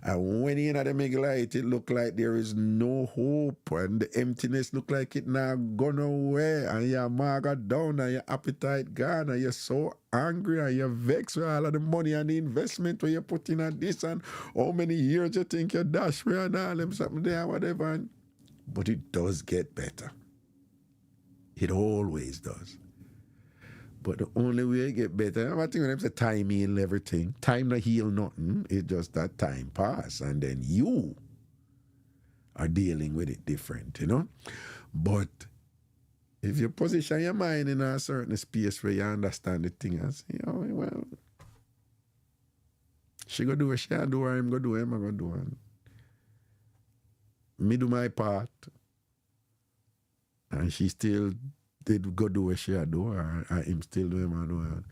A: And when you're in the middle of it, it look like there is no hope, and the emptiness look like it now gone away, and your maga down, and your appetite gone, and you're so angry, and you're vexed with all of the money and the investment where you put in at this, and how many years you think you dash for and all them something there, whatever. But it does get better. It always does. But the only way it get better, I think when them say time heal everything, time not heal nothing, it's just that time pass, and then you are dealing with it different, you know? But if you position your mind in a certain space where you understand the thing and say, oh, well, she go do what she do, or him go do what him go do. And me do my part, and she still did go do what she do, or him still do him do.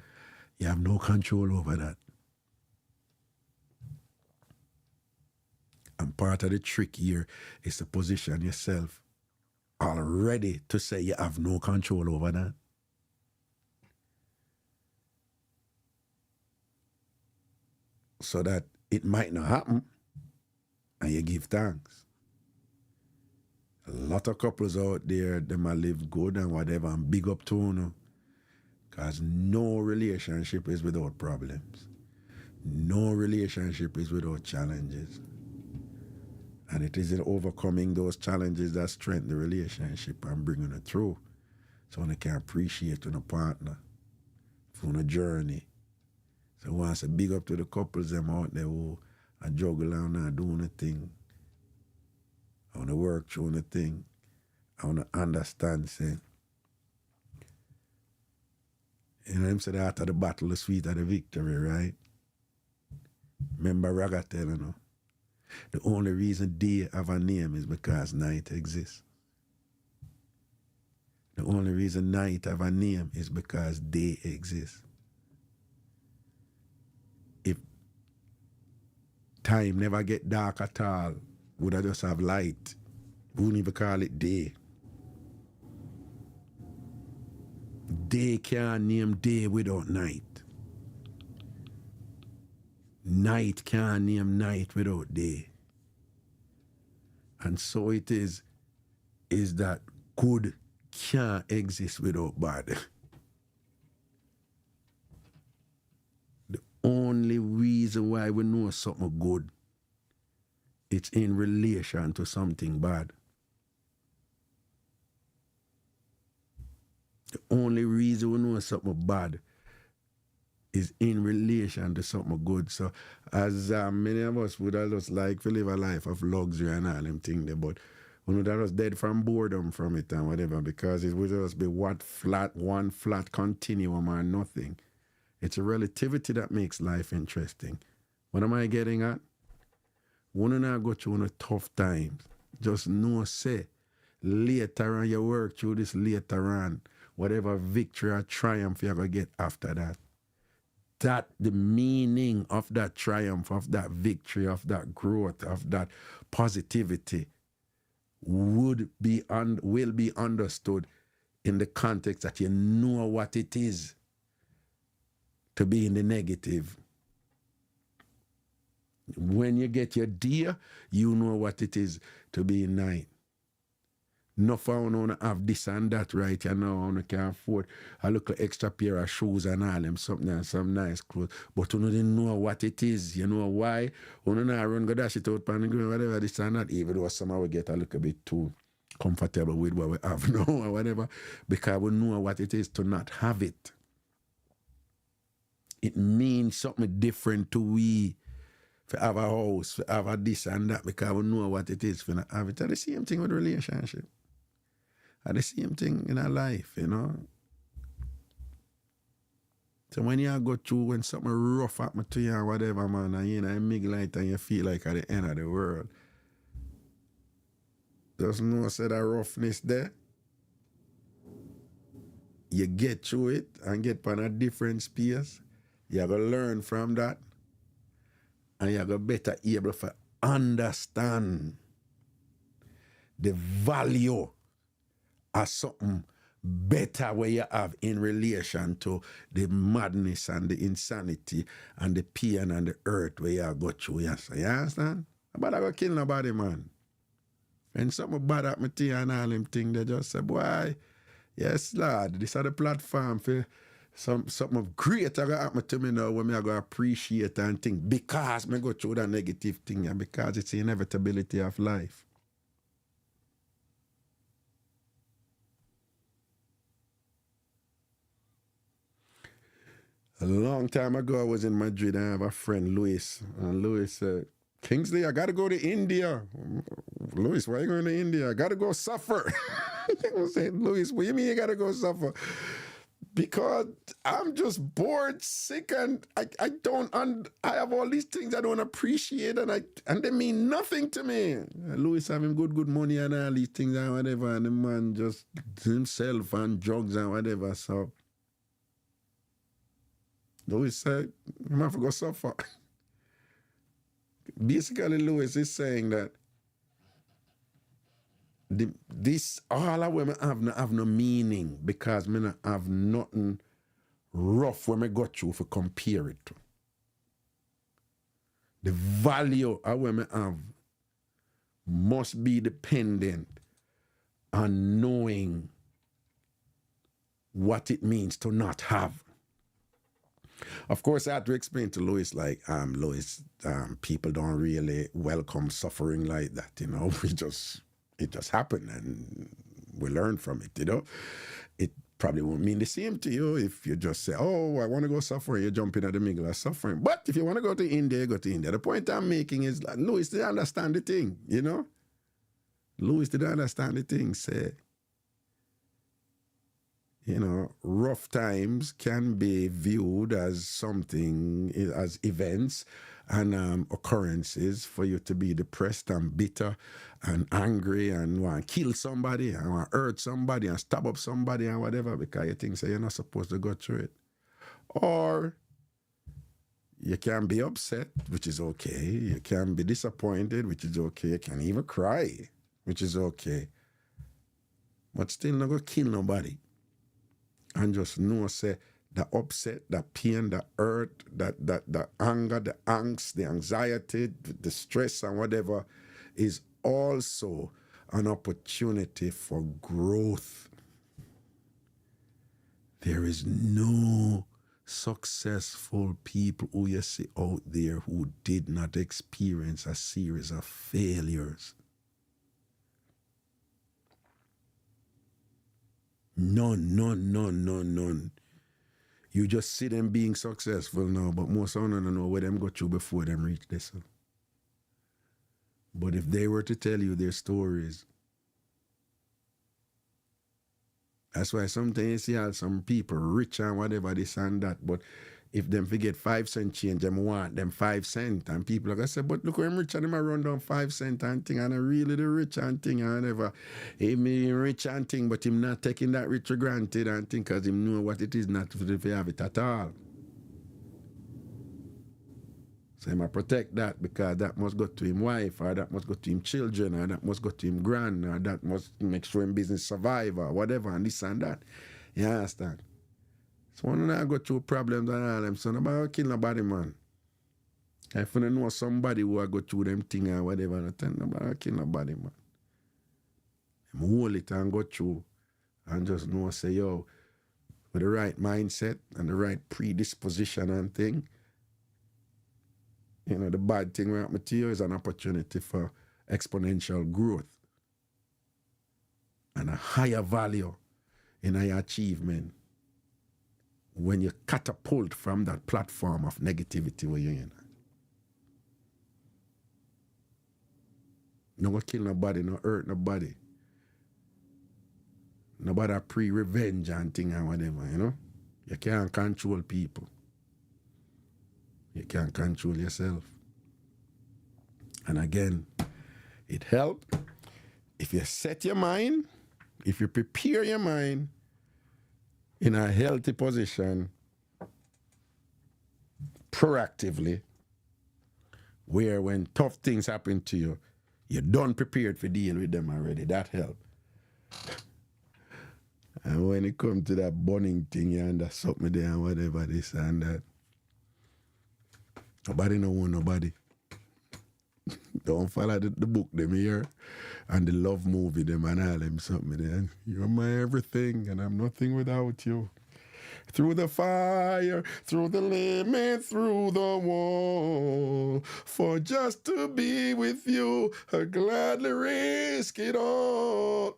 A: You have no control over that. And part of the trick here is to position yourself already to say you have no control over that. So that it might not happen, and you give thanks. A lot of couples out there, they might live good and whatever, and big up to you, because no relationship is without problems. No relationship is without challenges. And it is in overcoming those challenges that strengthen the relationship and bringing it through. So one can appreciate your partner for a journey. So I want to big up to the couples them out there who are juggling and doing a thing. I want to work through the thing. I want to understand, say, you know, him say the heart of the battle, the sweet of the victory, right? Remember Raga tell you know, the only reason day have a name is because night exists. The only reason night have a name is because day exists. If time never get dark at all, would I just have light? We wouldn't even call it day. Day can't name day without night. Night can't name night without day. And so it is that good can't exist without bad. The only reason why we know something good, it's in relation to something bad. The only reason we know something bad is in relation to something good. So as many of us would have just like to live a life of luxury and all them things there, but we would have just dead from boredom from it and whatever, because it would just be one flat continuum or nothing. It's a relativity that makes life interesting. What am I getting at? When you go through tough times, just know, say, later on you work through this later on, whatever victory or triumph you're going to get after that, that the meaning of that triumph, of that victory, of that growth, of that positivity will be understood in the context that you know what it is to be in the negative. When you get your deer, you know what it is to be in night. No found on have this and that right, you know, I can afford a little extra pair of shoes and all them, something and some nice clothes. But you didn't know what it is. You know why? You don't run go dash it out pan the ground, whatever this and that, even though somehow we get a little bit too comfortable with what we have now or whatever, because we know what it is to not have it. It means something different to we. For have a house, for have a this and that, because we know what it is for not have it. It's the same thing with relationship. It's the same thing in our life, you know. So when you go through, when something rough happen to you or whatever, man, and you know, you make light and you feel like at the end of the world, just know say that roughness there, you get through it and get on a different space, you have to learn from that, and you go better able to understand the value of something better where you have in relation to the madness and the insanity and the pain and the hurt where you go through. You understand? But I go kill nobody, man. When something bad happen to you and all them things, they just say, boy, yes, Lord, this is the platform for something great that happen to me now when I go appreciate and think, because I go through that negative thing and because it's the inevitability of life. A long time ago, I was in Madrid and I have a friend, Luis. And Luis said, Kingsley, I got to go to India. Luis, why are you going to India? I got to go suffer. I was saying, Luis, what do you mean you got to go suffer? Because I'm just bored, sick, and I have all these things I don't appreciate, and they mean nothing to me. Luis having good money and all these things and whatever, and the man just himself and drugs and whatever, so Louis said, you have to go suffer. Basically, Louis is saying that all of women have no meaning because me not have nothing rough when I go through for compare it to. The value of women have must be dependent on knowing what it means to not have. Of course, I had to explain to Louis, like, Louis, people don't really welcome suffering like that, you know. It just happened and we learn from it, you know. It probably won't mean the same to you if you just say, oh, I want to go suffer, you jump in at the middle of suffering. But if you want to go to India, you go to India. The point I'm making is that Louis didn't understand the thing, you know. Louis didn't understand the thing, say, you know, rough times can be viewed as something, as events and occurrences for you to be depressed and bitter and angry and want to kill somebody and want to hurt somebody and stab up somebody and whatever because you think you're not supposed to go through it. Or you can be upset, which is okay. You can be disappointed, which is okay. You can even cry, which is okay. But still not go kill nobody. And just know, say, the upset, the pain, the hurt, the anger, the angst, the anxiety, the stress and whatever is also an opportunity for growth. There is no successful people who you see out there who did not experience a series of failures. None. You just see them being successful now, but most of them don't know where them go through before them reach this. But if they were to tell you their stories, that's why sometimes you see how some people rich and whatever, this and that, but if them forget 5 cent change, them want them 5 cent. And people are going to say, but look, I'm rich and them run down 5 cent and thing, and I'm really the rich and thing, and whatever. He may rich and thing, but him not taking that rich for granted and thing, because him know what it is not to have it at all. So he must protect that, because that must go to him wife, or that must go to him children, or that must go to him grand, or that must make sure him business survive, or whatever, and this and that. You understand? So when I go through problems and all them, so nobody kill nobody, man. If you know somebody who I go through them thing or whatever, nobody kill nobody, man. Them hold it and go through and just know, say, yo, with the right mindset and the right predisposition and thing, you know, the bad thing right material is an opportunity for exponential growth and a higher value in your achievement when you catapult from that platform of negativity where you're in. No go kill nobody, no hurt nobody. Nobody pre-revenge and thing and whatever, you know? You can't control people. You can't control yourself. And again, it helps if you set your mind, if you prepare your mind in a healthy position, proactively, where when tough things happen to you, you're done prepared for deal with them already. That helps. And when it comes to that burning thing, you under something there and whatever, this and that, nobody no want nobody. Don't follow the book them here and the love movie them and all them something there. You're my everything and I'm nothing without you. Through the fire, through the limit, through the wall, for just to be with you, I'd gladly risk it all.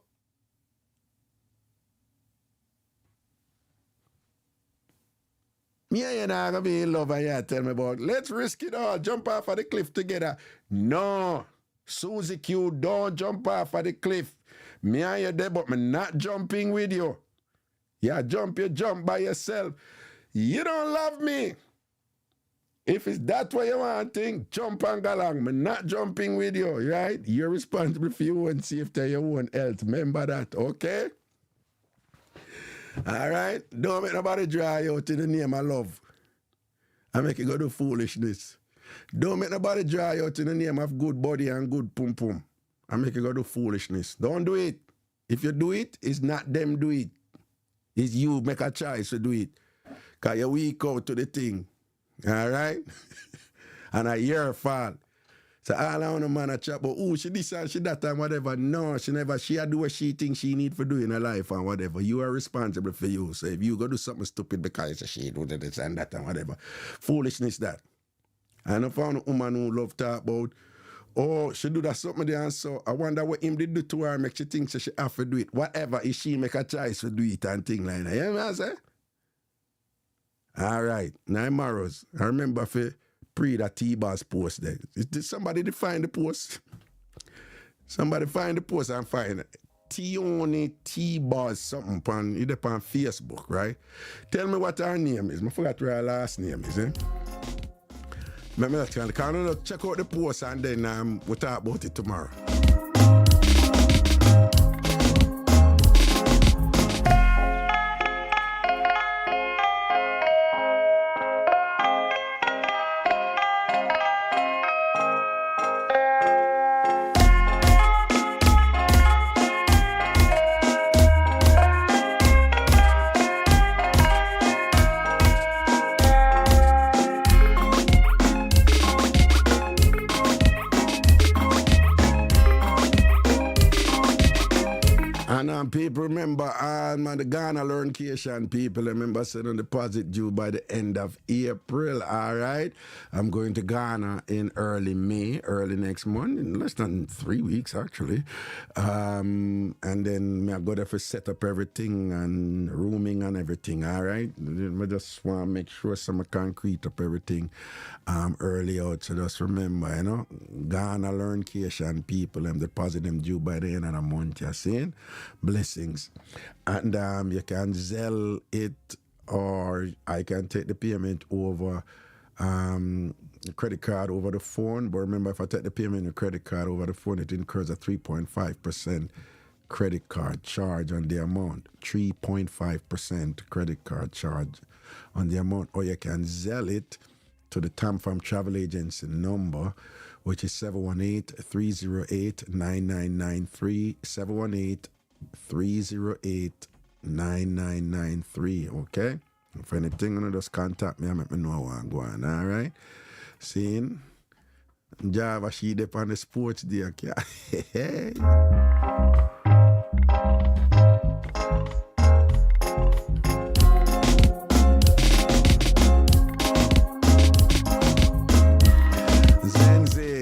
A: Yeah, you're not gonna be in love and you tell me about, let's risk it all, jump off of the cliff together. No, Susie Q, don't jump off of the cliff. Me and you there, but me not jumping with you. Yeah, you jump by yourself. You don't love me. If it's that way you want to think, jump and go along. Me not jumping with you, right? You're responsible for your own safety and your own health. Remember that, okay? All right? Don't make nobody dry you out in the name of love. I make you go do foolishness. Don't make nobody dry you out in the name of good body and good pum-pum. I make you go do foolishness. Don't do it. If you do it, it's not them do it. It's you make a choice to do it. Because you're weak out to the thing. All right? And it's your fault. So all I want a man a chat about, oh, she this and she that and whatever. No, she never. She do what she thinks she need for do in her life and whatever. You are responsible for you. So if you go do something stupid because she do this and that and whatever, foolishness that. And I found a woman who love talk about, oh, she do that something there and so I wonder what him did do to her make she think she have to do it. Whatever, if she make a choice to do it and thing like that. You know what I say? All right. Now, Morrows, I remember for pre that T-Boss post there. Did somebody define the post? Somebody find the post and find it. T-Boss something on either on Facebook, right? Tell me what her name is. I forgot what her last name is, eh? Let me check out the post and then we'll talk about it tomorrow. people remember, man, the Ghana learncation people, remember sending a deposit due by the end of April, all right? I'm going to Ghana in early May, early next month, in less than 3 weeks, actually. And then I go there for set up everything and rooming and everything, all right? I just want to make sure some concrete up everything early out, so just remember, you know, Ghana learncation people, them deposit them due by the end of the month, you're saying? Blessings. And you can Zelle it, or I can take the payment over credit card over the phone. But remember, if I take the payment in credit card over the phone, it incurs a 3.5% credit card charge on the amount. 3.5% credit card charge on the amount. Or you can Zelle it to the Tam Farm Travel Agency number, which is 718-308-9993, 718-308-9993, okay? If anything, you know, just contact me and let me know how I'm going, all right? Seeing? Java, she dip on the sports day, okay? Hey.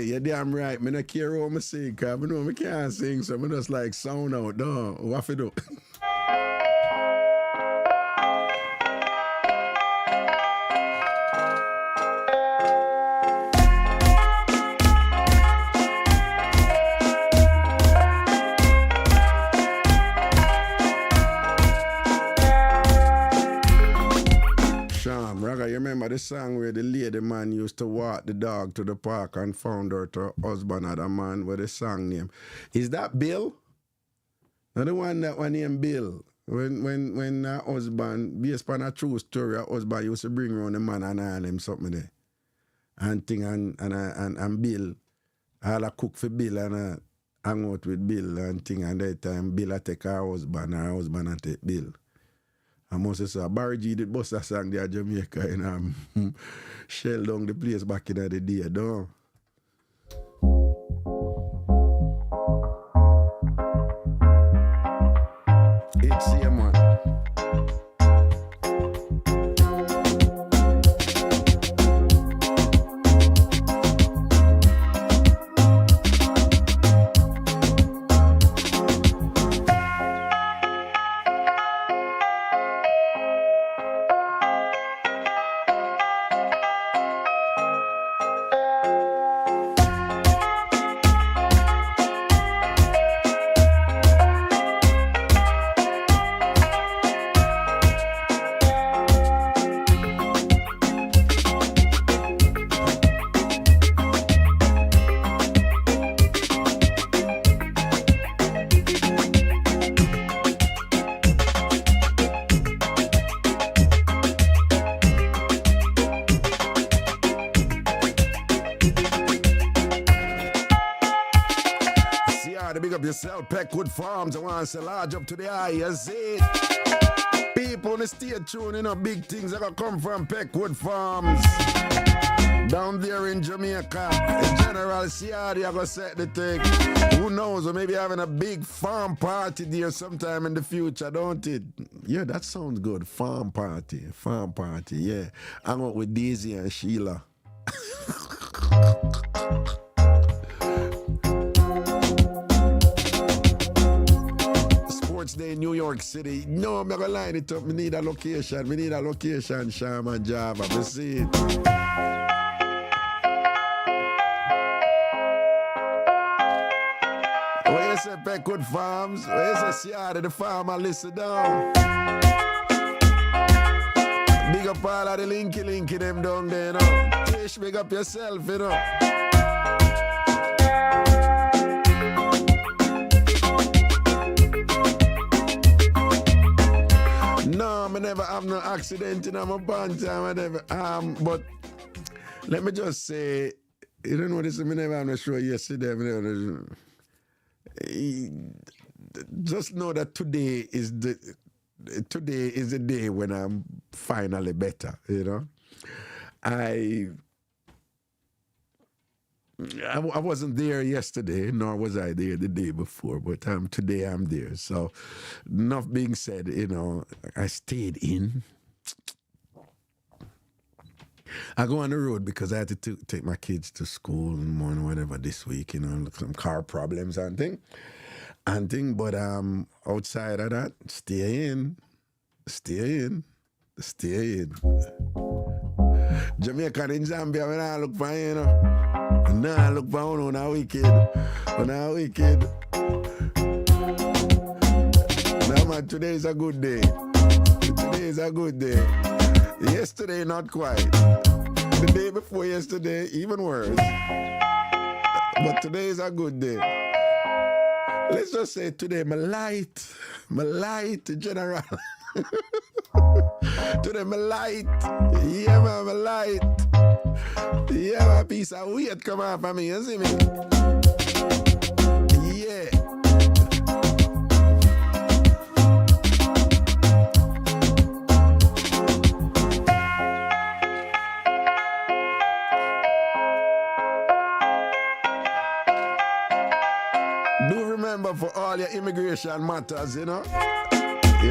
A: You're damn right. Me not care how I sing, because I know I can't sing, so I just like sound out. No, what I do? Raga, you remember the song where the lady man used to walk the dog to the park and found out her husband had a man with the song name? Is that Bill? Now the one that one named Bill. When her husband, based on a true story, her husband used to bring around the man and all him something there. And thing and Bill, all I cook for Bill and hang out with Bill and thing, and that time Bill I take her husband I take Bill. I must say, Barry G did bust a song there in Jamaica and shell down the place back in the day, though. It's here, man. Yourself, Peckwood Farms, I want to say large up to the eye, you see. People in the stay tuned, you know, big things are going to come from Peckwood Farms. Down there in Jamaica, in General Ciadi, I'm going to set the thing. Who knows, or maybe having a big farm party there sometime in the future, don't it? Yeah, that sounds good. Farm party, yeah. Hang out with Daisy and Sheila. Day in New York City. No, I'm not gonna line it up. Me need a location, Shama Java. Me see it. Where you say Peckwood Farms? Where you say Seattle, the farmer, listen down. Big up all of the linky them down there, you know. Fish, big up yourself, you know. No, I never have no accident in my banter. I never. But let me just say, you don't know this. I never have no show yesterday. Just know that today is the day when I'm finally better. You know, I wasn't there yesterday, nor was I there the day before, but today I'm there. So, enough being said, I stayed in. I go on the road because I had to take my kids to school in the morning, whatever, this week, some car problems and thing. But outside of that, stay in. Jamaican in Zambia, when I look for Nah, look for on a wicked. Nah, man, today is a good day. Yesterday, not quite. The day before yesterday, even worse. But today is a good day. Let's just say today, my light in general. Today, my light. Yeah, man, my light. Yeah, my piece of weight come off of me, you see me? Yeah. Do remember for all your immigration matters, you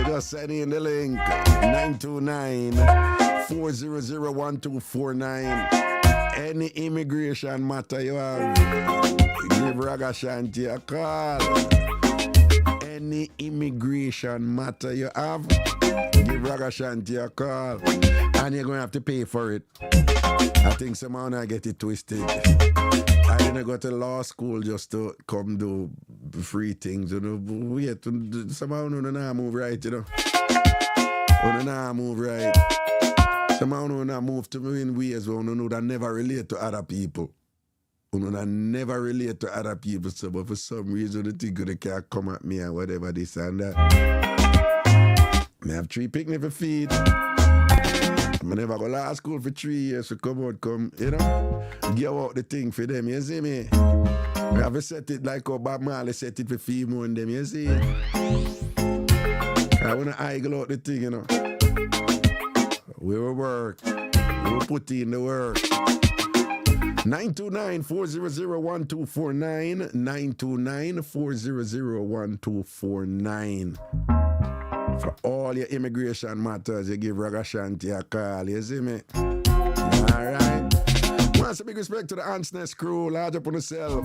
A: just send in the link 929-400-1249. Any immigration matter you have, give Ragashanti a call. Any immigration matter you have, give Ragashanti a call. And you're going to have to pay for it. I think somehow I get it twisted. I didn't go to law school just to come do free things, Wait, somehow no move right, No move right. Somehow no move to me in ways where no that never relate to other people. That never relate to other people. So, but for some reason, the thing they can't come at me and whatever this and that. I have 3 picnic for feed. I never go law school for 3 years, so come, give out the thing for them, you see me? I have to set it like how Bob Marley set it for female and them, you see? I want to idle out the thing, We will work. We will put in the work. 929-400-1249. 929-400-1249. For all your immigration matters, you give Ragashanti a call, you see me? Alright. Once a big respect to the Ants Nest crew, large up on yourself.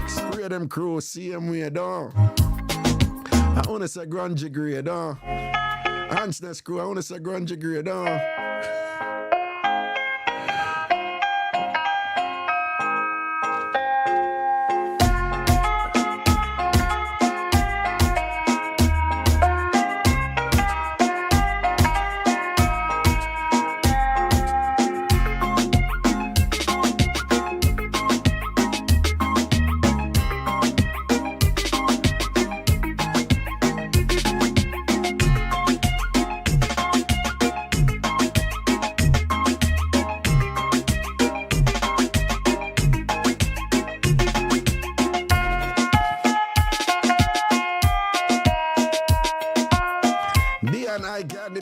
A: Spray them crew, see them way, though. I want to say grungy grade, though. Ants Nest crew, I want to say grungy grade, though.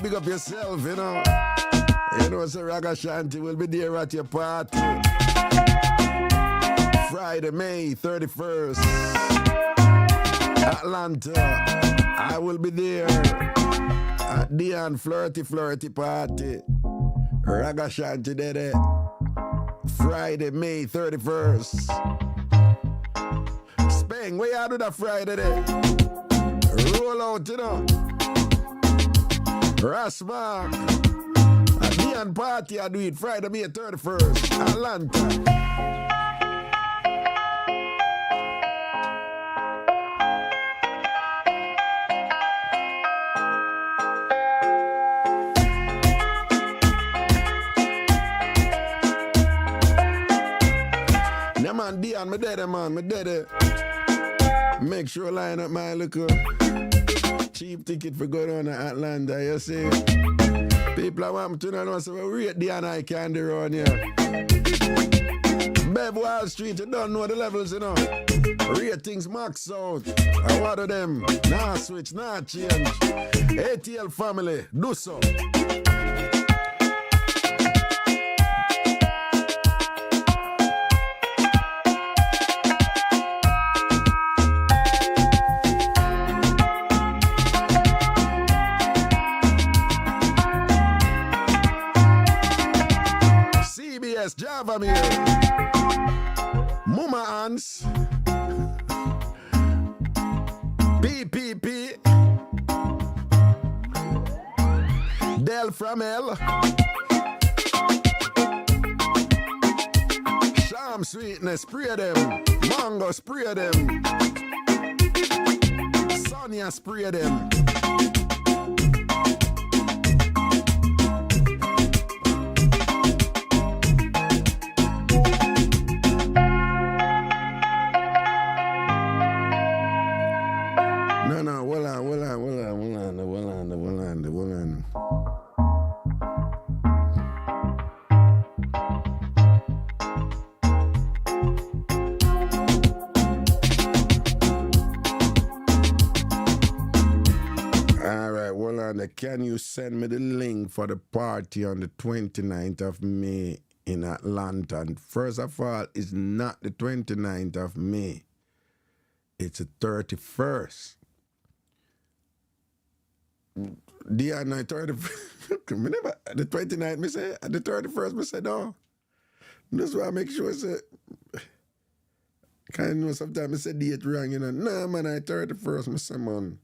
A: Big up yourself, so Ragashanti will be there at your party. Friday, May 31st, Atlanta. I will be there at the Flirty party. Ragashanti did it. Friday, May 31st. Speng, where you do that Friday there? Roll out, Rasma, a Dian party I do it Friday, May 31st, Atlanta. Yeah, man, Dian, me dead, man, me dead. Make sure line up my little cheap ticket for going on to Atlanta, you see? People I want to know, so we rate the and I candy around here. Bev Wall Street, you don't know the levels, Ratings max out. I want them. Nah switch, nah change. ATL family, do so. Java me. Mama Hans. PPP. Del from L. Sham Sweetness, spray them. Mango, spray them. Sonia, spray them. No, hold on. All right, hold on. Can you send me the link for the party on the 29th of May in Atlanta? And first of all, it's not the 29th of May. It's the 31st. The 31st. The 29th, me say, the 31st, me say, no. That's why I make sure, say, kind of know sometimes I say date wrong, you know. Nah, man, I 31st, me say, man.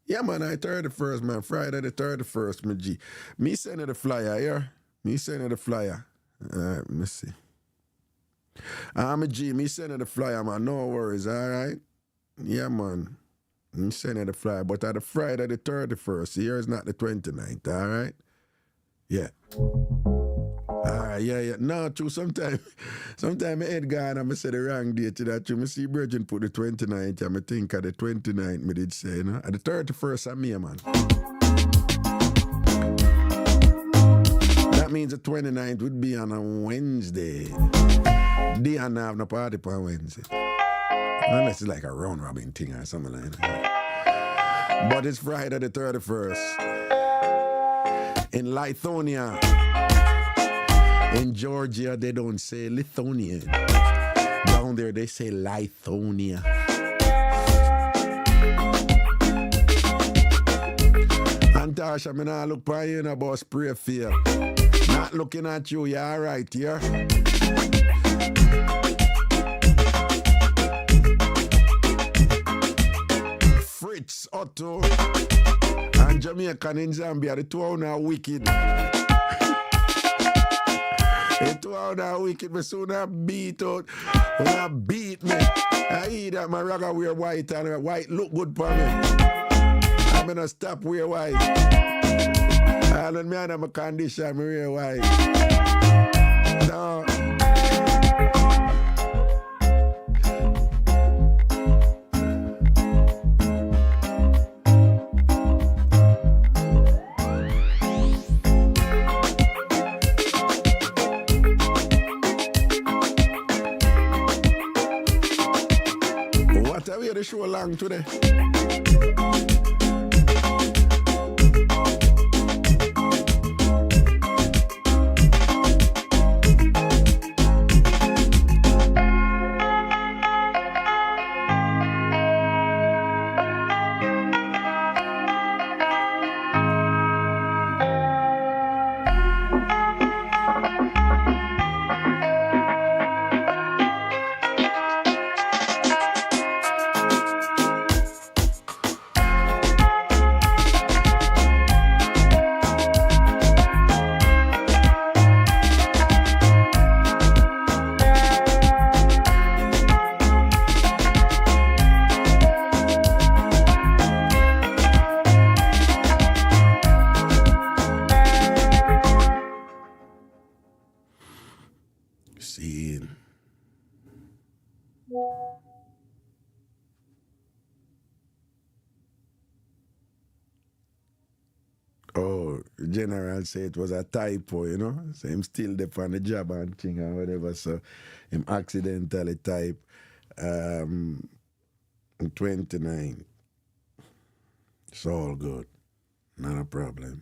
A: Yeah, man, I 31st, man. Friday the 31st, me G. Me send you the flyer, yeah? Me send you the flyer. All right, let me see. I'm a G, me send you the flyer, man. No worries, all right? Yeah, man. Me send you the flyer. But at the Friday the 31st, here is not the 29th, all right? Yeah. All right, yeah. No, true, sometimes my head gone and I say the wrong date to that. Me see Virgin put the 29th and I think at the 29th, me did say, you know? At the 31st of May, man. That means the 29th would be on a Wednesday. They don't have no party on Wednesday. Unless it's like a round robin thing or something like that. But it's Friday the 31st. In Lithonia. In Georgia, they don't say Lithuania. Down there, they say Lithonia. And Tasha, I not look for you about spray fear. Not looking at you, you're all right, yeah? Fritz, Otto, and Jamaican in Zambia, the two are wicked. The two are wicked, but soon I beat out. When I beat me, I eat that my ragga wear white and white look good for me. I'm gonna stop wear white. And when me and my condition, me wear white. No. What are we the show along today? Oh, General say it was a typo, you know. So him still there on the job and thing or whatever. So him accidentally type 29. It's all good. Not a problem.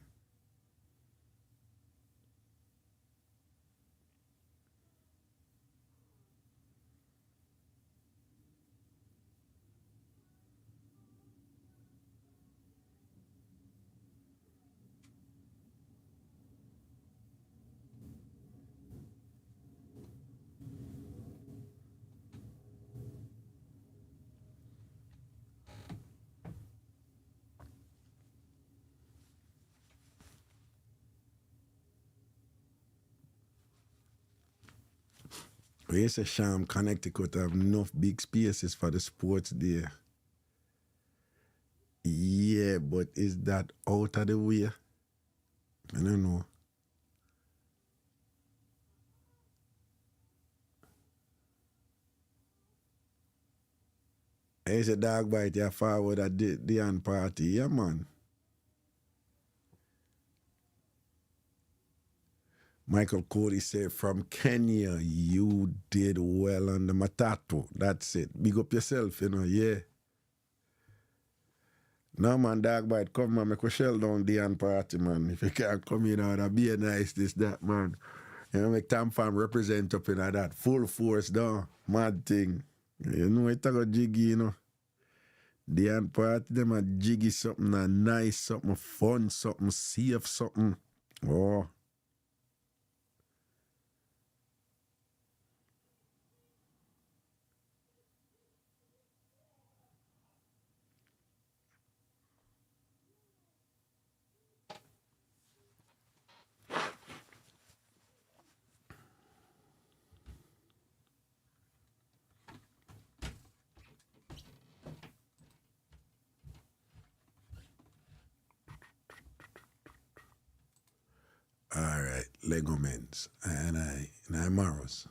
A: We say Sham, Connecticut have enough big spaces for the sports there. Yeah, but is that out of the way? I don't know. It's a dog bite you forward at the end party. Yeah, man. Michael Cody said, from Kenya, you did well on the Matatu. That's it. Big up yourself, yeah. No, man, dog bite, come, man, make a shell down the end party, man. If you can't come in, that'd be a nice, this, that, man. Make Tam Fam represent up in that full force down. Mad thing. You know, it's a jiggy, The end party, them a jiggy something, a nice something, fun something, safe something. Oh. All right, Lego Men's, and I Maros.